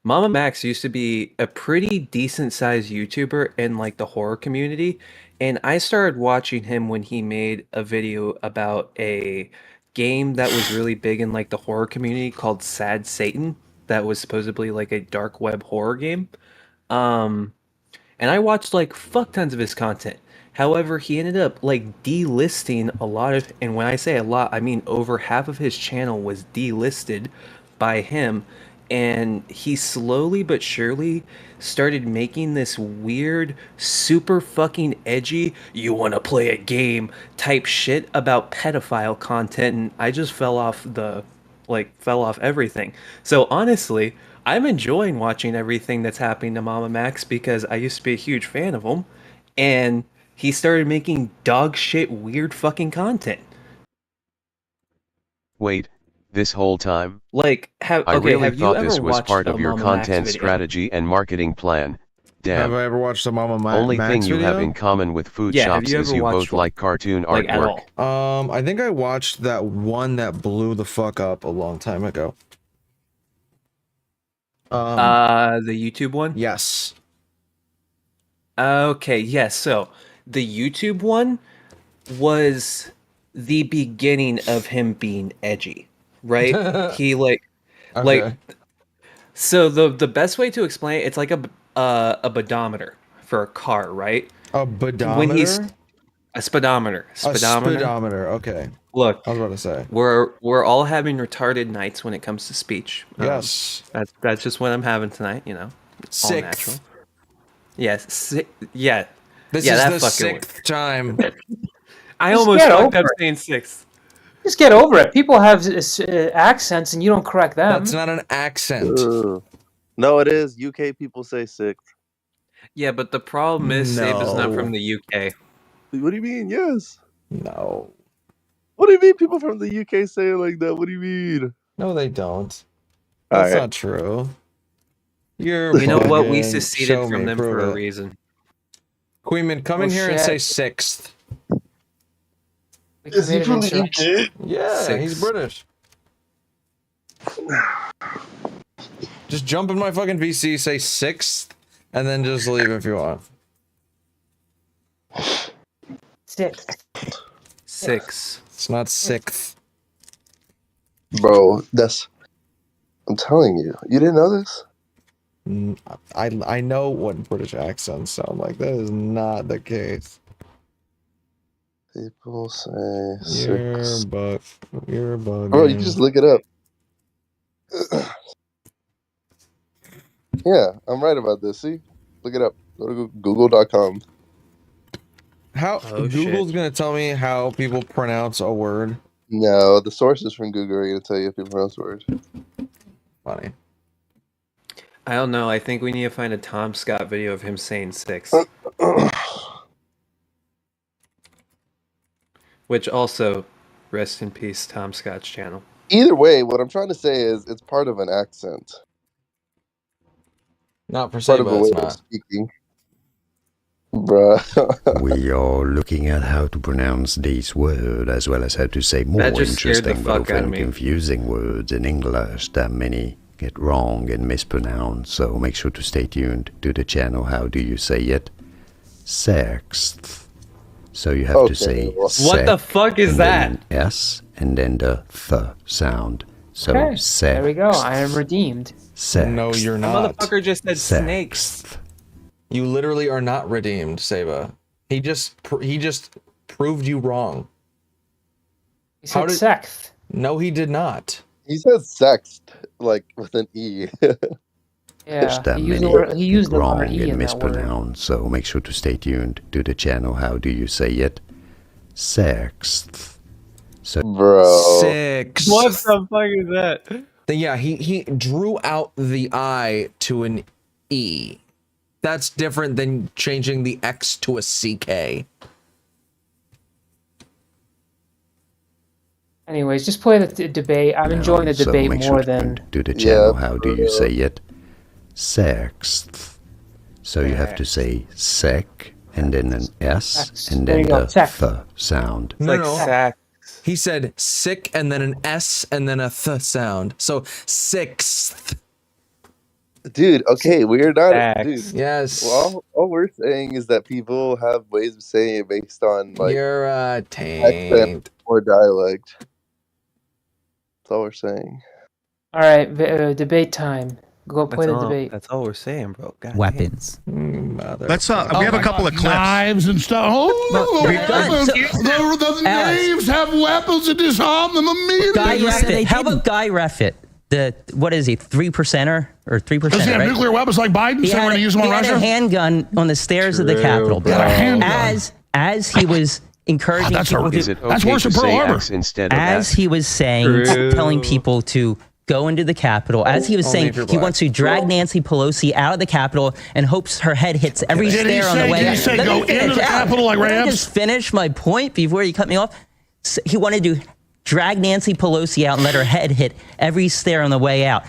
Mama Max used to be a pretty decent sized YouTuber in like the horror community, and I started watching him when he made a video about a game that was really big in like the horror community called Sad Satan, that was supposedly like a dark web horror game. And I watched like fuck tons of his content. However, he ended up like delisting a lot of, and when I say a lot, I mean over half of his channel was delisted by him. And he slowly but surely started making this weird, super fucking edgy, you want to play a game type shit about pedophile content. And I just fell off everything. So honestly, I'm enjoying watching everything that's happening to Mama Max because I used to be a huge fan of him. And he started making dog shit weird fucking content. Wait, this whole time? Like, I really thought this was part of your content strategy and marketing plan. Damn. Have I ever watched a Mama Max Only thing you video? have in common with food Yeah, have shops you is ever you watched both like cartoon like, at artwork. I think I watched that one that blew the fuck up a long time ago. The YouTube one? Yes. Okay, yes. So the YouTube one was the beginning of him being edgy, right? He Okay. so the best way to explain it, it's like a pedometer for a car, right? A pedometer? A speedometer. A speedometer. Okay. Look, I was about to say. we're all having retarded nights when it comes to speech. Yes. That's just what I'm having tonight. You know, all natural. Yes. Yeah. This yeah, is the sixth time. I Just almost get fucked over up it. saying sixth. Just get over it. People have accents, and you don't correct them. That's not an accent. No, it is. UK people say sixth. Yeah, but the problem is Sabe is not from No. the UK. What do you mean? Yes. No. What do you mean people from the UK say it like that? What do you mean? No, they don't. All That's right. not true. You're You know what? We bugging. seceded Show from me, them prove for a it. reason. Queenman, come in Oh, here and shit. say sixth. We Is he committed from the insurrection. UK? Yeah, Six. he's British. Just jump in my fucking VC, say sixth, and then just leave if you want. Six. It's not sixth. Bro, I'm telling you. You didn't know this? I know what British accents sound like. That is not the case. People say You're six. bugging. Bro, you can just look it up. Yeah, I'm right about this. See? Look it up. Go to google.com. How Oh, Google's shit. gonna tell me how people pronounce a word? No, the sources from Google are going to tell you if you pronounce words. Funny. I don't know. I think we need to find a Tom Scott video of him saying six. Which also, rest in peace, Tom Scott's channel. Either way, what I'm trying to say is it's part of an accent. Not per se, Part of but a it's way of not. speaking. Bruh. We are looking at how to pronounce this word as well as how to say more That just scared the interesting but fuck out of often me. confusing words in English that many get wrong and mispronounce. So make sure to stay tuned to the channel. How do you say it? Sixth. So you have to say What the fuck is and that? then an S and then the th sound. So Okay, sixth. there we go. I am redeemed. Sixth. No, you're The not. motherfucker just said snakes. Sixth. You literally are not redeemed, Sayba. He just proved you wrong. He said sexth. No, he did not. He says sext, like with an E. Yeah, That he used many the word, he used get the wrong letter E and in that word. mispronounced, so make sure to stay tuned to the channel. How do you say it? Sixth. So Bro. Six. What the fuck is that? Then yeah, he drew out the I to an E. That's different than changing the X to a CK. Anyways, just play the debate. I'm enjoying the so debate make more sure than. to the channel. How do you say it? Sixth. So you have to say sec and then an S and There then you go, the sec. th sound. No. He said sick and then an S and then a th sound. So sixth. Dude, okay, we're not. Dude, Yes. well, all we're saying is that people have ways of saying it based on like You're accent or dialect. That's all we're saying. All right, debate time. Go play the debate. That's all we're saying, bro. God Weapons. Let's we have a couple of clips. Knives and stuff. Oh, the knaves have weapons to disarm them immediately. Guy Reffitt. How about Guy Reffitt? What is he? 3%er or 3%? Does he have nuclear weapons like Biden? He So we're had, going to use them on he had Russia? a handgun on the stairs of the Capitol building. As he was encouraging people to, That's worse than Pearl Harbor. as he was saying, telling people to go into the Capitol, as he was Only saying if you're he black. wants to drag Nancy Pelosi out of the Capitol and hopes her head hits every Did he stair on the say- way did he out. say Let go me finish into the out. Capitol like Let me Rams? just finish my point before you cut me off. He wanted to drag Nancy Pelosi out and let her head hit every stair on the way out.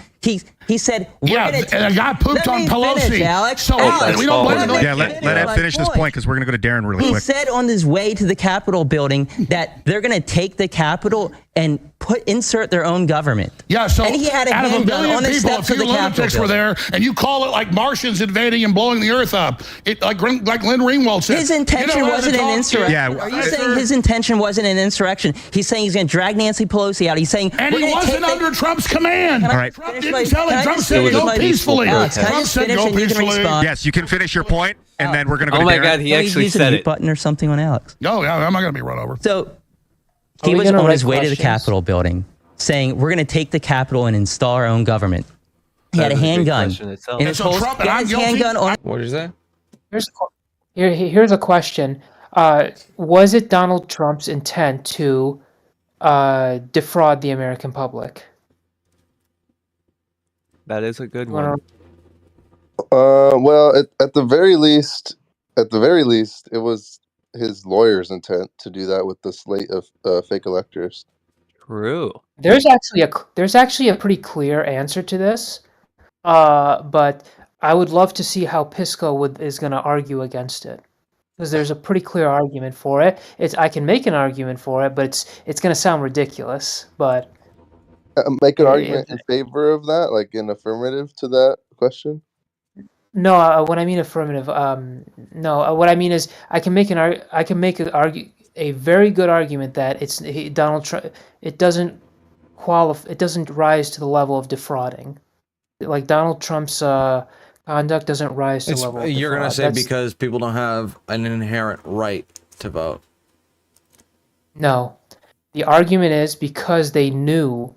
He said, Yeah, and a guy pooped on Pelosi. Finish, Alex. So Alex, we don't blame him. Yeah, let him finish this point because we're going to go to Darren really He quick. said on his way to the Capitol building that they're going to take the Capitol and insert their own government. Yeah, so and he had a out of a handgun billion on the people, a steps of few the Capitol lunatics were building. there, and you call it like Martians invading and blowing the earth up. It like Glenn Ringwald said. His intention wasn't an insurrection. Are you saying his intention wasn't an insurrection? He's saying he's going to drag Nancy Pelosi out. He's saying, And he wasn't under Trump's command. All right. Trump didn't tell him. Trump said go peacefully. Alex, can I Trump just said finish go and you can peacefully. respond? Yes, you can finish your point, and then we're going to go to Oh my Darren. God, he actually Use a said mute it. button or something on Alex. No, yeah, I'm not going to be run over. So Are he we was gonna on write his way to the questions? Capitol building saying, we're going to take the Capitol and install our own government. He had a That is a big handgun. question itself. In And his so holster. Trump He and had I'm his guilty? handgun on. What did you say? Here's a question. Was it Donald Trump's intent to defraud the American public? That is a good Wanna- one. Well, at the very least, it was his lawyer's intent to do that with the slate of fake electors. True. There's actually a pretty clear answer to this, but I would love to see how Pisco is going to argue against it, because there's a pretty clear argument for it. I can make an argument for it, but it's going to sound ridiculous. But Make an argument in favor of that, like an affirmative to that question. no, when I mean affirmative, no, what I mean is I can make a very good argument that Donald Trump. It doesn't It doesn't rise to the level of defrauding. Like Donald Trump's conduct doesn't rise to the level. Of You're gonna defraud. say because people don't have an inherent right to vote. No, the argument is because they knew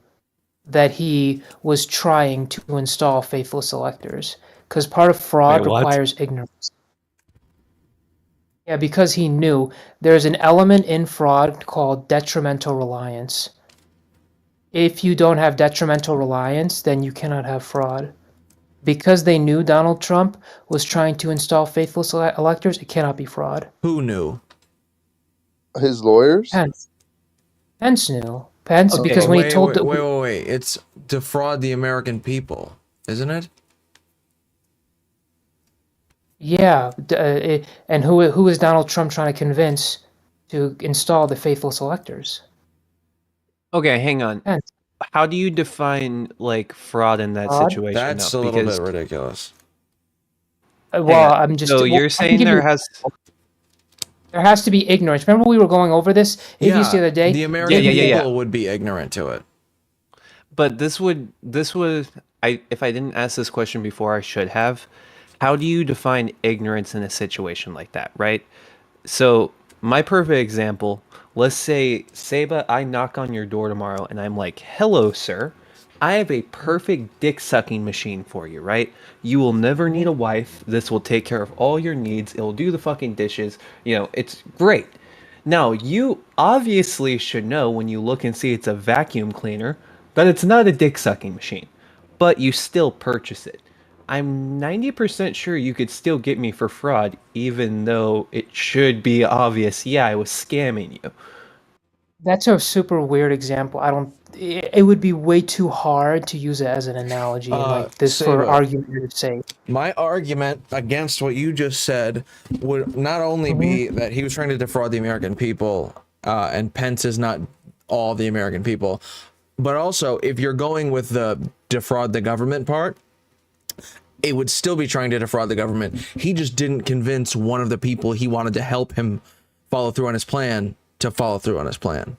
that he was trying to install faithless electors. Because part of fraud Wait, what? requires ignorance. Yeah, because he knew there's an element in fraud called detrimental reliance. If you don't have detrimental reliance, then you cannot have fraud. Because they knew Donald Trump was trying to install faithless electors, it cannot be fraud. Who knew? His lawyers? Pence knew. Pence, Okay, because when he told... Wait. It's defraud the American people, isn't it? Yeah, and who is Donald Trump trying to convince to install the faithless electors? Okay, hang on. Pence. How do you define like fraud in that Fraud? situation? That's though? a little Because bit ridiculous. Well, I'm just. So Well, you're I can saying give there you. has There has to be ignorance. Remember we were going over this Atheist the Yeah, other day? the American yeah. people would be ignorant to it. But this would if I didn't ask this question before, I should have. How do you define ignorance in a situation like that, right? So my perfect example, let's say Saba, I knock on your door tomorrow and I'm like, "Hello, sir. I have a perfect dick sucking machine for you, right? You will never need a wife. This will take care of all your needs. It'll do the fucking dishes. It's great." Now, you obviously should know when you look and see it's a vacuum cleaner that it's not a dick sucking machine, but you still purchase it. I'm 90% sure you could still get me for fraud, even though it should be obvious, yeah, I was scamming you. That's a super weird example. I don't. It would be way too hard to use it as an analogy like this for Saba, argument's sake. my argument against what you just said would not only be that he was trying to defraud the American people, and Pence is not all the American people, but also if you're going with the defraud the government part, it would still be trying to defraud the government. He just didn't convince one of the people he wanted to help him follow through on his plan to follow through on his plan.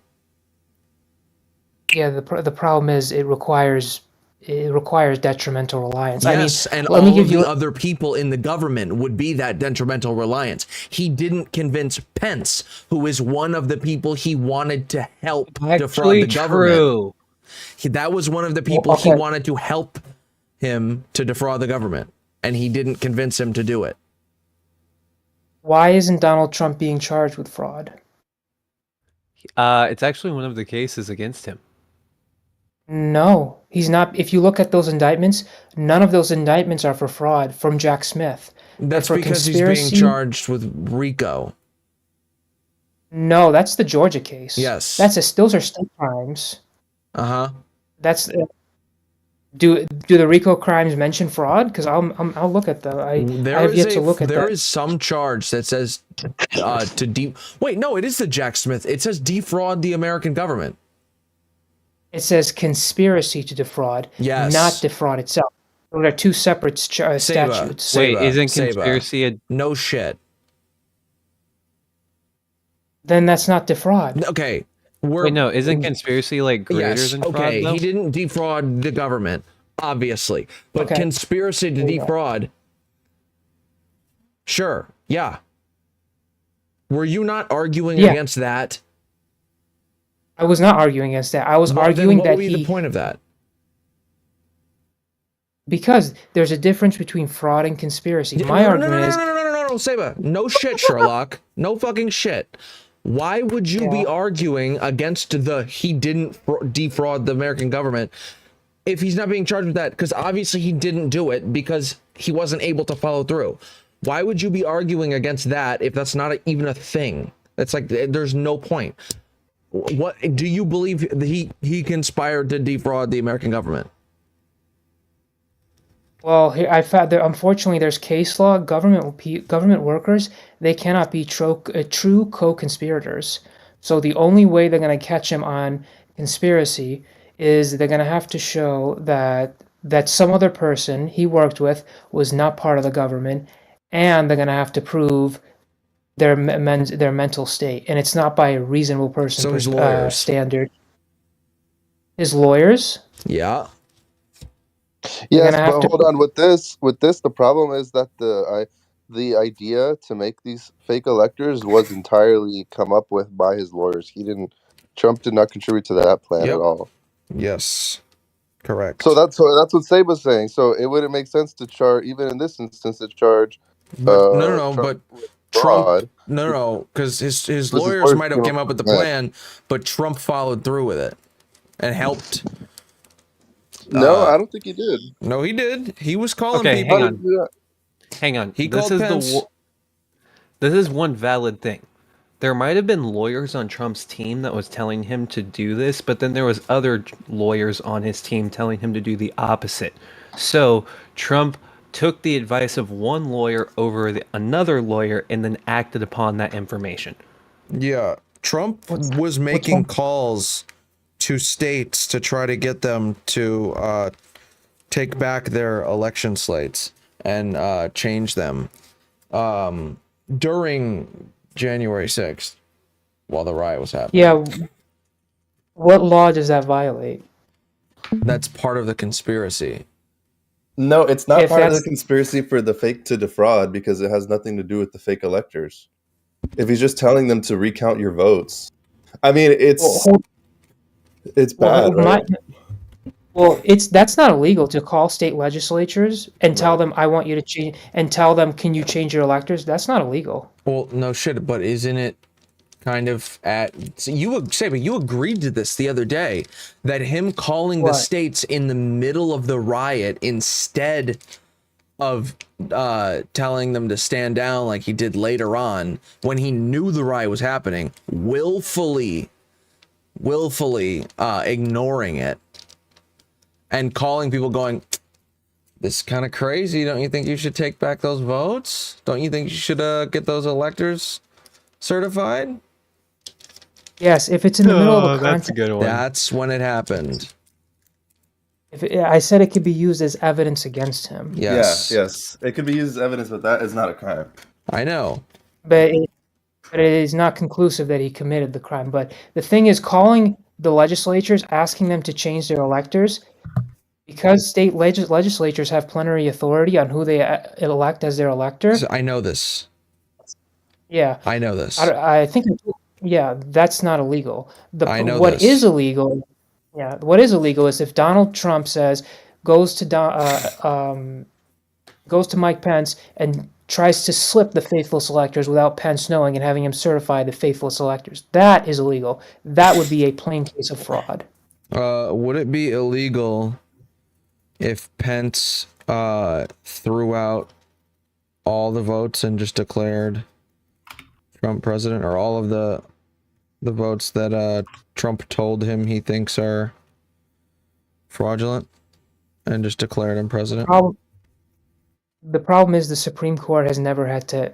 Yeah, the problem is it requires detrimental reliance. Yes, I mean, and let all me give of you the other people in the government would be that detrimental reliance. He didn't convince Pence, who is one of the people he wanted to help defraud the government. That was one of the people he wanted to help him to defraud the government, and he didn't convince him to do it. Why isn't Donald Trump being charged with fraud? It's actually one of the cases against him. No, he's not. If you look at those indictments, none of those indictments are for fraud from Jack Smith. That's for because he's being charged with RICO. No, that's the Georgia case. Yes. Those are state crimes. Uh-huh. That's do the RICO crimes mention fraud? Because I'll look at the. I have yet to look at that. There is some charge that says wait, no, it is the Jack Smith. It says defraud the American government. It says conspiracy to defraud, yes, not defraud itself. Those are two separate statutes. Wait, isn't conspiracy a no shit? Then that's not defraud. Okay. Wait, no, isn't conspiracy like greater than fraud? Okay, though? he didn't defraud the government, obviously, but conspiracy to defraud. Sure, yeah. Were you not arguing against that? I was not arguing against that. I was arguing that what would be the point of that? Because there's a difference between fraud and conspiracy. My argument is no, Saba. No shit, Sherlock. No fucking shit. Why would you be arguing against he didn't defraud the American government if he's not being charged with that? Because obviously he didn't do it because he wasn't able to follow through. Why would you be arguing against that if that's not even a thing? That's like, there's no point. What do you believe he conspired to defraud the American government? Well, I found that unfortunately there's case law. Government workers, they cannot be true co-conspirators. So the only way they're going to catch him on conspiracy is they're going to have to show that some other person he worked with was not part of the government, and they're going to have to prove their mental state, and it's not by a reasonable person. So his lawyers. Standard. His lawyers. Yeah. Yes, but hold on. With this, the problem is that the idea to make these fake electors was entirely come up with by his lawyers. Trump did not contribute to that plan at all. Yes, correct. So that's what Saba's saying. So it wouldn't make sense to charge, even in this instance, to charge. But Trump, because his lawyers might have came up with the plan, but Trump followed through with it and helped. No, I don't think he did. No, he did. He was calling people. Hang on. He called Pence. This is one valid thing. There might have been lawyers on Trump's team that was telling him to do this, but then there was other lawyers on his team telling him to do the opposite. So Trump took the advice of one lawyer over another lawyer and then acted upon that information. Yeah, Trump was making calls to states to try to get them to take back their election slates and change them during January 6th while the riot was happening. Yeah. What law does that violate? That's part of the conspiracy. No, it's not part of the conspiracy for the fake to defraud because it has nothing to do with the fake electors. If he's just telling them to recount your votes, I mean, it's bad, right? Well, that's not illegal to call state legislatures and tell them, I want you to change, and tell them, can you change your electors? That's not illegal. Well, no shit, but isn't it kind of so you would say, but you agreed to this the other day, that him calling the states in the middle of the riot instead of telling them to stand down like he did later on when he knew the riot was happening, willfully ignoring it and calling people going, this is kind of crazy. Don't you think you should take back those votes? Don't you think you should get those electors certified? Yes, if it's in the middle of a contest. That's a good one. That's when it happened. I said it could be used as evidence against him. Yes. Yeah, yes. It could be used as evidence, but that is not a crime. I know. But it is not conclusive that he committed the crime. But the thing is, calling the legislatures, asking them to change their electors, because state legislatures have plenary authority on who they elect as their elector. I know this. Yeah. I know this. I think, yeah, that's not illegal. I know what this. is illegal. Yeah, what is illegal is if Donald Trump goes to Mike Pence and tries to slip the faithless electors without Pence knowing and having him certify the faithless electors. That is illegal. That would be a plain case of fraud. Would it be illegal if Pence threw out all the votes and just declared Trump president, or all of the votes that Trump told him he thinks are fraudulent, and just declared him president? The problem is the Supreme Court has never had to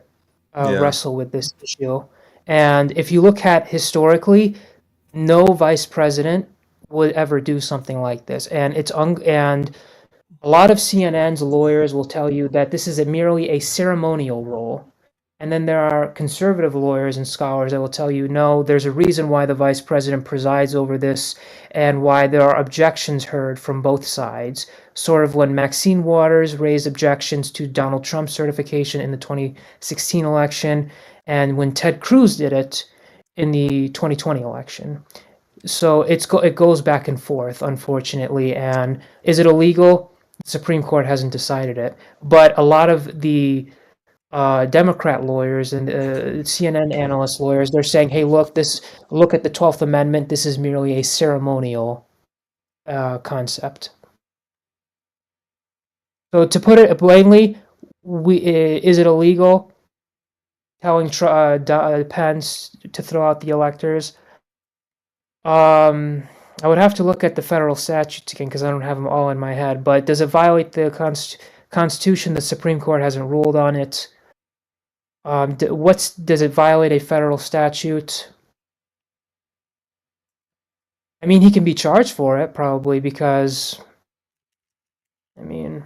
wrestle with this issue. And if you look at historically, no vice president would ever do something like this. And and a lot of CNN's lawyers will tell you that this is merely a ceremonial role. And then there are conservative lawyers and scholars that will tell you, no, there's a reason why the vice president presides over this and why there are objections heard from both sides. Sort of when Maxine Waters raised objections to Donald Trump's certification in the 2016 election, and when Ted Cruz did it in the 2020 election. So it goes back and forth, unfortunately. And is it illegal? The Supreme Court hasn't decided it. But a lot of the Democrat lawyers and CNN analyst lawyers, they're saying, hey, look at the 12th Amendment. This is merely a ceremonial concept. So to put it plainly, is it illegal telling Pence to throw out the electors? I would have to look at the federal statutes again because I don't have them all in my head. But does it violate the Constitution? The Supreme Court hasn't ruled on it. Does it violate a federal statute? I mean, he can be charged for it probably because, I mean,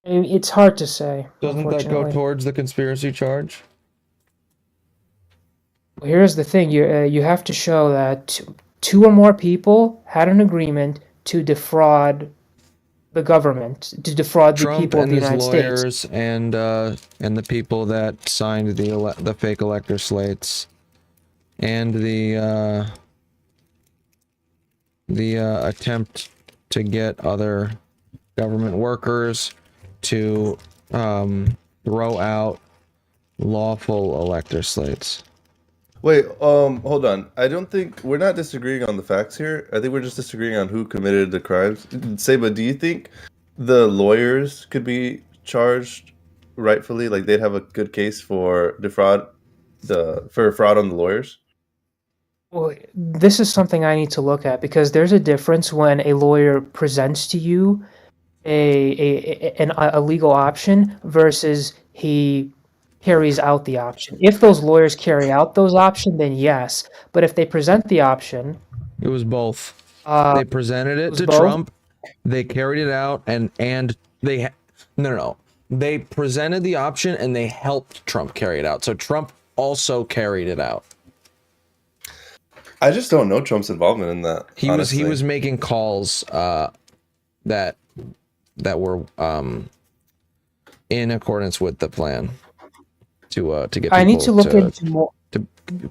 it's hard to say. Doesn't that go towards the conspiracy charge? Well, here's the thing: you have to show that two or more people had an agreement to defraud the government, to defraud the people of the United States. Trump and his lawyers and the people that signed the fake elector slates, and the attempt to get other government workers to throw out lawful elector slates. Wait, hold on. I don't think we're not disagreeing on the facts here. I think we're just disagreeing on who committed the crimes. Sayba, do you think the lawyers could be charged rightfully? Like they'd have a good case for fraud on the lawyers? Well, this is something I need to look at because there's a difference when a lawyer presents to you a legal option versus he carries out the option. If those lawyers carry out those options, then yes. But if they present the option, it was both. They presented it to both? Trump, they carried it out, and they no. They presented the option and they helped Trump carry it out. So Trump also carried it out. I just don't know Trump's involvement in that. He was making calls that were in accordance with the plan to get people I need to look into more.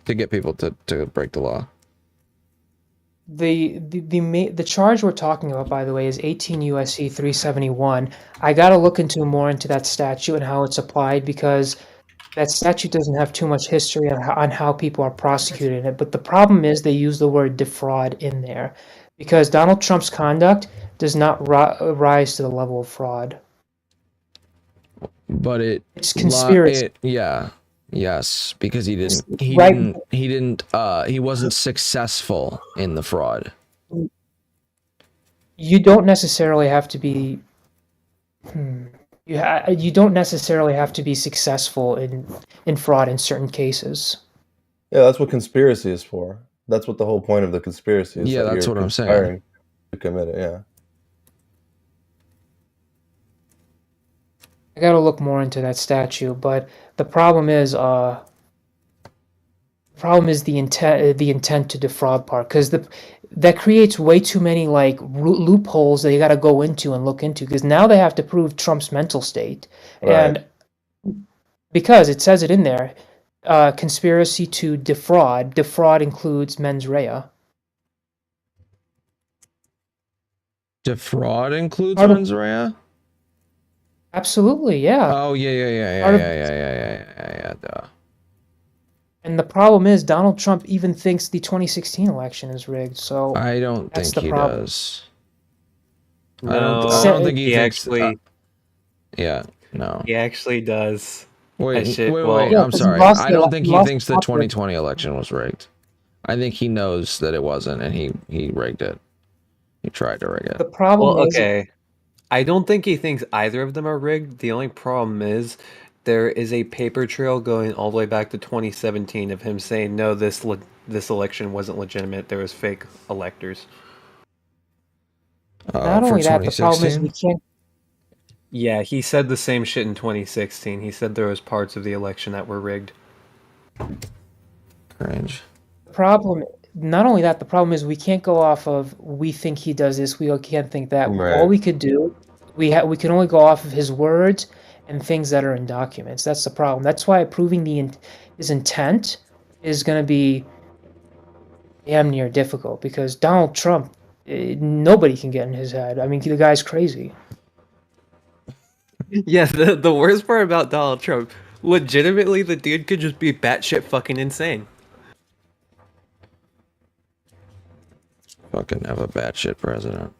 to get people to break the law. The charge we're talking about, by the way, is 18 USC 371. I got to look more into that statute and how it's applied, because that statute doesn't have too much history on how people are prosecuted in it. But the problem is they use the word defraud in there, because Donald Trump's conduct does not rise to the level of fraud. But it's conspiracy. Yes, because he wasn't successful in the fraud. You don't necessarily have to be you don't necessarily have to be successful in fraud in certain cases. Yeah, that's what conspiracy is for. That's what the whole point of the conspiracy is. Yeah, that's what I'm saying. To commit it, yeah. I got to look more into that statute, but the problem is the intent to defraud part, because that creates way too many like loopholes that you got to go into and look into, because now they have to prove Trump's mental state, and because it says it in there, conspiracy to defraud includes mens rea. Defraud includes mens rea? Absolutely, yeah. Oh, yeah. Duh. And the problem is Donald Trump even thinks the 2016 election is rigged. So I don't think he does. No, I don't think he thinks, actually. Yeah, no. He actually does. Wait. I'm sorry. I don't think he thinks the 2020 election was rigged. I think he knows that it wasn't, and he rigged it. He tried to rig it. The problem is, okay. I don't think he thinks either of them are rigged. The only problem is there is a paper trail going all the way back to 2017 of him saying, no, this election wasn't legitimate. There was fake electors. not only that, the problem is we can't. Yeah, he said the same shit in 2016. He said there was parts of the election that were rigged. Cringe. Problem. Not only that, the problem is we can't go off of we think he does this, we can't think that. Right. All we could do, we can only go off of his words and things that are in documents. That's the problem. That's why proving his intent is going to be damn near difficult, because Donald Trump, nobody can get in his head. I mean, the guy's crazy. Yeah, the worst part about Donald Trump, legitimately, the dude could just be batshit fucking insane. Fucking have a batshit president.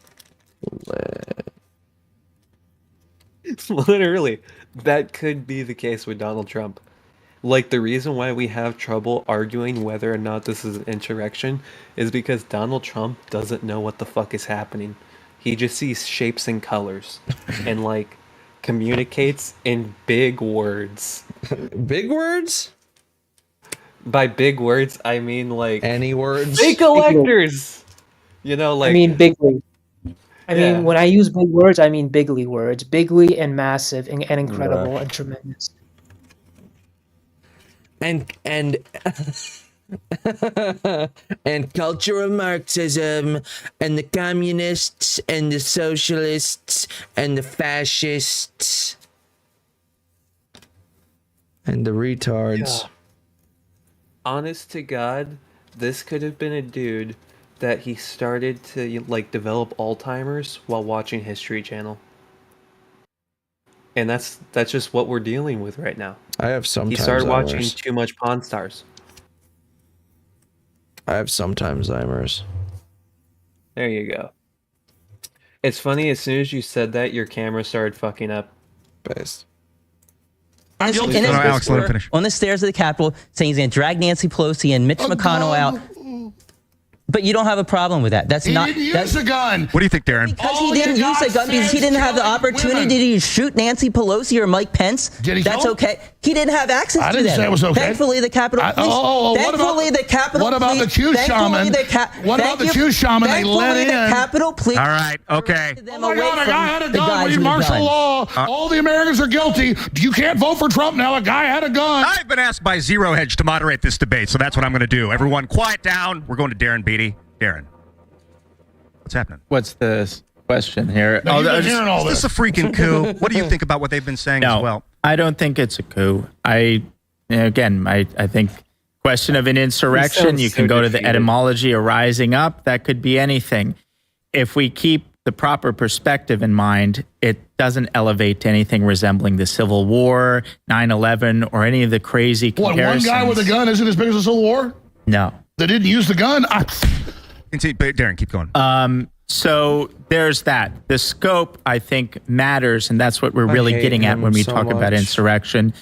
Literally, that could be the case with Donald Trump. Like, the reason why we have trouble arguing whether or not this is an insurrection is because Donald Trump doesn't know what the fuck is happening. He just sees shapes and colors and, like, communicates in big words. Big words? By big words, I mean, like... Any words? Fake electors! You know, like... I mean bigly. I mean, when I use big words, I mean bigly words. Bigly and massive and incredible and tremendous. And and cultural Marxism and the communists and the socialists and the fascists and the retards. Yeah. Honest to God, this could have been a dude that he started to like develop Alzheimer's while watching History Channel. And that's just what we're dealing with right now. I have sometimes. He started watching too much Pawn Stars. I have sometimes Alzheimer's. There you go. It's funny, as soon as you said that, your camera started fucking up. Based. On the stairs of the Capitol, saying he's going to drag Nancy Pelosi and Mitch McConnell out. But you don't have a problem with that. That's He not. didn't use a gun. What do you think, Darren? Because he didn't use a gun because he didn't have the opportunity to shoot Nancy Pelosi or Mike Pence. Did he? That's okay. He didn't have access to I them. didn't say it was okay. Thankfully, the Capitol Police. What about the Q shaman? What about the Q shaman they let in? The Capitol Police. All right, okay. Oh my God, a guy had a gun. We martial law. All the Americans are guilty. You can't vote for Trump now. A guy had a gun. I've been asked by Zero Hedge to moderate this debate, so that's what I'm going to do. Everyone, quiet down. We're going to Darren Beatty. Darren, what's happening? What's the question here? Now, you've been hearing all Is this a freaking coup? What do you think about what they've been saying as well? I don't think it's a coup. I think question of an insurrection, you can go to the etymology of rising up. That could be anything. If we keep the proper perspective in mind, it doesn't elevate to anything resembling the Civil War, 9/11, or any of the crazy comparisons. What, one guy with a gun isn't as big as the Civil War? No. They didn't use the gun? Darren, keep going. So there's that. The scope, I think, matters, and that's what we're really getting at when we talk about insurrection.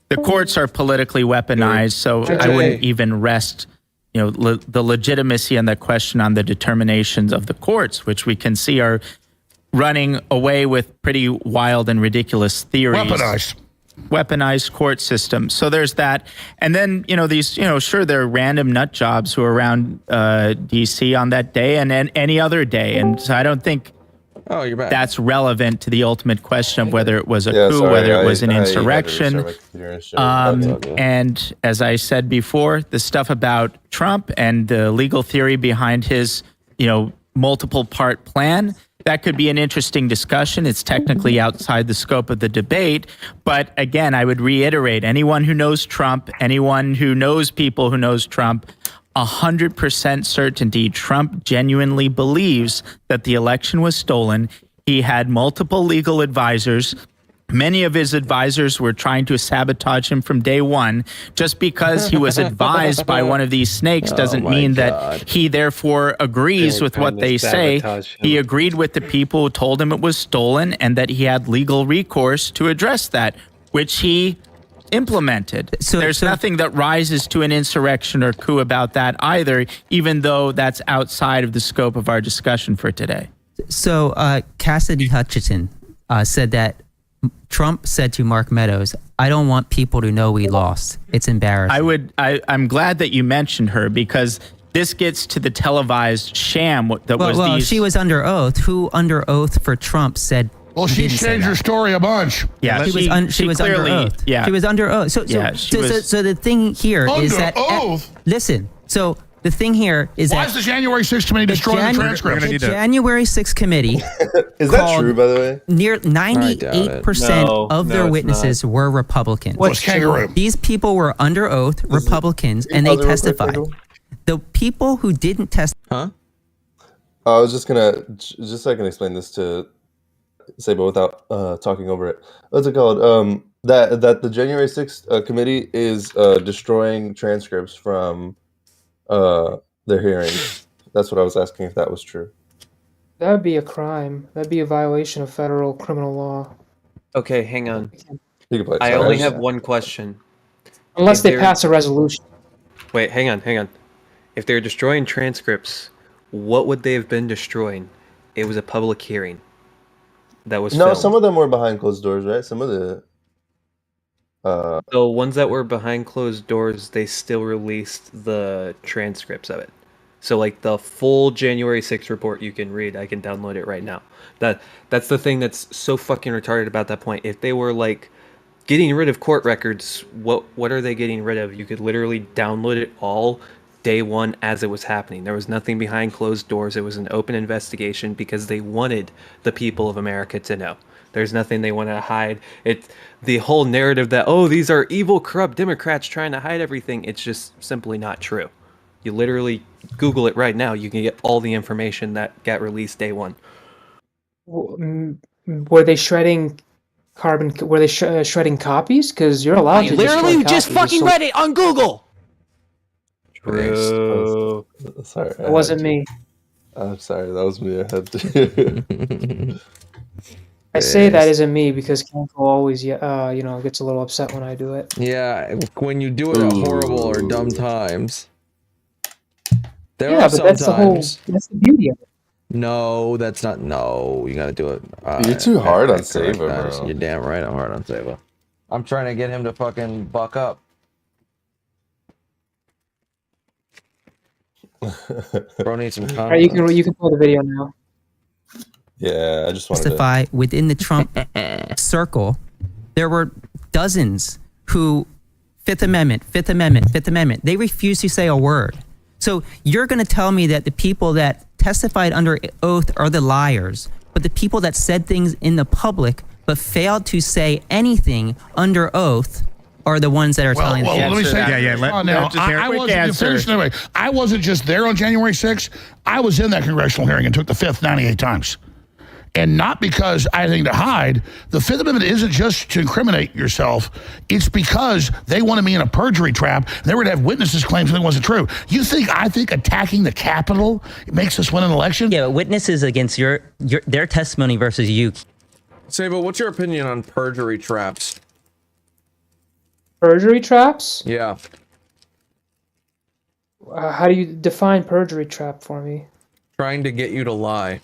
The courts are politically weaponized, so I wouldn't even rest, the legitimacy and the question on the determinations of the courts, which we can see are running away with pretty wild and ridiculous theories. Weaponized court system. So there's that. And then, sure, there are random nut jobs who are around D.C. on that day and any other day. And so I don't think that's relevant to the ultimate question of whether it was a coup, whether it was an insurrection. And as I said before, the stuff about Trump and the legal theory behind his, multiple part plan, that could be an interesting discussion. It's technically outside the scope of the debate. But again, I would reiterate, anyone who knows Trump, anyone who knows people who knows Trump, 100% certainty Trump genuinely believes that the election was stolen. He had multiple legal advisors. Many of his advisors were trying to sabotage him from day one. Just because he was advised by one of these snakes doesn't mean that he therefore agrees with what they say. He agreed with the people who told him it was stolen and that he had legal recourse to address that, which he implemented. So there's nothing that rises to an insurrection or coup about that either, even though that's outside of the scope of our discussion for today. So Cassidy Hutchinson said that Trump said to Mark Meadows, "I don't want people to know we lost. It's embarrassing." I'm glad that you mentioned her because this gets to the televised sham that was she was under oath. Who under oath for Trump said? Well, she changed her story a bunch. Yeah, she was under oath. Yeah, she was under oath. So the thing here is that listen. So the thing here is why is the January 6th committee destroying the transcripts? The January 6th committee is that true, by the way? Near 98% of their witnesses were Republicans. What's kangaroo? These people were under oath, Republicans, and they testified. The people who didn't testify. I was just gonna so I can explain this to Sayba without talking over it. What's it called? That the January 6th committee is destroying transcripts from their hearings. That's what I was asking, if that was true. That would be a crime. That'd be a violation of federal criminal law. Okay, hang on. You can play it. I only have one question. Unless they pass a resolution. Wait, hang on. If they're destroying transcripts, what would they have been destroying? It was a public hearing. That was filmed. Some of them were behind closed doors, right? Some of the ones that were behind closed doors, they still released the transcripts of it. So like the full January 6th report you can read, I can download it right now. That's the thing that's so fucking retarded about that point. If they were like getting rid of court records, what are they getting rid of? You could literally download it all day one as it was happening. There was nothing behind closed doors. It was an open investigation because they wanted the people of America to know. There's nothing they want to hide. The whole narrative that, these are evil, corrupt Democrats trying to hide everything. It's just simply not true. You literally Google it right now. You can get all the information that got released day one. Were they shredding Were they shredding copies? Because you're allowed to. Literally just fucking read it on Google. True. Sorry. It wasn't me. I'm sorry. That was me. I had to. I say that isn't me because Cankle always, gets a little upset when I do it. Yeah, when you do it at horrible or dumb times. There are but sometimes. that's the beauty of it. No, that's not. No, you gotta do it. You're too hard on correct, Sayba, guys. bro. You're damn right I'm hard on Sayba. I'm trying to get him to fucking buck up. Bro needs some All confidence. right, you can pull the video now. Yeah, I just wanted Justify within the Trump circle, there were dozens who Fifth Amendment. They refused to say a word. So you're going to tell me that the people that testified under oath are the liars, but the people that said things in the public but failed to say anything under oath are the ones that are telling the truth. Let me say, I wasn't finished anyway. I wasn't just there on January 6th. I was in that congressional hearing and took the fifth 98 times. And not because I had anything to hide. The Fifth Amendment isn't just to incriminate yourself. It's because they wanted me in a perjury trap. And they were to have witnesses claim something wasn't true. I think attacking the Capitol makes us win an election? Yeah, but witnesses against their testimony versus you. Sayba, what's your opinion on perjury traps? Perjury traps? Yeah. How do you define perjury trap for me? Trying to get you to lie.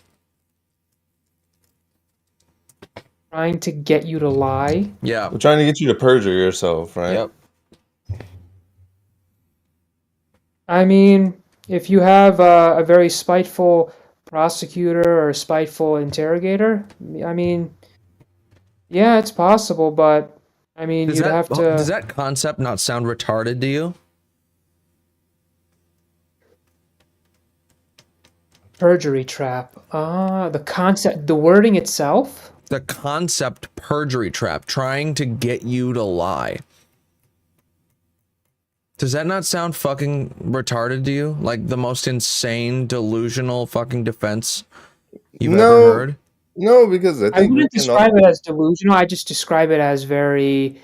Trying to get you to lie? Yeah. We're trying to get you to perjure yourself, right? Yep. I mean, if you have a very spiteful prosecutor or a spiteful interrogator, I mean, yeah, it's possible, but I mean, you'd have to... Does that concept not sound retarded to you? Perjury trap. The concept, the wording itself? The concept perjury trap, trying to get you to lie. Does that not sound fucking retarded to you? Like the most insane, delusional fucking defense you've ever heard? No, because I wouldn't describe it as delusional. I just describe it as very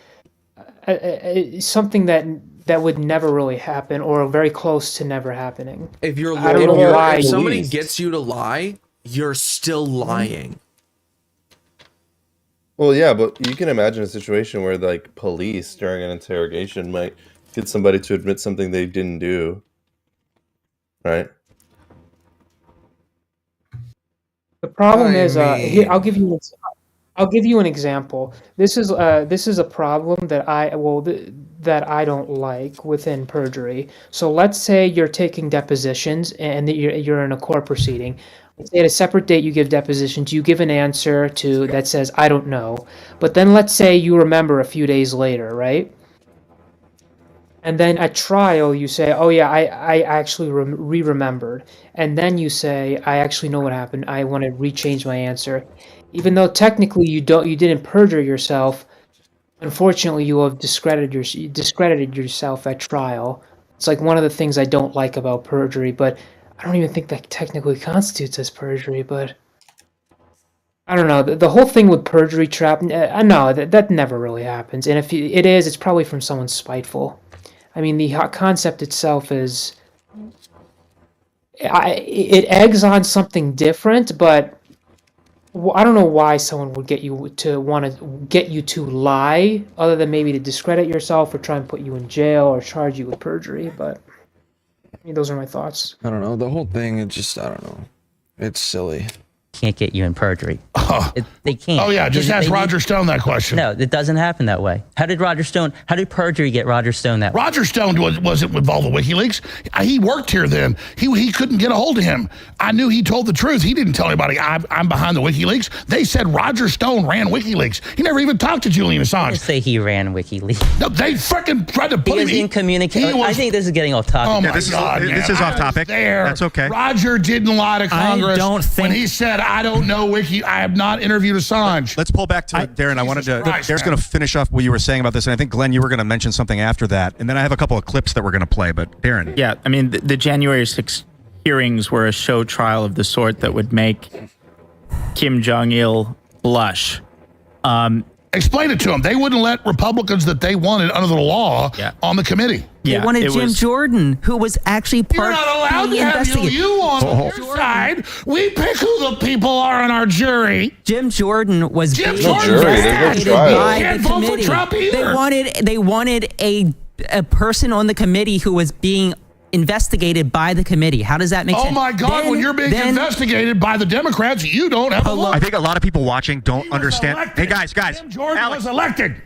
something that would never really happen, or very close to never happening. If you're I don't know why if somebody gets you to lie, you're still lying. Well, yeah, but you can imagine a situation where, like, police during an interrogation might get somebody to admit something they didn't do, right? The problem is, here, I'll give you an example. This is a problem that I don't like within perjury. So let's say you're taking depositions and you're in a court proceeding. At a separate date, you give depositions. You give an answer that says I don't know. But then let's say you remember a few days later, right? And then at trial, you say, "Oh yeah, I actually remembered." And then you say, "I actually know what happened. I want to rechange my answer." Even though technically you didn't perjure yourself, unfortunately you have discredited yourself at trial. It's like one of the things I don't like about perjury, but I don't even think that technically constitutes as perjury. But I don't know, the whole thing with perjury trap. No, that never really happens. And if it is, it's probably from someone spiteful. I mean, the concept itself is it eggs on something different, but I don't know why someone would want to get you to lie, other than maybe to discredit yourself or try and put you in jail or charge you with perjury. But I mean, those are my thoughts. I don't know. The whole thing, it just, I don't know. It's silly. Can't get you in perjury. They can't. Oh yeah, just ask Roger Stone that question. No, it doesn't happen that way. How did perjury get Roger Stone that way? Roger Stone wasn't involved with WikiLeaks. He worked here then. He couldn't get a hold of him. I knew he told the truth. He didn't tell anybody I'm behind the WikiLeaks. They said Roger Stone ran WikiLeaks. He never even talked to Julian Assange. Just say he ran WikiLeaks. No, they freaking tried to put him in communication. I think this is getting off topic. Oh my God, this is off topic. That's okay. Roger didn't lie to Congress when he said, "I don't know I have not interviewed Assange." Let's pull back to Darren. I wanted to. Darren's going to finish off what you were saying about this, and I think Glenn, you were going to mention something after that, and then I have a couple of clips that we're going to play. But Darren, yeah, I mean the January 6th hearings were a show trial of the sort that would make Kim Jong-il blush. Explain it to them. They wouldn't let Republicans that they wanted under the law on the committee. They wanted Jim Jordan, who was actually part of the You're not allowed to have you on your side. We pick who the people are on our jury. Jim Jordan was Jim being Jordan investigated by can't the vote for committee. Trump either. They wanted a person on the committee who was being investigated by the committee. How does that make sense? Oh my God, when you're being investigated by the Democrats, you don't have a vote. I think a lot of people watching don't understand. Elected. Hey, guys. Jim Jordan was elected.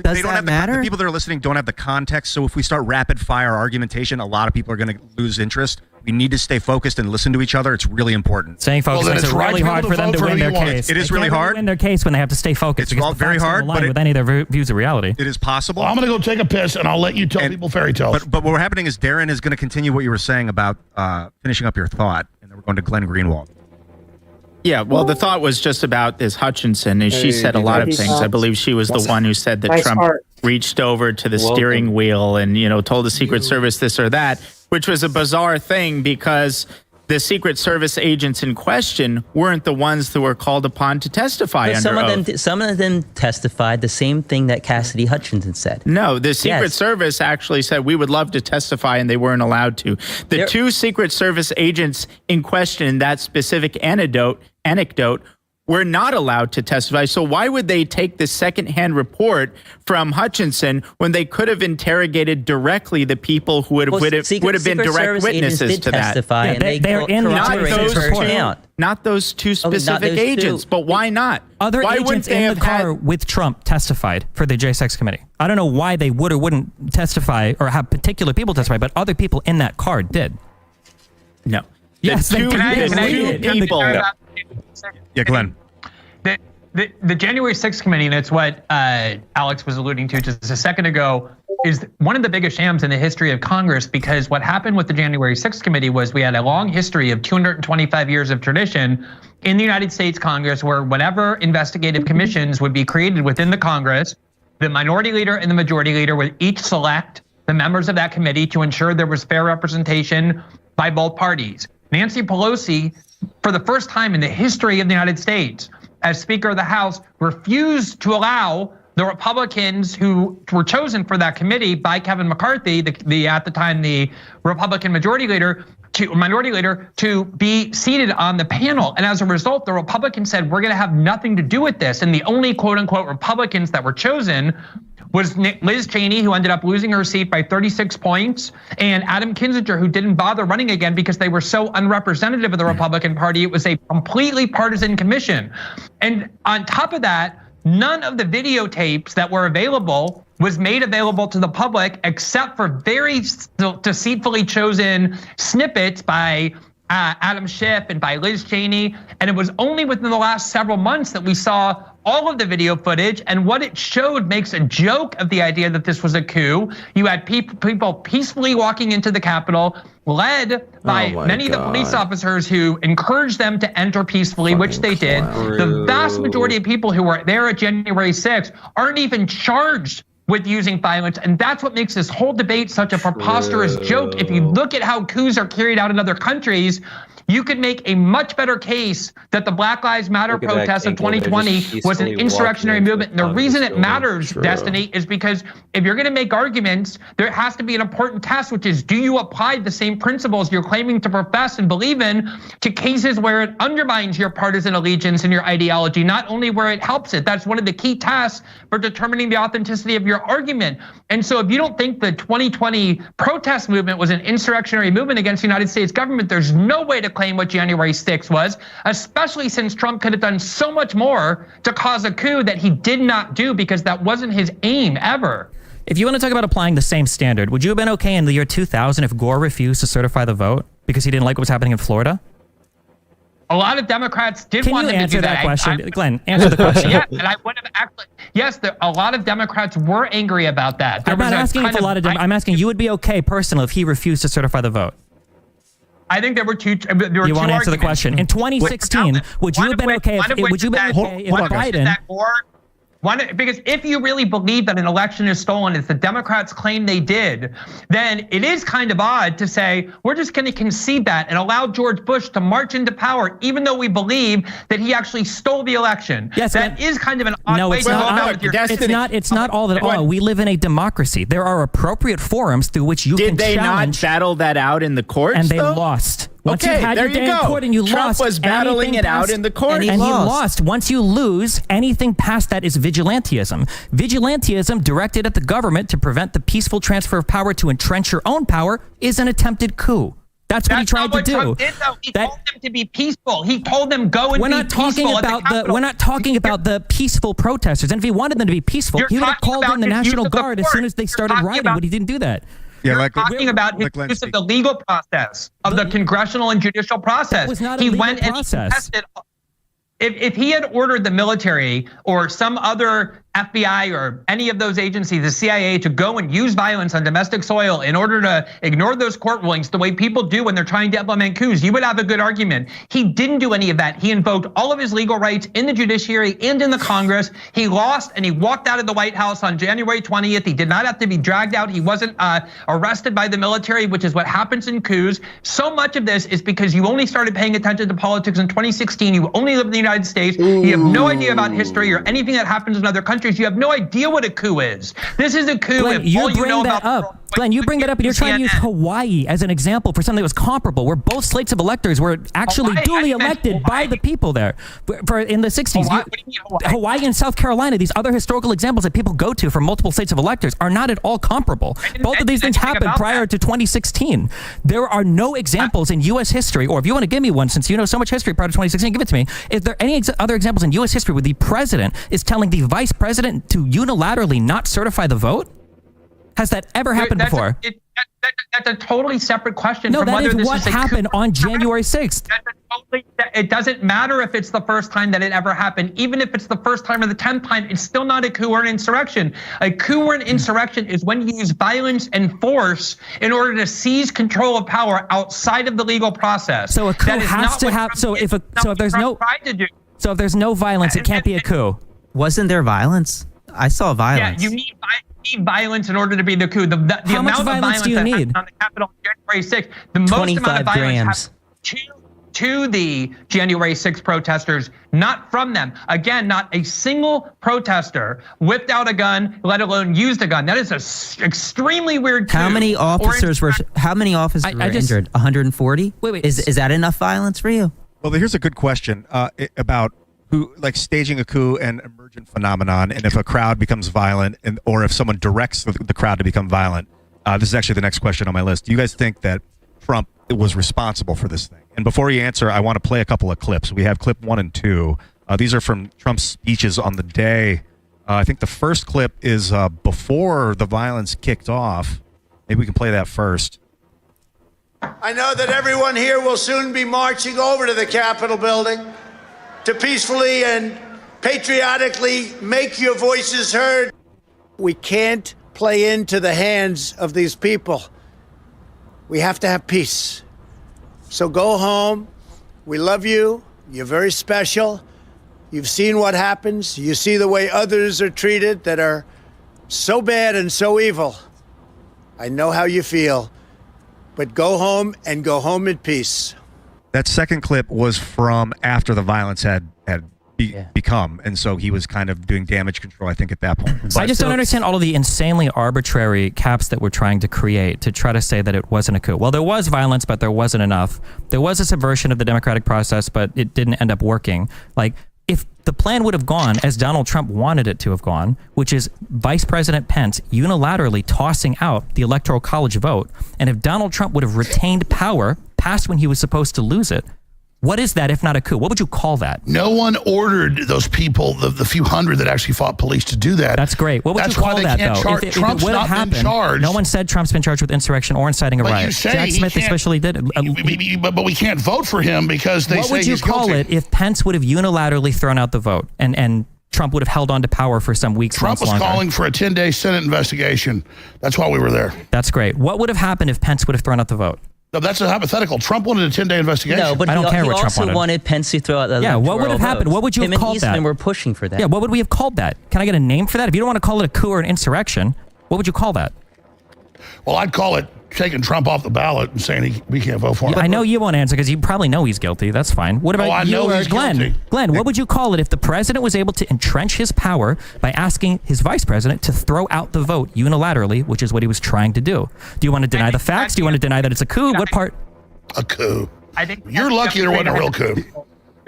Does they don't that have matter? The people that are listening don't have the context. So if we start rapid fire argumentation, a lot of people are going to lose interest. We need to stay focused and listen to each other. It's really important. Staying focused makes it really hard for them to win their case. It is really hard. Win their case when they have to stay focused. It's all very hard, but with any of their views of reality. It is possible. Well, I'm going to go take a piss, and I'll let you tell people fairy tales. But what's happening is Darren is going to continue what you were saying about finishing up your thought, and then we're going to Glenn Greenwald. Yeah, well, the thought was just about this Hutchinson. And she said a lot of things. I believe she was the one who said that Trump reached over to the steering wheel and, told the Secret Service this or that, which was a bizarre thing because the Secret Service agents in question weren't the ones that were called upon to testify under oath. Some of them testified the same thing that Cassidy Hutchinson said. No, the Secret Service actually said we would love to testify, and they weren't allowed to. The two Secret Service agents in question in that specific anecdote were not allowed to testify. So why would they take the secondhand report from Hutchinson when they could have interrogated directly the people who would have been direct witnesses to that? And they're in not those two specific agents, but why not? Other agents in the car with Trump testified for the J6 committee. I don't know why they would or wouldn't testify or have particular people testify, but other people in that car did. No. Yes, the two people. Yeah, Glenn. The January 6th committee, and it's what Alex was alluding to just a second ago, is one of the biggest shams in the history of Congress, because what happened with the January 6th committee was we had a long history of 225 years of tradition in the United States Congress where whenever investigative commissions would be created within the Congress, the minority leader and the majority leader would each select the members of that committee to ensure there was fair representation by both parties. Nancy Pelosi, for the first time in the history of the United States, as Speaker of the House, refused to allow the Republicans who were chosen for that committee by Kevin McCarthy, at the time the Republican minority leader, to be seated on the panel. And as a result, the Republicans said, we're going to have nothing to do with this. And the only quote unquote Republicans that were chosen was Liz Cheney, who ended up losing her seat by 36 points, and Adam Kinzinger, who didn't bother running again because they were so unrepresentative of the Republican Party. It was a completely partisan commission. And on top of that, none of the videotapes that were available was made available to the public except for very deceitfully chosen snippets by Adam Schiff and by Liz Cheney. And it was only within the last several months that we saw all of the video footage, and what it showed makes a joke of the idea that this was a coup. You had people peacefully walking into the Capitol, led by many of the police officers who encouraged them to enter peacefully, which they did. The vast majority of people who were there at January 6th aren't even charged with using violence, and that's what makes this whole debate such a preposterous joke. If you look at how coups are carried out in other countries, you could make a much better case that the Black Lives Matter protests of 2020 was an insurrectionary movement. And the reason it matters, Destiny, is because if you're going to make arguments, there has to be an important test, which is, do you apply the same principles you're claiming to profess and believe in to cases where it undermines your partisan allegiance and your ideology, not only where it helps it? That's one of the key tests for determining the authenticity of your argument. And so if you don't think the 2020 protest movement was an insurrectionary movement against the United States government, there's no way to claim what January 6th was, especially since Trump could have done so much more to cause a coup that he did not do, because that wasn't his aim ever. If you want to talk about applying the same standard, would you have been okay in the year 2000 if Gore refused to certify the vote because he didn't like what was happening in Florida? A lot of Democrats did want him to do that. Question? Glenn, answer the question. Yeah, and I would have actually. Yes, a lot of Democrats were angry about that. I'm not asking if a lot of I'm asking you would be okay personally if he refused to certify the vote. I think there were two. You want to answer the question? In 2016, would you have been okay if Biden? Because if you really believe that an election is stolen, as the Democrats claim they did, then it is kind of odd to say, we're just going to concede that and allow George Bush to march into power, even though we believe that he actually stole the election. Yes, that is kind of an odd way to go about with your It's not all that all. We live in a democracy. There are appropriate forums through which you can challenge. Did they not battle that out in the courts? And they lost. Once Okay, you had there your day you in go. court and you Trump lost, was battling anything it out past- in the court. and he lost. Once you lose, anything past that is vigilantism. Vigilantism directed at the government to prevent the peaceful transfer of power to entrench your own power is an attempted coup. That's what he tried to do. Trump did, though. He told them to be peaceful. He told them go and We're not talking about the. We're not talking about the peaceful protesters. And if he wanted them to be peaceful, he would have called in the National Guard as soon as they started rioting. But he didn't do that. Yeah, You're talking about his use of the legal process, of the congressional and judicial process. That was not a he legal went process. And he tested. If he had ordered the military or some other FBI or any of those agencies, the CIA, to go and use violence on domestic soil in order to ignore those court rulings the way people do when they're trying to implement coups, you would have a good argument. He didn't do any of that. He invoked all of his legal rights in the judiciary and in the Congress. He lost and he walked out of the White House on January 20th. He did not have to be dragged out. He wasn't arrested by the military, which is what happens in coups. So much of this is because you only started paying attention to politics in 2016. You only live in the United States. You have no idea about history or anything that happens in other countries. You have no idea what a coup is. This is a coup. Glenn, you bring that up. Glenn, you bring that up, and you're trying to use Hawaii as an example for something that was comparable, where both slates of electors were actually duly elected by the people there. For in the 60s, Hawaii and South Carolina, these other historical examples that people go to for multiple slates of electors are not at all comparable. Both of these things happened prior to 2016. There are no examples in U.S. history, or if you want to give me one, since you know so much history prior to 2016, give it to me. Is there any other examples in U.S. history where the president is telling the vice president to unilaterally not certify the vote? Has that ever happened before? That's a totally separate question. No, from that whether is this what is a happened coup. on January 6th. It doesn't matter if it's the first time that it ever happened. Even if it's the first time or the 10th time, it's still not a coup or an insurrection. A coup or an insurrection is when you use violence and force in order to seize control of power outside of the legal process. So a coup has to have. So if there's no violence, it can't be a coup. Wasn't there violence? I saw violence. Yeah, you need violence in order to be the coup. The How amount much of violence do you that need? happened on the Capitol on January 6th, the most amount of 25 violence grams. happened to the January 6th protesters, not from them. Again, not a single protester whipped out a gun, let alone used a gun. That is an extremely weird coup. How many officers were injured? 140? Wait. Is that enough violence for you? Well, here's a good question about who, like, staging a coup and emergent phenomenon, and if a crowd becomes violent, or if someone directs the crowd to become violent. This is actually the next question on my list. Do you guys think that Trump was responsible for this thing? And before you answer, I want to play a couple of clips. We have clip 1 and 2. These are from Trump's speeches on the day. I think the first clip is before the violence kicked off. Maybe we can play that first. I know that everyone here will soon be marching over to the Capitol building to peacefully and patriotically make your voices heard. We can't play into the hands of these people. We have to have peace. So go home. We love you. You're very special. You've seen what happens. You see the way others are treated that are so bad and so evil. I know how you feel. But go home and go home in peace. That second clip was from after the violence had become, and so he was kind of doing damage control, I think, at that point. I just don't understand all of the insanely arbitrary caps that we're trying to create to try to say that it wasn't a coup. Well, there was violence, but there wasn't enough. There was a subversion of the democratic process, but it didn't end up working. Like, if the plan would have gone as Donald Trump wanted it to have gone, which is Vice President Pence unilaterally tossing out the Electoral College vote, and if Donald Trump would have retained power past when he was supposed to lose it, what is that if not a coup? What would you call that? No one ordered those people, the few hundred that actually fought police, to do that. That's great. What would you call that, though? If Trump's it would have not been happened, charged. no one said Trump's been charged with insurrection or inciting a riot. Jack Smith especially did. But we can't vote for him because they say he's guilty. What would you call it if Pence would have unilaterally thrown out the vote and Trump would have held on to power for some weeks, Trump was longer? calling for a 10-day Senate investigation. That's why we were there. That's great. What would have happened if Pence would have thrown out the vote? No, that's a hypothetical. Trump wanted a 10-day investigation. No, but I don't care what Trump also wanted Pence to throw out the what would have happened? What would you have called that? Him and Eastman were pushing for that. Yeah, what would we have called that? Can I get a name for that? If you don't want to call it a coup or an insurrection, what would you call that? Well, I'd call it taking Trump off the ballot and saying we can't vote for him. I know you won't answer because you probably know he's guilty. That's fine. What about you or Glenn? Glenn, what would you call it if the president was able to entrench his power by asking his vice president to throw out the vote unilaterally, which is what he was trying to do? Do you want to deny the facts? Do you want to deny that it's a coup? What part? A coup. I think You're lucky there wasn't a real coup.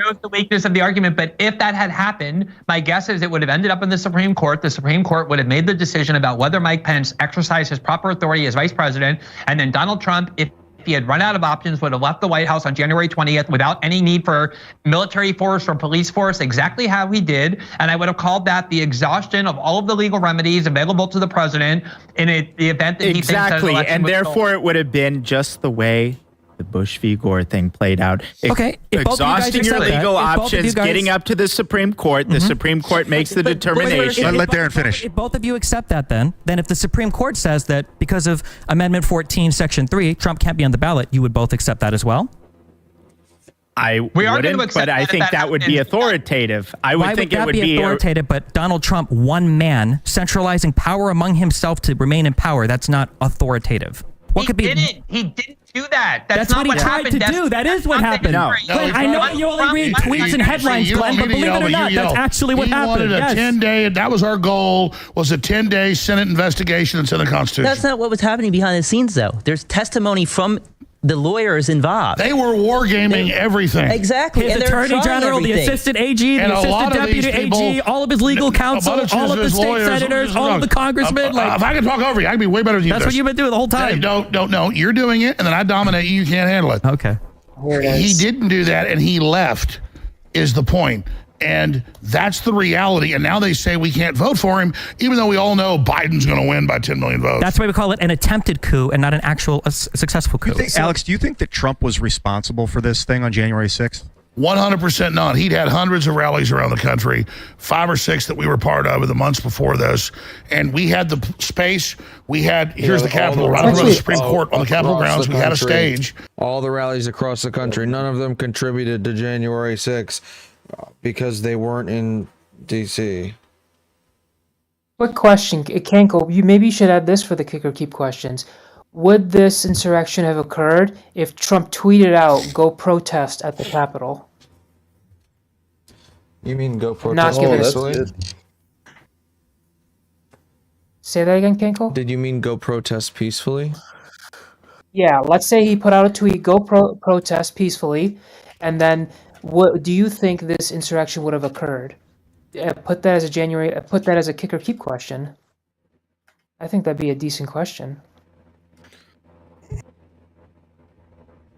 Shows the weakness of the argument, but if that had happened, my guess is it would have ended up in the Supreme Court. The Supreme Court would have made the decision about whether Mike Pence exercised his proper authority as vice president, and then Donald Trump, if he had run out of options, would have left the White House on January 20th without any need for military force or police force, exactly how he did. And I would have called that the exhaustion of all of the legal remedies available to the president in the event that he thinks that an election and was therefore it would have been just the way the Bush v. Gore thing played out. Okay, Exhausting your legal options, getting up to the Supreme Court. The Supreme Court makes the determination. Let Darren finish. If both of you accept that, then if the Supreme Court says that because of Amendment 14, Section 3, Trump can't be on the ballot, you would both accept that as well? I wouldn't, but I think that would be authoritative. I would think it would be authoritative, but Donald Trump, one man, centralizing power among himself to remain in power, that's not authoritative. What could be? He didn't do that. That's not what he tried to do. That is what happened. Glenn, I know you only read tweets and headlines, Glenn, but believe it or not, that's actually what happened. He wanted a 10-day, that was our goal, was a 10-day Senate investigation that's in the Constitution. That's not what was happening behind the scenes, though. There's testimony from the lawyers involved. They were wargaming everything. Exactly. His attorney general, the assistant AG, the assistant deputy AG, all of his legal counsel, all of the state senators, all of the congressmen. If I can talk over you, I can be way better than you. That's what you've been doing the whole time. No, you're doing it, and then I dominate you. You can't handle it. Okay. He didn't do that, and he left, is the point. And that's the reality. And now they say we can't vote for him, even though we all know Biden's going to win by 10 million votes. That's why we call it an attempted coup and not an actual successful coup. Alex, do you think that Trump was responsible for this thing on January 6th? 100% not. He'd had hundreds of rallies around the country, 5 or 6 that we were part of in the months before this. And we had the space. We had, here's the Capitol, right in front of the Supreme Court on the Capitol grounds. We had a stage. All the rallies across the country, none of them contributed to January 6th. Because they weren't in DC. Quick question, Kanko, maybe you should add this for the kick or keep questions. Would this insurrection have occurred if Trump tweeted out, "Go protest at the Capitol"? You mean go Not protest peacefully? Say that again, Kanko? Did you mean go protest peacefully? Yeah, let's say he put out a tweet, "Go protest peacefully," and then what do you think this insurrection would have occurred? Put that as a kick or keep question. I think that'd be a decent question.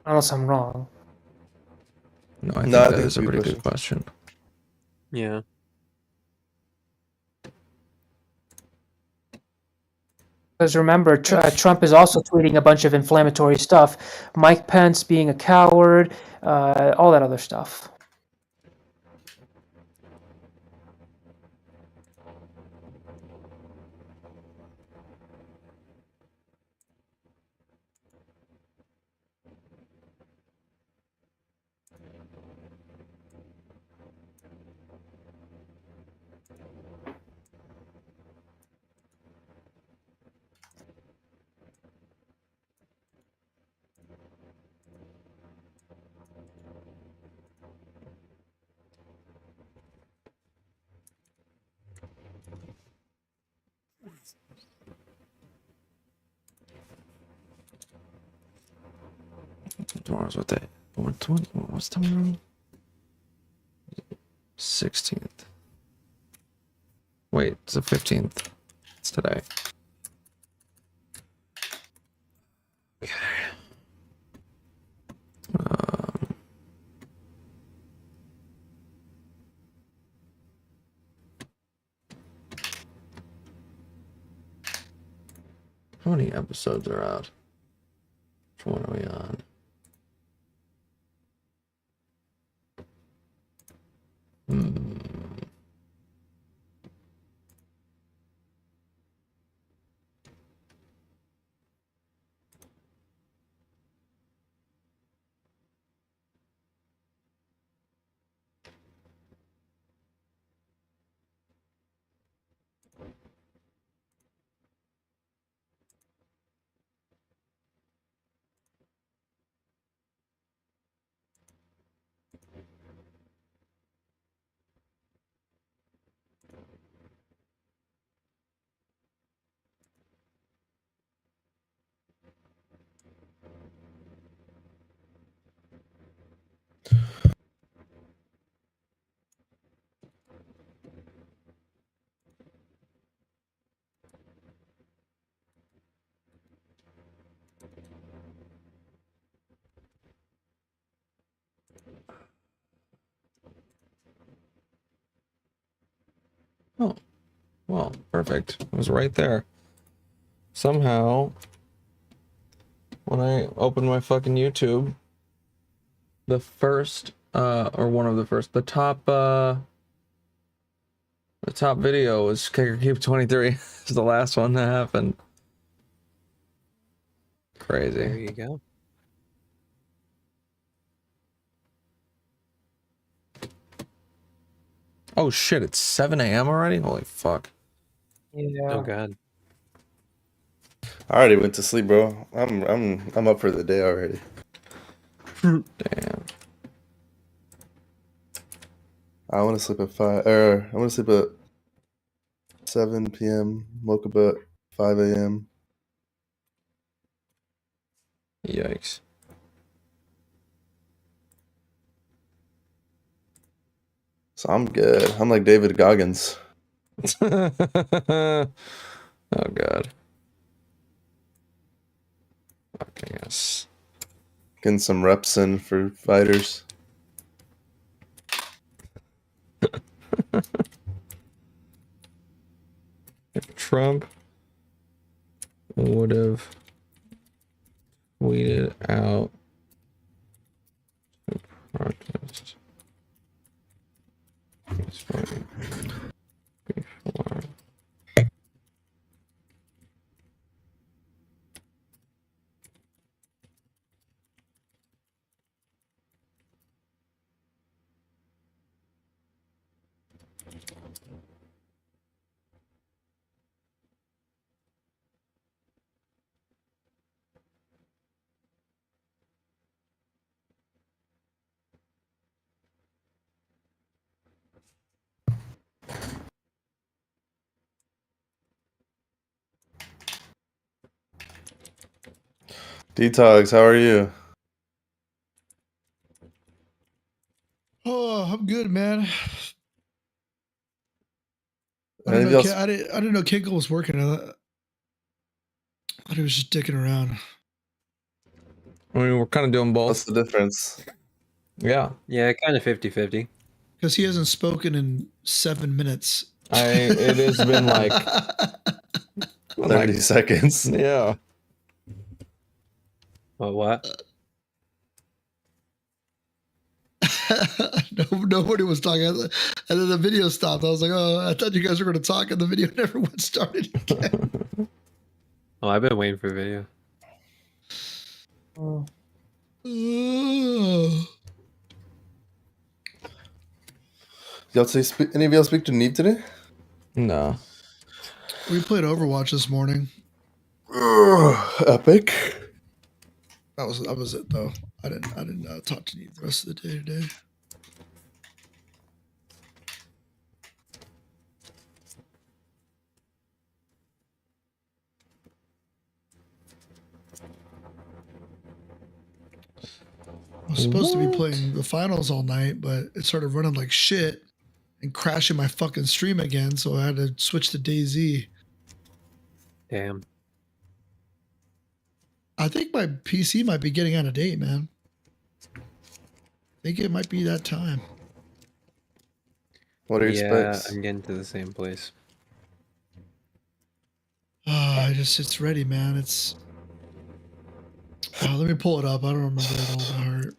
Unless I'm wrong. No, I think that is a pretty good question. Yeah. Because remember, Trump is also tweeting a bunch of inflammatory stuff. Mike Pence being a coward, all that other stuff. Tomorrow's what day? What's tomorrow? 16th. Wait, it's the 15th. It's today. Okay. How many episodes are out? Which one are we on? Perfect. It was right there. Somehow, when I opened my fucking YouTube, the first, or one of the first, the top video was Kicker Cube 23. It's the last one that happened. Crazy. There you go. Oh shit, it's 7 a.m. already? Holy fuck. Yeah. Oh god. I already went to sleep, bro. I'm up for the day already. Damn. I want to sleep at 5, or I want to sleep at 7 p.m. Woke up at 5 a.m. Yikes. So I'm good. I'm like David Goggins. Oh god. Fucking yes. Getting some reps in for fighters. If Trump would have tweeted out to protest his fight before. Detox, how are you? Oh, I'm good, man. I Anything didn't, else? I didn't know Kinkle was working. I thought he was just dicking around. I mean, we're kind of doing both. What's the difference? Yeah. Yeah, kind of 50-50. Because he hasn't spoken in 7 minutes. It has been like 30 seconds. Yeah. What? Nobody was talking. And then the video stopped. I was like, oh, I thought you guys were going to talk, and the video never went started again. Oh, I've been waiting for video. Oh. Any of y'all speak to Neve today? No. We played Overwatch this morning. Epic. That was it though. I didn't talk to you the rest of the day today. I was supposed to be playing the finals all night, but it started running like shit and crashing my fucking stream again, so I had to switch to DayZ. Damn. I think my PC might be getting out of date, man. I think it might be that time. What are your specs? I'm getting to the same place. It's ready, man. It's. Let me pull it up. I don't remember it all by heart.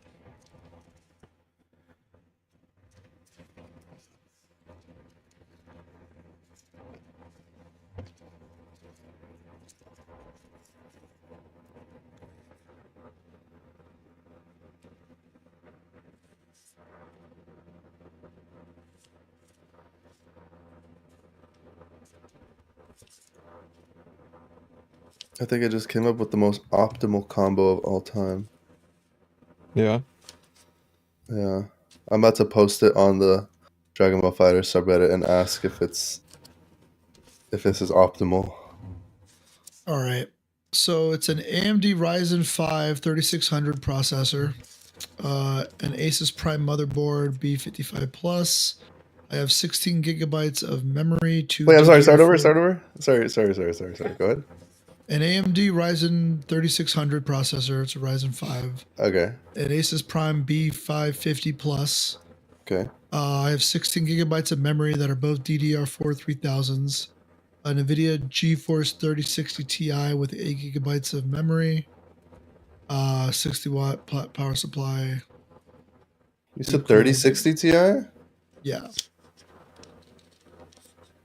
I think I just came up with the most optimal combo of all time. Yeah. Yeah. I'm about to post it on the Dragon Ball Fighter subreddit and ask if this is optimal. All right. So it's an AMD Ryzen 5 3600 processor, an Asus Prime motherboard B55 Plus. I have 16 gigabytes of memory. Wait, I'm sorry. Start over. Sorry. Go ahead. An AMD Ryzen 3600 processor. It's a Ryzen 5. Okay. An Asus Prime B550 Plus. Okay. I have 16 gigabytes of memory that are both DDR4 3000s. A NVIDIA GeForce 3060 Ti with 8 gigabytes of memory, 60 watt power supply. You said 3060 Ti? Yeah.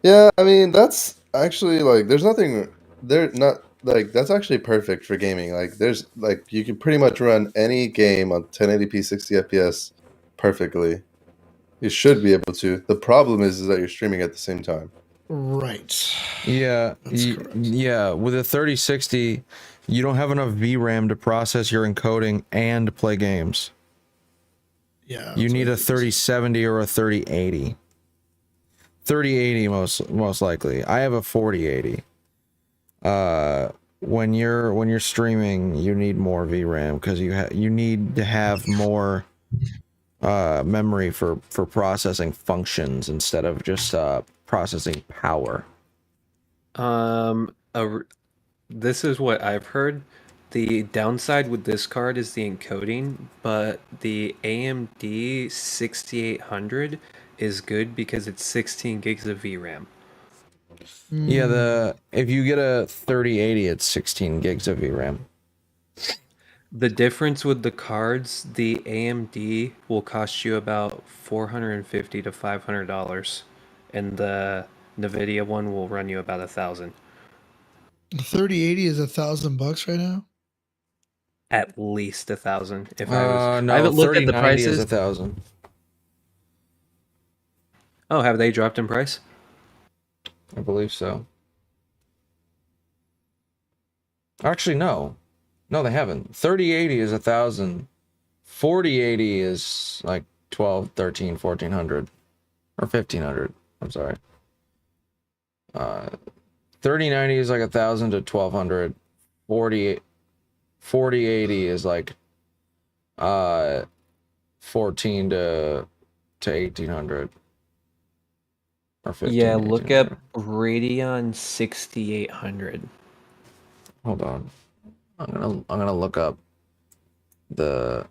Yeah, I mean that's actually like there's nothing they're not like that's actually perfect for gaming. Like there's like you can pretty much run any game on 1080p 60 FPS perfectly. You should be able to. The problem is that you're streaming at the same time. Right. Yeah, That's correct. yeah. With a 3060, you don't have enough VRAM to process your encoding and play games. Yeah. You need a 3070 or a 3080. 3080 most likely. I have a 4080. When you're streaming, you need more VRAM because you need to have more memory for processing functions instead of just processing power. This is what I've heard. The downside with this card is the encoding, but the AMD 6800 is good because it's 16 gigs of VRAM. Yeah, if you get a 3080, it's 16 gigs of VRAM. The difference with the cards, the AMD will cost you about $450 to $500, and the NVIDIA one will run you about $1,000. The 3080 is $1,000 right now. At least $1,000. If No, I haven't looked at the 3090 prices. is 1,000. Oh, have they dropped in price? I believe so. Actually, no. No, they haven't. 3080 is 1,000. 4080 is like 12, 13, 1400. Or 1500. I'm sorry. 3090 is like 1,000 to 1,200. 4080 is like 14 to 1,800. Or 15 Yeah, to look 1,800. up Radeon 6800. Hold on. I'm gonna look up the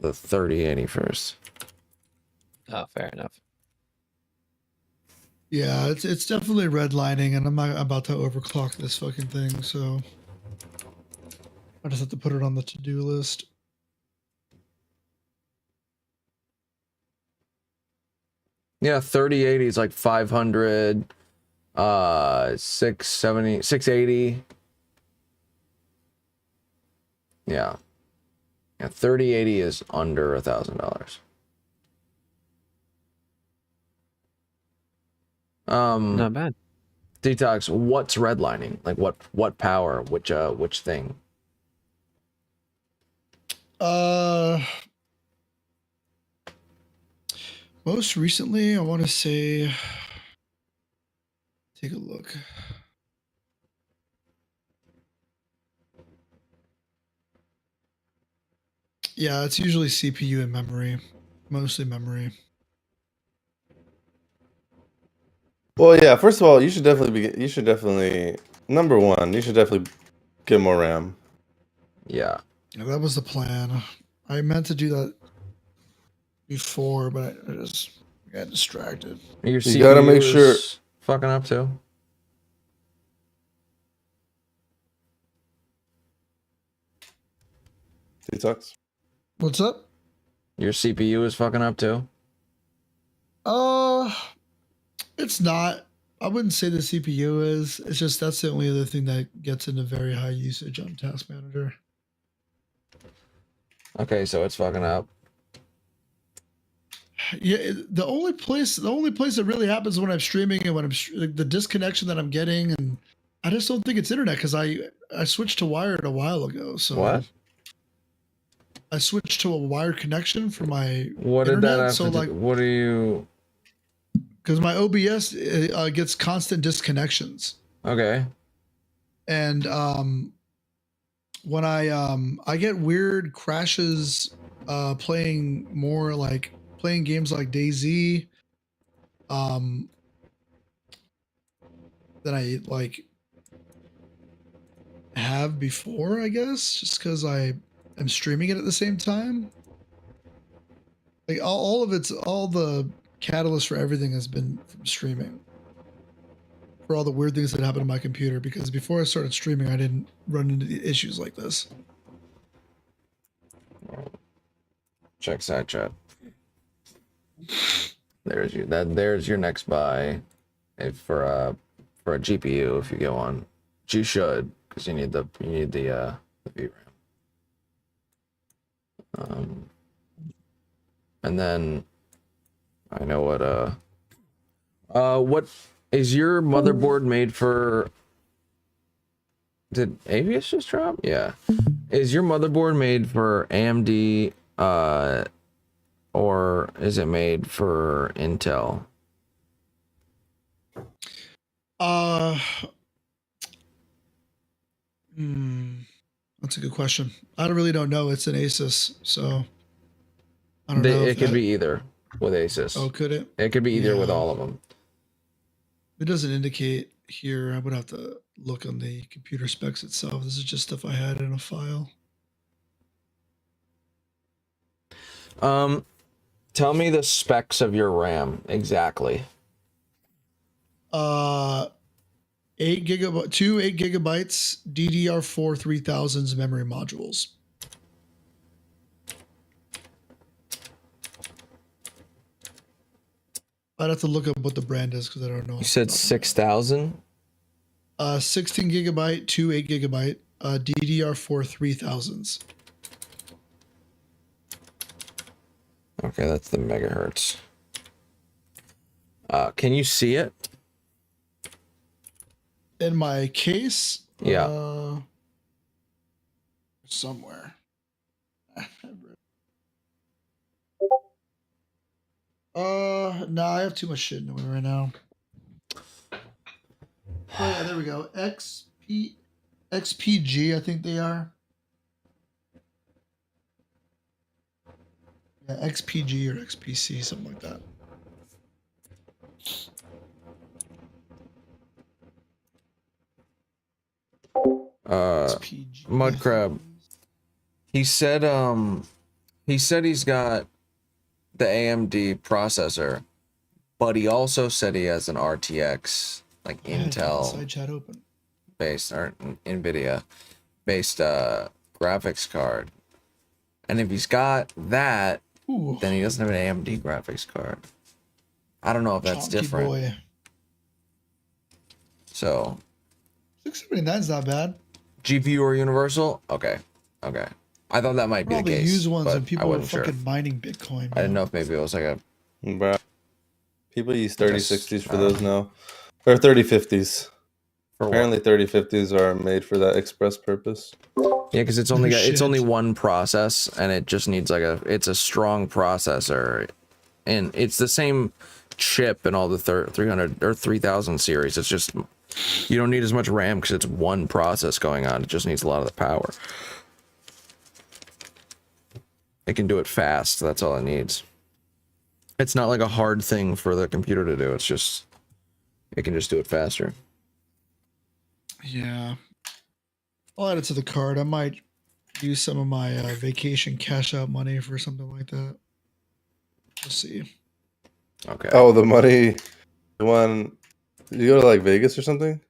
3080 first. Oh, fair enough. Yeah, it's definitely redlining, and I'm not about to overclock this fucking thing, so I just have to put it on the to-do list. Yeah, 3080 is like 500, 670, 680. Yeah. Yeah, 3080 is under $1,000. Not bad. Detox, what's redlining? Like what power? Which thing? Most recently, I want to say, take a look. Yeah, it's usually CPU and memory, mostly memory. Well, yeah. First of all, you should definitely number one. You should definitely get more RAM. Yeah. Yeah, that was the plan. I meant to do that before, but I just got distracted. Your You gotta make sure. is fucking up too. Detox. What's up? Your CPU is fucking up too. It's not. I wouldn't say the CPU is. It's just that's the only other thing that gets into very high usage on Task Manager. Okay, so it's fucking up. Yeah, the only place that really happens when I'm streaming and when the disconnection that I'm getting, and I just don't think it's internet because I switched to wired a while ago. So What? I switched to a wired connection for my What did internet. that have So to do? like, What are you? because my OBS gets constant disconnections. Okay. And when I get weird crashes playing games like DayZ than I like have before, I guess, just because I am streaming it at the same time. Like all the catalyst for everything has been from streaming. for all the weird things that happened to my computer, because before I started streaming, I didn't run into issues like this. Check side chat. There's your next buy, if for a GPU if you get one. Which you should, because you need the VRAM. And then I know what is your motherboard made for? Did Avius just drop? Yeah. Is your motherboard made for AMD or is it made for Intel? That's a good question. I really don't know. It's an Asus, so I don't know. It could be either with Asus. Oh, could it? It could be either with all of them. It doesn't indicate here. I would have to look on the computer specs itself. This is just stuff I had in a file. Tell me the specs of your RAM exactly. 8 gigabytes, two 8 gigabytes DDR4 3000s memory modules. I'd have to look up what the brand is because I don't know. You said 6,000? 16 gigabyte, two 8 gigabyte DDR4 3000s. Okay, that's the megahertz. Can you see it? In my case? Yeah. Somewhere. No, I have too much shit in the way right now. Oh yeah, there we go. XPG, I think they are. Yeah, XPG or XPC, something like that. Mudcrab. He said he's got the AMD processor, but he also said he has an RTX, like Intel Side chat open. based or NVIDIA based graphics card. And if he's got that, then he doesn't have an AMD graphics card. I don't know if that's different. Boy. So 679 is not bad. GPU or universal? Okay. Okay. I thought that might be All the the case. used ones but and people I are wasn't fucking sure. mining Bitcoin. I didn't know if maybe it was like a. Bruh. People use 3060s for those now. Or 3050s. Apparently 3050s are made for that express purpose. Yeah, because it's only it's only one process, and it just needs like it's a strong processor, and it's the same chip in all the 300 or 3000 series. It's just you don't need as much RAM because it's one process going on. It just needs a lot of the power. It can do it fast. That's all it needs. It's not like a hard thing for the computer to do. It's just it can just do it faster. Yeah. I'll add it to the card. I might use some of my vacation cash out money for something like that. We'll see. Okay. Oh, the money. The one. Did you go to like Vegas or something?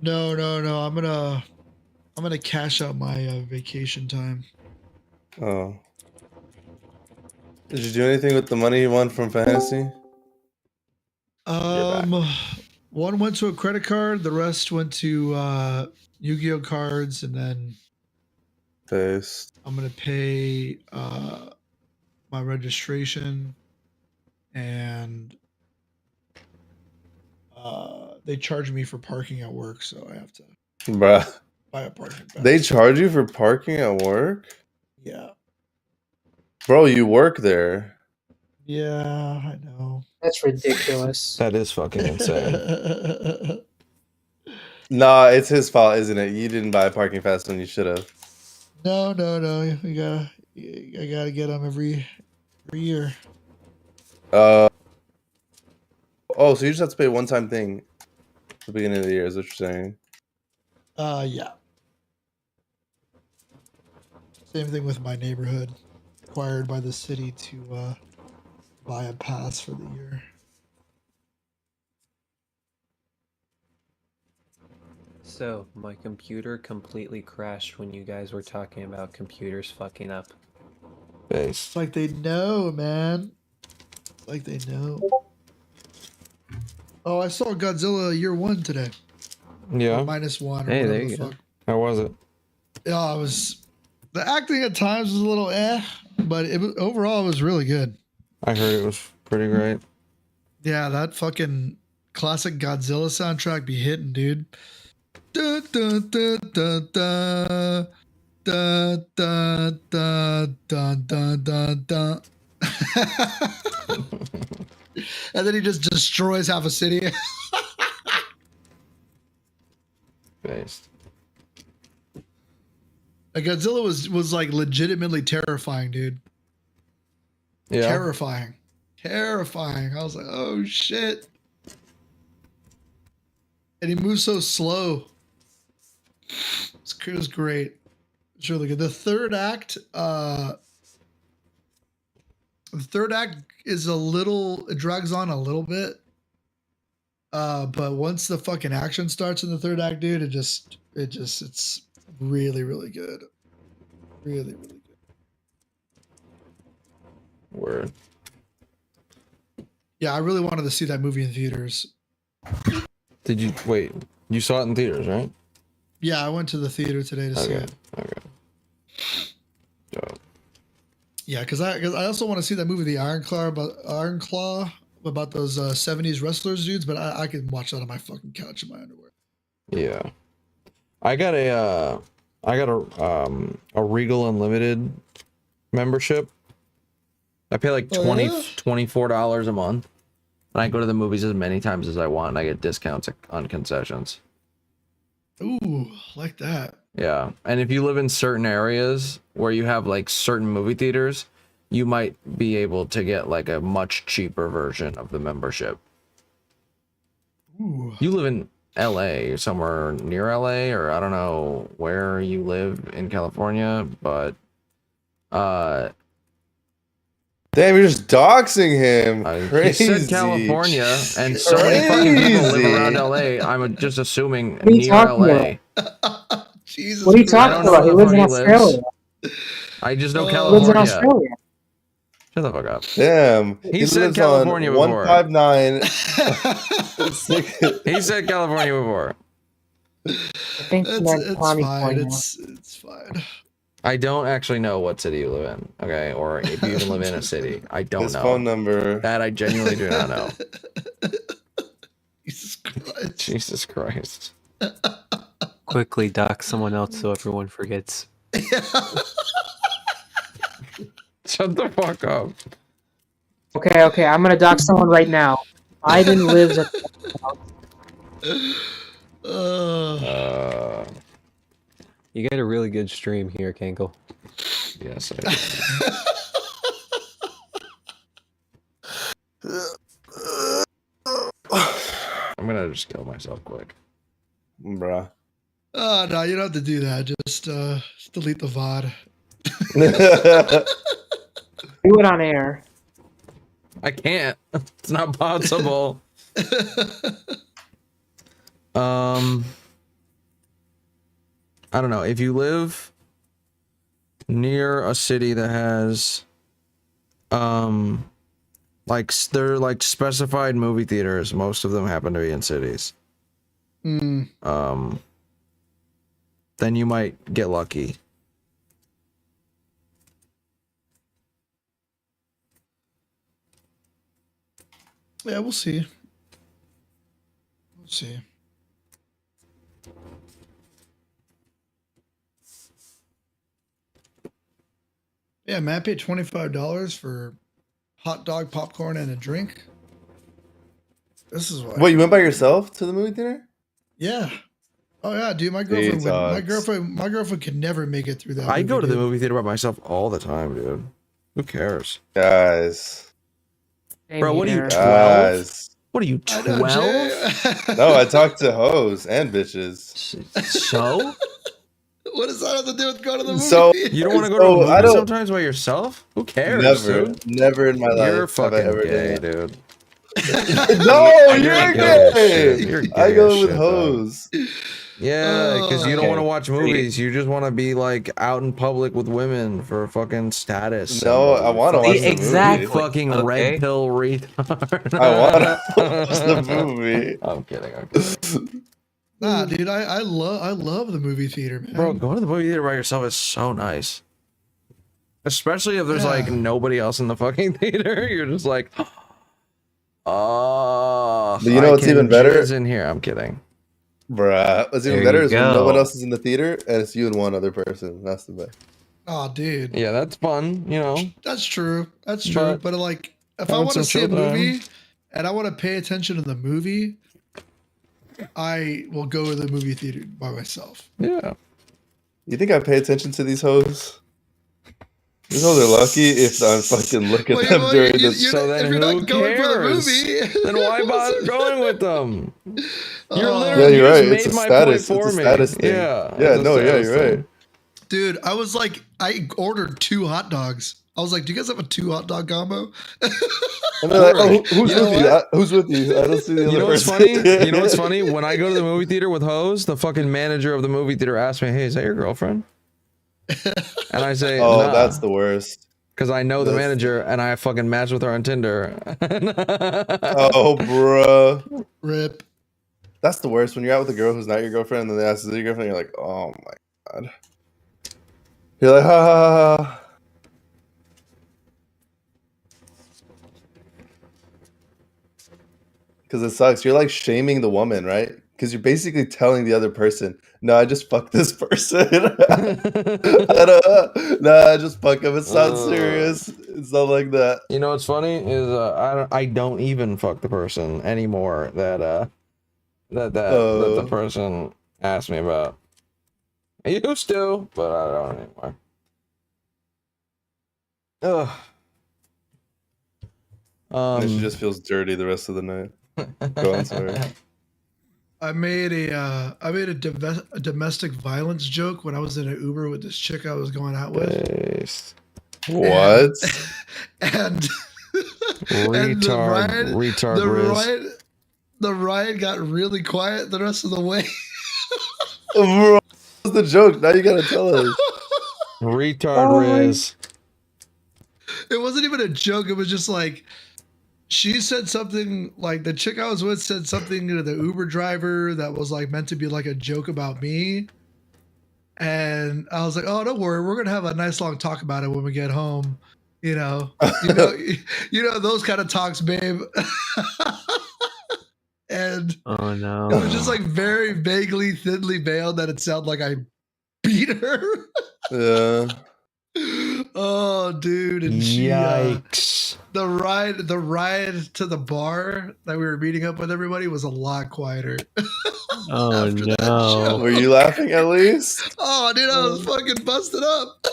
No. I'm gonna cash out my vacation time. Oh. Did you do anything with the money you won from fantasy? One went to a credit card. The rest went to Yu-Gi-Oh cards, and then I'm gonna pay my registration, and they charge me for parking at work, so I have to buy a parking pass. They charge you for parking at work? Yeah. Bro, you work there. Yeah, I know. That's ridiculous. That is fucking insane. Nah, it's his fault, isn't it? You didn't buy a parking pass when you should have. No. I gotta get them every year. Oh, so you just have to pay a one-time thing at the beginning of the year, is what you're saying? Yeah. Same thing with my neighborhood. Required by the city to buy a pass for the year. So, my computer completely crashed when you guys were talking about computers fucking up. It's like they know, man. Like they know. Oh, I saw Godzilla Year 1 today. Yeah. Or -1 or Hey, whatever there the you go. fuck. How was it? Yeah, it was. The acting at times was a little but overall it was really good. I heard it was pretty great. Yeah, that fucking classic Godzilla soundtrack be hitting, dude. Da, da, da, da, da. Da, da, da, da, da, da, da. And then he just destroys half a city. Based. Like Godzilla was like legitimately terrifying, dude. Yeah. Terrifying. Terrifying. I was like, oh shit. And he moves so slow. It was great. It's really good. The third act is it drags on a little bit. But once the fucking action starts in the third act, dude, it's really, really good. Really, really good. Word. Yeah, I really wanted to see that movie in theaters. Did you wait? You saw it in theaters, right? Yeah, I went to the theater today to see it. Okay. Dope. Yeah, because I also want to see that movie, The Iron Claw, about those 70s wrestlers dudes, but I can watch that on my fucking couch in my underwear. Yeah. I got a Regal Unlimited membership. I pay like $24 a month. And I go to the movies as many times as I want, and I get discounts on concessions. Ooh, like that. Yeah. And if you live in certain areas where you have like certain movie theaters, you might be able to get like a much cheaper version of the membership. Ooh. You live in LA or somewhere near LA, or I don't know where you live in California, but damn, you're just doxing him. Crazy. He said California, and so many fucking people live around LA. I'm just assuming near LA. Jesus. What are you talking about? He lives in Australia. I just know He California. lives in Australia. Shut the fuck up. Damn. He said California before. 159. He said California before. I think It's fine. It's fine. I don't actually know what city you live in, okay? Or if you even live in a city. I don't His know. phone number. That I genuinely do not know. Jesus Christ. Jesus Christ. Quickly dox someone else so everyone forgets. Shut the fuck up. Okay, I'm gonna dox someone right now. Biden lives at You get a really good stream here, Kankle. Yes, I do. I'm gonna just kill myself quick. Bruh. Oh, no, you don't have to do that. Just delete the VOD. Do it on air. I can't. It's not possible. I don't know. If you live near a city that has they're like specified movie theaters, most of them happen to be in cities. Then you might get lucky. Yeah, we'll see. We'll see. Yeah, man, I paid $25 for hot dog, popcorn, and a drink. This is what. What, you went by yourself to the movie theater? Yeah. Oh yeah, dude. My girlfriend my girlfriend could never make it through that. I go to the movie theater by myself all the time, dude. Who cares? Guys. Bro, what are you, 12? Guys. What are you, 12? No, I talked to hoes and bitches. So? What does that have to do with going to the movie? So you don't want to go to a movie sometimes by yourself? Who cares? Never, dude? never in my life. You're have I fucking ever gay, done that. dude. No, you're gay as gay. shit. You're gay I go as with shit, hoes. Yeah, because you don't Okay. want to watch movies. You just want to be like out in public with women for fucking status. No, symbol. I want to watch the Exactly. movie. Fucking Okay. red pill retard. I want to watch the movie. I'm kidding. I'm kidding. Nah, dude, I love the movie theater, man. Bro, going to the movie theater by yourself is so nice. Especially if there's Yeah. like nobody else in the fucking theater. You're just like, oh. But you know what's even better? In here. I'm kidding. Bruh. What's even There better you is when no go. one else is in the theater and it's you and one other person. That's the best. Oh, dude. Yeah, that's fun. You know. That's true. That's true. But like, if I having want to some see a chill time. movie and I want to pay attention to the movie, I will go to the movie theater by myself. Yeah. You think I pay attention to these hoes? These hoes are lucky if I fucking look at them during this. So then if you're who not going for the cares? movie, Then why bother going with them? You're Oh. literally Yeah, you're you right. just It's a made my status. point for It's a me. status thing. Yeah. Yeah, it's a no, yeah, status you're thing. right. dude, I was like, I ordered 2 hot dogs. I was like, do you guys have a 2 hot dog combo? And they're like, oh, who's You know with you? Who's with you? I don't see the You other know what's person. funny? You know what's funny? When I go to the movie theater with hoes, the fucking manager of the movie theater asks me, "Hey, is that your girlfriend?" And I say, Oh, nah, that's the worst. because I know the that's- manager and I fucking matched with her on Tinder. Oh, bruh. Rip. That's the worst. When you're out with a girl who's not your girlfriend and then they ask, is it your girlfriend? You're like, oh my god. You're like, ha ha ha. Because it sucks. You're like shaming the woman, right? Because you're basically telling the other person, no, I just fucked this person. I just fuck him. It's not serious. It's not like that. You know what's funny is I don't even fuck the person anymore that the person asked me about. I used to, but I don't anymore. Ugh. And she just feels dirty the rest of the night. Go on, sorry. I made a domestic violence joke when I was in an Uber with this chick I was going out with. What? And the ride got really quiet the rest of the way. Bro, what's the joke? Now you gotta tell us. Retard Riz. It wasn't even a joke. It was just like, she said something, like the chick I was with said something to the Uber driver that was like meant to be like a joke about me. And I was like, oh, don't worry. We're going to have a nice long talk about it when we get home. You know, those kind of talks, babe. And oh no, it was just like very vaguely, thinly veiled that it sounded like I beat her. Yeah. Oh, dude, and Yikes. the ride to the bar that we were meeting up with everybody was a lot quieter. Oh no. Were you laughing at least? Oh, dude, I was fucking busted up.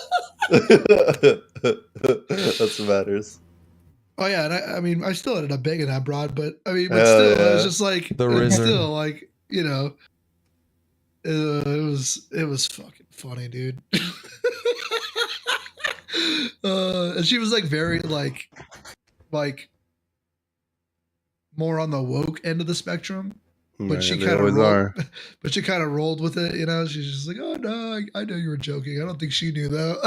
That's what matters. Oh yeah, and I mean, I still ended up banging that broad, but I mean, Hell still, yeah. it was just like The it was Rizzer. still like, you know, it was fucking funny, dude. And she was like very like more on the woke end of the spectrum, but Man, she they kind of always are. but she kind of rolled with it, you know. She's just like, oh no, I know you were joking. I don't think she knew though.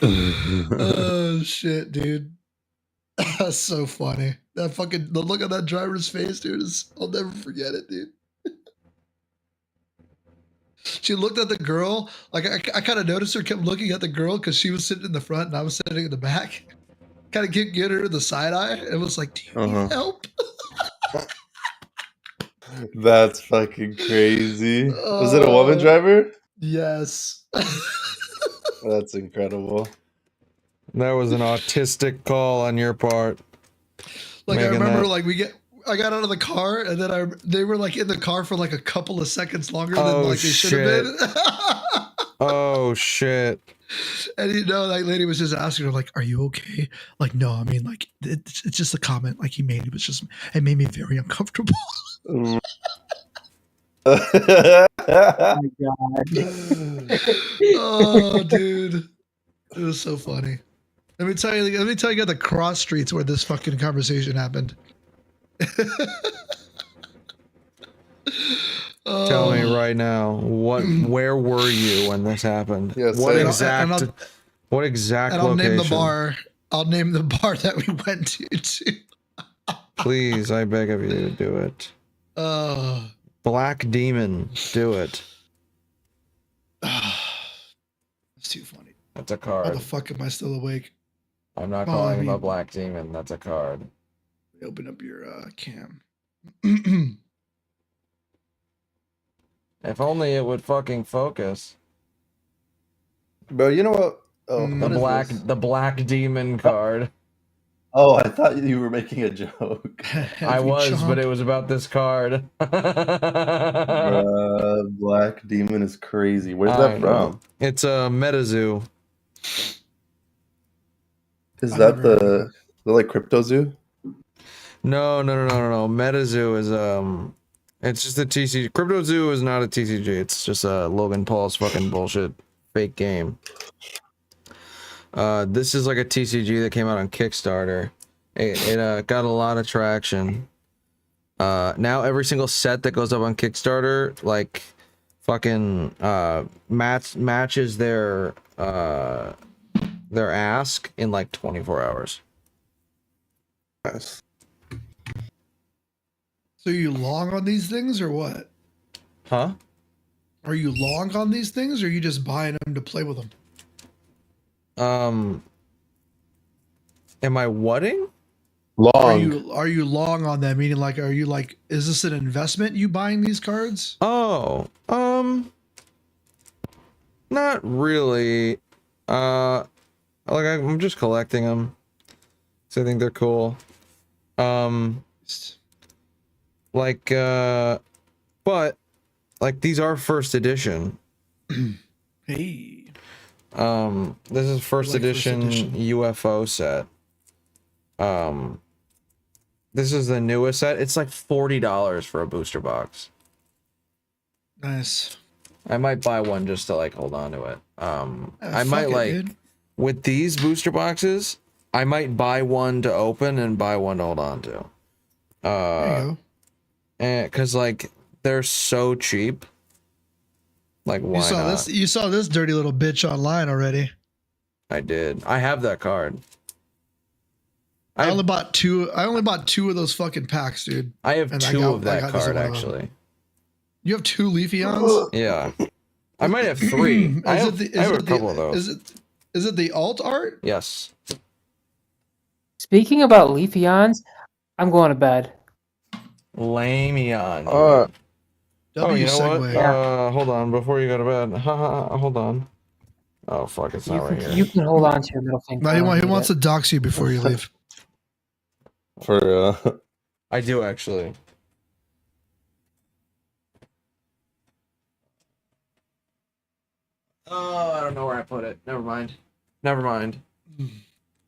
Oh shit, dude. That's so funny. That fucking the look on that driver's face, dude, I'll never forget it, dude. She looked at the girl, like I kind of noticed her kept looking at the girl because she was sitting in the front and I was sitting in the back. Kind of get her the side eye. It was like, do you need help? That's fucking crazy. Was it a woman driver? Yes. That's incredible. That was an autistic call on your part. Like I Making remember, that- like I got out of the car and then they were like in the car for like a couple of seconds longer than like they should have been. Oh shit. And you know, that lady was just asking her, like, "Are you okay?" Like, no, I mean, like, it's just a comment like he made. It made me very uncomfortable. Oh my god! Oh, dude, it was so funny. Let me tell you about the cross streets where this fucking conversation happened. Tell me right now, where were you when this happened? Yeah, what same. exact what exact And I'll location? name the bar. I'll name the bar that we went to. Please, I beg of you, do it. Black Demon, do it. It's too funny. That's a How card. the fuck am I still awake? I'm not Well, calling I him a mean- Black Demon. That's a card. Open up your cam. If only it would fucking focus. Bro, you know what? Oh, The black demon card. Oh, I thought you were making a joke. I was, but it was about this card. Black Demon is crazy. Where's I that know. from? It's a MetaZoo. Is that the like Crypto Zoo? No. MetaZoo is it's just a TCG. Crypto Zoo is not a TCG. It's just a Logan Paul's fucking bullshit fake game. This is like a TCG that came out on Kickstarter. It got a lot of traction. Now every single set that goes up on Kickstarter, like, fucking matches their ask in like 24 hours. Nice. So you long on these things or what? Huh? Are you long on these things or are you just buying them to play with them? Am I whatting? Long. Are you long on them? Meaning, like, are you like, is this an investment? You buying these cards? Oh, not really. Like I'm just collecting them. So I think they're cool. But like these are first edition. Hey. This is first edition UFO set. This is the newest set. It's like $40 for a booster box. Nice. I might buy one just to like hold on to it. I might fuck it, like dude. with these booster boxes, I might buy one to open and buy one to hold on to. There you go. And cause like they're so cheap. Like why not? You saw this dirty little bitch online already. I did. I have that card. I only bought two of those fucking packs, dude. I have And two of that got this card one of them. actually. You have two Leafeons? Yeah. I might have three. I have a couple of those. Is it the alt art? Yes. Speaking about Leafeons, I'm going to bed. Lameon. W you know segue. what? Hold on, before you go to bed. Hold on. Oh fuck, it's not right here. You can hold on to your middle finger. No, he wants to dox you before you leave. I do actually. Oh, I don't know where I put it. Never mind.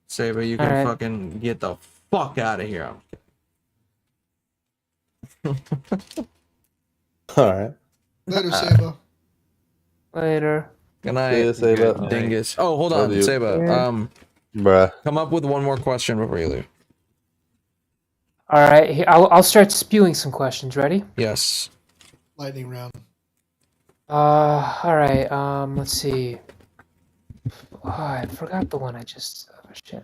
Sayba, you can All right. fucking get the fuck out of here. Alright. Later, Sayba. Later. Good night, See ya, Sayba. good dingus. Oh, hold on, Love you. Sayba. Bruh. Come up with one more question before you leave. All right, I'll start spewing some questions. Ready? Yes. Lightning round. All right. Let's see. Oh, I forgot the one I just. Oh, shit.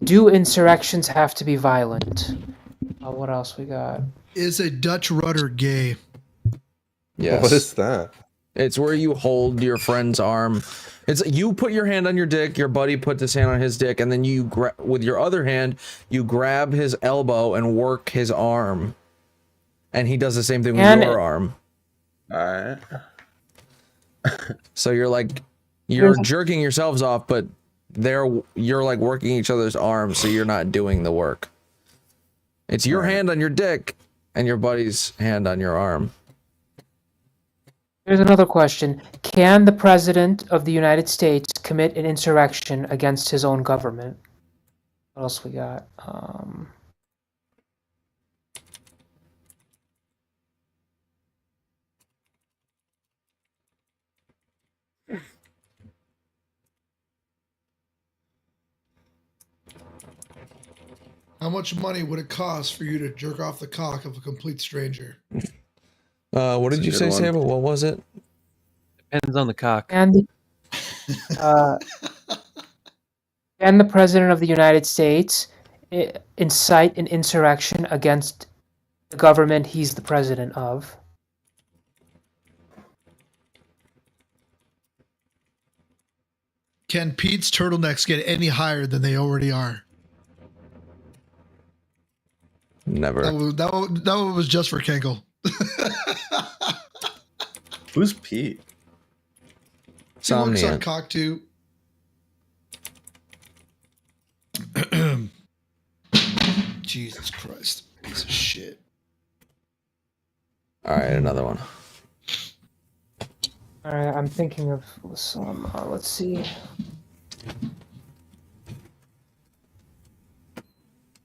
Do insurrections have to be violent? What else we got? Is a Dutch rudder gay? Yes. What is that? It's where you hold your friend's arm. It's you put your hand on your dick, your buddy puts his hand on his dick, and then you with your other hand, you grab his elbow and work his arm. And he does the same thing with your arm. Alright. So you're like, you're jerking yourselves off, but you're like working each other's arms, so you're not doing the work. It's your hand on your dick and your buddy's hand on your arm. Here's another question. Can the President of the United States commit an insurrection against his own government? What else we got? How much money would it cost for you to jerk off the cock of a complete stranger? What did you say, Sable? What was it? Depends on the cock. And the President of the United States incite an insurrection against the government he's the president of. Can Pete's turtlenecks get any higher than they already are? Never. That one was just for Cankle. Who's Pete? He works on Somniant. cock too. Jesus Christ. Piece of shit. All right, another one. All right, I'm thinking of some. Let's see.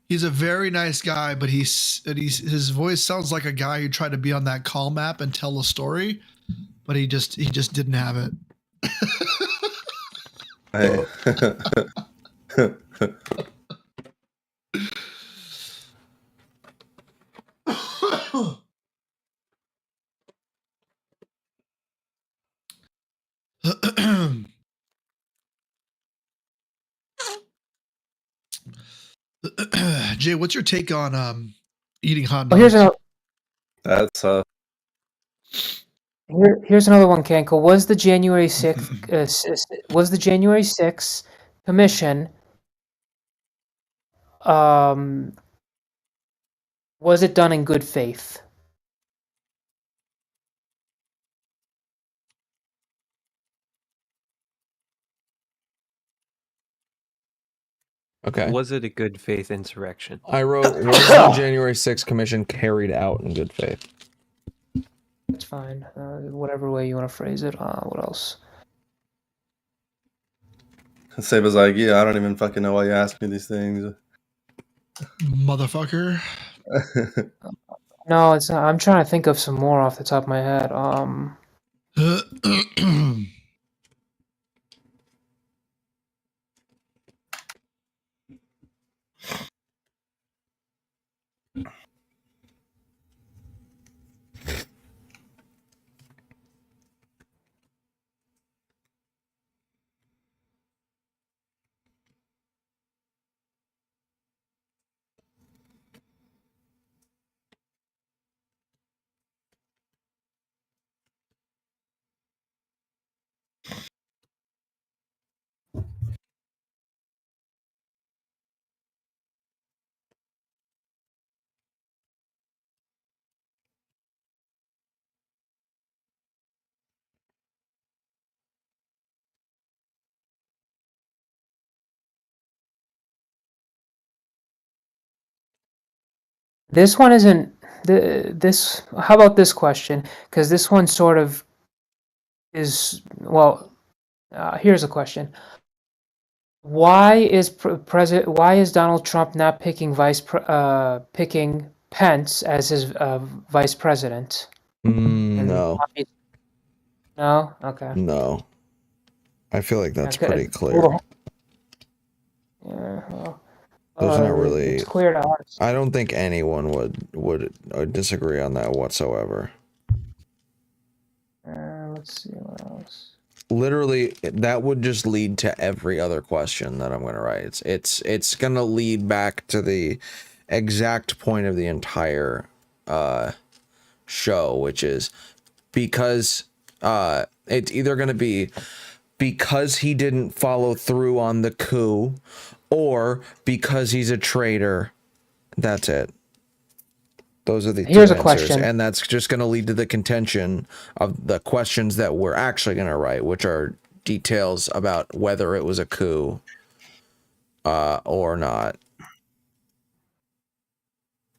He's a very nice guy, but his voice sounds like a guy who tried to be on that call map and tell a story, but he just didn't have it. Hey. Jay, what's your take on eating hot Well, dogs? That's Here's another one, Kanko. Was the January 6th was the January 6th commission was it done in good faith? Okay. Was it a good faith insurrection? I wrote, was the January 6th commission carried out in good faith? That's fine. Whatever way you want to phrase it. What else? Saba's like, yeah, I don't even fucking know why you ask me these things. Motherfucker. No, it's not. I'm trying to think of some more off the top of my head. This one isn't this. How about this question? Because this one sort of is. Well, here's a question. Why is Why is Donald Trump not picking picking Pence as his vice president? No. No. Okay. No. I feel like that's Okay, pretty clear. Yeah. Well, There's not really. It's clear to us. I don't think anyone would disagree on that whatsoever. Let's see what else. Literally, that would just lead to every other question that I'm going to write. It's going to lead back to the exact point of the entire show, which is because it's either going to be because he didn't follow through on the coup, or because he's a traitor. That's it. Those are the Here's two a answers, question. and that's just going to lead to the contention of the questions that we're actually going to write, which are details about whether it was a coup or not.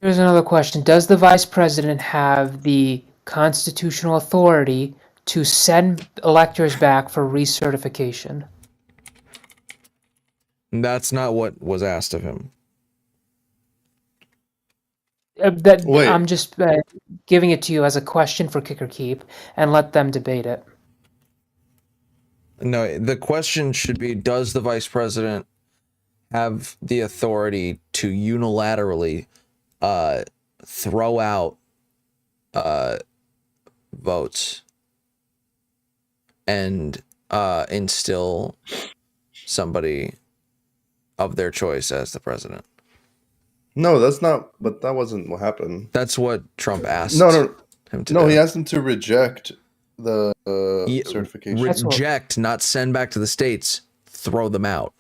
Here's another question. Does the vice president have the constitutional authority to send electors back for recertification? That's not what was asked of him. Wait. I'm just giving it to you as a question for Kick or Keep, and let them debate it. No, the question should be, does the vice president have the authority to unilaterally throw out votes and instill somebody of their choice as the president. No, that's not. But that wasn't what happened. That's what Trump asked. Him to No, do. he asked him to reject the certification. Reject, not send back to the states. Throw them out.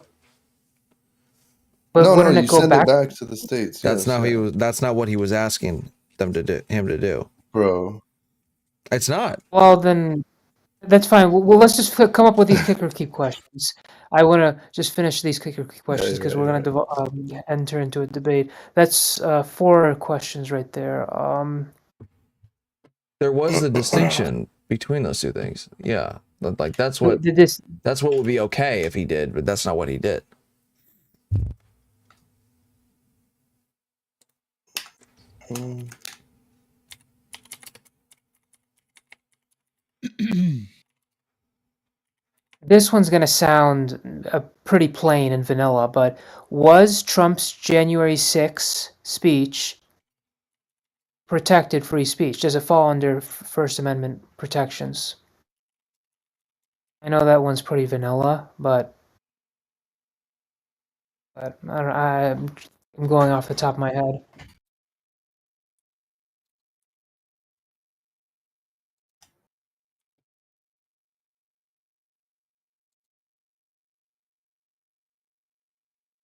But no, wouldn't you it go send back? it back to the states. That's yes, not yeah. That's not what he was asking them to do. Him to do, bro. It's not. Well, then that's fine. Well, let's just come up with these kicker keep questions. I want to just finish these kicker keep questions because we're going to enter into a debate. That's 4 questions right there. There was a distinction between those two things. Yeah, like that's what would be okay if he did, but that's not what he did. This one's going to sound pretty plain and vanilla, but was Trump's January 6th speech protected free speech? Does it fall under First Amendment protections? I know that one's pretty vanilla, but I don't, I'm going off the top of my head.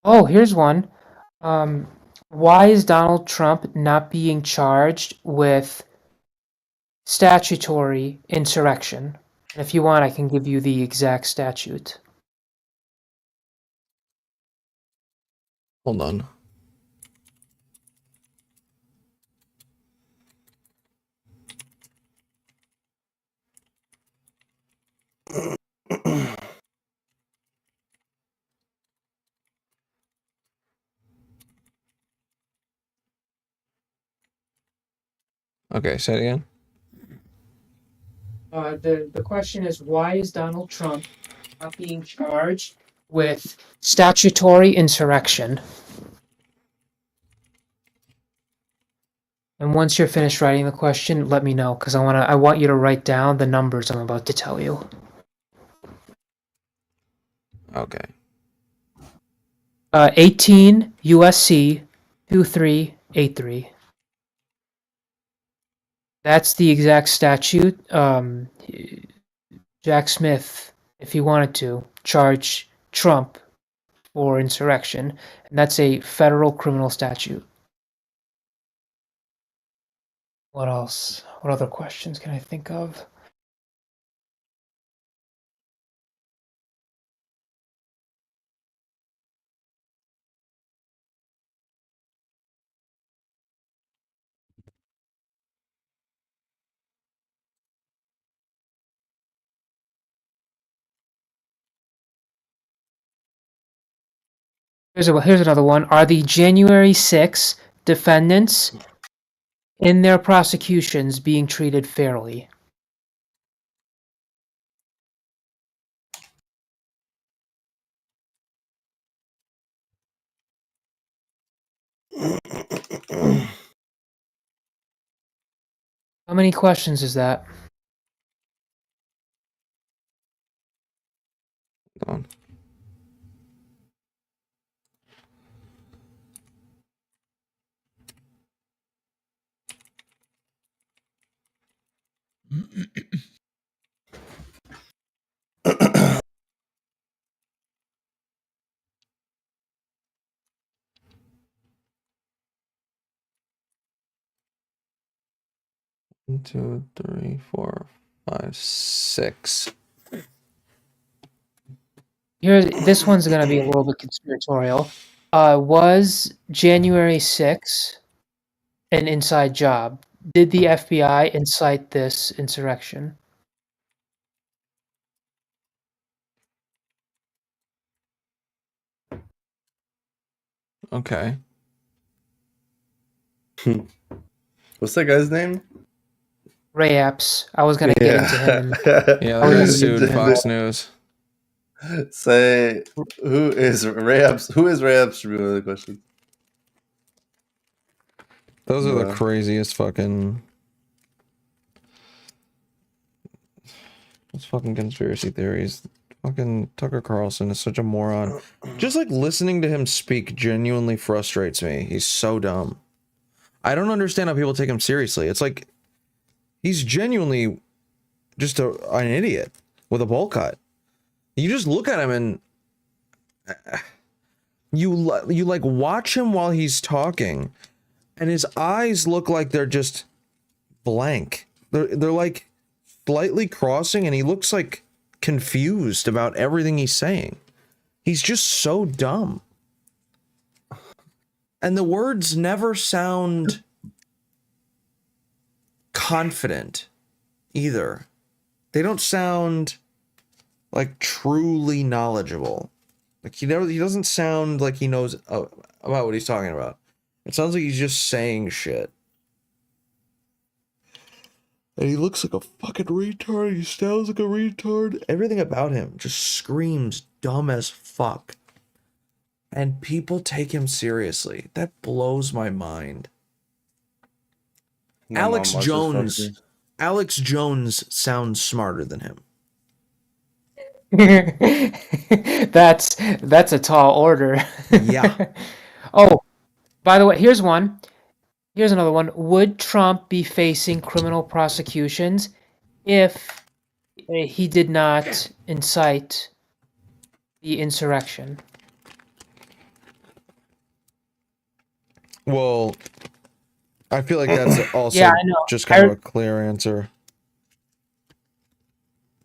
Oh, here's one. Why is Donald Trump not being charged with statutory insurrection? And if you want, I can give you the exact statute. Hold on. Okay, say it again. The question is, why is Donald Trump not being charged with statutory insurrection? And once you're finished writing the question, let me know, because I want you to write down the numbers I'm about to tell you. Okay. 18 USC 2383. That's the exact statute. Jack Smith, if he wanted to, charge Trump for insurrection, and that's a federal criminal statute. What else? What other questions can I think of? Here's another one. Are the January 6 defendants in their prosecutions being treated fairly? How many questions is that? Hold on. One, 2, 3, 4, 5, 6. This one's going to be a little bit conspiratorial. Was January 6 an inside job? Did the FBI incite this insurrection? Okay. What's that guy's name? Ray Epps. I was going to get into him. Yeah, they sued Fox News. Say who is Rayab's? Who is Rayab's? The question. Those are the craziest fucking. Those fucking conspiracy theories. Fucking Tucker Carlson is such a moron. Just like listening to him speak genuinely frustrates me. He's so dumb. I don't understand how people take him seriously. It's like he's genuinely just an idiot with a bowl cut. You just look at him and you like watch him while he's talking, and his eyes look like they're just blank. They're like slightly crossing, and he looks like confused about everything he's saying. He's just so dumb. And the words never sound confident either. They don't sound like truly knowledgeable. Like he doesn't sound like he knows about what he's talking about. It sounds like he's just saying shit. And he looks like a fucking retard. He sounds like a retard. Everything about him just screams dumb as fuck. And people take him seriously. That blows my mind. Alex Jones sounds smarter than him. That's a tall order. Yeah. Oh, by the way, here's one. Here's another one. Would Trump be facing criminal prosecutions if he did not incite the insurrection? Well, I feel like that's also just kind of a clear answer.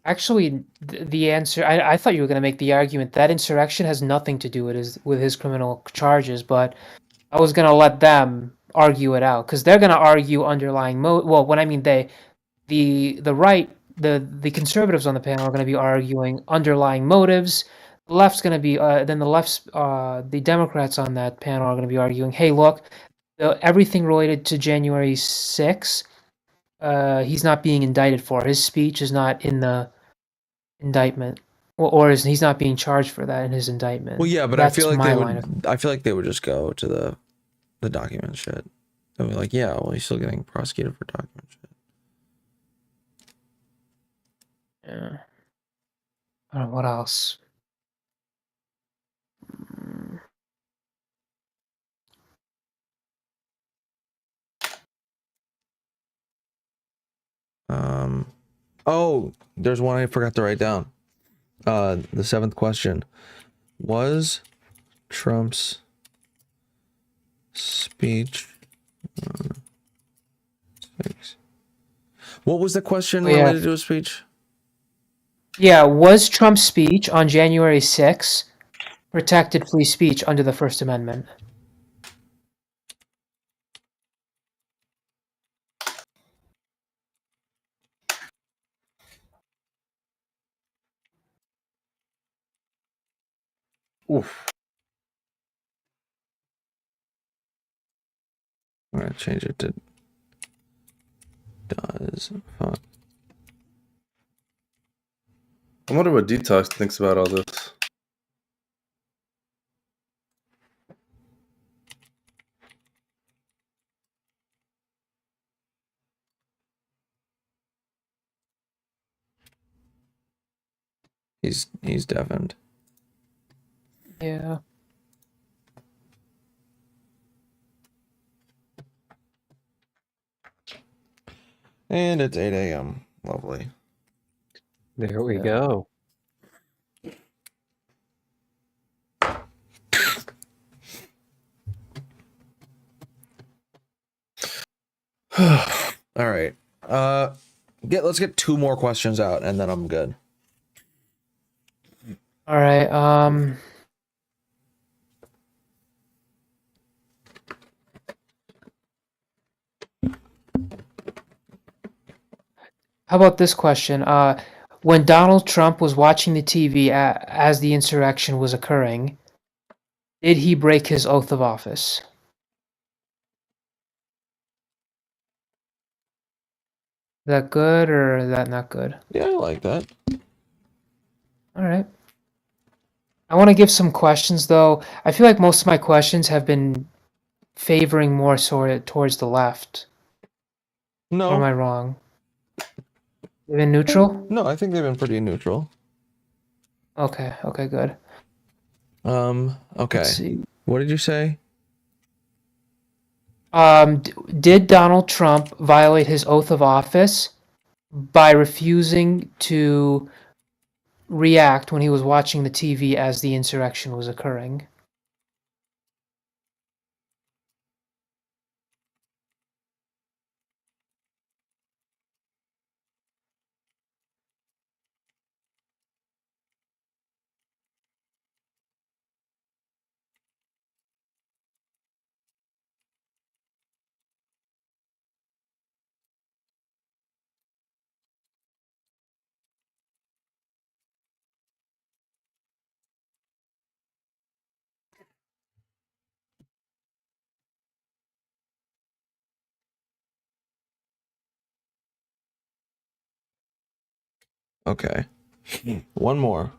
Actually, the answer, I thought you were going to make the argument that insurrection has nothing to do with his criminal charges, but I was going to let them argue it out, because they're going to argue underlying well, when I mean the right, the conservatives on the panel are going to be arguing underlying motives. The left's going to be then the Democrats on that panel are going to be arguing, hey, look, everything related to January 6th, he's not being indicted for. His speech is not in the indictment, he's not being charged for that in his indictment. Well, yeah, but I feel like they would just go to the document shit. They'll be like, yeah, well, he's still getting prosecuted for document shit. Yeah. I don't know what else. Oh, there's one I forgot to write down. The seventh question. Was Trump's speech what was the question related to his speech? Yeah, was Trump's speech on January 6th protected free speech under the First Amendment? Oof. I'm gonna change it to does. Fuck. I wonder what Detox thinks about all this. He's deafened. Yeah. And it's 8 a.m. Lovely. There we go. All right. Let's get two more questions out and then I'm good. All right. How about this question? When Donald Trump was watching the TV as the insurrection was occurring, did he break his oath of office? Is that good or is that not good? Yeah, I like that. All right. I want to give some questions though. I feel like most of my questions have been favoring more sort of towards the left. No. Or am I wrong? They've been neutral? No, I think they've been pretty neutral. Okay, okay, good. Okay. Let's see. What did you say? Did Donald Trump violate his oath of office by refusing to react when he was watching the TV as the insurrection was occurring? Okay. One more.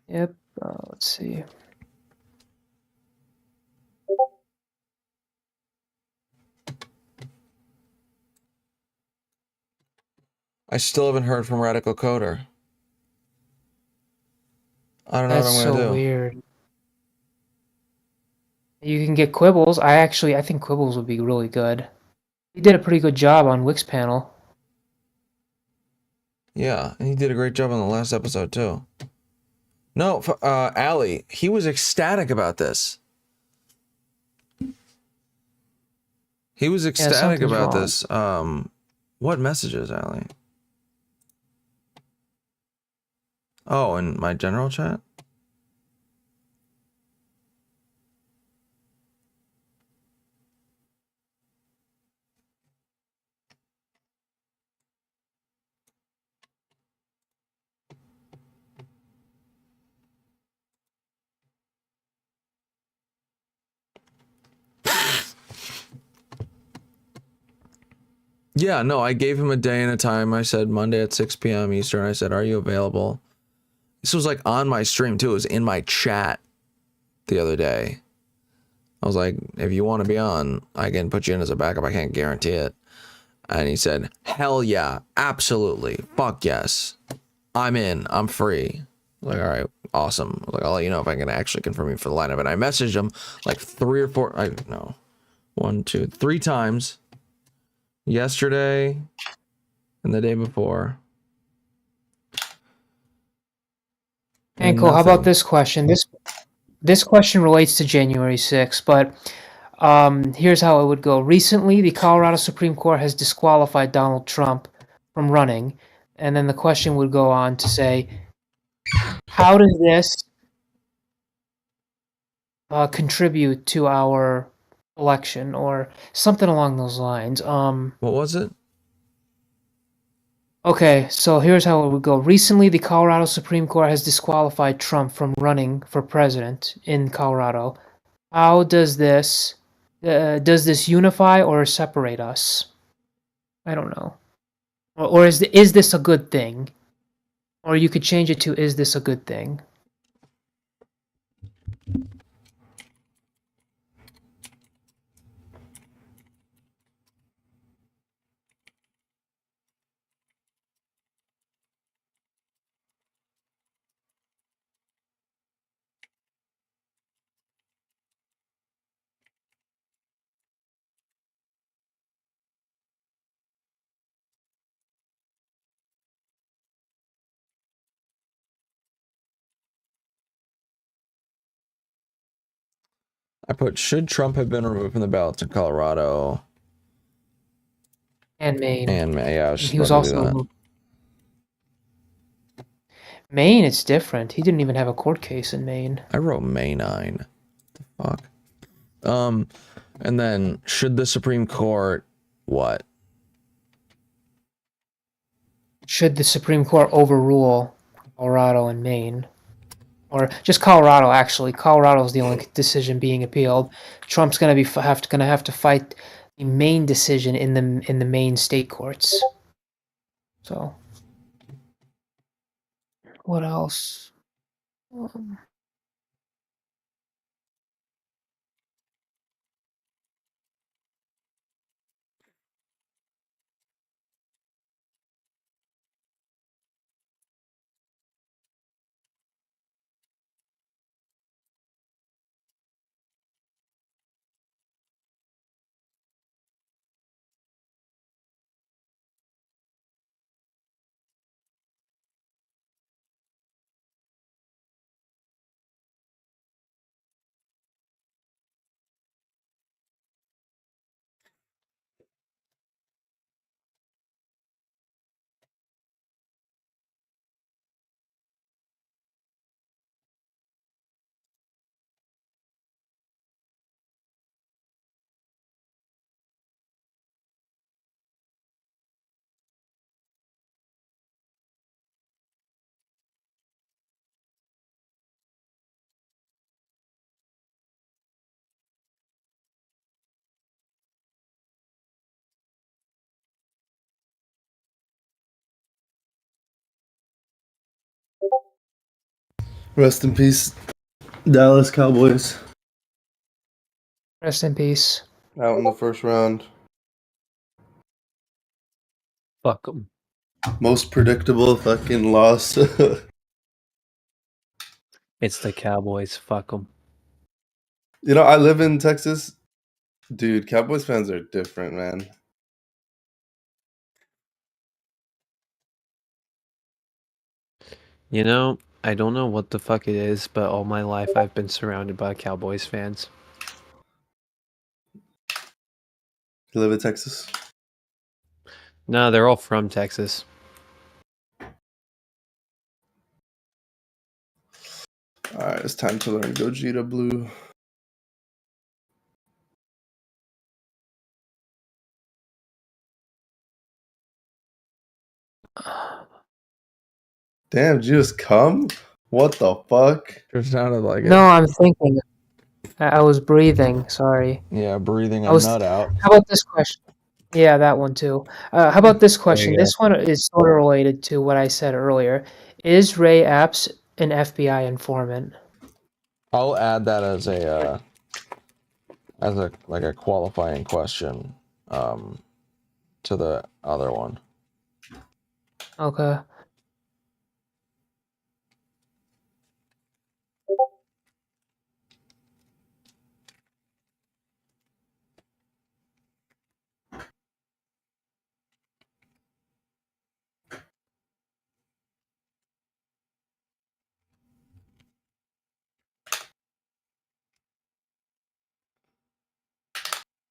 Yep. Let's see. I still haven't heard from RadicalCoder. I don't know That's what I'm gonna so do. weird. You can get Quibbles. I think Quibbles would be really good. He did a pretty good job on Wix panel. Yeah, and he did a great job on the last episode too. No, Ali, he was ecstatic about this. He was ecstatic about this. What messages, Ali? Oh, in my general chat? Yeah, no, I gave him a day and a time. I said Monday at 6 p.m. Eastern. I said, are you available? This was like on my stream too. It was in my chat the other day. I was like, if you want to be on, I can put you in as a backup. I can't guarantee it. And he said, hell yeah, absolutely. Fuck yes. I'm in. I'm free. Like, all right, awesome. Like, I'll let you know if I can actually confirm you for the lineup. And I messaged him like 3 or 4, one, two, 3 times. Yesterday and the day before. Anko, how about this question? This question relates to January 6th, but here's how it would go. Recently, the Colorado Supreme Court has disqualified Donald Trump from running, and then the question would go on to say, how does this contribute to our election, or something along those lines? What was it? Okay, so here's how it would go. Recently, the Colorado Supreme Court has disqualified Trump from running for president in Colorado. How does this unify or separate us? I don't know. Or is this a good thing? Or you could change it to, is this a good thing? I put, should Trump have been removed from the ballots in Colorado? And Maine. And Maine, yeah, he was also removed. Maine, it's different. He didn't even have a court case in Maine. I wrote May 9. What the fuck? And then, should the Supreme Court, what? Should the Supreme Court overrule Colorado and Maine? Or just Colorado, actually. Colorado is the only decision being appealed. Trump's gonna have to fight the Maine decision in the Maine state courts. So, what else? Rest in peace, Dallas Cowboys. Rest in peace. Out in the first round. Fuck them. Most predictable fucking loss. It's the Cowboys. Fuck them. You know, I live in Texas. Dude, Cowboys fans are different, man. You know, I don't know what the fuck it is, but all my life I've been surrounded by Cowboys fans. You live in Texas? No, they're all from Texas. Alright, it's time to learn Gogeta Blue. Damn, did you just come? What the fuck? It sounded like it. No, I'm thinking. I was breathing. Sorry. Yeah, breathing a I was. nut out. How about this question? Yeah, that one too. How about this question? go. This one is sort of related to what I said earlier. Is Ray Epps an FBI informant? I'll add that as a like a qualifying question to the other one. Okay.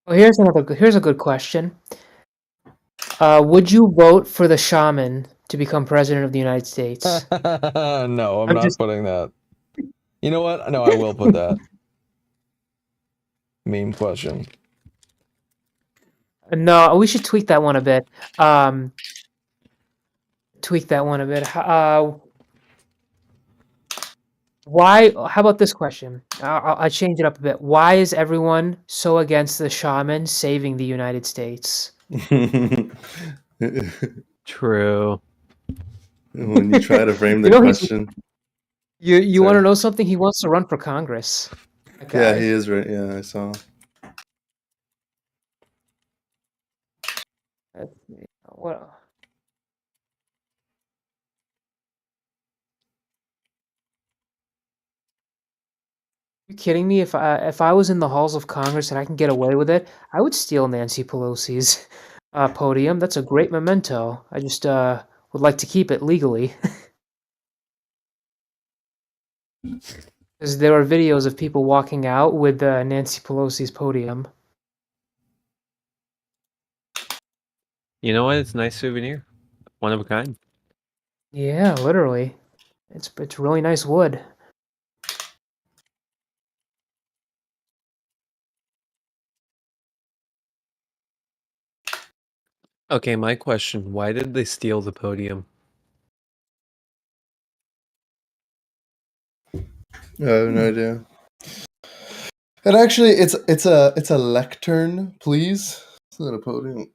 Well, here's a good question. Would you vote for the shaman to become president of the United States? No, I'm I'm not just- putting that. You know what? No, I will put that. Meme question. No, we should tweak that one a bit. Tweak that one a bit. Why? How about this question? I'll change it up a bit. Why is everyone so against the shaman saving the United States? True. When you try to frame the You know, question. You want to know something? He wants to run for Congress. That Yeah, guy. he is right. Yeah, I saw. What? You kidding me? If I was in the halls of Congress and I can get away with it, I would steal Nancy Pelosi's podium. That's a great memento. I just would like to keep it legally. Because there are videos of people walking out with Nancy Pelosi's podium. You know what? It's a nice souvenir. One of a kind. Yeah, literally. It's really nice wood. Okay, my question. Why did they steal the podium? I have no idea. And actually, it's a lectern, please. It's not a podium.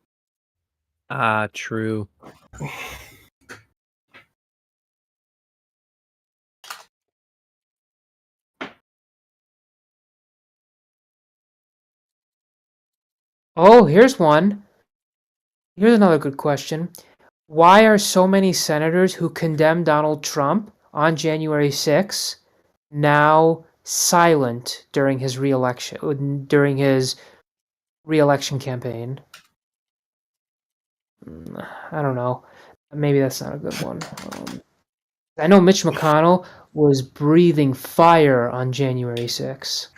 Ah, true. Oh, here's one. Here's another good question. Why are so many senators who condemned Donald Trump on January 6th now silent during his re-election campaign? I don't know. Maybe that's not a good one. I know Mitch McConnell was breathing fire on January 6th.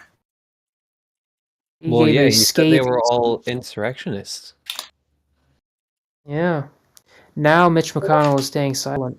He Well, gave yeah, a he said they scathing were all speech. insurrectionists. Yeah. Now Mitch McConnell is staying silent.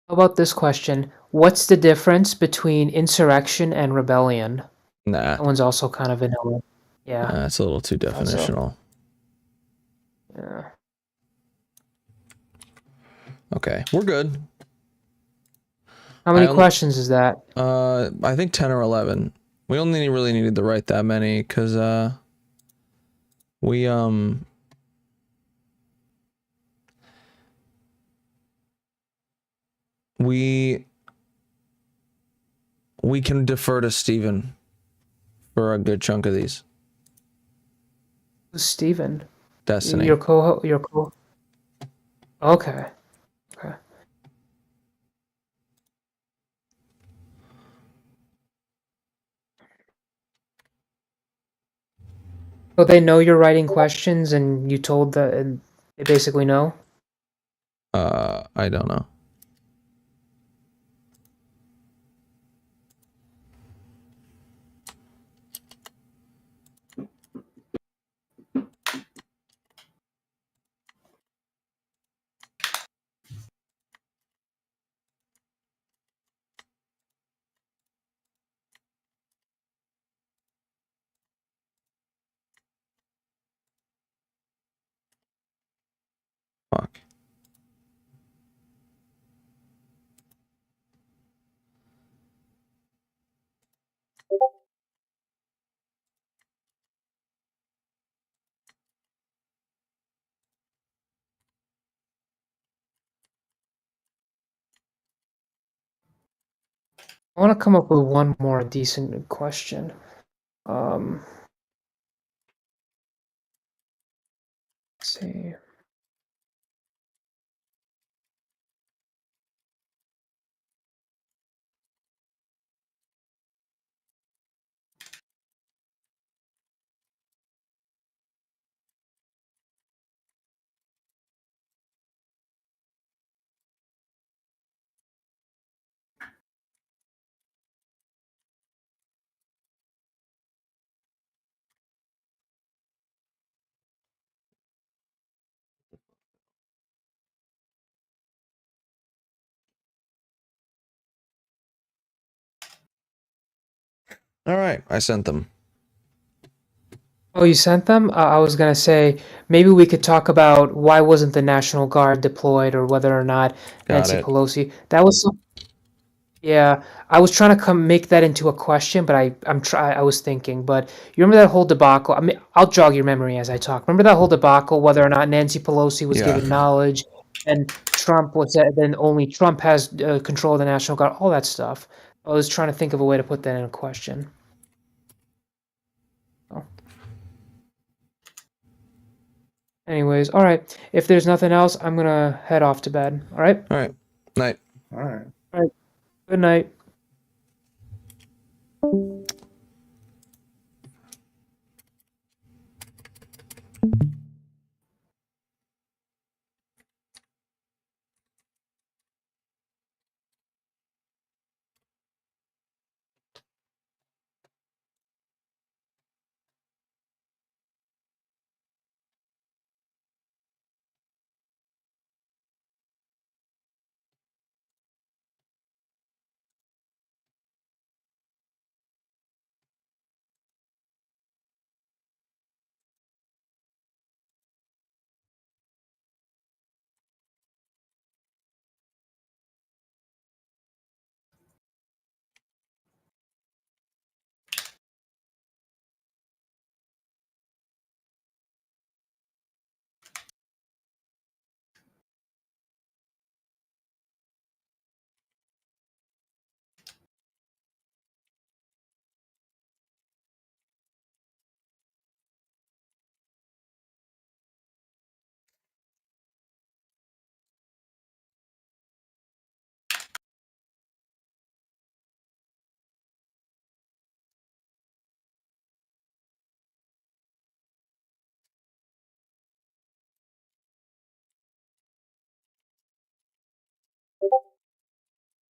How about this question? What's the difference between insurrection and rebellion? Nah. That one's also kind of vanilla. Yeah. It's a little too definitional. Yeah. Okay, we're good. How many questions is that? I think 10 or 11. We only really needed to write that many because we can defer to Steven for a good chunk of these. Who's Steven? Destiny. Your co. Okay. Okay. So they know you're writing questions, and you told and they basically know. I don't know. Fuck. I want to come up with one more decent question. Let's see. All right, I sent them. Oh, you sent them? I was gonna say maybe we could talk about why wasn't the National Guard deployed, or whether or not Nancy it. Pelosi. That was some. Yeah, I was trying to make that into a question, but I was thinking. But you remember that whole debacle? I mean, I'll jog your memory as I talk. Remember that whole debacle, whether or not Nancy Pelosi was given knowledge, and Trump was then only Trump has control of the National Guard, all that stuff. I was trying to think of a way to put that in a question. Anyways, all right. If there's nothing else, I'm gonna head off to bed. All right. All right. Night. All right. All right. Good night.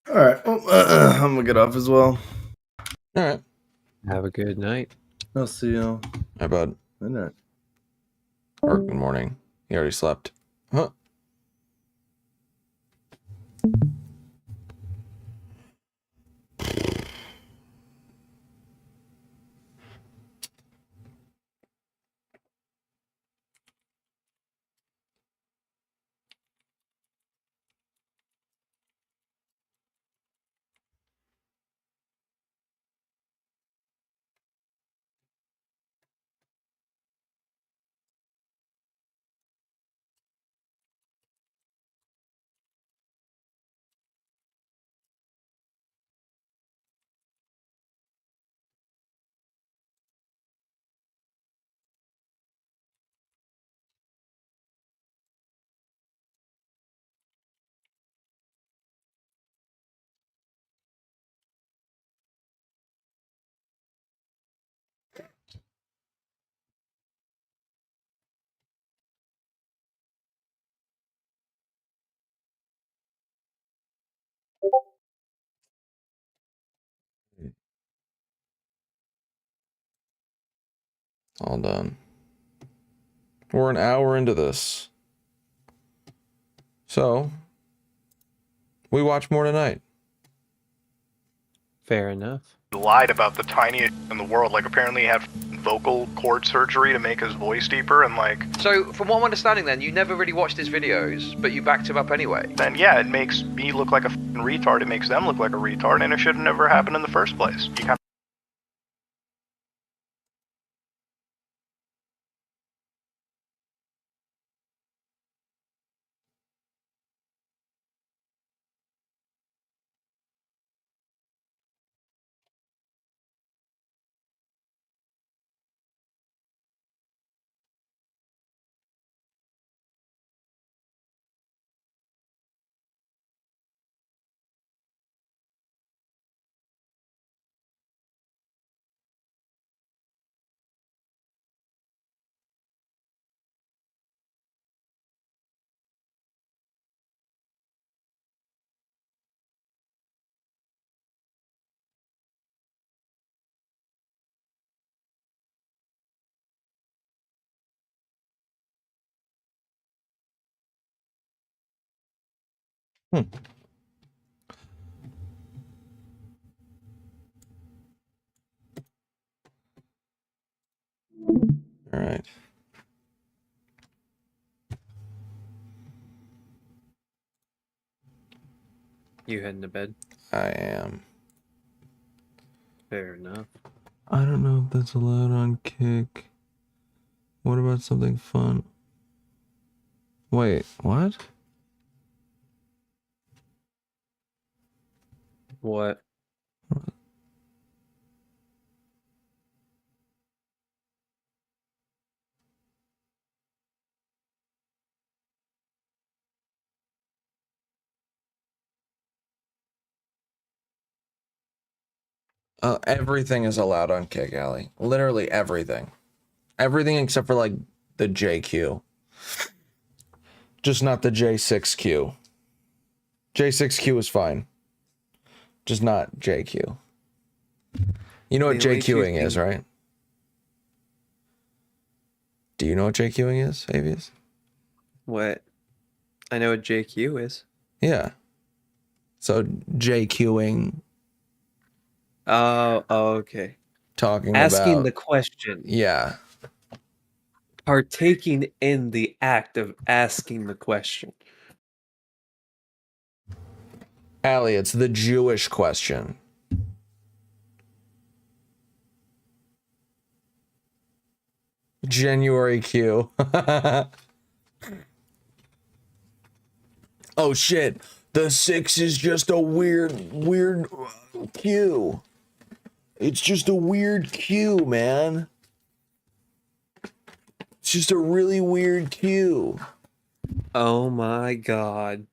All right. Well, I'm gonna get off as well. All right. Have a good night. I'll see you. How about Good night. or good morning? He already slept. Huh? All done. We're an hour into this. So, we watch more tonight. Fair enough. Lied about the tiniest in the world. Like, apparently he had vocal cord surgery to make his voice deeper, and like... So, from what I'm understanding then, you never really watched his videos, but you backed him up anyway? Then yeah, it makes me look like a f***ing retard, it makes them look like a retard, and it should have never happened in the first place. You kind All right. You heading to bed? I am. Fair enough. I don't know if that's allowed on Kick. What about something fun? Wait, what? What? Everything is allowed on Kick, Alley. Literally everything. Everything except for like the JQ. Just not the J6Q. J6Q is fine. Just not JQ. You know what The only two JQing is, things- right? Do you know what JQing is, Avius? What? I know what JQ is. Yeah. So JQing. Oh, okay. Talking Asking about the question. Yeah. Partaking in the act of asking the question. Allie, it's the Jewish question. January Q. Oh shit. The 6 is just a weird Q. It's just a weird Q, man. It's just a really weird Q. Oh my god.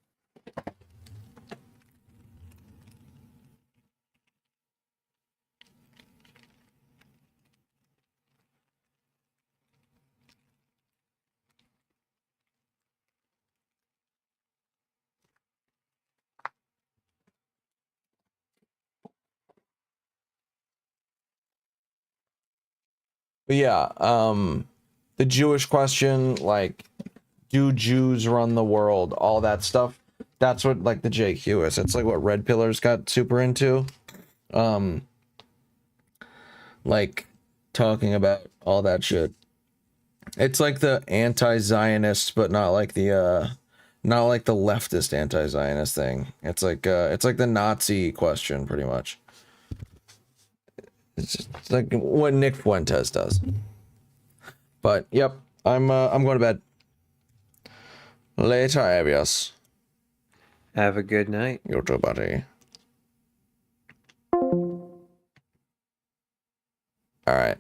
But yeah, the Jewish question, like, do Jews run the world? All that stuff. That's what like the JQ is. It's like what Red Pillars got super into. Like talking about all that shit. It's like the anti-Zionist, but not like the leftist anti-Zionist thing. It's like the Nazi question, pretty much. It's like what Nick Fuentes does. But yep, I'm going to bed. Later, Avios. Have a good night. You too, buddy. All right.